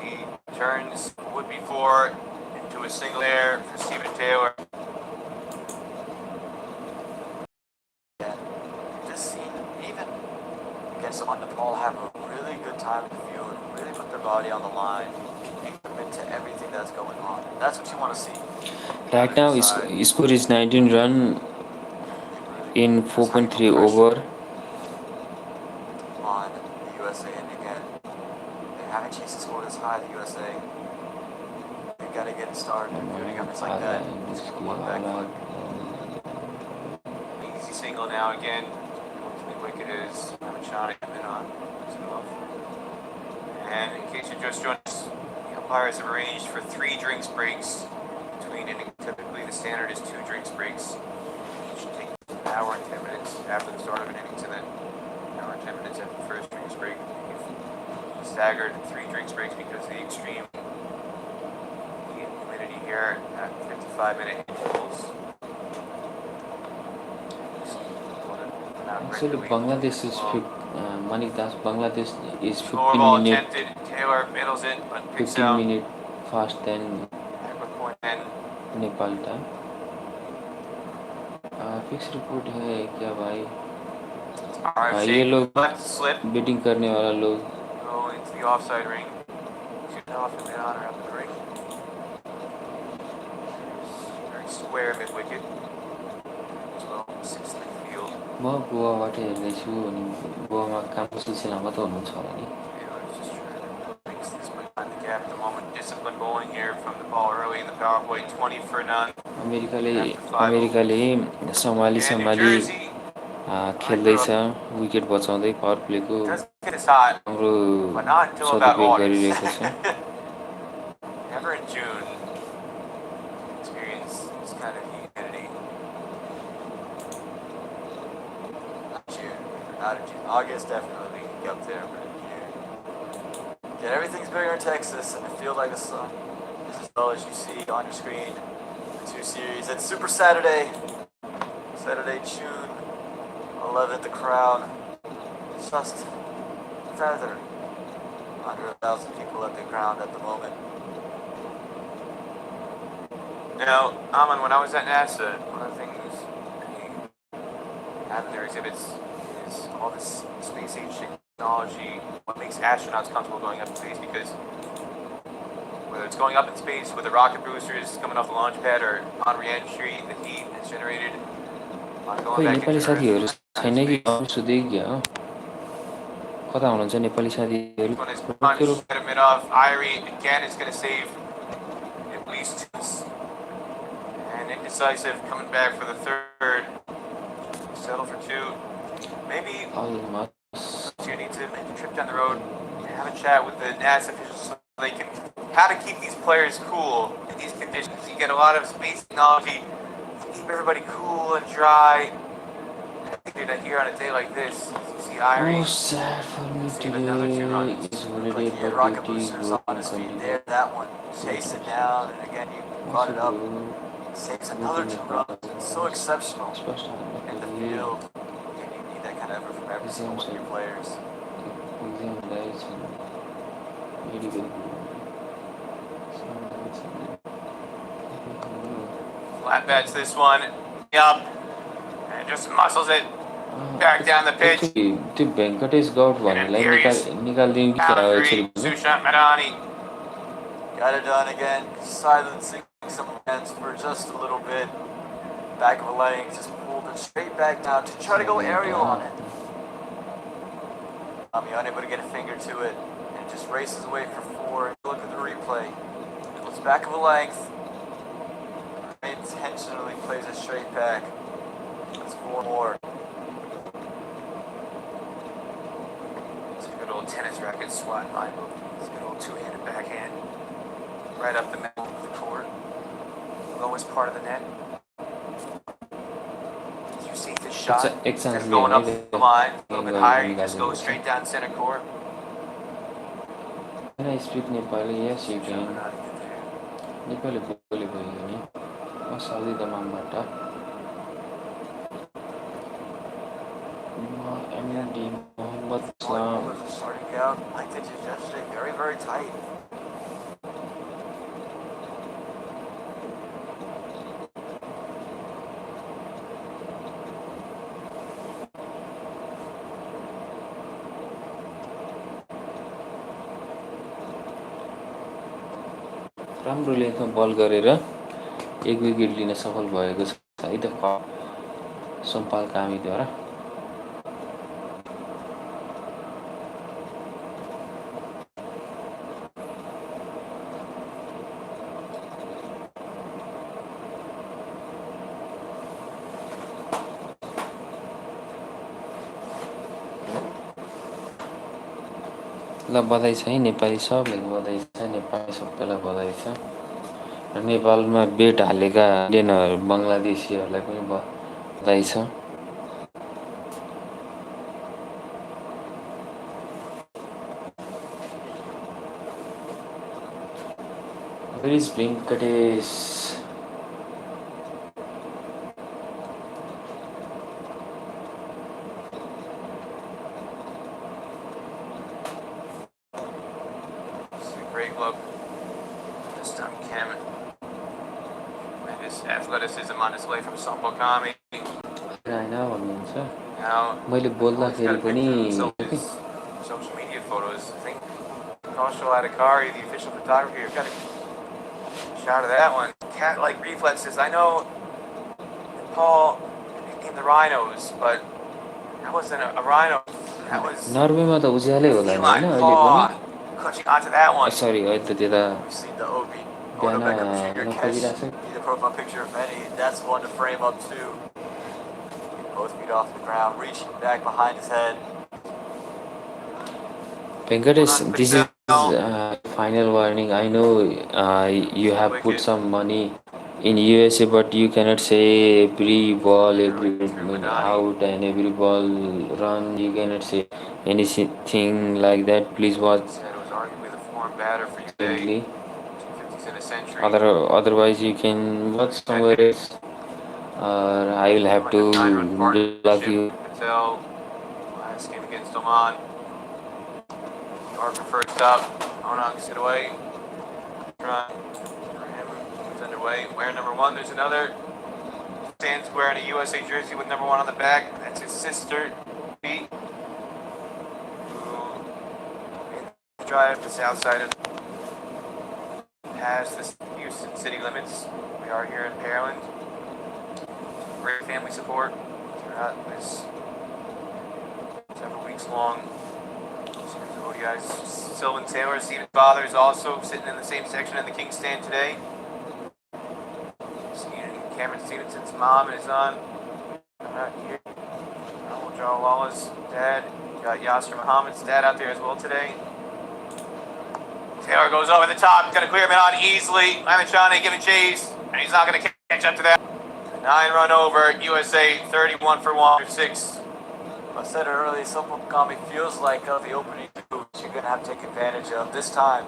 A: He turns would-be 4 into a single there for Stephen Taylor.
B: Yeah, just seen even against someone, Nepal have a really good time in the field, really put their body on the line, and commit to everything that's going on. That's what you want to see.
C: Right now, score is 19 run in 4.3 over.
B: On the USA, and again, they haven't chased the score this high. The USA, they gotta get it started. Doing efforts like that. One back foot.
A: Easy single now again. The wicket is Ramachani coming on. And in case you just joined us, the umpires have arranged for 3 drinks breaks between innings. Typically, the standard is 2 drinks breaks. It should take an hour and 10 minutes after the start of an innings, and then an hour and 10 minutes after the first drinks break. We've staggered 3 drinks breaks because of the extreme humidity here at 55-minute intervals.
C: Actually, Bangladesh is Manik Das. Bangladesh is 15 minutes.
A: Taylor middles it, but picks
C: 15
A: out.
C: minutes fast than Nepal time. Fix report है क्या भाई? ये लोग batting करने वाला लोग
A: go into the offside ring. Shoot off in the honor of the ring. Very square mid wicket. As well, 6th field.
C: म गोवाबाट हेर्दैछु अनि गोवामा कामको सिलसिलामा त हुनुहुन्छ होला नि.
A: At the moment, disciplined bowling here from the ball early in the power play, 20 for none.
C: अमेरिकाले सम्हाली खेल्दैछ विकेट बचाउँदै पावर प्लेको हाम्रो सदुपयोग गरिरहेको छ.
A: June experience this kind of humidity.
B: Not in June. August definitely we can get up there, but in June. Again, everything's bigger in Texas, and it feels like the sun is as well as you see on your screen. The 2 series. It's Super Saturday. Saturday, June 11th. The crowd just feather under 1,000 people at the ground at the moment.
A: Now, Aman, when I was at NASA, one of the things they have in their exhibits is all this space age technology, what makes astronauts comfortable going up in space, because whether it's going up in space with the rocket boosters coming off the launch pad or on re-entry, the heat is generated on going back into
C: साथीहरु
A: Earth.
C: छैन कि आउँछु देखियो कता हुनुहुन्छ नेपाली साथीहरु
A: One is punch, get him off. Irie again is going to save at least two. And Indecisive coming back for the third. Settle for 2. Maybe you need to make a trip down the road and have a chat with the NASA officials so they can how to keep these players cool in these conditions. You get a lot of space technology to keep everybody cool and dry. I think they're here on a day like this. You see Irie.
C: Oh, sad for me today is holiday for
B: rocket
C: duty
B: boosters on his feet
C: continue.
B: there. That one, chase it down, and again you brought it up. Saves another 2 runs. It's so exceptional in the field. And you need that kind of effort from every single one of your players.
A: Flat bats this one. Up. And just muscles it back down the pitch.
C: त्यो भेंकटेश गौड भन्नेलाई निकाल्दिनु कि
A: Boundary, Sushant Madani.
B: Got it done again. Silencing some hands for just a little bit. Back of a leg, just pulled it straight back down to try to go aerial on it. You're unable to get a finger to it, and just races away for 4. Look at the replay. It's back of a length. Intentionally plays it straight back. That's 4 more.
A: It's a good old tennis racket swat line move. It's a good old 2-handed backhand. Right up the middle of the court. Lowest part of the net. You see this shot. Instead of going up the line, a little bit higher, you just go straight down center court.
C: Can I speak Nepali? Yes, you can. Nepali बोले भयो नि म Saudi दमामबाट म MD Mohammad Islam
B: Starting out like they did yesterday, very, very tight.
C: राम्रो लेन्थमा बल गरेर 1 wicket लिन सफल भएको छ है त सम्पाल कामीद्वारा ल बधाई छ है नेपाली सबैलाई बधाई छ नेपाली सबैलाई बधाई छ र नेपालमा बेट हालेका इन्डियनहरु बंगलादेशीहरुलाई पनि बधाई छ Where is Venkatesh?
A: Great look. This time Cam and his athleticism on display from Sampo Kami.
C: Now
A: मैले बोल्दाखेरि पनि social media photos. I think Kaushal Adhikari, the official photographer, got a shot of that one. Cat-like reflexes. I know Nepal in the rhinos, but that wasn't a rhino. That was
C: Norwayमा त उज्यालै होला नि हैन अहिले पनि
A: clutching onto that one.
C: Sorry, I did that.
B: See the OB. Odom Beckham Jr. catch. Need a profile picture of Benny. That's one to frame up too. Both feet off the ground, reaching back behind his head.
C: Venkatesh, this is Final warning. I know you have put some money in USA, but you cannot say every ball, every out and every ball run. You cannot say anything like that. Please watch
A: Said it was arguably the form batter for you today.
C: carefully.
A: 250s in a century.
C: Otherwise, you can watch somewhere else, or I will have to block you.
A: Patel, last game against Oman. Arthur first up. Onang sit away. Run for him. It's underway. Wearing number 1. There's another. Stands wearing a USA jersey with number 1 on the back. That's his sister, B. Who drive just outside of past the Houston city limits. We are here in Pearland. Great family support throughout this several weeks long ODIs. Sylvan Taylor, Stephen's father, is also sitting in the same section in the King stand today. Cameron Stevenson's mom and his son out here. Joe Wallace's dad. Got Yasser Muhammad's dad out there as well today. Taylor goes over the top. He's going to clear him on easily. Lamachani giving chase, and he's not going to catch up to that. 9-run over. USA 31 for 1 after 6.
B: I said it earlier, Sopokami feels like the opening two you're going to have to take advantage of. This time,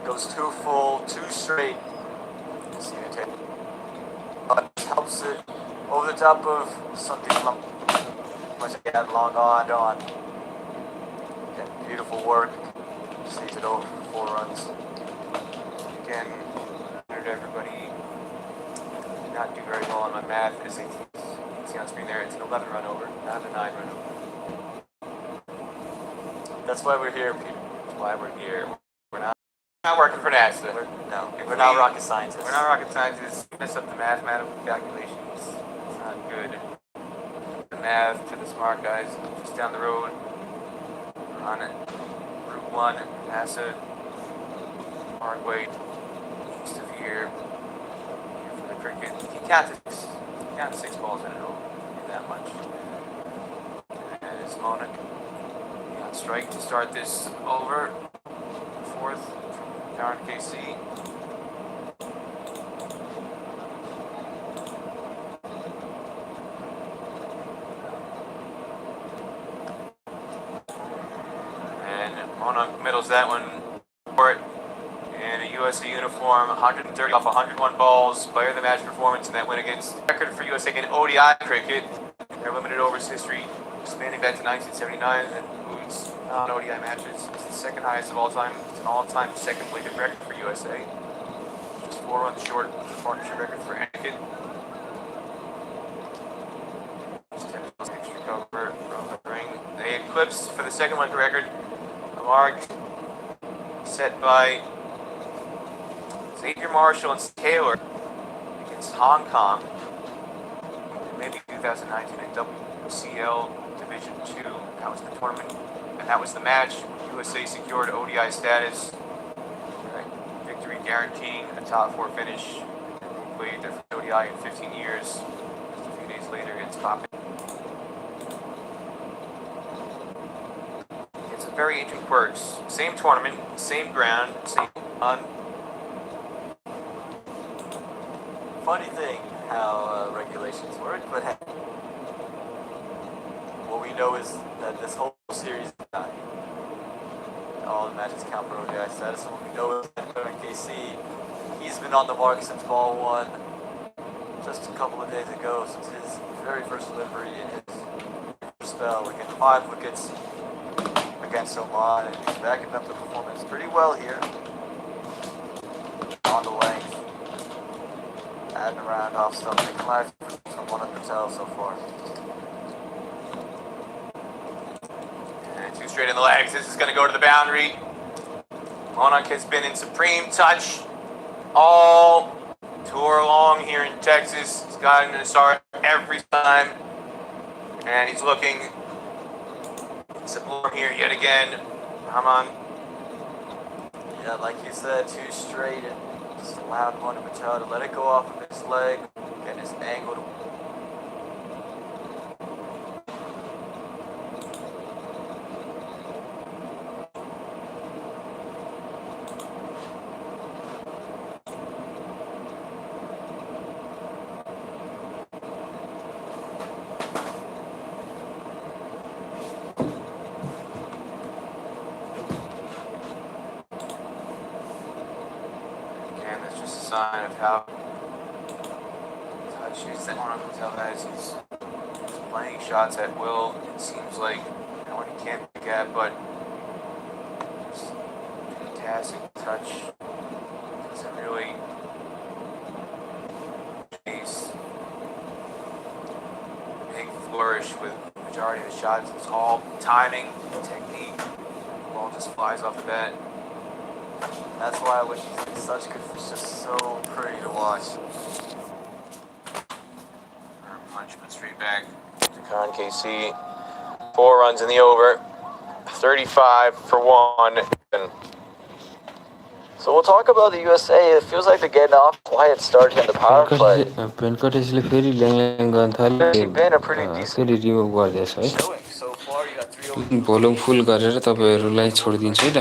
B: goes 2 full, 2 straight. Helps it over the top of something much again, long on. And beautiful work. Sees it over for 4 runs.
A: Again, everybody did not do very well on my math. As you can see on screen there, it's an 11-run over, not a 9-run over.
B: That's why we're here, Peter.
A: That's why we're here. We're not working for NASA.
B: We're not rocket scientists.
A: We're not rocket scientists. Mess up the mathematical calculations. It's not good. The math to the smart guys just down the road on it. Route 1, NASA Parkway, east of here for the cricket. He counted 6 balls in it over. That much. And it's Monic. On strike to start this over. 4th from Darren KC. And Monarch middles that one for it. In a USA uniform, 130 off 101 balls. Player of the match performance in that win against record for USA in ODI cricket. Their limited overs history expanding back to 1979 and includes non-ODI matches. It's the second highest of all time. It's an all-time second weighted record for USA. Just 4 runs short of the partnership record for Anakin. Extra cover from the ring. They eclipsed for the second one record a mark set by Xavier Marshall and Taylor against Hong Kong. Maybe 2019 in WCL Division 2. That was the tournament, and that was the match. USA secured ODI status. Victory guaranteeing a top 4 finish. They played their first ODI in 15 years. Just a few days later, it's popping. It's a very interesting quirks. Same tournament, same ground, same on.
B: Funny thing how regulations work, but what we know is that this whole series is done. All the matches count for ODI status. And what we know is that KC, he's been on the mark since ball 1, just a couple of days ago, since his very first delivery in his first spell. We get 5 wickets against Oman, and he's backing up the performance pretty well here. On the length. Adding around off stuff, making life from 100 Patel so far.
A: And 2 straight in the legs. This is going to go to the boundary. Monarch has been in supreme touch all tour long here in Texas. He's gotten a start every time. And he's looking sublime here yet again. Come on.
B: Yeah, like you said, 2 straight, and just allowed one to Patel to let it go off of his leg, get his angle to
A: And that's just a sign of how touches that one Hotel has. He's playing shots at will. It seems like one he can't pick at, but just fantastic touch. Doesn't really chase. Big flourish with the majority of the shots. It's all timing, technique. The ball just flies off the bat.
B: That's why I wish he's such good. It's just so pretty to watch.
A: Punch went straight back to Con KC. 4 runs in the over. 35 for 1.
B: So we'll talk about the USA. It feels like they're getting off quiet start here in the power play.
C: Venkateshले फेरि ल्याङ गर्न थाल्यो फेरि remove गर्दैछ है volume full गरेर तपाईहरुलाई छोडिदिन्छु है त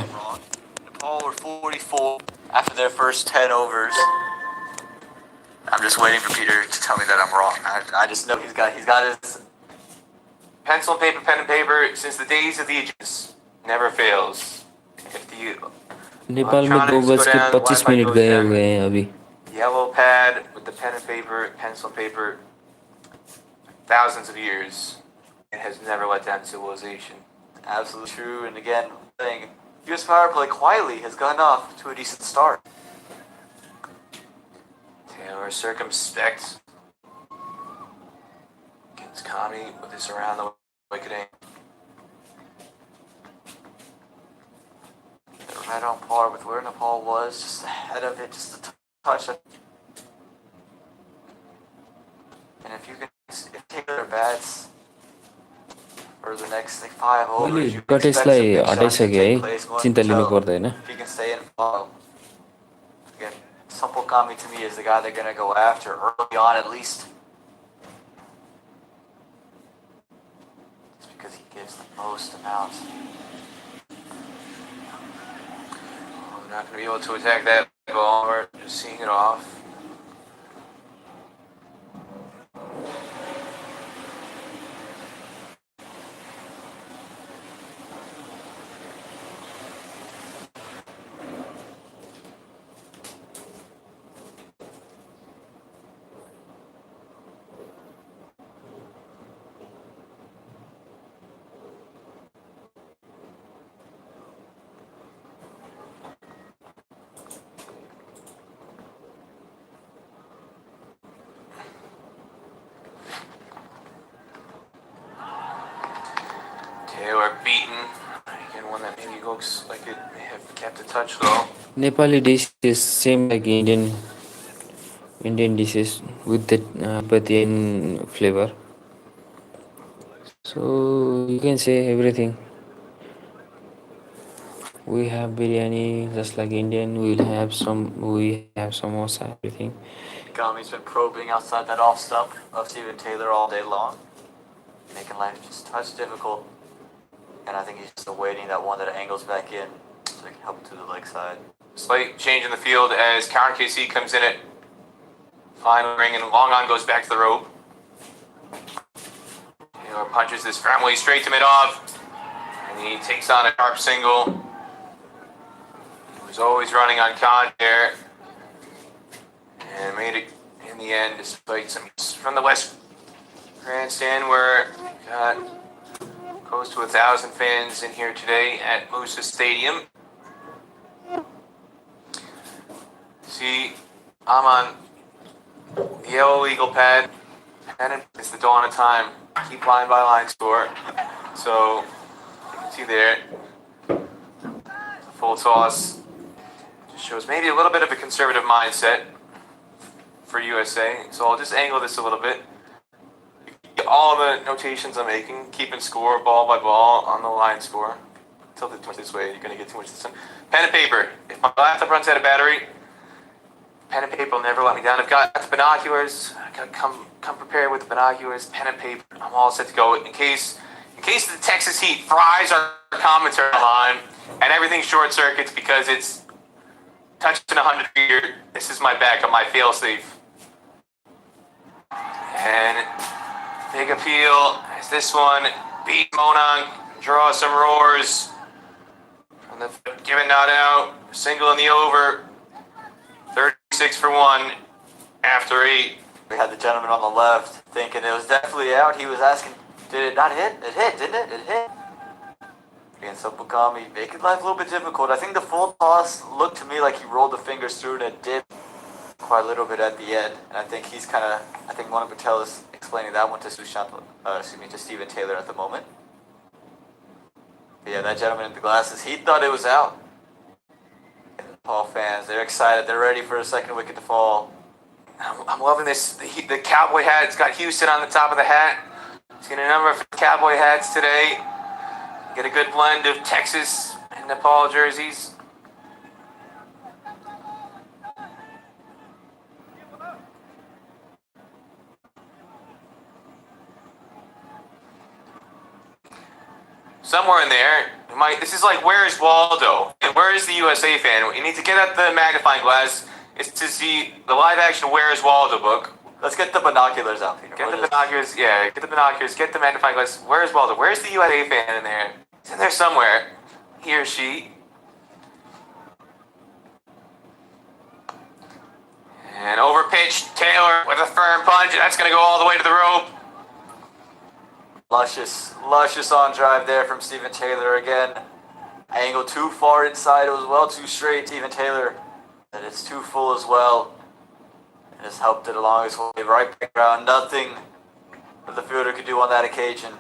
B: Nepal were 44 after their first 10 overs. I'm just waiting for Peter to tell me that I'm wrong. I just know he's got his
A: pencil and paper, pen and paper since the days of the Egyptians. Never fails. If the
C: Nepal में 2 बज के 25 minute गए हुए हैं अभी
A: yellow pad with the pen and paper, pencil and paper, thousands of years. It has never let down civilization.
B: Absolutely true. And again, saying US power play quietly has gotten off to a decent start.
A: Taylor circumspect. Gets Kami with this around the wicket angle.
B: They're right on par with where Nepal was, just ahead of it, just a touch. And if you can take their bats for the next 5 overs, you can expect some big shots to take place going to toe. If you can stay involved. Again, Sampul Kami to me is the guy they're going to go after early on at least. Just because he gives the most amount.
A: We're not going to be able to attack that ball. We're just seeing it off. They were beaten. Again, one that maybe looks like it may have kept a touch though.
C: Nepali dish is same like Indian dishes with that Badian flavor. So you can say everything. We have biryani just like Indian. We have samosa, everything.
B: Kami's been probing outside that off stump of Steven Taylor all day long, making life just a touch difficult. And I think he's just awaiting that one that angles back in so he can help him to the leg side.
A: Slight change in the field as Karen KC comes in at final ring and long on goes back to the rope. Taylor punches this firmly straight to mid-off and he takes on a sharp single. He was always running on Khan there and made it in the end despite some from the West Grandstand where got close to 1,000 fans in here today at Musa Stadium. See, I'm on the yellow legal pad, and it's the dawn of time. Keep line by line score. So, you can see there, full toss. Just shows maybe a little bit of a conservative mindset for USA. So I'll just angle this a little bit. All the notations I'm making, keeping score ball by ball on the line score. Tilt it too much this way, you're going to get too much this time. Pen and paper. If my laptop runs out of battery, pen and paper will never let me down. I've got the binoculars. I got come prepared with the binoculars, pen and paper. I'm all set to go in case the Texas heat fries our commentary line and everything short circuits because it's touching 100 here. This is my backup, my fail-safe. And big appeal as this one beat Monang, draw some roars. From the given not out, single in the over. 36 for 1 after 8.
B: We had the gentleman on the left thinking it was definitely out. He was asking, did it not hit? It hit, didn't it? It hit. Again, Sopukami making life a little bit difficult. I think the full toss looked to me like he rolled the fingers through and it did quite a little bit at the end. And I think he's kind of, I think Mona Patel is explaining that one to to Stephen Taylor at the moment. But yeah, that gentleman in the glasses, he thought it was out. And the Nepal fans, they're excited. They're ready for a second wicket to fall.
A: I'm loving this. The cowboy hat. It's got Houston on the top of the hat. Seen a number of cowboy hats today. Get a good blend of Texas and Nepal jerseys. Somewhere in there, this is like, where's Waldo? And where is the USA fan? You need to get out the magnifying glass. It's to see the live action Where's Waldo book.
B: Let's get the binoculars out, Peter.
A: Get the binoculars, yeah. Get the binoculars. Get the magnifying glass. Where's Waldo? Where's the USA fan in there? He's in there somewhere. He or she. And overpitched Taylor with a firm punch. That's going to go all the way to the rope.
B: Luscious on drive there from Stephen Taylor again. Angle too far inside. It was well too straight, Stephen Taylor. And it's too full as well. And has helped it along his way right back around. Nothing that the fielder could do on that occasion.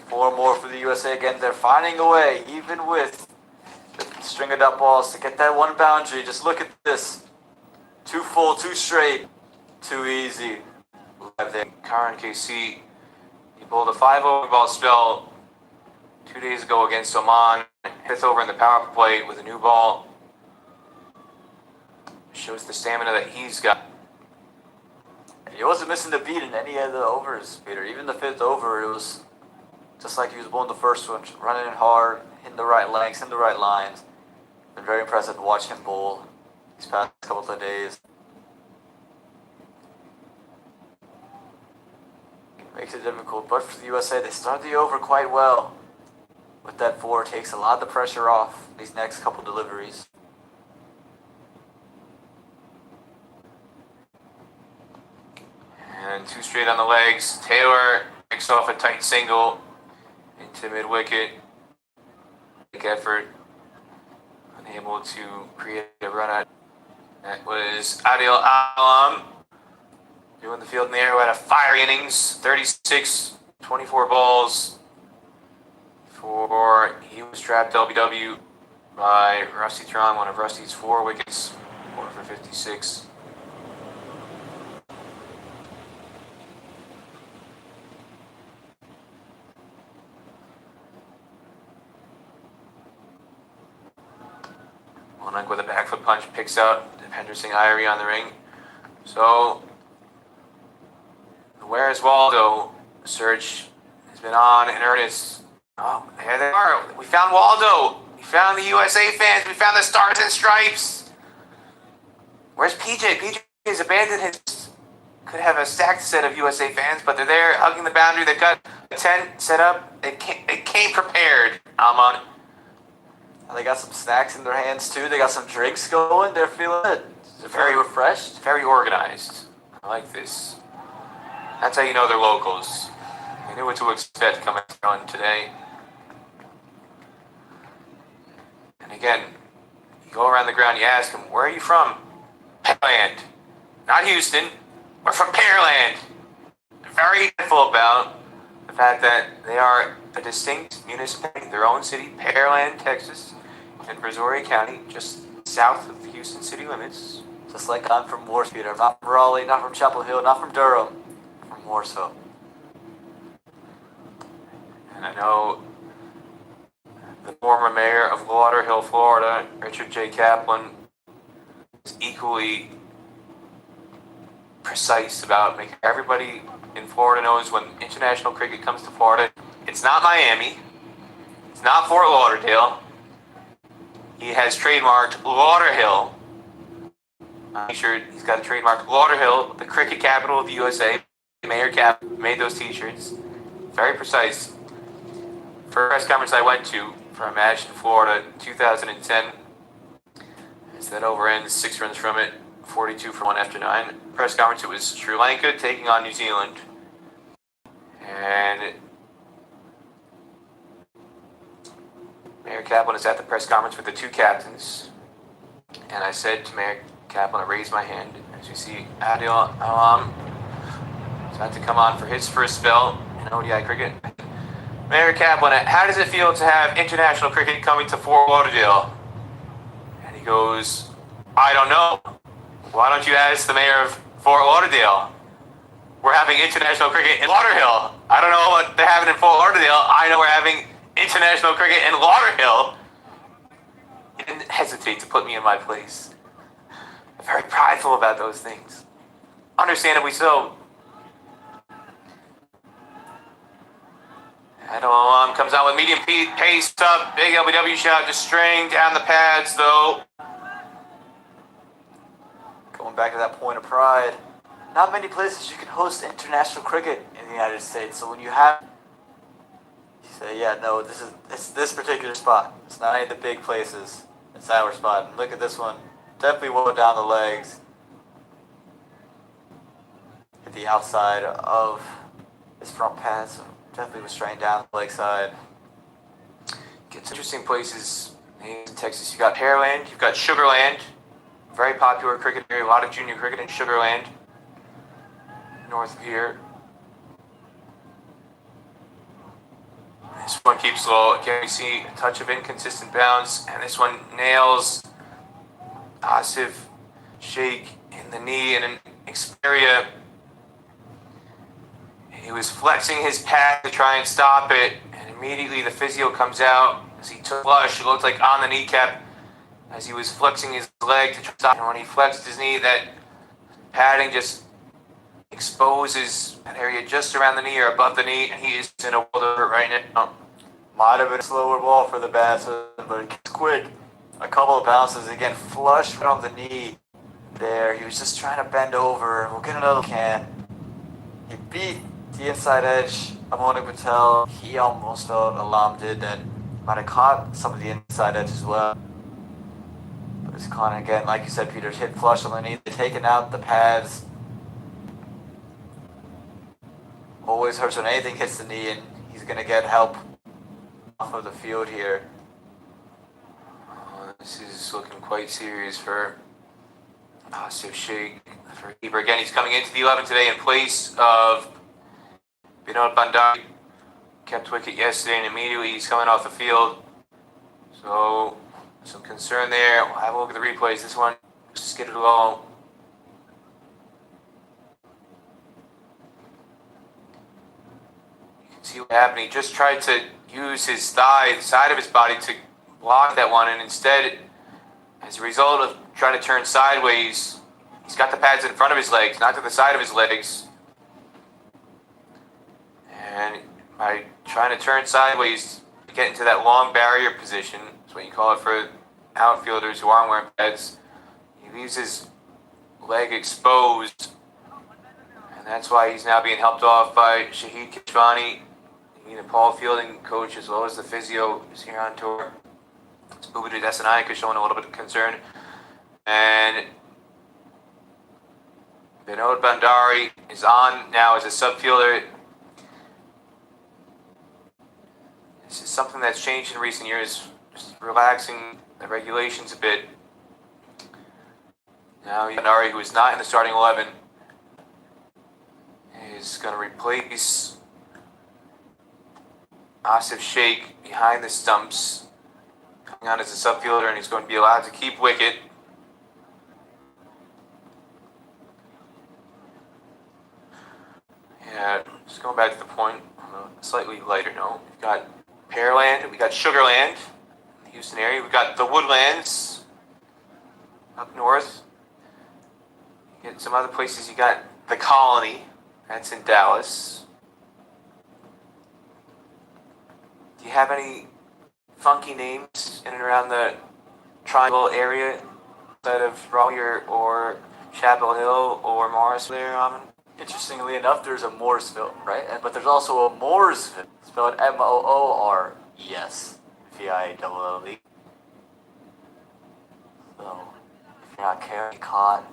B: 4 more for the USA again. They're finding a way, even with the string of dot balls, to get that one boundary. Just look at this. Too full, too straight, too easy.
A: Live there. Karan KC, he pulled a 5-over ball spell 2 days ago against Oman. Hits over in the power play with a new ball. Shows the stamina that he's got.
B: He wasn't missing a beat in any of the overs, Peter. Even the 5th over, it was just like he was bowling the first one, running it hard, hitting the right lengths, hitting the right lines. Been very impressive to watch him bowl these past couple of days. Makes it difficult, but for the USA, they start the over quite well. With that 4, takes a lot of the pressure off these next couple deliveries.
A: And 2 straight on the legs. Taylor picks off a tight single into mid-wicket. Big effort. Unable to create a run out. That was Adil Alam doing the field in the air, who had a fiery innings. 36, 24 balls. He was trapped LBW by Rusty Tron, one of Rusty's 4 wickets. 4 for 56. Monarch with a back foot punch picks out Depinder Singh Irie on the ring. So, the Where's Waldo search has been on in earnest. Oh, there they are. We found Waldo. We found the USA fans. We found the Stars and Stripes. Where's PJ? PJ's abandoned his... Could have a stacked set of USA fans, but they're there hugging the boundary. They've got a tent set up. They came prepared, Almon.
B: They got some snacks in their hands too. They got some drinks going. They're feeling it. They're very refreshed.
A: Very organized. I like this. That's how you know they're locals. They knew what to expect coming on today. And again, you go around the ground, you ask them, where are you from? Pearland. Not Houston. We're from Pearland. They're very mindful about the fact that they are a distinct municipality, their own city, Pearland, Texas, in Brazoria County, just south of the Houston city limits.
B: Just like I'm from Warsaw. I'm not from Raleigh, not from Chapel Hill, not from Durham. I'm from Warsaw.
A: And I know the former mayor of Lauderhill, Florida, Richard J. Kaplan, is equally precise about making everybody in Florida knows when international cricket comes to Florida, it's not Miami, it's not Fort Lauderdale. He has trademarked Lauderhill. Make sure he's got a trademark Lauderhill, the cricket capital of the USA. Mayor Cap made those T-shirts. Very precise. First press conference I went to for a match in Florida in 2010. As that over ends, 6 runs from it, 42 for 1 after 9. Press conference, it was Sri Lanka taking on New Zealand. And Mayor Kaplan is at the press conference with the 2 captains. And I said to Mayor Kaplan, I raised my hand. As you see, Adil Alam is about to come on for his first spell in ODI cricket. Mayor Kaplan, how does it feel to have international cricket coming to Fort Lauderdale? And he goes, I don't know. Why don't you ask the mayor of Fort Lauderdale? We're having international cricket in Lauderhill. I don't know what they're having in Fort Lauderdale. I know we're having international cricket in Lauderhill. He didn't hesitate to put me in my place. I'm very prideful about those things. Understandably so. Adil comes out with medium pace up. Big LBW shot, just straying down the pads though.
B: Going back to that point of pride, not many places you can host international cricket in the United States. So when you have, you say, yeah, no, it's this particular spot. It's not any of the big places. It's our spot. And look at this one. Definitely well down the legs. Hit the outside of his front pad. So definitely was straight down the leg side.
A: Gets interesting places in Texas. You got Pearland, you've got Sugarland. Very popular cricket area, a lot of junior cricket in Sugarland. North of here. This one keeps low. Again, we see a touch of inconsistent bounce, and this one nails Asif Sheikh in the knee in an area. He was flexing his pad to try and stop it, and immediately the physio comes out as he took flush. It looked like on the kneecap as he was flexing his leg to try to stop it. And when he flexed his knee, that padding just exposes that area just around the knee or above the knee, and he is in a world of hurt right now.
B: Might have been a slower ball for the batsman, but it's quick. A couple of bounces, again, flush on the knee there. He was just trying to bend over. We'll get another can. He beat the inside edge of Monik Patel. He almost felt Alam did that. Might have caught some of the inside edge as well. But it's caught again, like you said, Peter, hit flush on the knee. They're taking out the pads. Always hurts when anything hits the knee, and he's going to get help off of the field here.
A: This is looking quite serious for Asif Sheikh. For keeper again, he's coming into the 11 today in place of Binod Bandari. Kept wicket yesterday, and immediately he's coming off the field. So some concern there. We'll have a look at the replays. This one skidded along. See what happened. He just tried to use his thigh, the side of his body, to block that one, and instead, as a result of trying to turn sideways, he's got the pads in front of his legs, not to the side of his legs. And by trying to turn sideways to get into that long barrier position, that's what you call it for outfielders who aren't wearing pads, he leaves his leg exposed, and that's why he's now being helped off by Shahid Kishwani. The Nepal fielding coach, as well as the physio, is here on tour. Bubadu Desanayake is showing a little bit of concern. And Binod Bandari is on now as a subfielder. This is something that's changed in recent years, just relaxing the regulations a bit. Now Bandari, who is not in the starting 11, is going to replace Asif Sheikh behind the stumps, coming on as a subfielder, and he's going to be allowed to keep wicket. Yeah, just going back to the point on a slightly lighter note. We've got Pearland, we got Sugarland, the Houston area. We've got the Woodlands up north. You get some other places. You got the Colony, that's in Dallas. Do you have any funky names in and around the Triangle area outside of Raleigh or Chapel Hill or Morris there, Amin?
B: Interestingly enough, there's a Mooresville, right? But there's also a Mooresville, spelled Moores, V-I-L-L-E. So not carry caught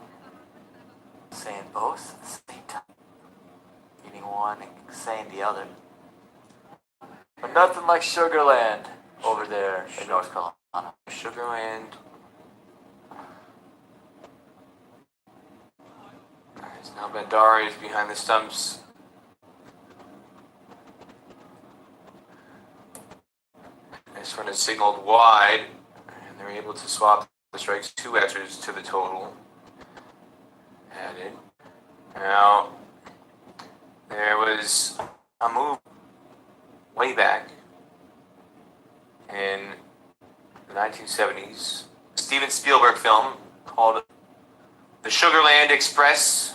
B: saying both at the same time. Meaning one and saying the other. But nothing like Sugarland over there in North Carolina.
A: Sugarland. There's now Bandari is behind the stumps. This one is signaled wide, and they're able to swap the strikes 2 Xers to the total. Added. Now, there was a move way back in the 1970s. Steven Spielberg film called The Sugarland Express.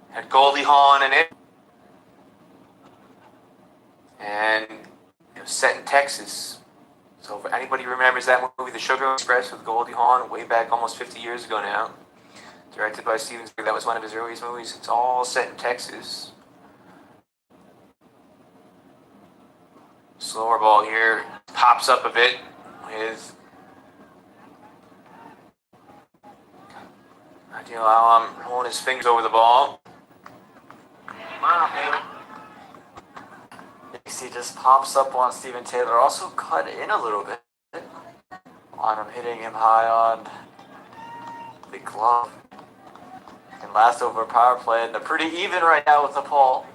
A: Had Goldie Hawn in it. And it was set in Texas. So if anybody remembers that movie, The Sugar Express with Goldie Hawn, way back almost 50 years ago now. Directed by Steven Spielberg. That was one of his earliest movies. It's all set in Texas. Slower ball here. Pops up a bit with Ideal Alam rolling his fingers over the ball.
B: You see, just pops up on Steven Taylor. Also cut in a little bit on him, hitting him high on the glove. And last over power play, and they're pretty even right now with Nepal.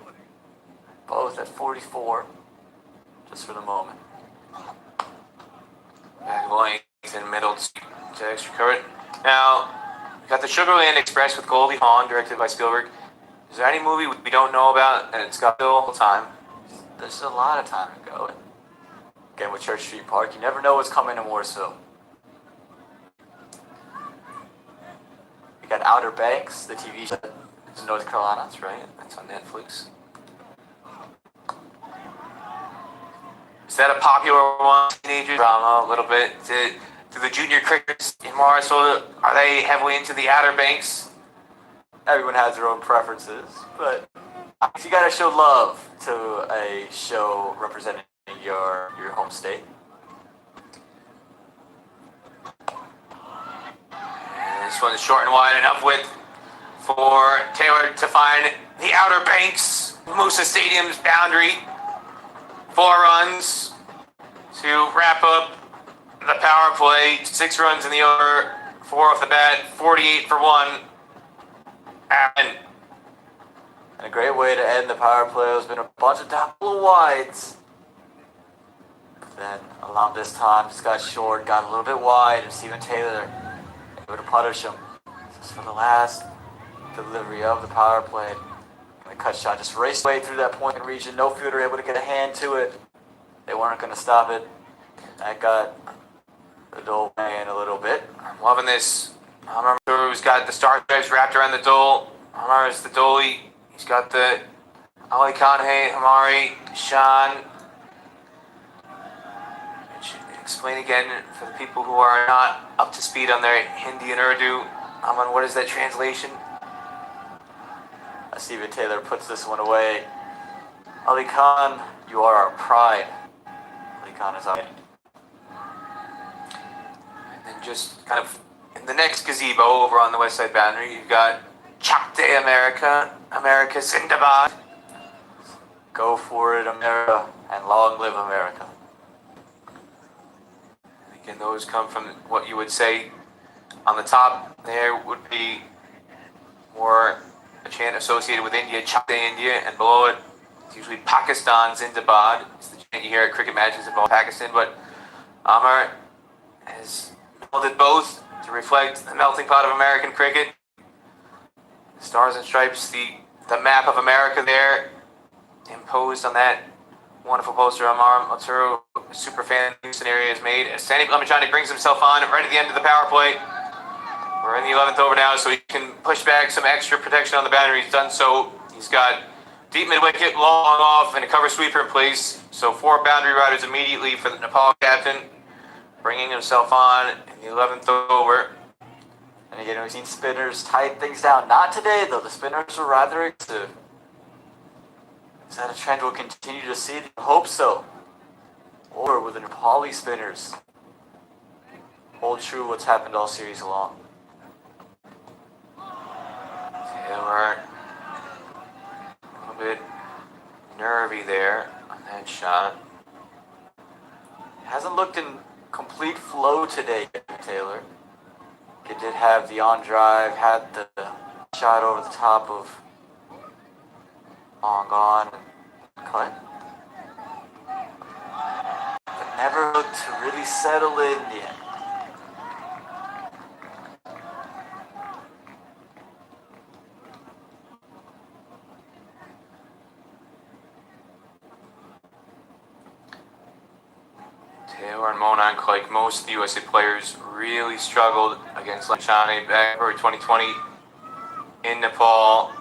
B: Both at 44, just for the moment.
A: Back length and middle to extra current. Now, we got the Sugarland Express with Goldie Hawn, directed by Spielberg. Is there any movie we don't know about and it's got still time?
B: There's a lot of time to go. Again, with Church Street Park, you never know what's coming in Mooresville. You got Outer Banks, the TV show. It's in North Carolina.
A: That's right. That's on Netflix. Is that a popular one? Teenager drama, a little bit. Do the junior cricketers in Morrisville, are they heavily into the Outer Banks?
B: Everyone has their own preferences, but you gotta show love to a show representing your home state.
A: And this one's short and wide enough width for Taylor to find the Outer Banks, Moosa Stadium's boundary. 4 runs to wrap up the power play. 6 runs in the over, 4 off the bat, 48 for 1. And
B: a great way to end the power play. There's been a bunch of double wides. But then Alam this time just got short, got a little bit wide, and Steven Taylor able to punish him. Just for the last delivery of the power play. And the cut shot just raced away through that point region. No fielder able to get a hand to it. They weren't going to stop it. That got the Dole man a little bit.
A: I'm loving this. Hamar who's got the star stripes wrapped around the Dole. Hamar is the goalie. He's got the Ali Khanhe, Hamari, Shan. Explain again for the people who are not up to speed on their Hindi and Urdu. Aman, what is that translation?
B: Steven Taylor puts this one away. Ali Khan, you are our pride. Ali Khan is out.
A: And then just kind of in the next gazebo over on the west side boundary, you've got Chakte America, America Zindabad.
B: Go for it, America, and long live America.
A: And again, those come from what you would say on the top there would be more a chant associated with India, Chakte India, and below it, it's usually Pakistan Zindabad. It's the chant you hear at cricket matches involving Pakistan, but Amar has melded both to reflect the melting pot of American cricket. The Stars and Stripes, the map of America there, imposed on that wonderful poster Amar Matsuru, super fan Houston area has made. As Sandeep Lamachani brings himself on right at the end of the power play. We're in the 11th over now, so he can push back some extra protection on the boundary. He's done so. He's got deep mid-wicket, long off, and a cover sweeper in place. So 4 boundary riders immediately for the Nepal captain, bringing himself on in the 11th over.
B: And again, we've seen spinners tighten things down. Not today, though. The spinners are rather aggressive. Is that a trend we'll continue to see? I hope so. Or with the Nepali spinners hold true what's happened all series long.
A: heavy there on that shot.
B: Hasn't looked in complete flow today, Taylor. It did have the on drive, had the shot over the top of on and cut. But never looked to really settle in yet.
A: Taylor and Monank, like most of the USA players, really struggled against Lamechhane back in February 2020 in Nepal.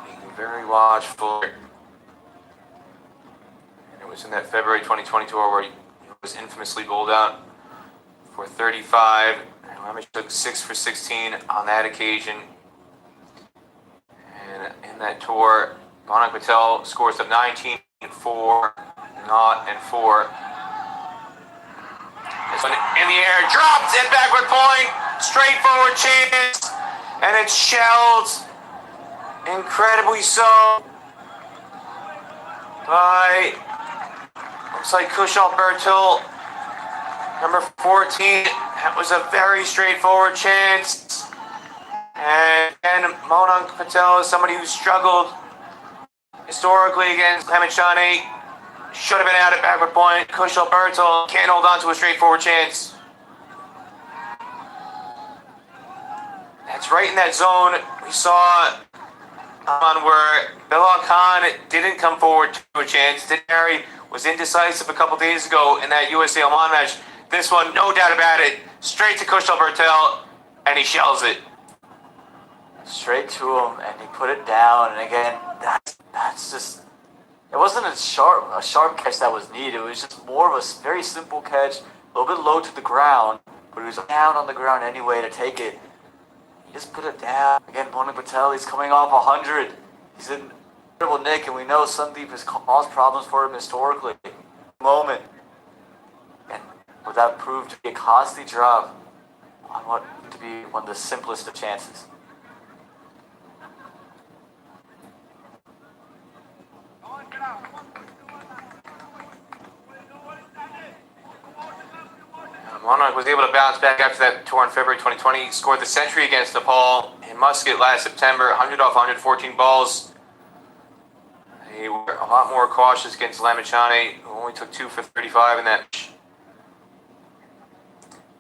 A: Being very watchful. And it was in that February 2020 tour where he was infamously bowled out for 35. And Lamechhane took 6 for 16 on that occasion. And in that tour, Monank Patel scores of 19. 4, not and 4. This one in the air, dropped at backward point, straightforward chance, and it's shelled, incredibly so, by, looks like Kushal Bertil, number 14. That was a very straightforward chance. And Monank Patel is somebody who struggled historically against Lamechhane. Should have been out at backward point. Kushal Bertil can't hold on to a straightforward chance. That's right in that zone. We saw on where Bilal Khan didn't come forward to a chance. Harry was indecisive a couple days ago in that USA Oman match. This one, no doubt about it, straight to Kushal Bertil, and he shells it.
B: Straight to him, and he put it down. And again, that's just, it wasn't a sharp catch that was needed. It was just more of a very simple catch, a little bit low to the ground, but he was down on the ground anyway to take it. He just put it down. Again, Monank Patel, he's coming off 100. He's in incredible nick, and we know Sandeep has caused problems for him historically. Moment, and but that proved to be a costly drop on what to be one of the simplest of chances.
A: Monank was able to bounce back after that tour in February 2020. He scored the century against Nepal in Muscat last September, 100 off 114 balls. They were a lot more cautious against Lamechhane, who only took 2 for 35 in that match.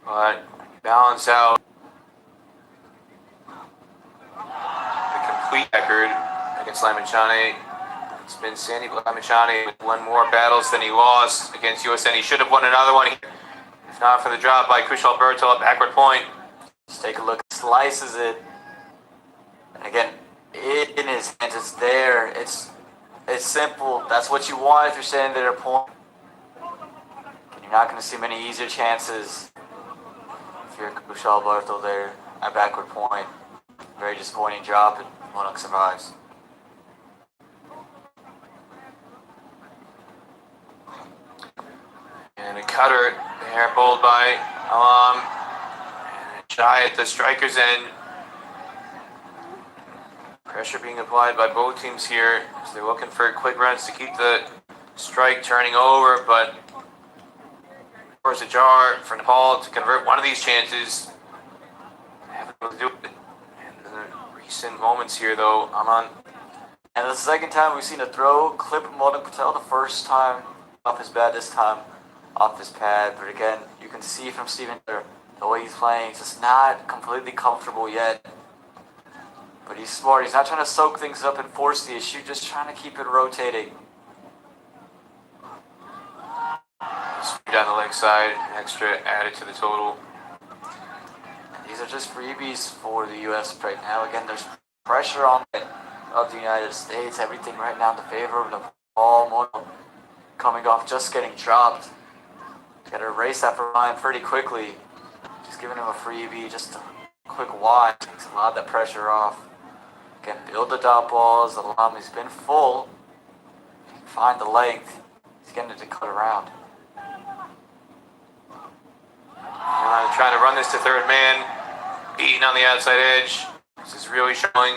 A: But balance out the complete record against Lamechhane. It's been Sandy Lamechhane with won more battles than he lost against USN. He should have won another one. If not for the drop by Kushal Bertil at backward point.
B: Just take a look. Slices it. And again, in his hands, it's there. It's simple. That's what you want if you're standing there at point. And you're not going to see many easier chances if you're Kushal Bertil there at backward point. Very disappointing drop, and Monank survives.
A: And a cutter there, bowled by Alam. And a shy at the striker's end. Pressure being applied by both teams here as they're looking for quick runs to keep the strike turning over, but force a jar for Nepal to convert one of these chances. They haven't been able to do it in the recent moments here, though. Aman.
B: And the second time we've seen a throw clip Monank Patel. The first time off his bat, this time off his pad. But again, you can see from Steven the way he's playing, he's just not completely comfortable yet. But he's smart. He's not trying to soak things up and force the issue, just trying to keep it rotating.
A: Down the leg side, extra added to the total.
B: These are just freebies for the U.S. right now. Again, there's pressure on it of the United States. Everything right now in the favor of Nepal. Coming off just getting dropped. Got to erase that from mind pretty quickly. Just giving him a freebie, just a quick wide. Takes a lot of that pressure off. Again, build the dot balls. Alam has been full. Find the length. He's getting it to cut around.
A: Trying to run this to third man. Beaten on the outside edge. This is really showing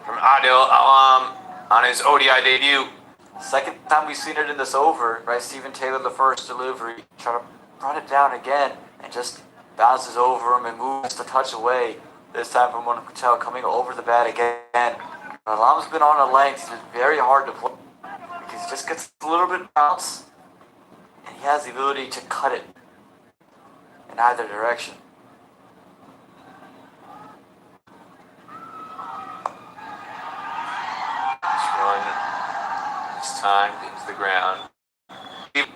A: from Adil Alam on his ODI debut.
B: Second time we've seen it in this over, right? Stephen Taylor, the first delivery, try to run it down again and just bounces over him and moves a touch away. This time from Mona Patel coming over the bat again. Alam's been on a length. It's been very hard to play because he just gets a little bit of bounce and he has the ability to cut it in either direction.
A: This time into the ground. It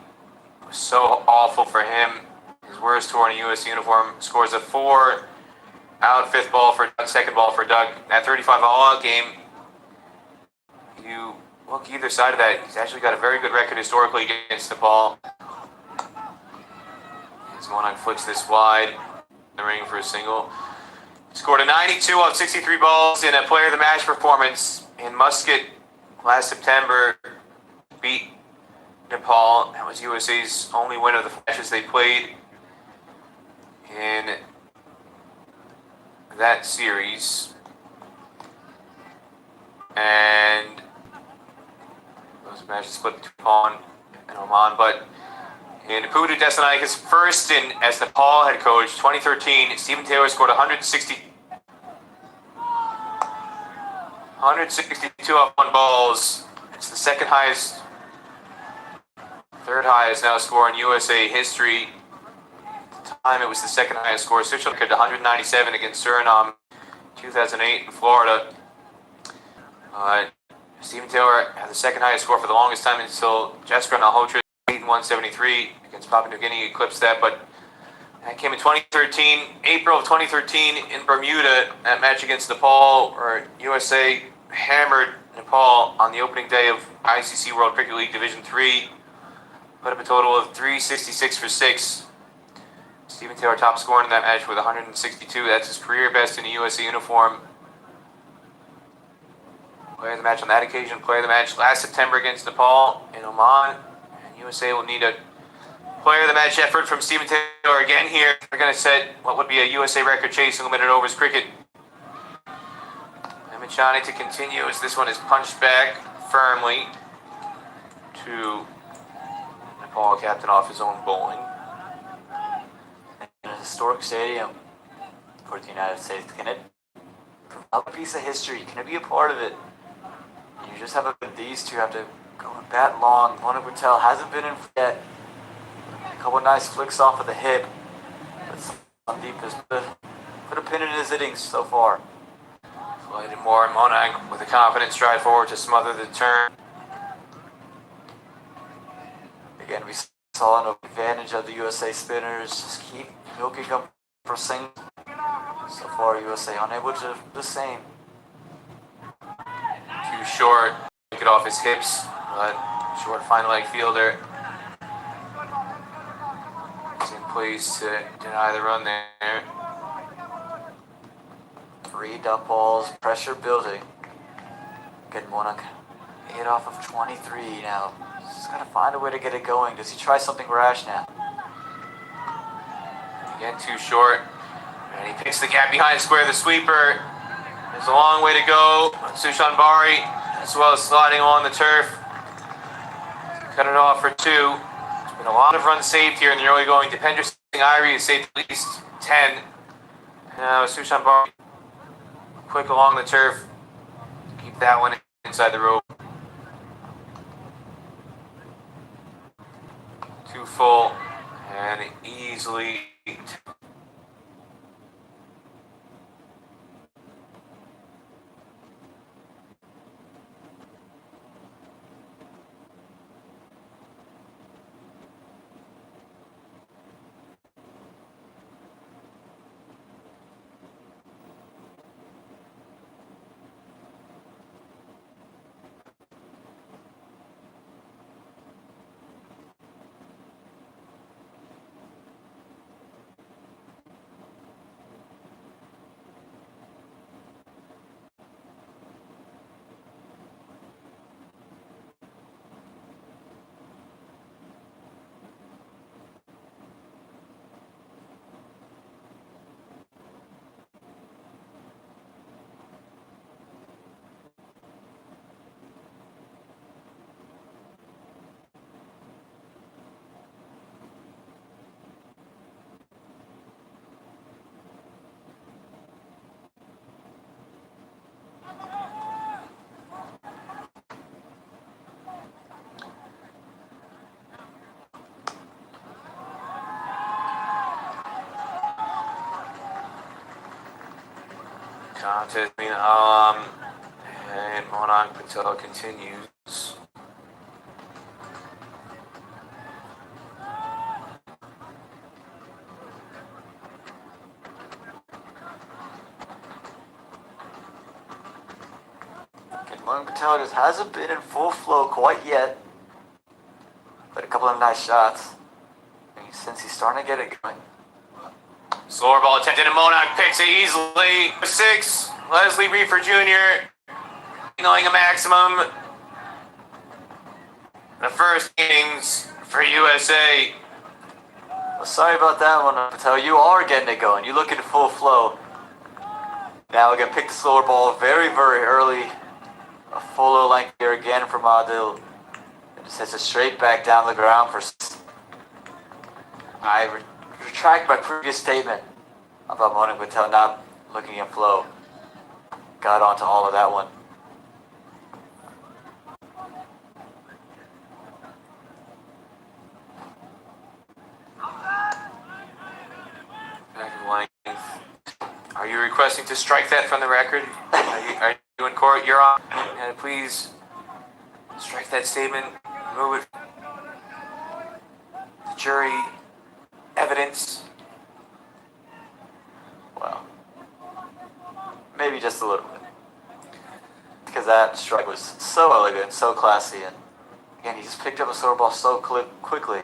A: was so awful for him. His worst tour in a U.S. uniform. Scores a 4 out, second ball for Doug. That 35 all-out game. You look either side of that. He's actually got a very good record historically against Nepal. He's going on flicks this wide in the ring for a single. Scored a 92 off 63 balls in a player of the match performance in Muscat last September. Beat Nepal. That was USA's only win of the matches they played in that series. And those matches split between Nepal and Oman. But in Pudu Desanaika's first stint as Nepal head coach, 2013, Stephen Taylor scored 162 off 1 balls. It's the third highest now score in USA history. At the time, it was the second highest score. Official record 197 against Suriname, 2008 in Florida. Stephen Taylor had the second highest score for the longest time until Jessica Malhotra 173 against Papua New Guinea eclipsed that, but that came in 2013, April of 2013 in Bermuda. That match against Nepal, where USA hammered Nepal on the opening day of ICC World Cricket League Division 3. Put up a total of 366 for 6. Stephen Taylor top scoring in that match with 162. That's his career best in a USA uniform. Player of the match on that occasion. Player of the match last September against Nepal in Oman. And USA will need a player of the match effort from Stephen Taylor again here. They're going to set what would be a USA record chasing limited overs cricket. Michani to continue as this one is punched back firmly to Nepal captain off his own bowling.
B: In a historic stadium for the United States, can it provide a piece of history? Can it be a part of it? You just have these two have to go and bat long. Mona Patel hasn't been in yet. A couple of nice flicks off of the hip. But Sandeep has put a pin in his innings so far.
A: Slightly more, Mona with a confident stride forward to smother the turn.
B: Again, we saw an advantage of the USA spinners. Just keep milking them for singles. So far, USA unable to do the same.
A: Too short, take it off his hips, but short fine leg fielder is in place to deny the run there.
B: 3 dump balls, pressure building. Good Mona. 8 off of 23 now. He's got to find a way to get it going. Does he try something rash now?
A: Again, too short. And he picks the gap behind square. The sweeper. There's a long way to go. Sushan Bari, as well as sliding along the turf. Cut it off for 2. There's been a lot of runs saved here in the early going. Dipendra Singh Irie has saved at least 10. Now Sushan Bari quick along the turf. Keep that one inside the rope. Too full and easily. contest between and Monarch Patel continues.
B: Monarch Patel just hasn't been in full flow quite yet, but a couple of nice shots since he's starting to get it going.
A: Slower ball attempted, and Monarch picks it easily. 6, Leslie Reefer Jr. Knowing a maximum. The first innings for USA.
B: Well, sorry about that one, Patel. You are getting it going. You look in full flow. Now we're gonna pick the slower ball very, very early. A full low length here again from Adil. It just hits it straight back down the ground for. I retract my previous statement about Monarch Patel not looking in flow. Got onto all of that one.
A: Back of length. Are you requesting to strike that from the record? Are you in court? You're on. And please strike that statement. Move it. The jury evidence.
B: Well, maybe just a little bit. Because that strike was so elegant, so classy, and again, he just picked up a slower ball so quickly.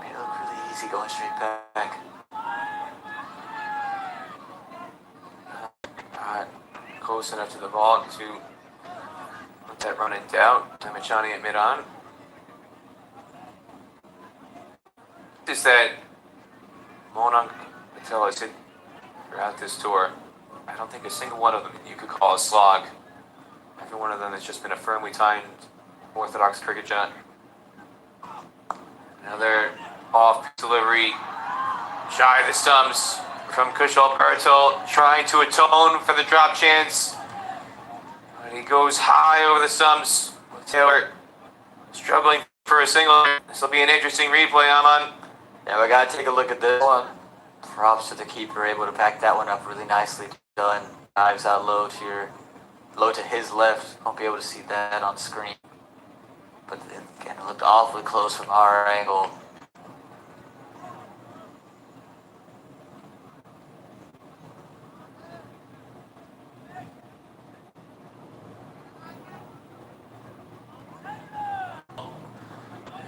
B: Made it look really easy going straight back.
A: Close enough to the ball to let that run in doubt. Tamachani at mid-on. Is that Monarch Patel has hit throughout this tour. I don't think a single one of them you could call a slog. Every one of them has just been a firmly timed orthodox cricket shot. Another off delivery, shy of the stumps from Kushal Bhartal, trying to atone for the drop chance. But he goes high over the stumps. Taylor struggling for a single. This will be an interesting replay, Aman.
B: Yeah, we gotta take a look at this one. Props to the keeper, able to pack that one up really nicely done. Dives out low to his left. Won't be able to see that on screen. But again, it looked awfully close from our angle.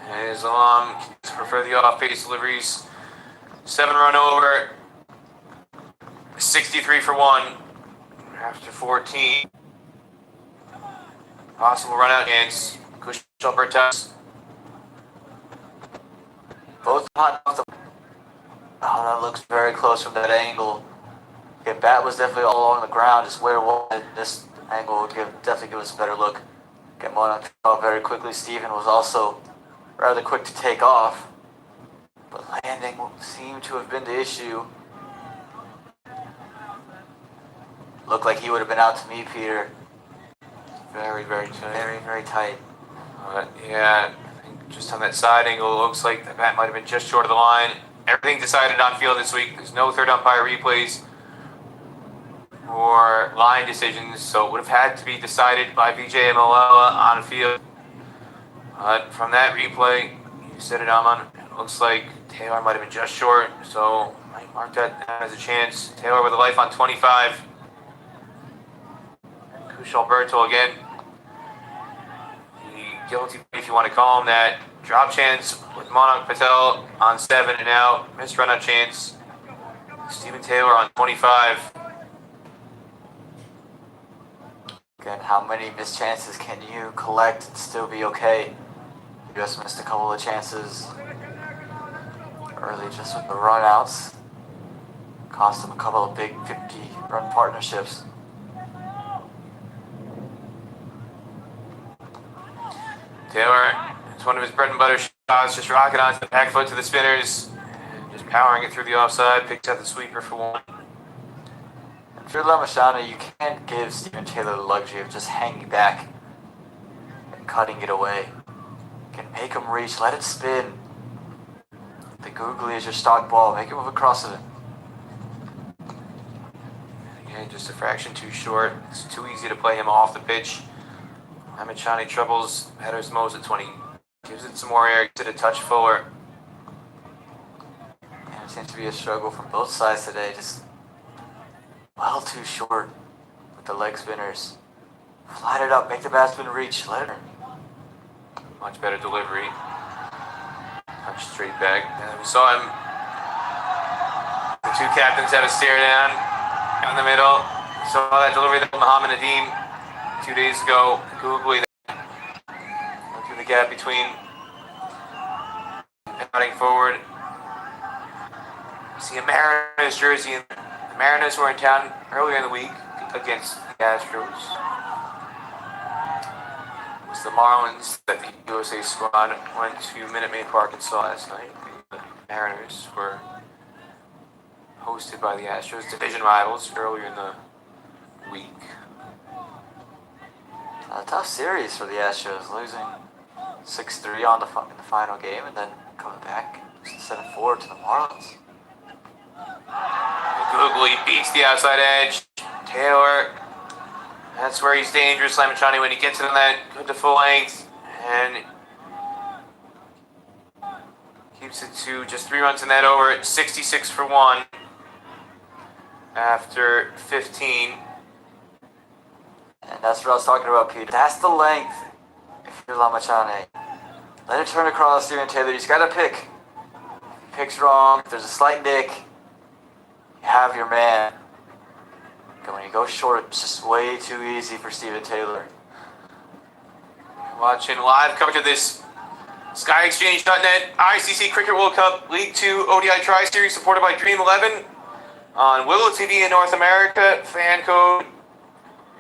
A: And Islam prefer the off-pace deliveries. 7-run over. 63 for 1 after 14. Possible run out chance. Kushal Bhartal.
B: Both hot off the. Oh, that looks very close from that angle. Okay, bat was definitely all along the ground, just where it was. This angle would definitely give us a better look. Get Monarch very quickly. Steven was also rather quick to take off, but landing seemed to have been the issue. Looked like he would have been out to me, Peter.
A: Very, very tight.
B: Very, very tight.
A: Yeah, I think just on that side angle, it looks like the bat might have been just short of the line. Everything decided on field this week. There's no third umpire replays or line decisions, so it would have had to be decided by Vijay Malala on field. But from that replay, you said it, Aman, it looks like Taylor might have been just short, so I might mark that as a chance. Taylor with a life on 25. Kushal Bhartal again. The guilty, if you want to call him that. Drop chance with Monarch Patel on 7 and out. Missed run out chance. Steven Taylor on 25.
B: Again, how many missed chances can you collect and still be okay? You just missed a couple of chances early just with the runouts. Cost him a couple of big 50-run partnerships.
A: Taylor, it's one of his bread and butter shots, just rocking onto the back foot to the spinners, and just powering it through the offside, picks out the sweeper for 1.
B: If you're Lamashana, you can't give Steven Taylor the luxury of just hanging back and cutting it away. You can make him reach, let it spin. The googly is your stock ball, make him move across it.
A: And just a fraction too short. It's too easy to play him off the pitch. Amichani troubles headers most at 20. Gives it some more air, gets it a touch forward.
B: And it seems to be a struggle from both sides today. Just well too short with the leg spinners. Flat it up, make the batsman reach. Let it.
A: Much better delivery. Punch straight back. And we saw him. The two captains had a stare down in the middle. We saw that delivery that Muhammad Nadeem 2 days ago. Googly went through the gap between heading forward. See a Mariners jersey. The Mariners were in town earlier in the week against the Astros. It was the Marlins that the USA squad went to Minute Maid Park and saw last night. The Mariners were hosted by the Astros, division rivals, earlier in the week.
B: A tough series for the Astros, losing 6-3 in the final game and then coming back 7-4 to the Marlins.
A: Googly beats the outside edge. Taylor, that's where he's dangerous. Lamachani, when he gets in that good to full length and keeps it to just 3 runs in that over at 66 for 1 after 15.
B: And that's what I was talking about, Peter. That's the length if you're Lamachane. Let it turn across Steven Taylor. He's got to pick. If he picks wrong, if there's a slight nick, you have your man. But when you go short, it's just way too easy for Steven Taylor.
A: Watching live coverage of this SkyExchange.net ICC Cricket World Cup League 2 ODI Tri-Series supported by Dream 11 on Willow TV in North America, Fan Code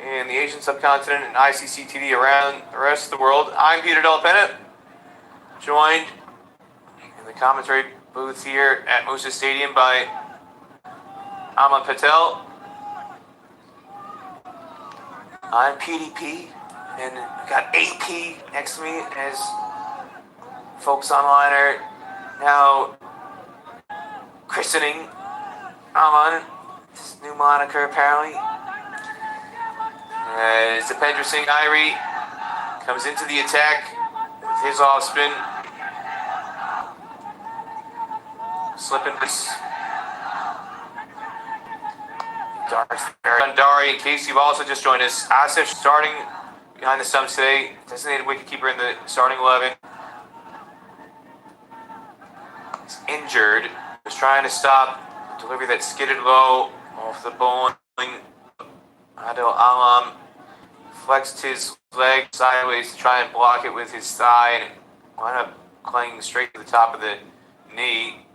A: in the Asian subcontinent, and ICC TV around the rest of the world. I'm Peter Del Pena, joined in the commentary booth here at Musa Stadium by Aman Patel. I'm PDP, and we got AP next to me as folks online are now christening Aman, this new moniker apparently. As Dipendra Singh Irie comes into the attack with his off spin. Slipping this. Dari, in case you've also just joined us, Asif starting behind the stumps today, designated wicketkeeper in the starting 11. He's injured. Was trying to stop a delivery that skidded low off the bowling. Adil Alam flexed his leg sideways to try and block it with his thigh and wound up clinging straight to the top of the knee.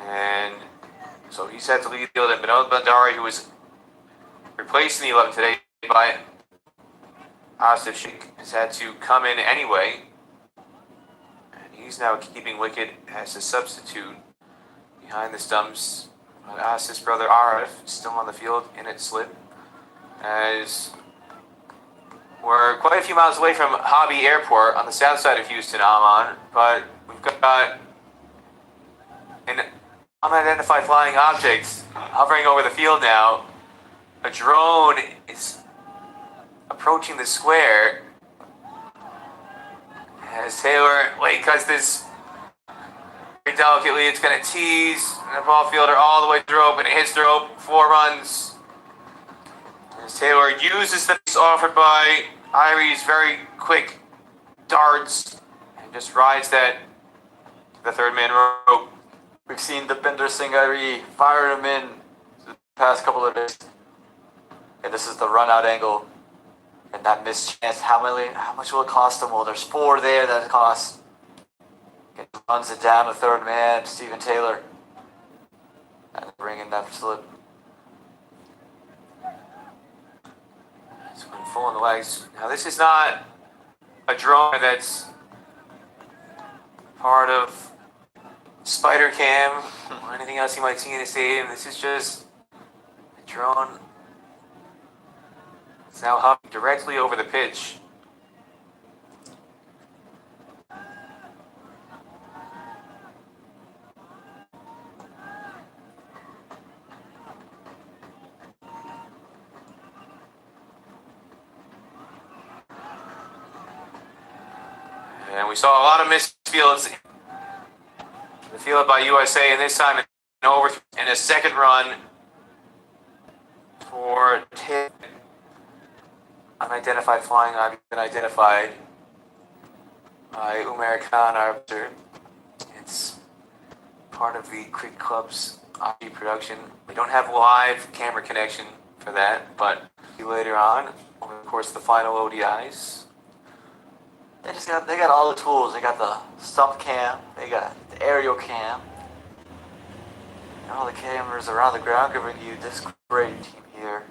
A: And so he's had to lead the field, and Binod Bandari, who was replaced in the 11 today by Asif Sheikh, has had to come in anyway. And he's now keeping wicket as a substitute behind the stumps. Asif's brother Arif still on the field in its slip, as we're quite a few miles away from Hobby Airport on the south side of Houston, Amman, but we've got an unidentified flying object hovering over the field now. A drone is approaching the square as Taylor late cuts this very delicately. It's going to tease the ball fielder all the way to the rope, and it hits the rope. 4 runs. As Taylor uses the piece offered by Irie's very quick darts and just rides that to the third man rope.
B: We've seen Deepinder Singh Irie fire him in the past couple of days. And this is the run out angle. And that missed chance, how much will it cost him? Well, there's 4 there that it costs. He runs it down to third man, Steven Taylor. And bring in that slip.
A: It's been full on the legs. Now this is not a drone that's part of Spider Cam or anything else you might see in a stadium. This is just a drone. It's now hovering directly over the pitch. And we saw a lot of missed fields. The field by USA, and this time over in a second run for unidentified flying object been identified by Umair Khan, arbiter. It's part of the Cricket Club's IG production. We don't have live camera connection for that, but later on, over the course of the final ODIs.
B: They got all the tools. They got the stump cam, they got the aerial cam, and all the cameras around the ground giving you this great team here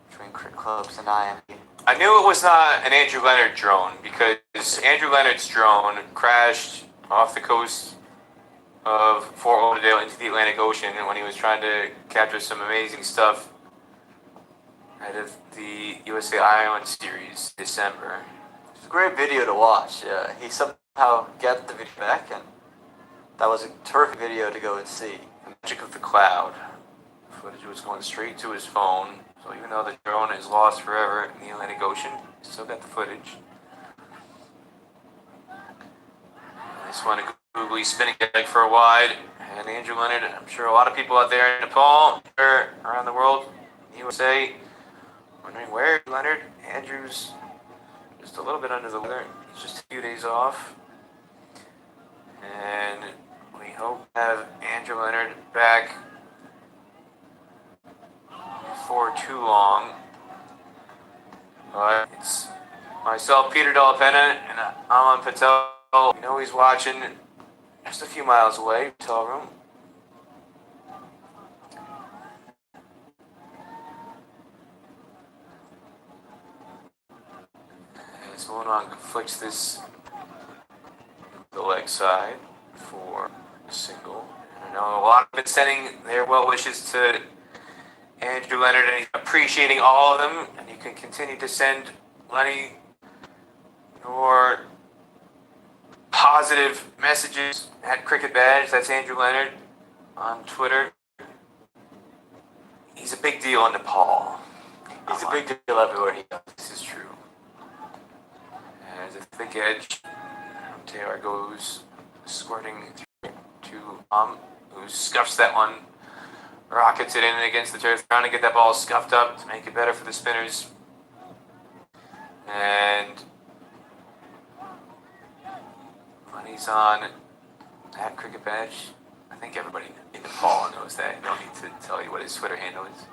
B: between Cricket Clubs and IMD.
A: I knew it was not an Andrew Leonard drone because Andrew Leonard's drone crashed off the coast of Fort Lauderdale into the Atlantic Ocean when he was trying to capture some amazing stuff out of the USA Island Series December.
B: It's a great video to watch. He somehow got the video back, and that was a terrific video to go and see.
A: The magic of the cloud. Footage was going straight to his phone, so even though the drone is lost forever in the Atlantic Ocean, he still got the footage. This one, googly spinning it for a wide, and Andrew Leonard. I'm sure a lot of people out there in Nepal or around the world, USA, wondering where Leonard. Andrew's just a little bit under the weather. He's just a few days off, and we hope to have Andrew Leonard back before too long. But it's myself, Peter Delapenna, and Aman Patel. We know he's watching just a few miles away, hotel room. As Mononk flicks this the leg side for a single. And I know a lot have been sending their well wishes to Andrew Leonard, and he's appreciating all of them. And you can continue to send Lenny your positive messages at Cricket Badge. That's Andrew Leonard on Twitter. He's a big deal in Nepal.
B: He's a big deal everywhere he goes.
A: This is true. As a thick edge, Taylor goes squirting to who scuffs that one, rockets it in against the turf, trying to get that ball scuffed up to make it better for the spinners. And when he's on at Cricket Badge, I think everybody in Nepal knows that. I don't need to tell you what his Twitter handle is.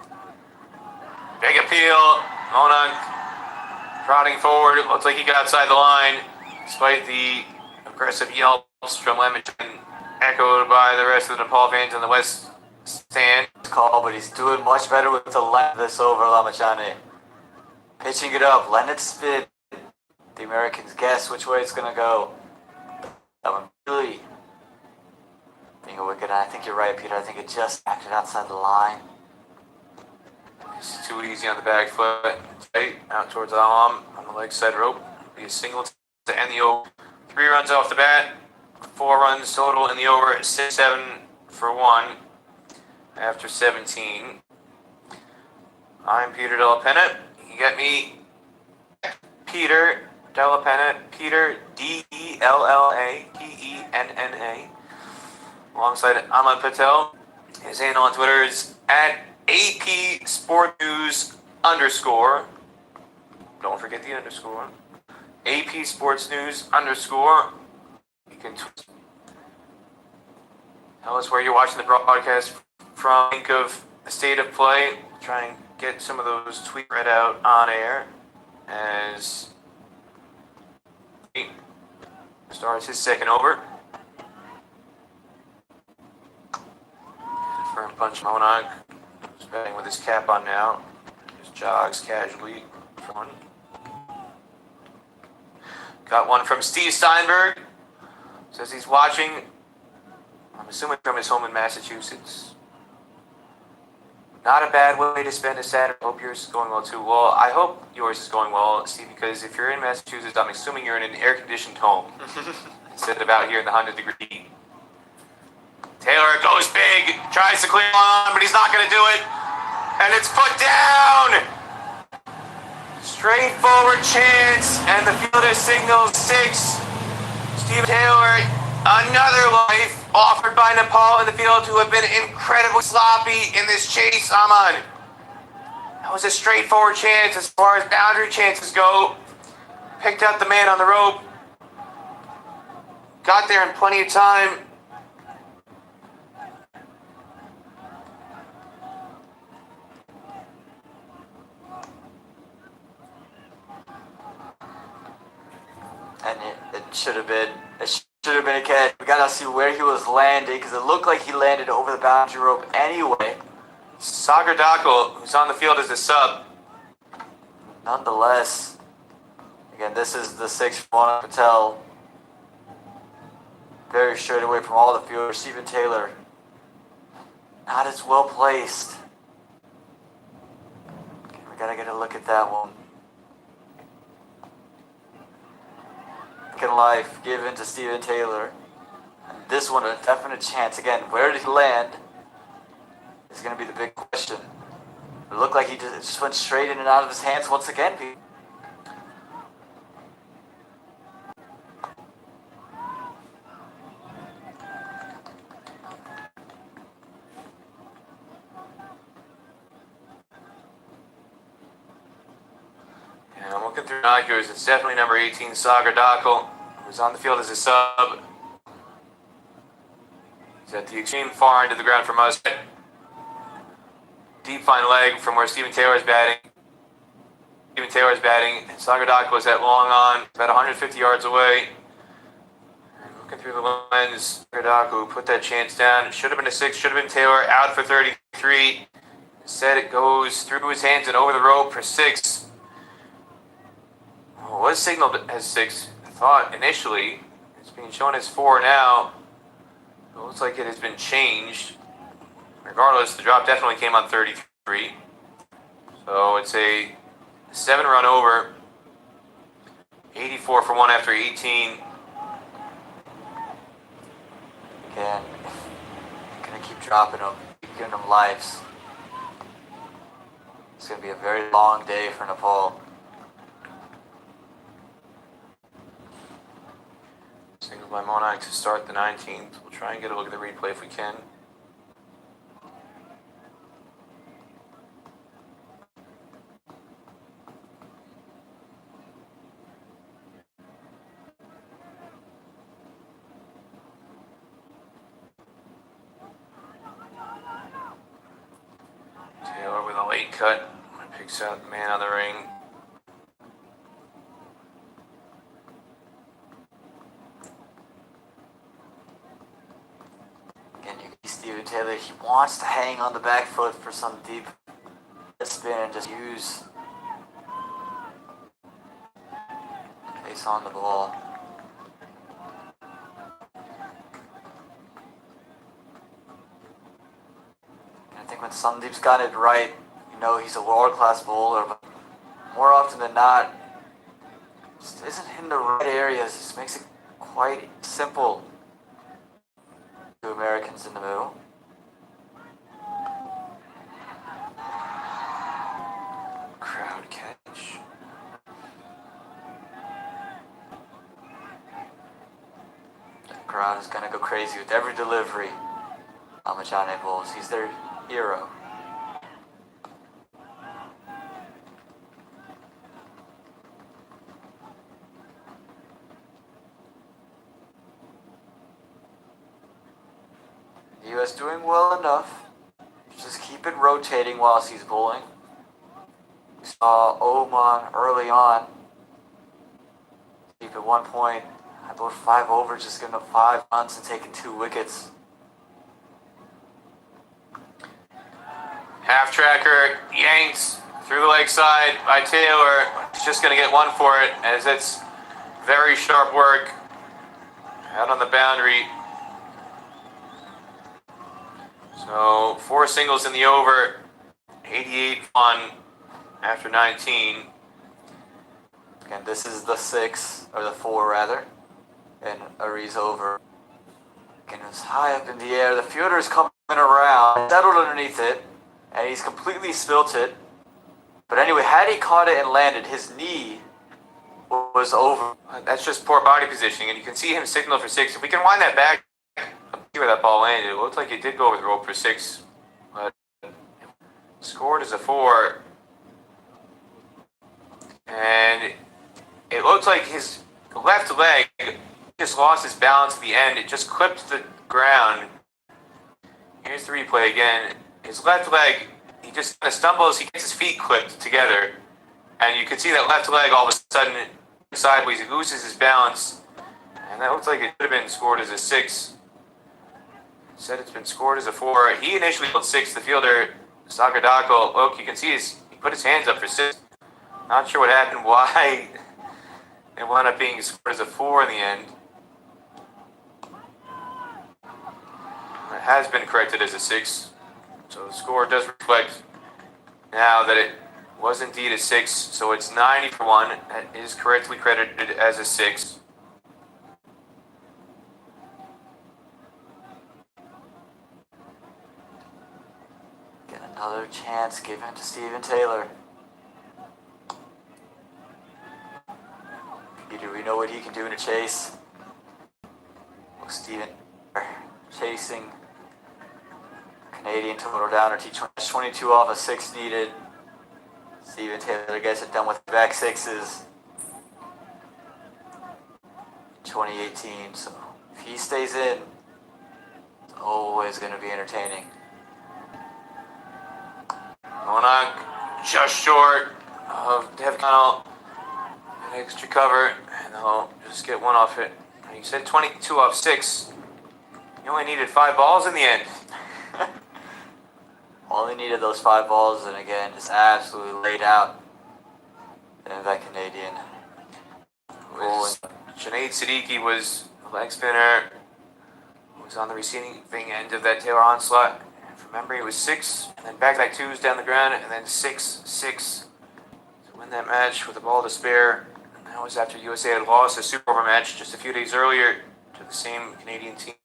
A: Big appeal, Mononk prodding forward. It looks like he got outside the line, despite the aggressive yelps from Lemington, echoed by the rest of the Nepal fans in the west stand.
B: Call, but he's doing much better with the length this over Lamachane. Pitching it up, letting it spin. The Americans guess which way it's going to go. That one really being a wicket. I think you're right, Peter. I think it just acted outside the line.
A: It's too easy on the back foot. Tight out towards Alam on the leg side rope. Be a single to end the over. 3 runs off the bat. 4 runs total in the over. 6-7 for 1 after 17. I'm Peter Delapenna. You get me, Peter Delapenna. Peter Della-Penna. Alongside Aman Patel. His handle on Twitter is at AP Sport News _. Don't forget the underscore. AP Sports News _. You can tell us where you're watching the broadcast from. Think of the state of play. Try and get some of those tweets read out on air as he starts his second over. Firm punch Mononk. He's batting with his cap on now. Just jogs casually for one. Got one from Steve Steinberg. Says he's watching. I'm assuming from his home in Massachusetts. Not a bad way to spend a Saturday. Hope yours is going well too. Well, I hope yours is going well, Steve, because if you're in Massachusetts, I'm assuming you're in an air-conditioned home instead of out here in the 100-degree heat. Taylor goes big, tries to clear on, but he's not going to do it. And it's put down. Straightforward chance, and the fielder signals 6. Stephen Taylor, another life offered by Nepal in the field, who have been incredibly sloppy in this chase, Aman. That was a straightforward chance as far as boundary chances go. Picked out the man on the rope. Got there in plenty of time.
B: And it should have been a catch. We gotta see where he was landing, because it looked like he landed over the boundary rope anyway.
A: Sagar Dakal, who's on the field as a sub.
B: Nonetheless, again, this is the 6 for Mona Patel. Very straight away from all the fielders. Stephen Taylor, not as well placed. Okay, we gotta get a look at that one. Second life given to Stephen Taylor. And this one, a definite chance. Again, where did he land is going to be the big question. It looked like he just went straight in and out of his hands once again.
A: And I'm looking through binoculars. It's definitely number 18, Sagar Dakal, who's on the field as a sub. He's at the extreme far end of the ground from us. Deep fine leg from where Stephen Taylor is batting. And Sagar Dakal is at long on, about 150 yards away. And looking through the lens, Sagar Dakal put that chance down. It should have been a 6, should have been Taylor, out for 33. Instead, it goes through his hands and over the rope for 6. Well, it was signaled as 6, I thought, initially. It's being shown as 4 now. It looks like it has been changed. Regardless, the drop definitely came on 33. So it's a 7-run over. 84 for 1 after 18.
B: Again, gonna keep dropping them, keep giving them lives. It's gonna be a very long day for Nepal.
A: Single by Monak to start the 19th. We'll try and get a look at the replay if we can. Taylor with a late cut. Picks out the man on the ring.
B: Stephen Taylor, he wants to hang on the back foot for some deep spin and just use face on the ball. And I think when Sandeep's got it right, you know he's a world-class bowler, but more often than not, just isn't in the right areas. Just makes it quite simple. Americans in the middle.
A: Crowd catch.
B: The crowd is gonna go crazy with every delivery Amachane bowls. He's their hero. US doing well enough. Just keep it rotating whilst he's bowling. We saw Oman early on. Keep at one point, about 5 overs, just giving up 5 runs and taking 2 wickets.
A: Half tracker yanked through the leg side by Taylor. He's just going to get 1 for it, as it's very sharp work out on the boundary. So 4 singles in the over, 88 fun after 19.
B: Again, this is the 6, or the 4 rather, and Ari's over. Again, it's high up in the air. The fielder's coming around, settled underneath it, and he's completely spilt it. But anyway, had he caught it and landed, his knee was over.
A: That's just poor body positioning, and you can see him signal for 6. If we can wind that back, see where that ball landed. It looked like it did go over the rope for 6, but scored as a 4. And it looked like his left leg just lost his balance at the end. It just clipped the ground. Here's the replay again. His left leg, he just kind of stumbles. He gets his feet clipped together. And you can see that left leg all of a sudden sideways. He loses his balance. And that looks like it could have been scored as a 6. Said it's been scored as a 4. He initially held 6. The fielder, Sakadako, look, you can see he put his hands up for 6. Not sure what happened, why it wound up being scored as a 4 in the end. It has been corrected as a 6. So the score does reflect now that it was indeed a 6. So it's 90 for 1. That is correctly credited as a 6.
B: Get another chance given to Steven Taylor. Do we know what he can do in a chase? Well, Steven chasing. Canadian total down or T22 off a 6 needed. Steven Taylor gets it done with back 6s. 2018. So if he stays in, it's always going to be entertaining.
A: Monarch just short of Devconnell. An extra cover, and they'll just get 1 off it. You said 22 off 6. You only needed 5 balls in the end.
B: Only needed those 5 balls, and again, just absolutely laid out. And that Canadian.
A: Sinead Siddiqui was the leg spinner. Was on the receiving end of that Taylor onslaught. From memory, it was 6, and then back 2s down the ground, and then 6, 6 to win that match with a ball to spare. And that was after USA had lost a Super Over match just a few days earlier to the same Canadian team.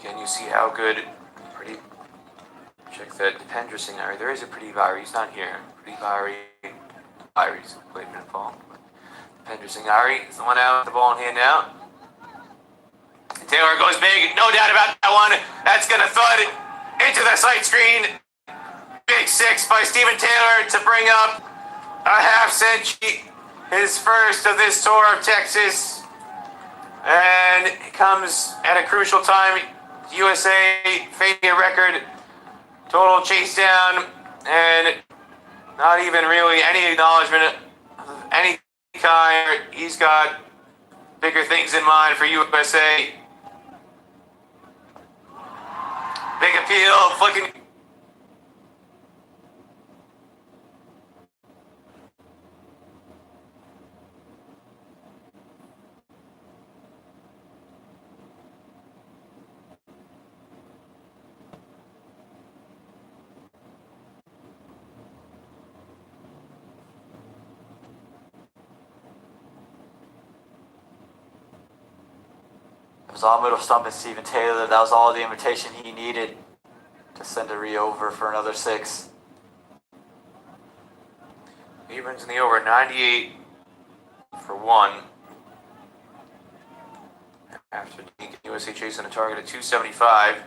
A: Again, you see how good, pretty, check that Pendressing area. There is a Pretty Vyrie, he's not here. Pretty Vyrie's played in Nepal. Pendressing Vyrie is the one out, the ball in hand now. And Taylor goes big, no doubt about that one. That's going to thud into the sight screen. Big 6 by Steven Taylor to bring up a half century, his first of this tour of Texas. And it comes at a crucial time. USA fading a record, total chase down, and not even really any acknowledgement of any kind. He's got bigger things in mind for USA. Big appeal, flicking.
B: It was all middle stump and Steven Taylor. That was all the invitation he needed to send a over for another 6.
A: He brings in the over 98 for 1. After USA chasing a target at 275.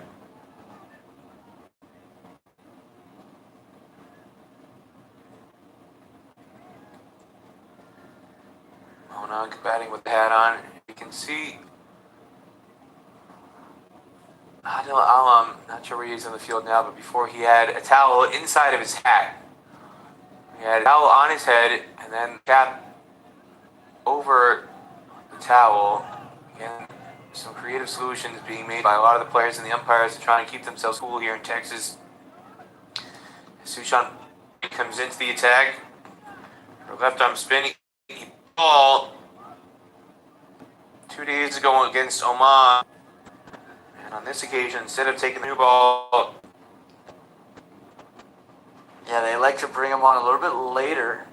A: Monarch batting with the hat on. You can see. I'm not sure where he is in the field now, but before he had a towel inside of his hat. He had a towel on his head and then cap over the towel. Again, some creative solutions being made by a lot of the players and the umpires to try and keep themselves cool here in Texas. Sushan comes into the attack. Her left arm spin. He ball 2 days ago against Oman. And on this occasion, instead of taking the new ball,
B: yeah, they like to bring him on a little bit later.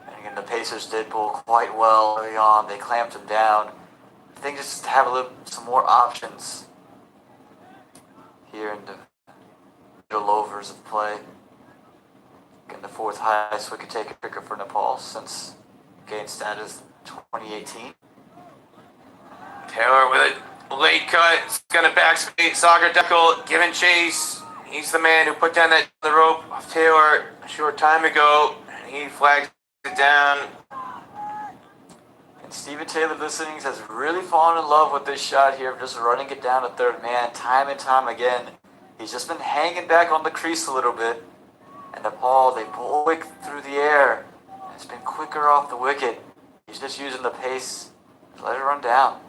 B: And again, the Pacers did bowl quite well early on. They clamped him down. I think just to have some more options here in the middle overs of play. Getting the fourth highest wicket taker for Nepal since gained status 2018.
A: Taylor with a late cut. It's going to backspin. Sagar Duckle giving chase. He's the man who put down the rope off Taylor a short time ago. And he flags it down.
B: And Stephen Taylor this innings has really fallen in love with this shot here of just running it down to third man time and time again. He's just been hanging back on the crease a little bit. And Nepal, they pull quick through the air. It's been quicker off the wicket. He's just using the pace to let it run down.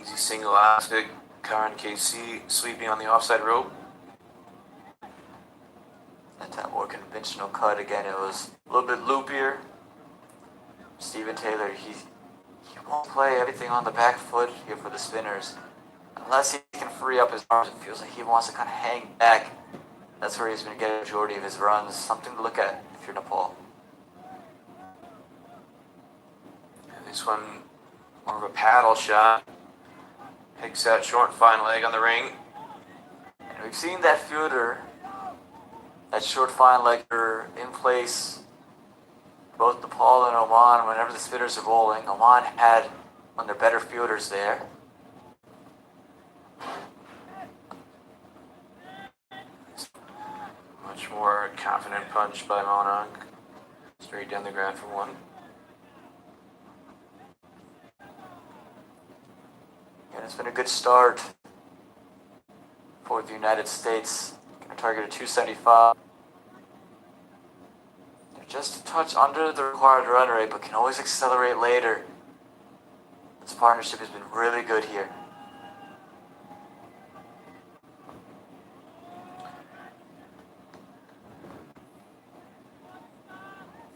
A: Easy single out to Karan KC sweeping on the offside rope.
B: That time more conventional cut again. It was a little bit loopier. Stephen Taylor, he won't play everything on the back foot here for the spinners. Unless he can free up his arms, it feels like he wants to kind of hang back. That's where he's going to get a majority of his runs. Something to look at if you're Nepal.
A: And this one, more of a paddle shot. Picks that short fine leg on the ring.
B: And we've seen that fielder, that short fine legger in place, both Nepal and Oman, whenever the spinners are bowling. Oman had one of their better fielders there.
A: Much more confident punch by Monarch. Straight down the ground for one.
B: And it's been a good start for the United States. Going to target a 275. They're just a touch under the required run rate, but can always accelerate later. This partnership has been really good here.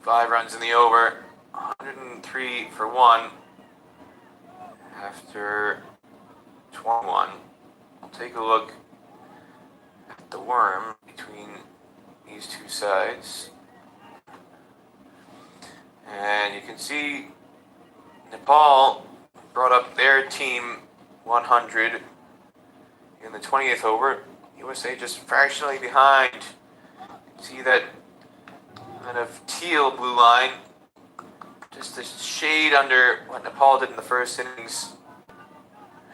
A: Five runs in the over. 103 for one. After 21. We'll take a look at the worm between these two sides. And you can see Nepal brought up their team 100 in the 20th over. USA just fractionally behind. You can see that kind of teal blue line, just a shade under what Nepal did in the first innings.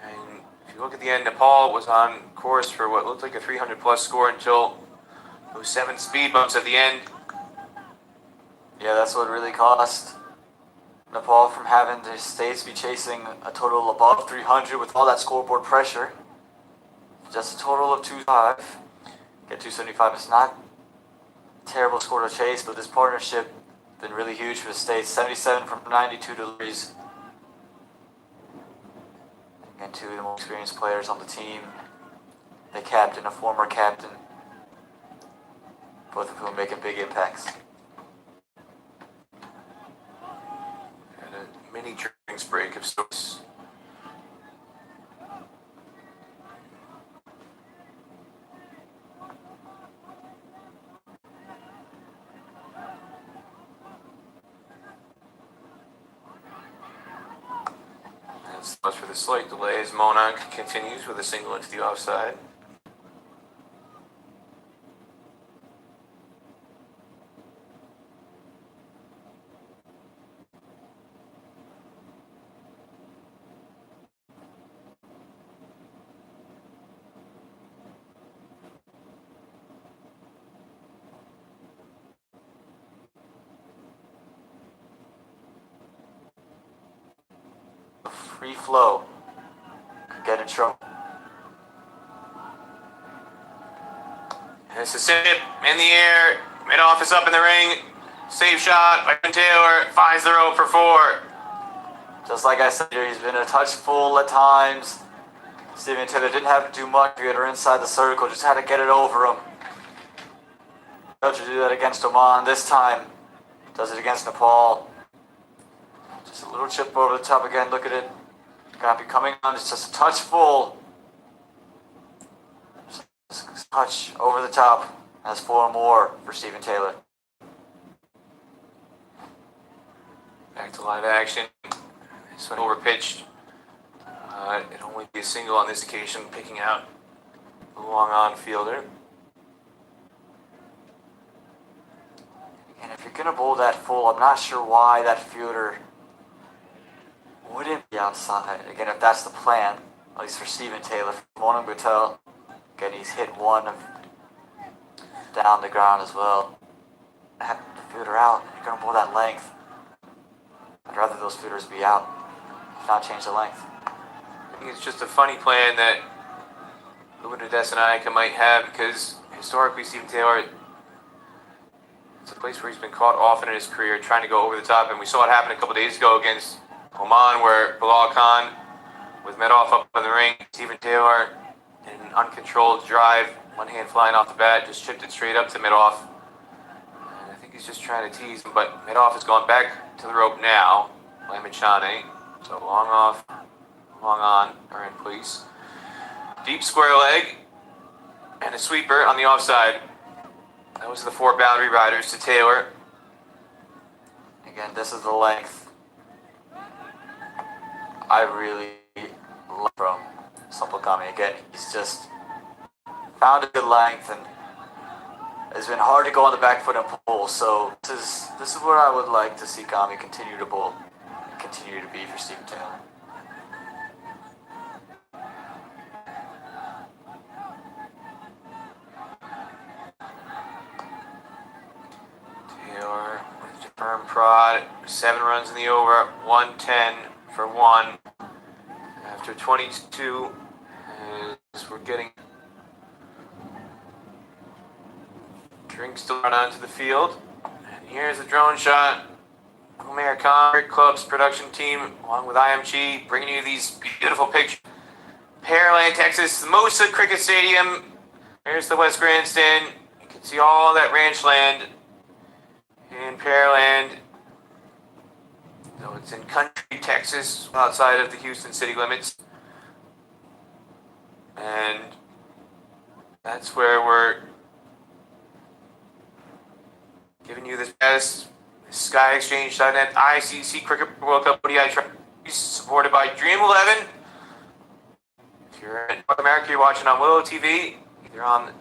A: And if you look at the end, Nepal was on course for what looked like a 300 plus score until those 7 speed bumps at the end.
B: Yeah, that's what really cost Nepal from having the States be chasing a total above 300 with all that scoreboard pressure. Just a total of 2.5. Get 275. It's not a terrible score to chase, but this partnership has been really huge for the States. 77 from 92 deliveries. Again, two of the most experienced players on the team. The captain, a former captain. Both of whom making big impacts.
A: And a mini drinks break of sorts. As much for the slight delay as Monarch continues with a single into the offside.
B: Free flow. Could get in trouble.
A: And it's a sip in the air. Mid-off is up in the ring. Safe shot by Taylor. Finds the rope for 4.
B: Just like I said here, he's been a touch full at times. Stephen Taylor didn't have to do much to get her inside the circle, just had to get it over him. To do that against Oman this time. Does it against Nepal. Just a little chip over the top again, look at it. Gotta be coming on, it's just a touch full. Just a touch over the top. That's 4 more for Stephen Taylor.
A: So live action. This one overpitched. It'll only be a single on this occasion, picking out the long on fielder.
B: And if you're gonna bowl that full, I'm not sure why that fielder wouldn't be outside. Again, if that's the plan, at least for Stephen Taylor. Monan Patel, again, he's hit one of down the ground as well. Have the fielder out. You're gonna bowl that length. I'd rather those fielders be out, not change the length.
A: I think it's just a funny plan that Luna Desanayake might have, because historically Stephen Taylor, it's a place where he's been caught often in his career trying to go over the top, and we saw it happen a couple days ago against Oman, where Bilal Khan with Medoff up in the ring, Stephen Taylor in an uncontrolled drive, one hand flying off the bat, just chipped it straight up to Medoff. And I think he's just trying to tease him, but Medoff has gone back to the rope now by Michane. So long off, long on, are in place. Deep square leg and a sweeper on the offside. Those are the 4 boundary riders to Taylor.
B: Again, this is the length I really love from Sompokami. Again, he's just found a good length, and it's been hard to go on the back foot and pull. So this is what I would like to see Kami continue to bowl, continue to be for Stephen Taylor.
A: Taylor with the firm prod, 7 runs in the over, 110 for 1 after 22. As we're getting drinks to run onto the field. And here's a drone shot. Omer Khan, Club's production team, along with IMG, bringing you these beautiful pictures. Pearland, Texas, Mosa Cricket Stadium. Here's the West Grandstand. You can see all that ranch land in Pearland. So it's in country Texas, outside of the Houston city limits. And that's where we're giving you this best SkyExchange.net ICC Cricket World Cup ODI trophy, supported by Dream 11. If you're in North America, you're watching on Willow TV, either on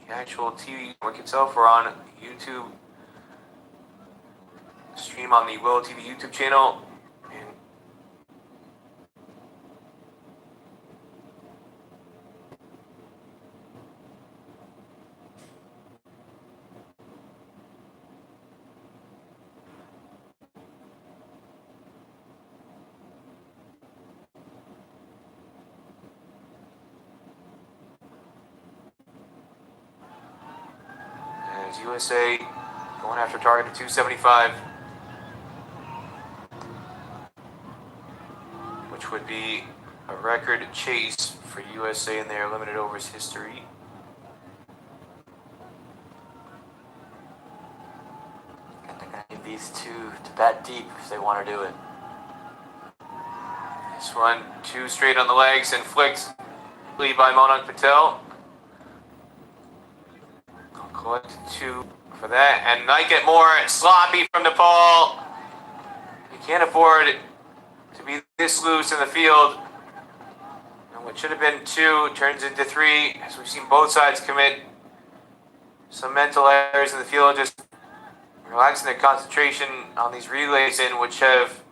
A: the actual TV network itself or on YouTube. Stream on the Willow TV YouTube channel. And as USA going after target of 275. Which would be a record chase for USA in their limited overs history.
B: And they're going to need these two to bat deep if they want to do it.
A: This one, 2 straight on the legs and flicked lead by Monan Patel. I'll collect 2 for that. And might get more sloppy from Nepal. You can't afford to be this loose in the field. And what should have been 2 turns into 3, as we've seen both sides commit some mental errors in the field, just relaxing their concentration on these relays in, which have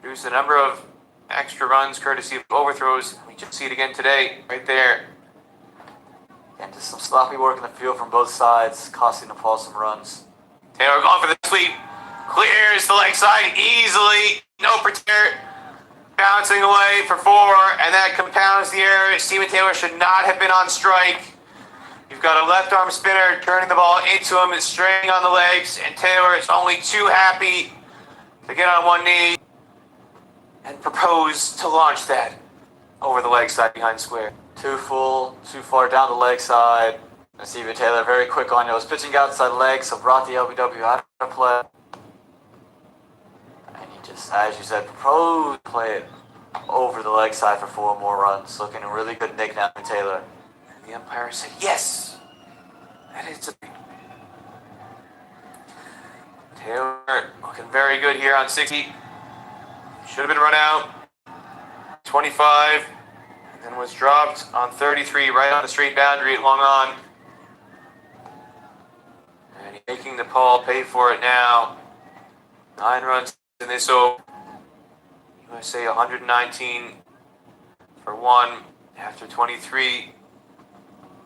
A: produced a number of extra runs courtesy of overthrows. We just see it again today, right there.
B: And just some sloppy work in the field from both sides, costing Nepal some runs.
A: Taylor going for the sweep, clears the leg side easily, no protector. Bouncing away for 4, and that compounds the error. Stephen Taylor should not have been on strike. You've got a left arm spinner turning the ball into him and straying on the legs, and Taylor is only too happy to get on one knee and propose to launch that over the leg side behind square.
B: Too full, too far down the leg side. And Stephen Taylor very quick on it. Was pitching outside leg, so brought the LBW out of play. And he just, as you said, proposed to play it over the leg side for 4 more runs. Looking a really good nick now for Taylor.
A: And the umpire said, yes, that is a... Taylor looking very good here on 60. Should have been run out. 25. And then was dropped on 33 right on the straight boundary at long on. And he's making Nepal pay for it now. 9 runs in this over. USA 119 for 1 after 23.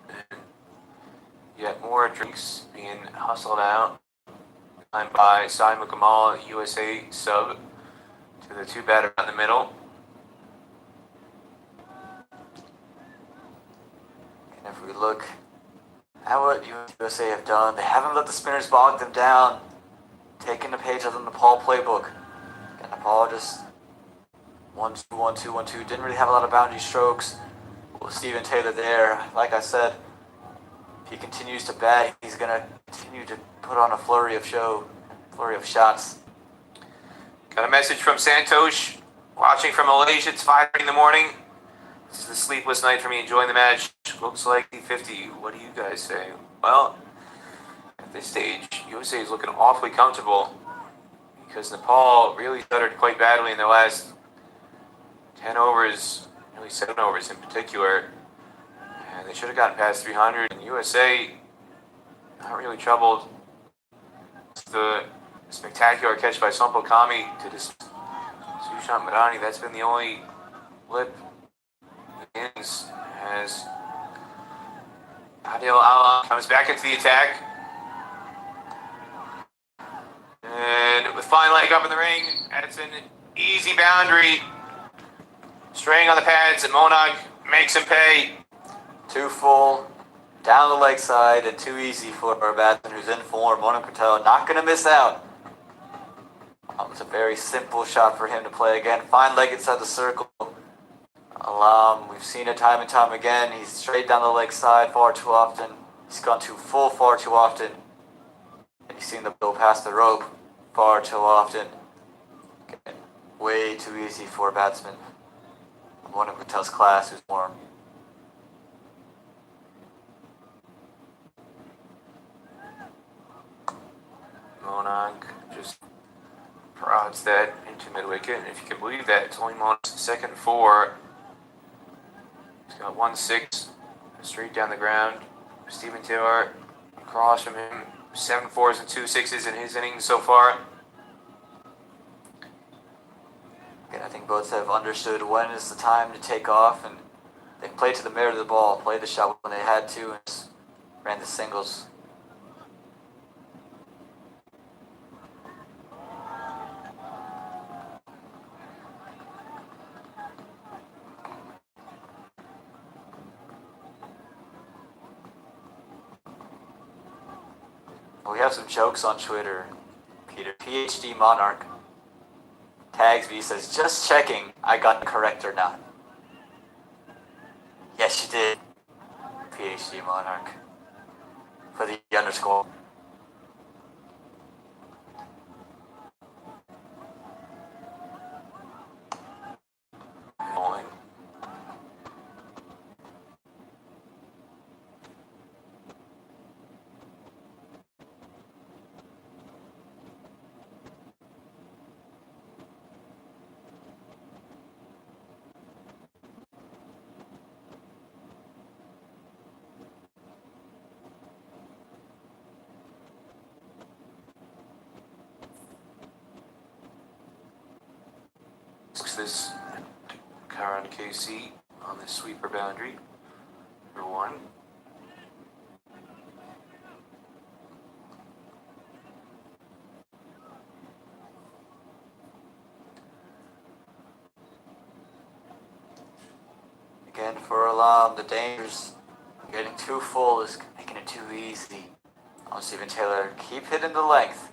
A: And yet more drinks being hustled out. Time by Sai Mukamal, USA sub, to the 2 batter in the middle.
B: And if we look at what USA have done, they haven't let the spinners bog them down, taking a page out of the Nepal playbook. And Nepal just 1-2, 1-2, 1-2, didn't really have a lot of boundary strokes. With Steven Taylor there, like I said, if he continues to bat, he's going to continue to put on a flurry of shots.
A: Got a message from Santosh, watching from Malaysia. It's 5:30 in the morning. This is a sleepless night for me, enjoying the match. Looks like 50. What do you guys say? Well, at this stage, USA is looking awfully comfortable because Nepal really stuttered quite badly in their last 10 overs, nearly 7 overs in particular. And they should have gotten past 300. And USA, not really troubled. It's the spectacular catch by Sampal Kami to just Sushant Madani. That's been the only blip begins as Adil Alam comes back into the attack. And with fine leg up in the ring, that's an easy boundary. Straying on the pads, and Monag makes him pay.
B: 2 full, down the leg side, and 2 easy for our batsman who's in form. Monag Patel not going to miss out. It's a very simple shot for him to play again. Fine leg inside the circle. Alam, we've seen it time and time again. He's straight down the leg side far too often. He's gone too full far too often. And you've seen the go past the rope far too often. Way too easy for a batsman. One of Patel's class who's more.
A: Monag just prods that into mid-wicket, and if you can believe that, it's only Monag's second 4. He's got 1-6 straight down the ground. Steven Taylor across from him, 7 4s and 2 6s in his innings so far.
B: Again, I think both have understood when is the time to take off, and they played to the merit of the ball, played the shot when they had to, and just ran the singles. We have some jokes on Twitter. Peter, PhD Monarch, tags me, says, just checking I got it correct or not. Yes, you did, PhD Monarch, for the underscore.
A: Bowling. This Karan KC on the sweeper boundary for 1.
B: Again, for Alam, the dangers getting too full is making it too easy. On Steven Taylor, keep hitting the length.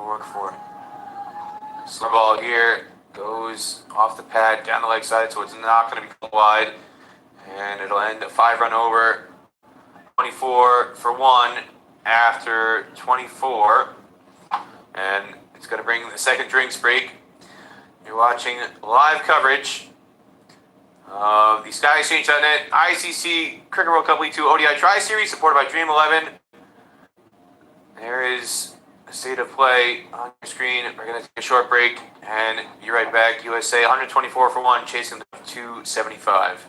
B: Work for it.
A: Slow ball here goes off the pad down the leg side, so it's not going to be called wide, and it'll end a 5-run over. 24 for 1 after 24, and it's going to bring the second drinks break. You're watching live coverage of the SkyExchange.net ICC Cricket World Cup League 2 ODI Tri-Series, supported by Dream 11. There is a state of play on your screen. We're going to take a short break and be right back. USA 124 for 1, chasing the 275.